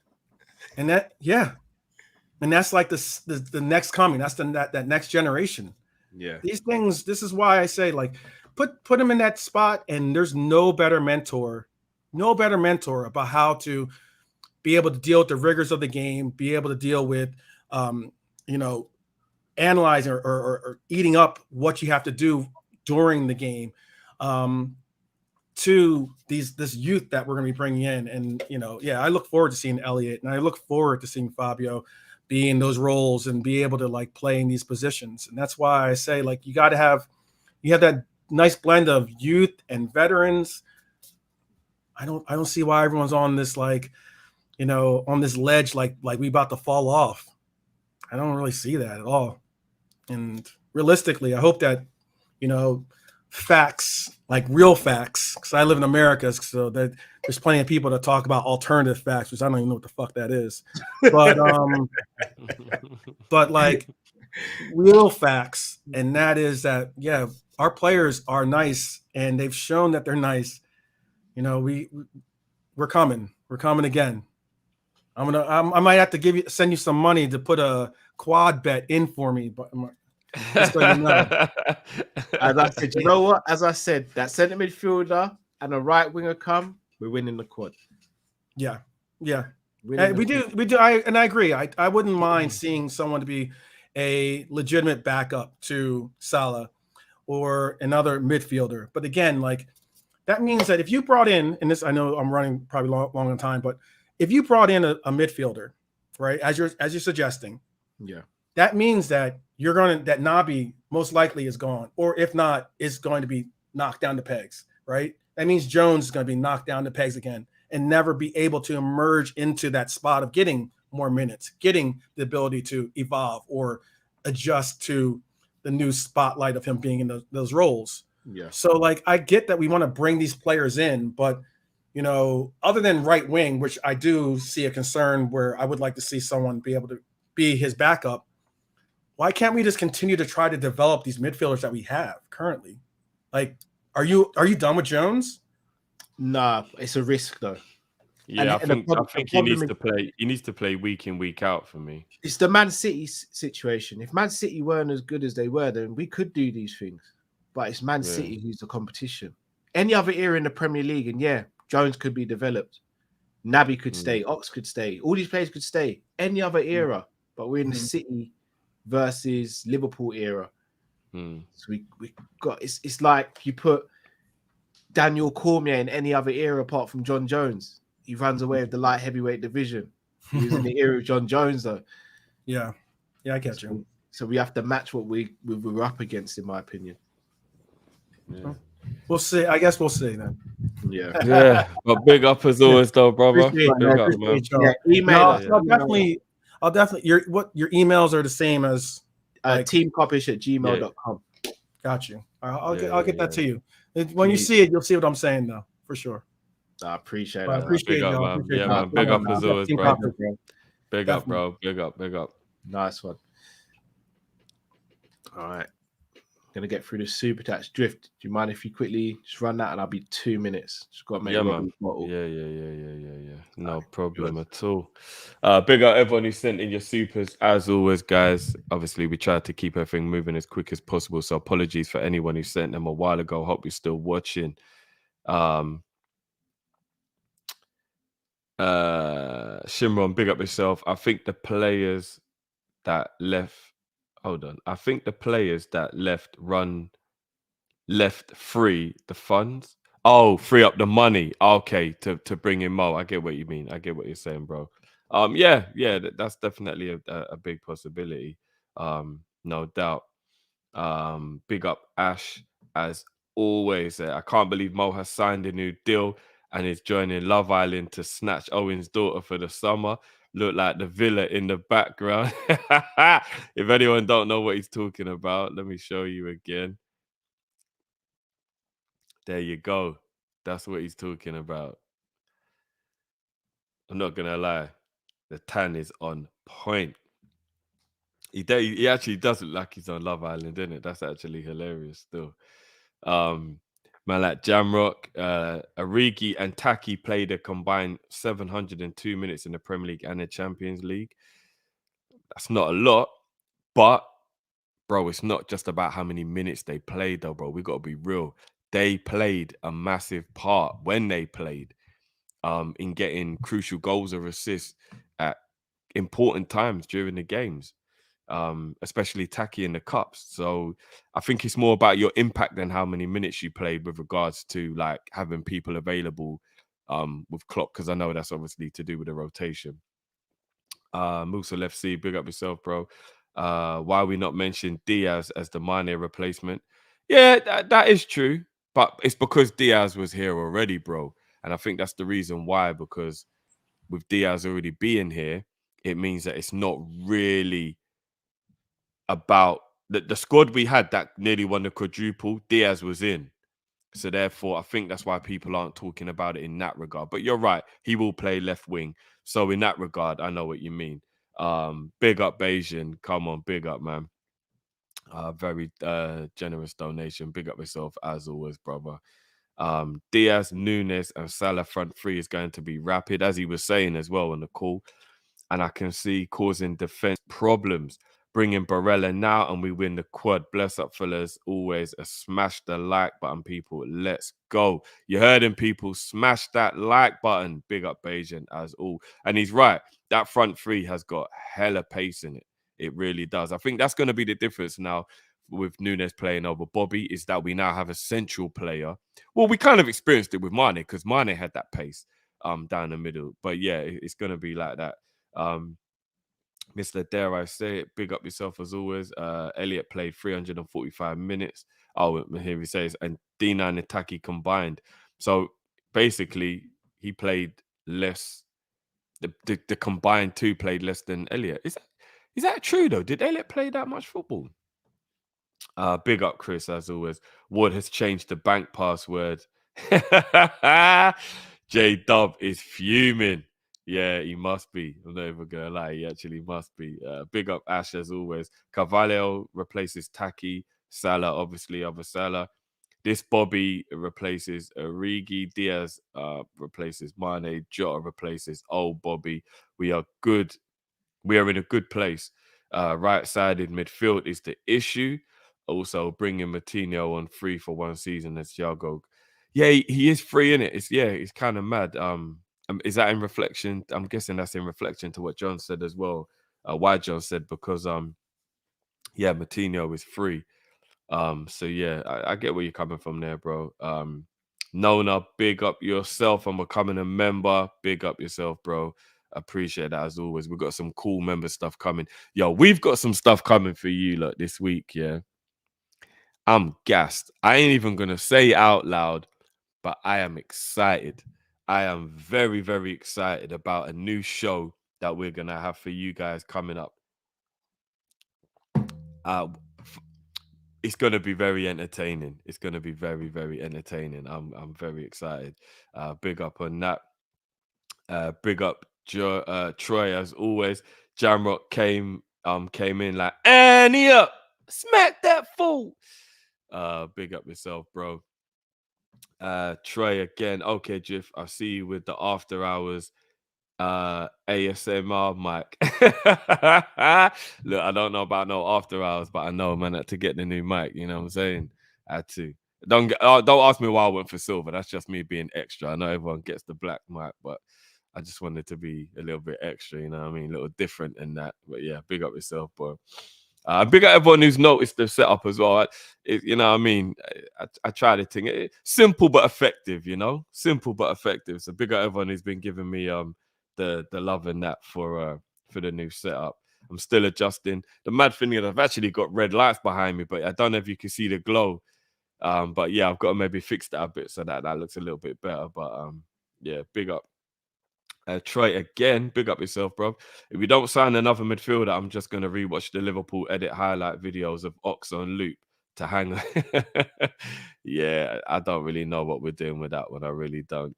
And and that's like the next coming. That's that next generation. Yeah. These things. This is why I say, like, put them in that spot, and there's no better mentor about how to be able to deal with the rigors of the game, be able to deal with, you know, analyzing or eating up what you have to do during the game, to this youth that we're going to be bringing in. And, you know, yeah, I look forward to seeing Elliott, and I look forward to seeing Fabio be in those roles and be able to like play in these positions. And that's why I say, like, you have that nice blend of youth and veterans. I don't see why everyone's on this, like, you know, on this ledge, like we about to fall off. I don't really see that at all. And realistically, I hope that, you know, facts, like real facts, because I live in America, so that there's plenty of people that talk about alternative facts, which I don't even know what the fuck that is. But but like real facts, and that is that, yeah, our players are nice, and they've shown that they're nice. You know, we're coming again. I might have to send you some money to put a quad bet in for me, but just so you know. As I said, you know what? As I said, that centre midfielder and a right winger come, we're winning the quad. Yeah, yeah. Winning We the do. I agree. I wouldn't mind seeing someone to be a legitimate backup to Salah or another midfielder. But again, like that means that if you brought in, and this I know I'm running probably long on time, but if you brought in a midfielder, right, as you're suggesting, Yeah. that means that that Nabi most likely is gone, or if not, is going to be knocked down to pegs, right? That means Jones is going to be knocked down to pegs again and never be able to emerge into that spot of getting more minutes, getting the ability to evolve or adjust to the new spotlight of him being in those roles. Yeah. So, like, I get that we want to bring these players in, but, you know, other than right wing, which I do see a concern where I would like to see someone be able to be his backup, why can't we just continue to try to develop these midfielders that we have currently? Like, are you done with Jones? Nah, it's a risk though. Yeah, And I think he needs to play. He needs to play week in, week out for me. It's the Man City situation. If Man City weren't as good as they were, then we could do these things. But it's Man City who's the competition. Any other era in the Premier League, and yeah, Jones could be developed. Naby could stay. Ox could stay. All these players could stay. Any other era. But we're in the City versus Liverpool era. So we got it's like you put Daniel Cormier in any other era apart from John Jones. He runs away with the light heavyweight division. He was in the era of John Jones, though. Yeah, I get you. So we have to match what we're up against, in my opinion. Yeah. We'll see. I guess we'll see then. Yeah. Yeah. But big up as always, though, brother. Appreciate Big up, man. it. Yeah, email us. I'll definitely. Your emails are the same as teamkopish@gmail.com. Got you. I'll get that to you. When you see it, you'll see what I'm saying, though, for sure. I appreciate it. I appreciate Big up, y'all. man. Appreciate Yeah, y'all. man. Big up as always, bro. Big up, Definitely. bro. Big up, big up. Nice one. All right. Gonna get through the super chats. Drift, do you mind if you quickly just run that and I'll be 2 minutes? Just got to make man. bottle. Yeah. No problem at all. Big up everyone who sent in your supers. As always, guys, obviously we tried to keep everything moving as quick as possible. So apologies for anyone who sent them a while ago. Hope you're still watching. Shimron, big up yourself. I think the players that left left free the funds. Oh, free up the money. Okay, to bring in Mo. I get what you mean. I get what you're saying, bro. Yeah, that's definitely a big possibility. No doubt. Big up Ash as always. I can't believe Mo has signed a new deal and is joining Love Island to snatch Owen's daughter for the summer. Look like the villa in the background. If anyone don't know what he's talking about, let me show you again. There you go. That's what he's talking about. I'm not gonna lie, the tan is on point. He actually does look like he's on Love Island, isn't it? That's actually hilarious still. Man, like Jamrock, Origi and Taki played a combined 702 minutes in the Premier League and the Champions League. That's not a lot, but bro, it's not just about how many minutes they played, though, bro. We got to be real. They played a massive part when they played in getting crucial goals or assists at important times during the games, especially Taki in the cups. So I think it's more about your impact than how many minutes you played with regards to like having people available with Klopp, because I know that's obviously to do with the rotation. Musa Left C, big up yourself, bro. Why we not mention Diaz as the Mane replacement? Yeah, that is true, but it's because Diaz was here already, bro. And I think that's the reason why, because with Diaz already being here, it means that it's not really about the squad we had that nearly won the quadruple. Diaz was in. So therefore, I think that's why people aren't talking about it in that regard. But you're right. He will play left wing. So in that regard, I know what you mean. Big up Bayesian. Come on, big up, man. Very generous donation. Big up yourself as always, brother. Diaz, Nunes, and Salah front three is going to be rapid, as he was saying as well on the call. And I can see causing defense problems. Bring in Barella now and we win the quad. Bless up, fellas. Always smash the like button, people. Let's go. You heard him, people. Smash that like button. Big up Bajan as all. And he's right. That front three has got hella pace in it. It really does. I think that's going to be the difference now with Nunes playing over Bobby, is that we now have a central player. Well, we kind of experienced it with Mane because Mane had that pace down the middle. But yeah, it's going to be like that. Mr. Dare I say it, big up yourself as always. Elliot played 345 minutes. Oh, here he says, and Dina and Itaki combined. So basically, he played less. The combined two played less than Elliot. Is that true though? Did Elliot play that much football? Big up Chris as always. Wood has changed the bank password. J Dub is fuming. Yeah, he must be. I'm not even gonna lie, he actually must be. Big up Ash as always. Carvalho replaces Taki. Salah, obviously, other Salah. This Bobby replaces Origi. Diaz replaces Mane. Jota replaces old Bobby. We are good. We are in a good place. Right-sided midfield is the issue. Also, bringing Matinho on free for one season as Thiago. Yeah, he is free in it. It's kind of mad. Is that in reflection? I'm guessing that's in reflection to what John said as well. Why John said, because Matinho is free. So yeah, I get where you're coming from there, bro. Nona, big up yourself on becoming a member. Big up yourself, bro. Appreciate that as always. We've got some cool member stuff coming. Yo, we've got some stuff coming for you like this week, yeah. I'm gassed. I ain't even gonna say it out loud, but I am excited. I am very, very excited about a new show that we're gonna have for you guys coming up. It's gonna be very entertaining. It's gonna be very, very entertaining. I'm very excited. Big up on that. Big up Troy as always. Jamrock came in like, Annie up, smack that fool. Big up yourself, bro. Troy again. Okay, Jiff, I see you with the after hours ASMR mic. Look, I don't know about no after hours, but I know, man, had to get the new mic. You know what I'm saying? I had to. Don't ask me why I went for silver. That's just me being extra. I know everyone gets the black mic, but I just wanted to be a little bit extra. You know what I mean? A little different in that. But yeah, big up yourself, bro. Big up everyone who's noticed the setup as well. You know what I mean? I try to think it simple but effective, you know? Simple but effective. So big up everyone who's been giving me the love and that for the new setup. I'm still adjusting. The mad thing is I've actually got red lights behind me, but I don't know if you can see the glow. But yeah, I've got to maybe fix that a bit so that looks a little bit better. But yeah, big up. Troy again, big up yourself, bro. If we don't sign another midfielder, I'm just going to rewatch the Liverpool edit highlight videos of Ox on loop to hang. Yeah, I don't really know what we're doing with that one. I really don't.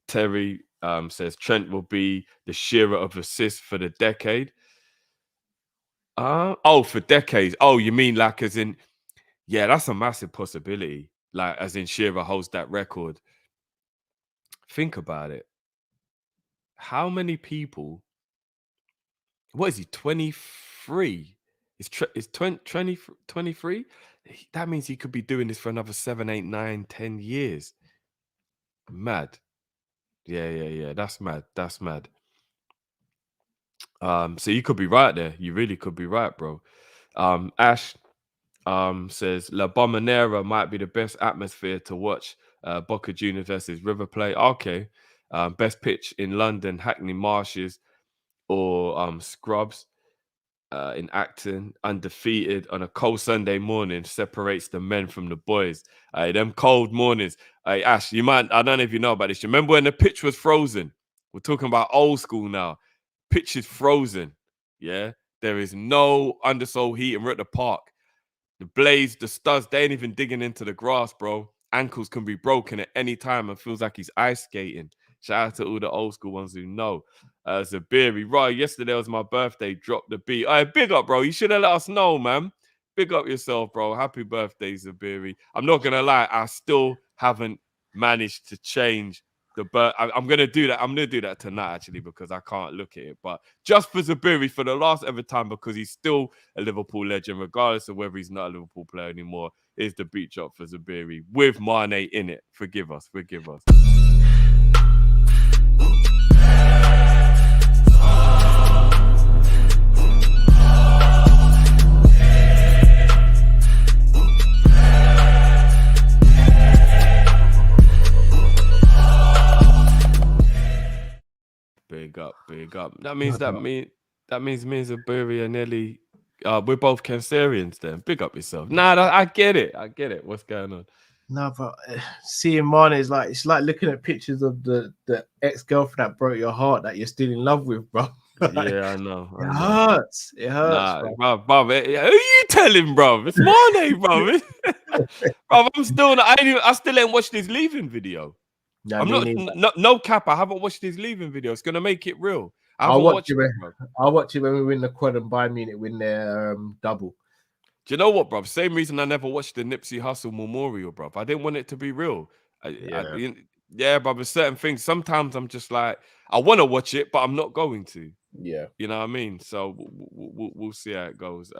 Terry says Trent will be the Shearer of assists for the decade. For decades. Oh, you mean like as in, yeah, that's a massive possibility. Like as in Shearer holds that record. Think about it. How many people? What is he? 23? It's 23? That means he could be doing this for another 7, 8, 9, 10 years. Mad. Yeah. That's mad. That's mad. So you could be right there. You really could be right, bro. Ash says La Bombonera might be the best atmosphere to watch Boca Juniors versus River play. Okay. Best pitch in London, Hackney Marshes or Scrubs in Acton. Undefeated on a cold Sunday morning separates the men from the boys. Them cold mornings. Ash, I don't know if you know about this. You remember when the pitch was frozen? We're talking about old school now. Pitch is frozen. Yeah. There is no undersole heat, and we're at the park. The blades, the studs, they ain't even digging into the grass, bro. Ankles can be broken at any time and feels like he's ice skating. Shout out to all the old school ones who know. Zabiri, right, yesterday was my birthday. Drop the beat. Big up, bro. You should have let us know, man. Big up yourself, bro. Happy birthday, Zabiri. I'm not going to lie. I still haven't managed to change I'm gonna do that. I'm gonna do that tonight actually because I can't look at it. But just for Zabiri for the last ever time, because he's still a Liverpool legend, regardless of whether he's not a Liverpool player anymore, is the beat drop for Zabiri with Mane in it. Forgive us. Big up. That means me and Zabiri are nearly we're both Cancerians then. Big up yourself. I get it. What's going on? No, but seeing Mane is like, it's like looking at pictures of the ex-girlfriend that broke your heart that you're still in love with, bro. Yeah, I know. It hurts. Nah, bro. bro, who you telling, bro? It's Mane, bro. Bro, I still ain't watched his leaving video. No, I'm no cap. I haven't watched his leaving video. It's gonna make it real. I'll watch it when we win the quad and Bayern Munich win their double. Do you know what, bro? Same reason I never watched the Nipsey Hussle memorial, bro. I didn't want it to be real. Yeah, bro. But certain things, sometimes I'm just like, I want to watch it, but I'm not going to. Yeah. You know what I mean? So we'll see how it goes.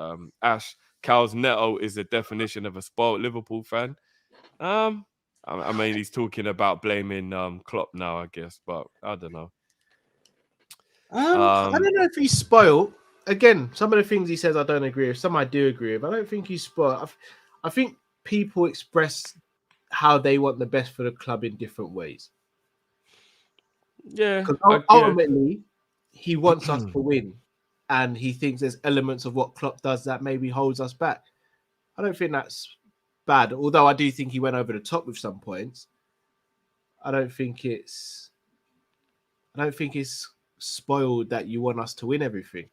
Ash, Cal's Neto is the definition of a spoiled Liverpool fan. I mean, he's talking about blaming Klopp now, I guess, but I don't know. I don't know if he's spoiled. Again, some of the things he says I don't agree with. Some I do agree with. I don't think he's spoiled. I think people express how they want the best for the club in different ways. Yeah. Because ultimately, he wants us to win. And he thinks there's elements of what Klopp does that maybe holds us back. I don't think that's bad. Although I do think he went over the top with some points. I don't think it's spoiled that you want us to win everything.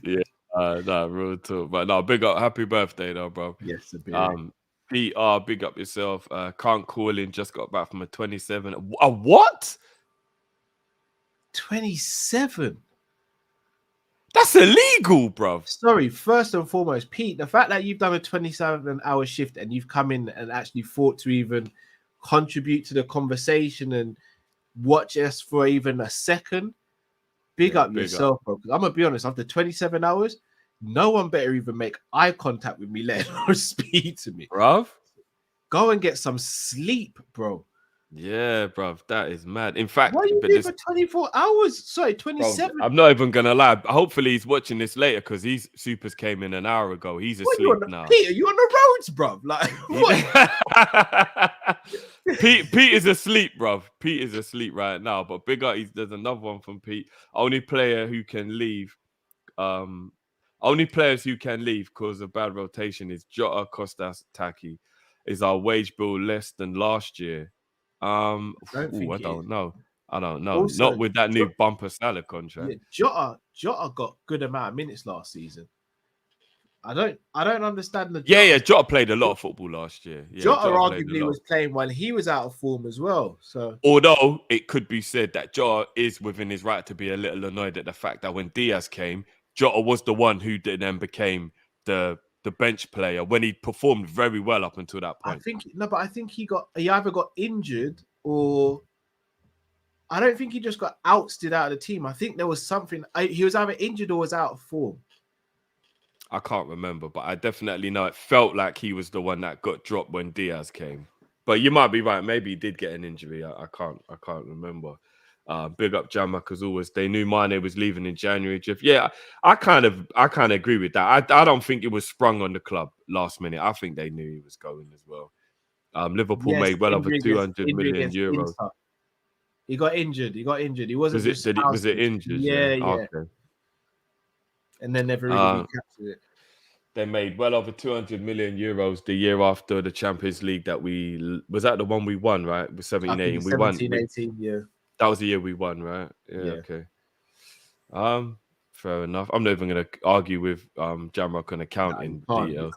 Yeah, no, real talk. But no, big up, happy birthday though, bro. Yes, a bit. PR, big up yourself. Can't call in, just got back from a 27. A what? 27. That's illegal, bro. Sorry, first and foremost, Pete, the fact that you've done a 27-hour shift and you've come in and actually fought to even contribute to the conversation and watch us for even a second, big up yourself, bro. Because I'm gonna be honest, after 27 hours, no one better even make eye contact with me, let alone speak to me, bro. Go and get some sleep, bro. Yeah, bro, that is mad. In fact, what are you doing for 24 hours? Sorry, 27. Bro, I'm not even gonna lie. Hopefully, he's watching this later because he's supers came in an hour ago. He's asleep now. Peter, you on the roads, bro? Like what? Pete is asleep, bro. Pete is asleep right now. But big up, there's another one from Pete. Only player who can leave. Only players who can leave because of bad rotation is Jota, Costas, Taki. Is our wage bill less than last year? I don't know. Also, not with that new bumper Salah contract. Yeah, Jota got good amount of minutes last season. I don't understand the. Jota played a lot of football last year. Yeah, Jota arguably was playing while he was out of form as well. So, although it could be said that Jota is within his right to be a little annoyed at the fact that when Diaz came, Jota was the one who then became the bench player when he performed very well up until that point. I think he either got injured or I don't think he just got ousted out of the team. I think there was something. He was either injured or was out of form. I can't remember, but I definitely know it felt like he was the one that got dropped when Diaz came. But you might be right. Maybe he did get an injury. I can't remember. Big up Jammer, because always they knew Mane was leaving in January. Yeah, I kind of agree with that. I don't think it was sprung on the club last minute. I think they knew he was going as well. Liverpool made well over 200 million euros. He got injured. He wasn't. Was it injured? Yeah. Okay. And then never really captured it. They made well over 200 million euros the year after the Champions League that was that the one we won, right? With 17-18. We won. 17-18, yeah. That was the year we won, right? Yeah. Okay. Fair enough. I'm not even going to argue with Jamrock on accounting details.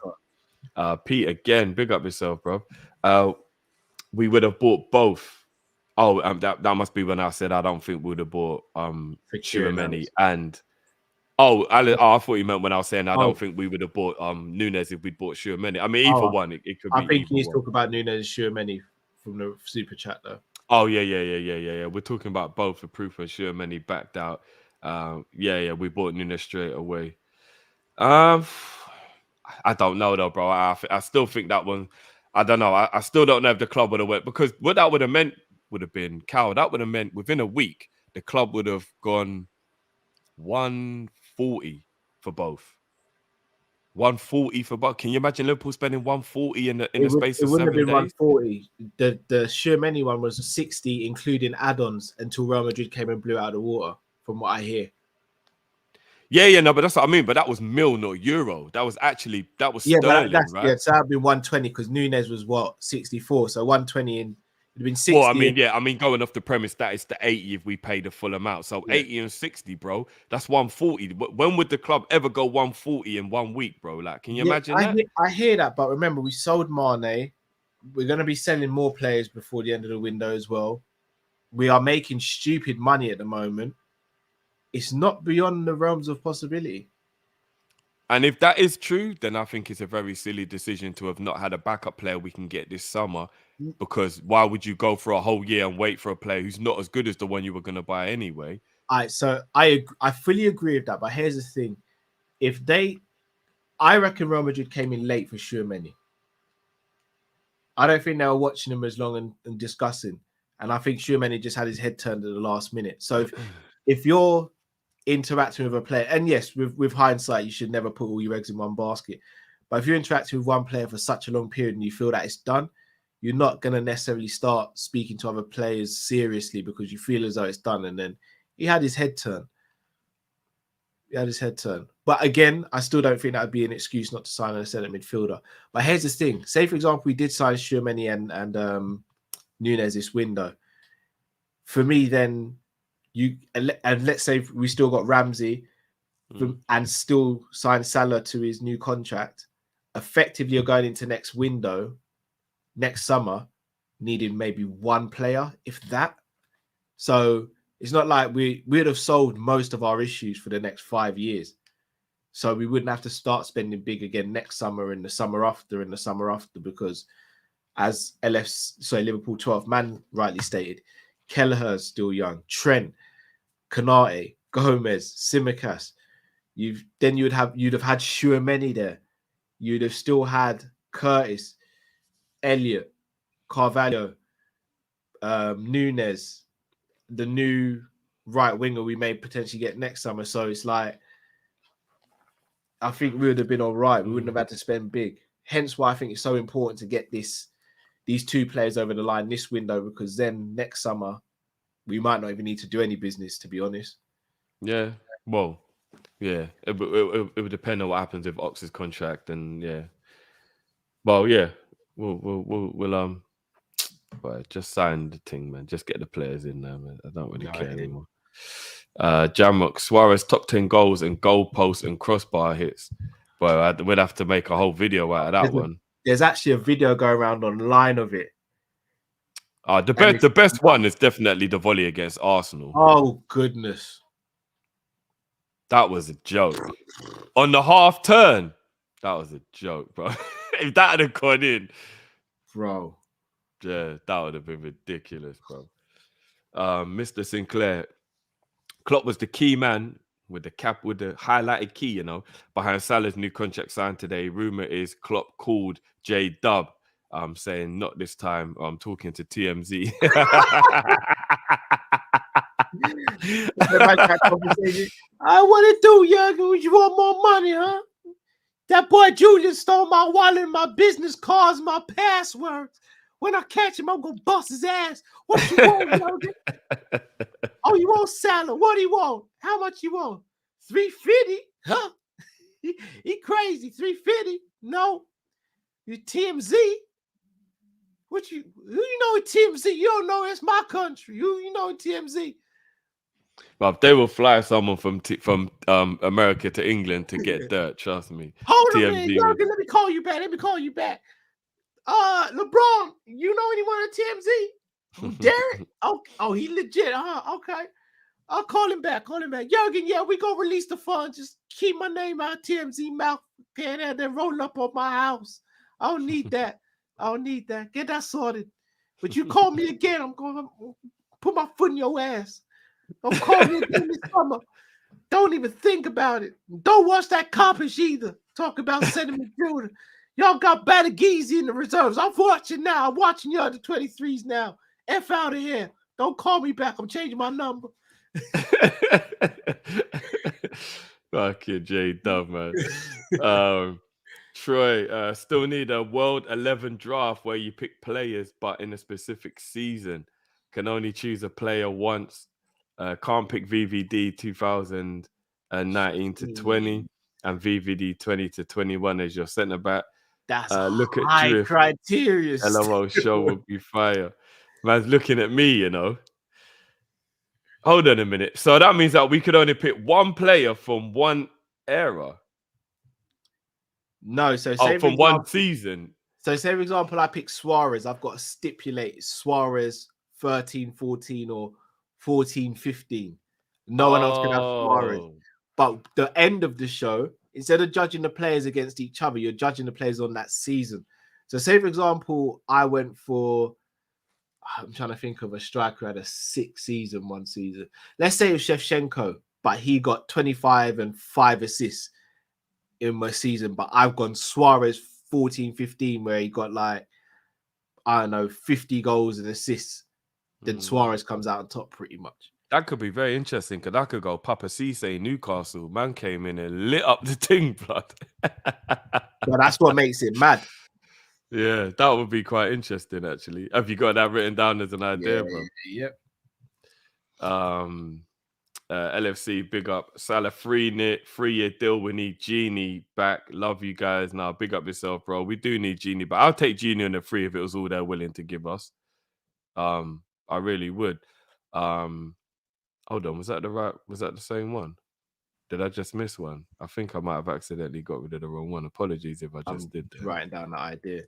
Pete, again, big up yourself, bro. We would have bought both. That must be when I said I don't think we would have bought Tchouaméni and Oh, I thought you meant when I was saying I Oh. don't think we would have bought Nunes if we'd bought Tchouaméni. I mean, either one. It could be. I think either he's one. talking about Nunes and Tchouaméni from the super chat though. Oh yeah. We're talking about both the proof and Tchouaméni backed out. We bought Nunes straight away. I don't know though, bro. I still think that one. I don't know. I still don't know if the club would have went, because what that would have meant would have been, Cal, that would have meant within a week the club would have gone 140 for both. 140 for both. Can you imagine Liverpool spending 140 in the space It of wouldn't 7 have been days? 140. The Tchouaméni one was 60, including add-ons, until Real Madrid came and blew out of the water, from what I hear. Yeah, no, but that's what I mean. But that was mil, not euro. That was sterling, right? Yeah, so that'd been 120 because Nunes was what, 64. So 120 in it'd been 60. Well, I mean, going off the premise that it's the 80 if we pay the full amount. So 80 and 60, bro. That's 140. But when would the club ever go 140 in 1 week, bro? Like, can you imagine that? I hear that, but remember, we sold Mane. We're going to be selling more players before the end of the window as well. We are making stupid money at the moment. It's not beyond the realms of possibility. And if that is true, then I think it's a very silly decision to have not had a backup player we can get this summer. Because why would you go for a whole year and wait for a player who's not as good as the one you were going to buy anyway? So I fully agree with that. But here's the thing: I reckon Real Madrid came in late for Tchouaméni. I don't think they were watching him as long and discussing. And I think Tchouaméni just had his head turned at the last minute. So if you're interacting with a player, and yes, with hindsight, you should never put all your eggs in one basket. But if you're interacting with one player for such a long period and you feel that it's done, you're not going to necessarily start speaking to other players seriously because you feel as though it's done. And then he had his head turned. But again, I still don't think that would be an excuse not to sign a centre midfielder. But here's the thing. Say, for example, we did sign Tchouaméni and Nunes this window. For me, then, let's say we still got Ramsey and still sign Salah to his new contract. Effectively, you're going into next window, next summer, needing maybe one player, if that. So it's not like we would have solved most of our issues for the next 5 years. So we wouldn't have to start spending big again next summer and the summer after because as Liverpool 12th man rightly stated, Kelleher's still young, Trent, Konate, Gomez, Tsimikas. You'd have had Tchouaméni there. You'd have still had Curtis, Elliott, Carvalho, Nunes, the new right winger we may potentially get next summer. So it's like, I think we would have been all right. We wouldn't have had to spend big. Hence why I think it's so important to get these two players over the line this window, because then next summer we might not even need to do any business, to be honest. Yeah. Well, yeah. It would depend on what happens with Ox's contract, and yeah. Well, yeah. We'll just sign the thing, man. Just get the players in there, man. I don't really care anymore. Jamrock, Suarez top 10 goals and goal post and crossbar hits. But we'd have to make a whole video out of that one. There's actually a video going around online of it. The best one is definitely the volley against Arsenal. Oh goodness, that was a joke. On the half turn, that was a joke, bro. If that had gone in, bro, yeah, that would have been ridiculous, bro. Mr. Sinclair, Klopp was the key man with the highlighted key, behind Salah's new contract signed today. Rumor is Klopp called J Dub. I'm saying not this time. I'm talking to TMZ. What it do, Jurgen? You want more money, huh? That boy Julian stole my wallet, my business cards, my passwords. When I catch him, I'm gonna bust his ass. What you want, Jurgen? Oh, you want Salah? What do you want? How much you want? 350? Huh? He crazy. 350? No. You TMZ? Who you know in TMZ? You don't know, it's my country. Who you know in TMZ? But they will fly someone from America to England to get dirt. Trust me. Hold on, man. Jurgen, let me call you back. LeBron, you know anyone at TMZ? Derek? Oh, he legit, huh? Okay. I'll call him back. Jurgen, yeah, we gonna release the funds. Just keep my name out TMZ mouth and then roll up on my house. I don't need that. Get that sorted. But you call me again, I'm gonna put my foot in your ass. Don't call me again this summer. Don't even think about it. Don't watch that Kopish either. Talk about sending midfielder. Y'all got Badageezy in the reserves. I'm watching now. I'm watching you under 23s now. F out of here. Don't call me back. I'm changing my number. Fucking J-Dub, man. Troy, still need a World 11 draft where you pick players, but in a specific season. Can only choose a player once. Can't pick VVD 2019 to 20 and VVD 20 to 21 as your centre back. That's look at high Drift. criteria. LOL show will be fire. Man's looking at me, you know. Hold on a minute. So that means that we could only pick one player from one era. No, so say from one season. So say for example, I pick Suarez. I've got to stipulate Suarez 13-14 or 14-15. No one else can have Suarez. But the end of the show, instead of judging the players against each other, you're judging the players on that season. So say for example, I went for, I'm trying to think of a striker who had a 6 season, one season. Let's say it was Shevchenko, but he got 25 and 5 assists in my season. But I've gone Suarez 14-15, where he got like, I don't know, 50 goals and assists. Then Suarez comes out on top pretty much. That could be very interesting because I could go Papa Cisse, Newcastle. Man came in and lit up the ting, blood. But that's what makes it mad. Yeah, that would be quite interesting, actually. Have you got that written down as an idea, bro? Yep. LFC, big up. Salah, 3-year deal. We need Genie back. Love you guys. Now, big up yourself, bro. We do need Genie back. I'll take Genie on the free if it was all they're willing to give us. I really would. Hold on, was that the same one? Did I just miss one? I think I might have accidentally got rid of the wrong one. Apologies if I just did that. Writing down the idea.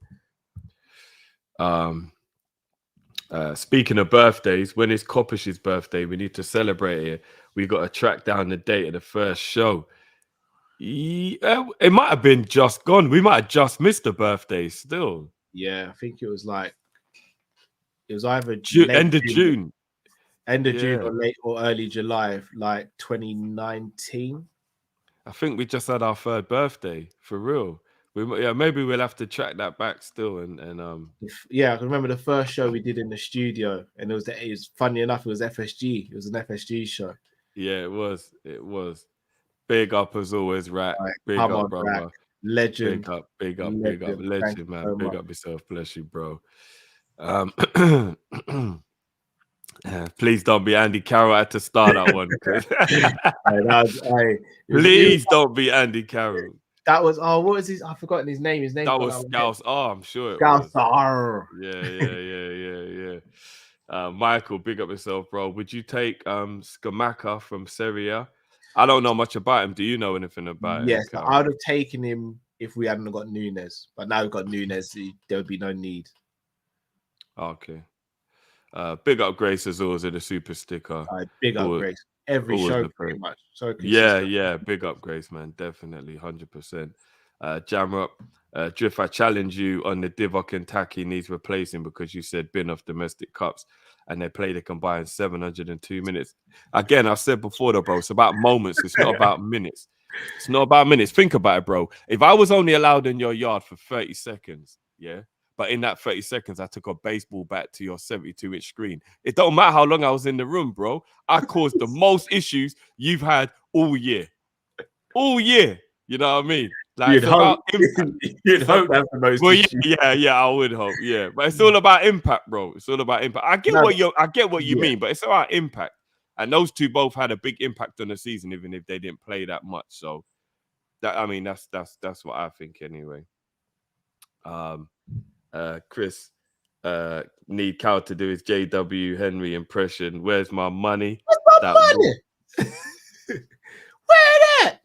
Speaking of birthdays, when is Kopish's birthday? We need to celebrate it. We got to track down the date of the first show. It might have been just gone. We might have just missed the birthday still. Yeah, I think it was either end of June. End of June or late or early July, like 2019. I think we just had our 3rd birthday for real. Maybe we'll have to track that back still. And yeah, I can remember the first show we did in the studio, and it was funny enough, it was FSG. It was an FSG show. Yeah, it was. Big up as always, Rat. Big Come up, on, brother. Rat. Legend. Big up. Legend, Legend, man. so Big much. up yourself. Bless you, bro. Please don't be Andy Carroll at to start that one. Please don't be Andy Carroll. That was what was his? I've forgotten his name. That was Scouse R, I'm sure. Scouse R. Yeah. Michael, big up yourself, bro. Would you take Scamacca from Serie A? I don't know much about him. Do you know anything about him? Yes, I would have taken him if we hadn't got Nunes. But now we've got Nunes, there would be no need. Okay. Big up Grace as always in a super sticker. Big up Grace. Every show pretty much. So yeah. Big up Grace, man. Definitely, 100%. Jamrock, Drift, I challenge you on the Divock and Taki needs replacing because you said bin off domestic cups and they played a combined 702 minutes. Again, I've said before though, bro, it's about moments. It's not about minutes. It's not about minutes. Think about it, bro. If I was only allowed in your yard for 30 seconds, yeah, but in that 30 seconds, I took a baseball bat to your 72-inch screen. It don't matter how long I was in the room, bro. I caused the most issues you've had all year. All year. You know what I mean? Like, you'd hope that's the most issues. Yeah, I would hope. Yeah. But it's all about impact, bro. It's all about impact. I get what you mean, but it's about impact. And those two both had a big impact on the season, even if they didn't play that much. So that's what I think anyway. Chris, need Cal to do his JW Henry impression. Where's my money? Where's my money? Where that?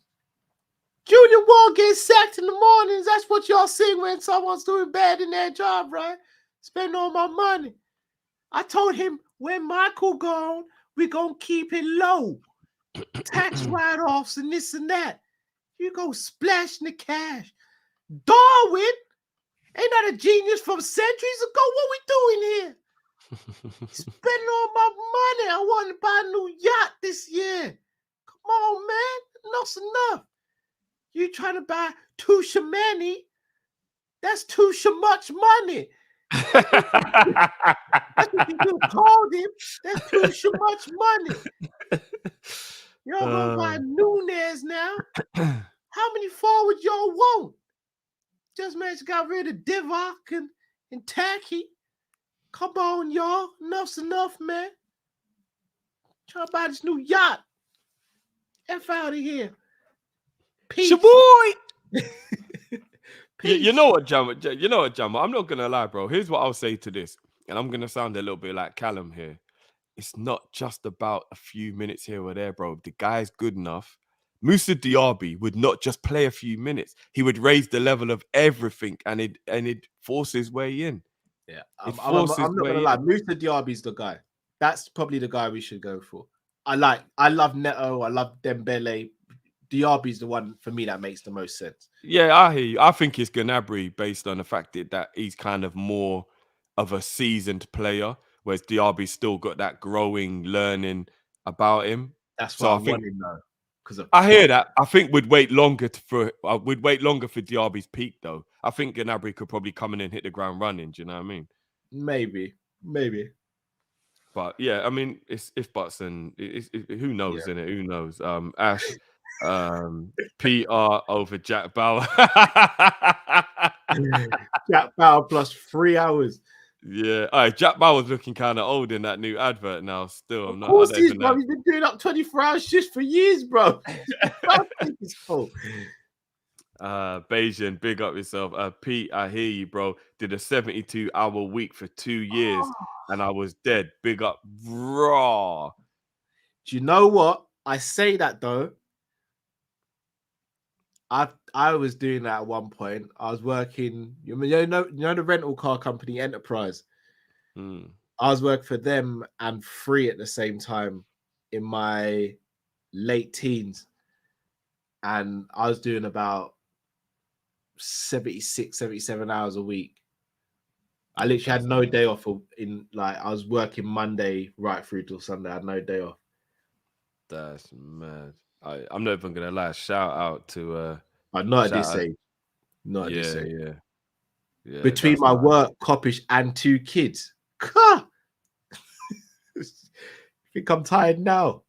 Julian Ward gets sacked in the mornings. That's what y'all sing when someone's doing bad in their job, right? Spend all my money. I told him when Michael gone, We're going to keep it low. Tax write-offs and this and that. You go splashing the cash. Darwin, ain't that a genius from centuries ago? What we doing here? Spending all my money. I want to buy a new yacht this year. Come on, man. Enough's enough. You trying to buy too many? That's too much money. That's what you could have called him. That's too much money. Y'all gonna buy Nunez now? How many forwards y'all want? Just managed to got rid of Divock and Tacky. Come on, y'all. Enough's enough, man. Trying to buy this new yacht. F out of here. Peace. Boy. You know what, Jammer? You know what, Jammer? I'm not gonna lie, bro. Here's what I'll say to this, and I'm gonna sound a little bit like Callum here. It's not just about a few minutes here or there, bro. If the guy's good enough, Moussa Diaby would not just play a few minutes. He would raise the level of everything, and it force his way in. Yeah, I'm not gonna lie. Moussa Diaby's the guy. That's probably the guy we should go for. I love Neto. I love Dembele. Diaby's the one for me that makes the most sense. Yeah, I hear you. I think it's Gnabry based on the fact that he's kind of more of a seasoned player, whereas Diaby's still got that growing, learning about him. That's so why I I think want him though. Because I hear that. I think we'd wait longer for Diaby's peak though. I think Gnabry could probably come in and hit the ground running. Do you know what I mean? Maybe. But yeah, I mean, it's if buts and who knows, innit? Who knows? Ash, PR over Jack Bauer. Jack Bauer plus 3 hours. Yeah, all right. Jack Bauer's looking kind of old in that new advert now. Still, Of course he is, bro. He's been doing up 24-hour shifts for years, bro. I think it's full. Bayesian, big up yourself. Pete, I hear you, bro. Did a 72-hour week for 2 years, and I was dead. Big up, raw. Do you know what? I say that though. I was doing that at one point. I was working, you know the rental car company Enterprise. I was working for them and free at the same time in my late teens, and I was doing about 76, 77 hours a week. I literally had no day off I was working Monday right through till Sunday. I had no day off. That's mad. I'm not even gonna lie. Shout out to not at this age. Not at this age. Yeah. Between my work, Kopish, and 2 kids. I think I'm tired now.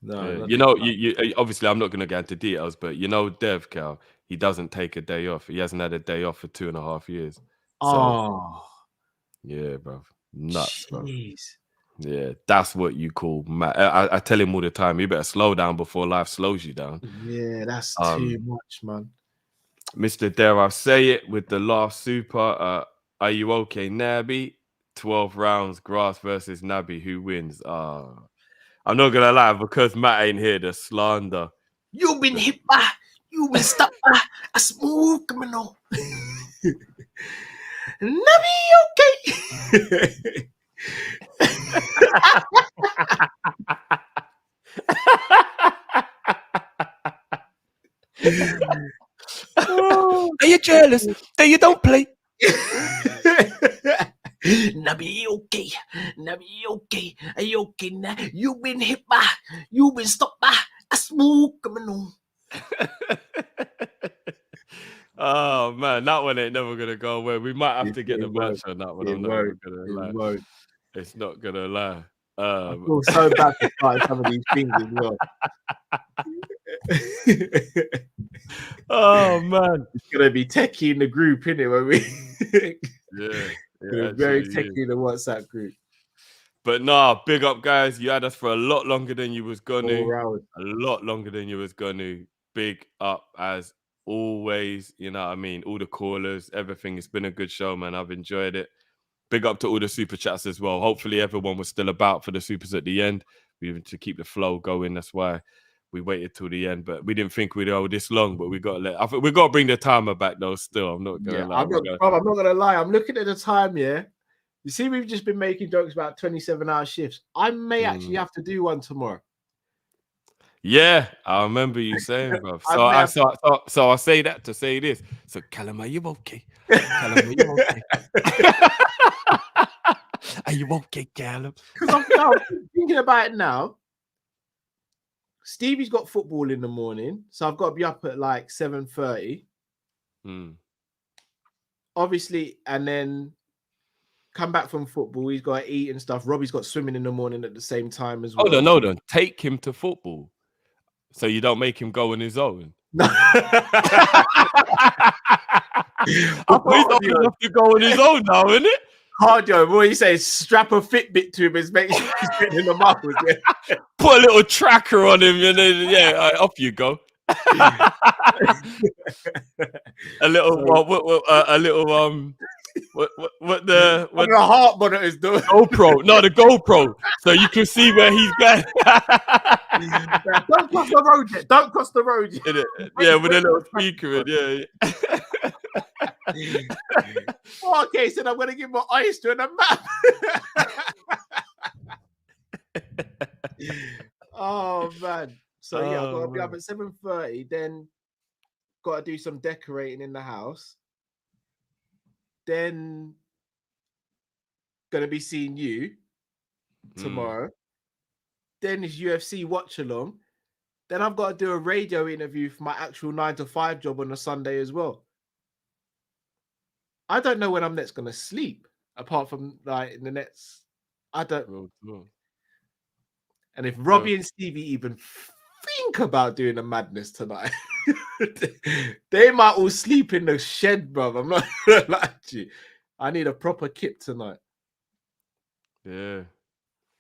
No, you know, you obviously I'm not gonna get into details, but you know, Dev Cal, he doesn't take a day off. He hasn't had a day off for 2.5 years. So, yeah, bro, nuts, bro. Yeah, that's what you call mad. I tell him all the time, you better slow down before life slows you down. Yeah, that's too much, man. Mr. Dare I say it with the last super. Are you okay, Naby? 12 rounds, Grass versus Naby. Who wins? I'm not gonna lie, because Matt ain't here, the slander. You've been hit by, you've been stopped by a smooth criminal. Naby, okay. Are you jealous that you don't play? Naby, okay. Naby, okay. Are you okay now? You've been hit by, you've been stopped by a smooth criminal. Oh man, that one ain't never gonna go away. We might have to get the match on that one. I'm not even gonna lie. It's not gonna lie. I feel so bad for starting some of these things as well. Oh man, it's gonna be techie in the group, innit? When we very techie in the WhatsApp group. But nah, big up guys. You had us for a lot longer than you was gonna. 4 hours. A lot longer than you was gonna. Big up as always. You know what I mean? All the callers, everything. It's been a good show, man. I've enjoyed it. Big up to all the super chats as well. Hopefully everyone was still about for the supers at the end. We even to keep the flow going. That's why we waited till the end. But we didn't think we'd go this long. But we got to bring the timer back though. Still, I'm not gonna lie. I'm not gonna lie. I'm looking at the time. Yeah, You see, we've just been making jokes about 27-hour shifts. I may actually have to do one tomorrow. Yeah, I remember you saying, bro. So I say that to say this. So Callum, are you okay? Callum, are you okay? Are you okay, Callum? Because I'm thinking about it now. Stevie's got football in the morning, so I've got to be up at like 7:30. Obviously, and then come back from football. He's got to eat and stuff. Robbie's got swimming in the morning at the same time as well. Hold on. Take him to football, so you don't make him go on his own. I thought he's not enough to go on his own now, isn't it? Cardio. What you say? Strap a Fitbit to him and make sure he's getting in the muscles. Yeah. Put a little tracker on him, and then off you go. a little what the heart monitor's doing? GoPro, no, the GoPro, so you can see where he's going. Don't cross the road yet. Don't cross the road yet. Yeah, with a little speaker in. Oh, okay, so I'm gonna give my oyster and a map. Oh man. So yeah, I've got to be up at 7:30, then got to do some decorating in the house. Then gonna be seeing you tomorrow. Then is UFC watch along. Then I've got to do a radio interview for my actual 9-to-5 job on a Sunday as well. I don't know when I'm next gonna sleep, apart from like in the next. I don't. And if Robbie and Stevie even think about doing a madness tonight, they might all sleep in the shed, bro. I'm not gonna lie to you. I need a proper kip tonight. Yeah.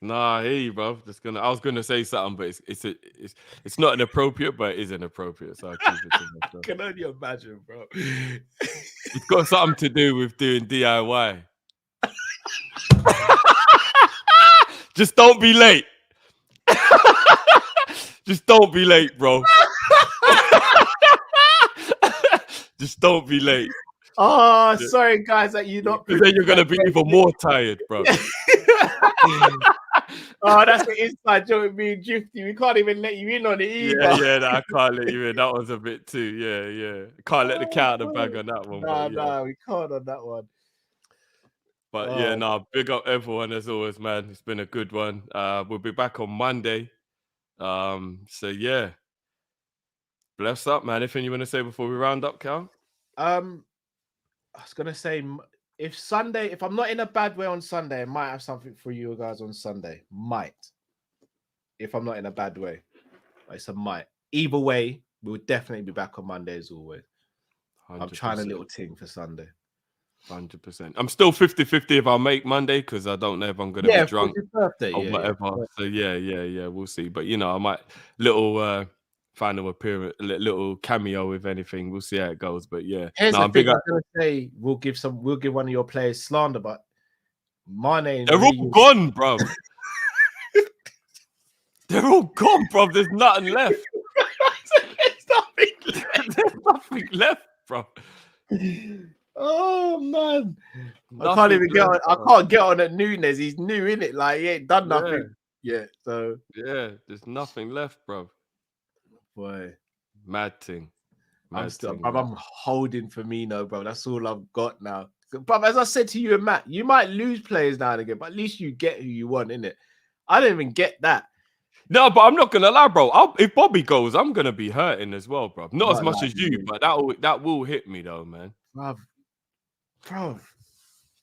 Nah, I hear you, bro. I was gonna say something, but it's not inappropriate, but it is inappropriate. So I keep it to myself. I can only imagine, bro. It's got something to do with doing DIY. Just don't be late. Just don't be late, bro. Just don't be late. Oh, sorry, guys, that you're not. Because then you're gonna be even more tired, bro. Oh, that's the inside joke with being drifty. We can't even let you in on it either. Yeah, I can't let you in. That was a bit too. Yeah. Can't let the cat out of the bag on that one. No, we can't on that one. But big up everyone as always, man. It's been a good one. We'll be back on Monday. So yeah, bless up, man. Anything you want to say before we round up, Cal? I was gonna say, if I'm not in a bad way on Sunday, I might have something for you guys on Sunday. Might, if I'm not in a bad way. It's a might. Either way, we'll definitely be back on Monday as always. 100%. I'm trying a little thing for Sunday. 100%. I'm still 50-50 if I'll make Monday because I don't know if I'm gonna be drunk birthday, or whatever. So yeah, we'll see. But I might little final appearance, little cameo if anything. We'll see how it goes. But yeah, here's the thing. I'm gonna say we'll give one of your players slander, but my name. They're all gone, bro. They're all gone, bro. There's nothing left. There's nothing left, bro. Oh man, I can't even get on. I can't get on at Nunes. He's new in it. Like he ain't done nothing yet. So there's nothing left, bro. Boy, mad thing. I'm holding Firmino, bro. That's all I've got now. But as I said to you and Matt, you might lose players now and again, but at least you get who you want, innit? I don't even get that. No, but I'm not gonna lie, bro. If Bobby goes, I'm gonna be hurting as well, bro. Not as much as you, but that will hit me though, man. Bro,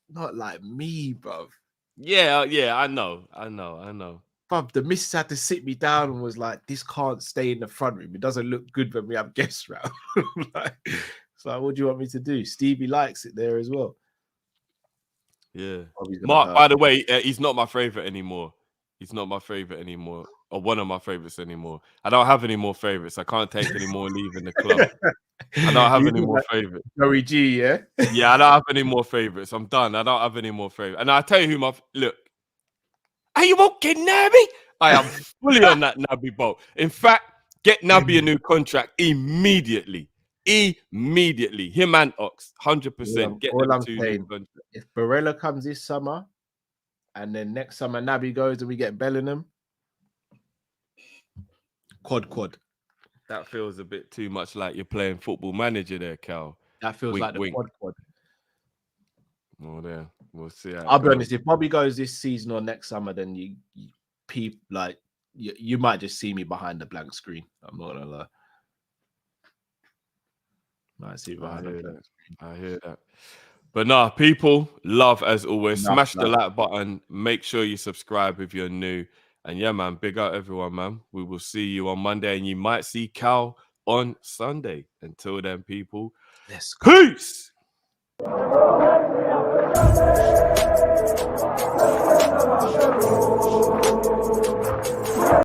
not like me, bro. Yeah, I know. Bro, the missus had to sit me down and was like, "This can't stay in the front room. It doesn't look good when we have guests round." So, what do you want me to do? Stevie likes it there as well. Yeah. Mark, by the way, he's not my favorite anymore. He's not my favorite anymore, or one of my favorites anymore. I don't have any more favorites. I can't take any more leaving the club. I don't have any more favorites. Joey G, yeah? Yeah, I don't have any more favorites. I'm done. I don't have any more favorites. And I'll tell you who look. Are you okay, Naby? I am fully on that Naby boat. In fact, get Naby a new contract immediately. immediately. Him and Ox, 100%. Get All them I'm two saying, new if Barella comes this summer, and then next summer Naby goes and we get Bellingham, quad. That feels a bit too much like you're playing Football Manager there, Cal. That feels Wink, like the wink. quad. Oh, there. We'll see. How it I'll be goes. honest. If Bobby goes this season or next summer, then you might just see me behind the blank screen. I'm not gonna lie. Might see behind the blank screen. I hear that. But nah, people, love as always. Enough, Smash the love. like button. Make sure you subscribe if you're new. And yeah, man, big out everyone, man. We will see you on Monday, and you might see Cal on Sunday. Until then, people, let's go. Peace.